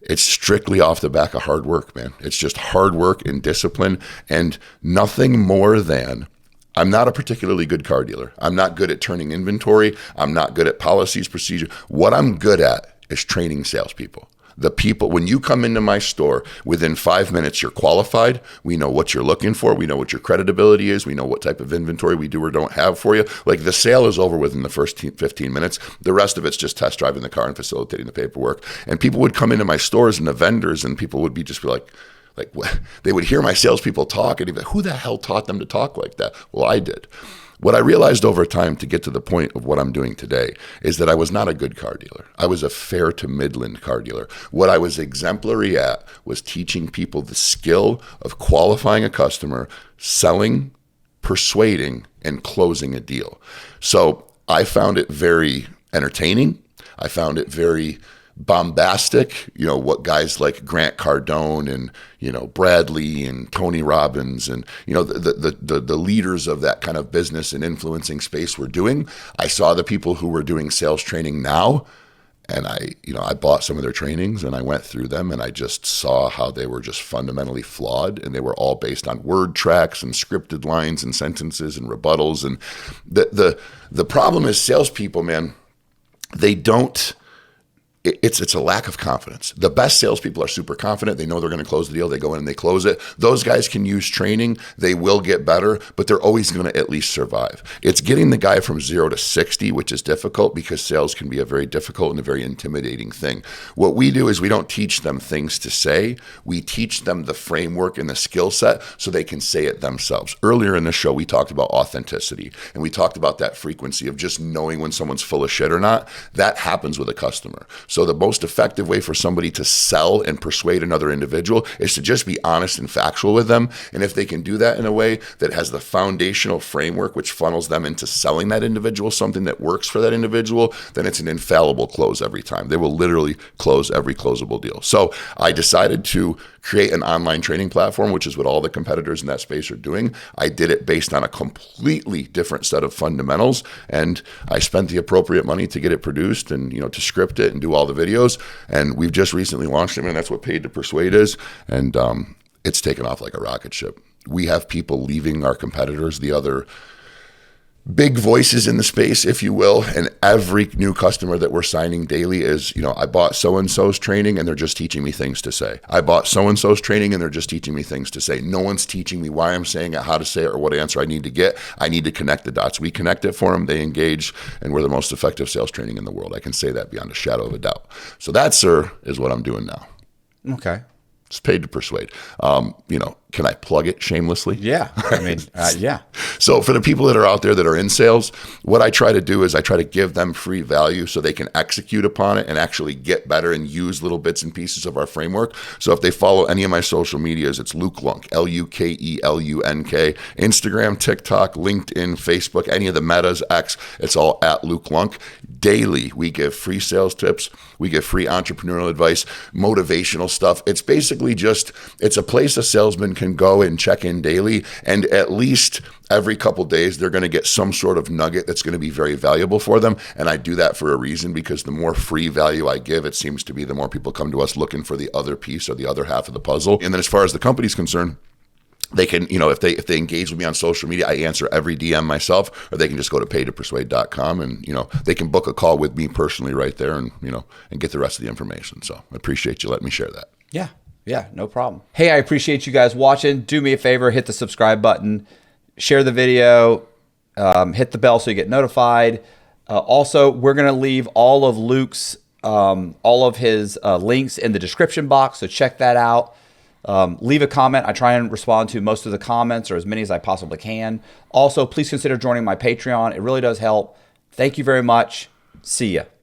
it's strictly off the back of hard work, man. It's just hard work and discipline, and nothing more than, I'm not a particularly good car dealer. I'm not good at turning inventory. I'm not good at policies, procedure. What I'm good at is training salespeople. The people, when you come into my store, within 5 minutes, you're qualified. We know what you're looking for. We know what your creditability is. We know what type of inventory we do or don't have for you. Like, the sale is over within the first 15 minutes. The rest of it's just test driving the car and facilitating the paperwork. And people would come into my stores, and the vendors, and people would be just be like, what? They would hear my salespeople talk, and they'd be like, who the hell taught them to talk like that? Well, I did. What I realized over time, to get to the point of what I'm doing today, is that I was not a good car dealer. I was a fair to midland car dealer. What I was exemplary at was teaching people the skill of qualifying a customer, selling, persuading, and closing a deal. So I found it very entertaining. I found it very bombastic, what guys like Grant Cardone and, Bradley and Tony Robbins and, the leaders of that kind of business and influencing space were doing. I saw the people who were doing sales training now, and I bought some of their trainings and I went through them, and I just saw how they were just fundamentally flawed, and they were all based on word tracks and scripted lines and sentences and rebuttals. And the problem is, salespeople, man, they don't. It's a lack of confidence. The best salespeople are super confident. They know they're going to close the deal. They go in and they close it. Those guys can use training. They will get better, but they're always going to at least survive. It's getting the guy from 0 to 60, which is difficult, because sales can be a very difficult and a very intimidating thing. What we do is we don't teach them things to say. We teach them the framework and the skill set so they can say it themselves. Earlier in the show, we talked about authenticity, and we talked about that frequency of just knowing when someone's full of shit or not. That happens with a customer. So the most effective way for somebody to sell and persuade another individual is to just be honest and factual with them. And if they can do that in a way that has the foundational framework which funnels them into selling that individual something that works for that individual, then it's an infallible close every time. They will literally close every closable deal. So I decided to create an online training platform, which is what all the competitors in that space are doing. I did it based on a completely different set of fundamentals, and I spent the appropriate money to get it produced and, to script it and do all the videos. And we've just recently launched it, and that's what Paid to Persuade is. And it's taken off like a rocket ship. We have people leaving our competitors, the other big voices in the space, if you will, and every new customer that we're signing daily is, I bought so-and-so's training and they're just teaching me things to say. I bought so-and-so's training and they're just teaching me things to say. No one's teaching me why I'm saying it, how to say it, or what answer I need to get. I need to connect the dots. We connect it for them, they engage, and we're the most effective sales training in the world. I can say that beyond a shadow of a doubt. So that, sir, is what I'm doing now. Okay. It's Paid to Persuade. Can I plug it shamelessly? Yeah. Yeah. So for the people that are out there that are in sales, what I try to do is I try to give them free value so they can execute upon it and actually get better and use little bits and pieces of our framework. So if they follow any of my social medias, it's Luke Lunk, Lukelunk, Instagram, TikTok, LinkedIn, Facebook, any of the metas, X, it's all at Luke Lunk. Daily, we give free sales tips. We give free entrepreneurial advice, motivational stuff. It's basically it's a place a salesman can go and check in daily, and at least every couple days they're going to get some sort of nugget that's going to be very valuable for them. And I do that for a reason, because the more free value I give, it seems to be the more people come to us looking for the other piece or the other half of the puzzle. And then as far as the company's concerned, they can, if they engage with me on social media, I answer every DM myself, or they can just go to paidtopersuade.com and, they can book a call with me personally right there and, and get the rest of the information. So I appreciate you letting me share that. Yeah, no problem. Hey, I appreciate you guys watching. Do me a favor, hit the subscribe button, share the video, hit the bell so you get notified. Also, we're going to leave all of Luke's, all of his links in the description box, so check that out. Leave a comment. I try and respond to most of the comments, or as many as I possibly can. Also, please consider joining my Patreon. It really does help. Thank you very much. See ya.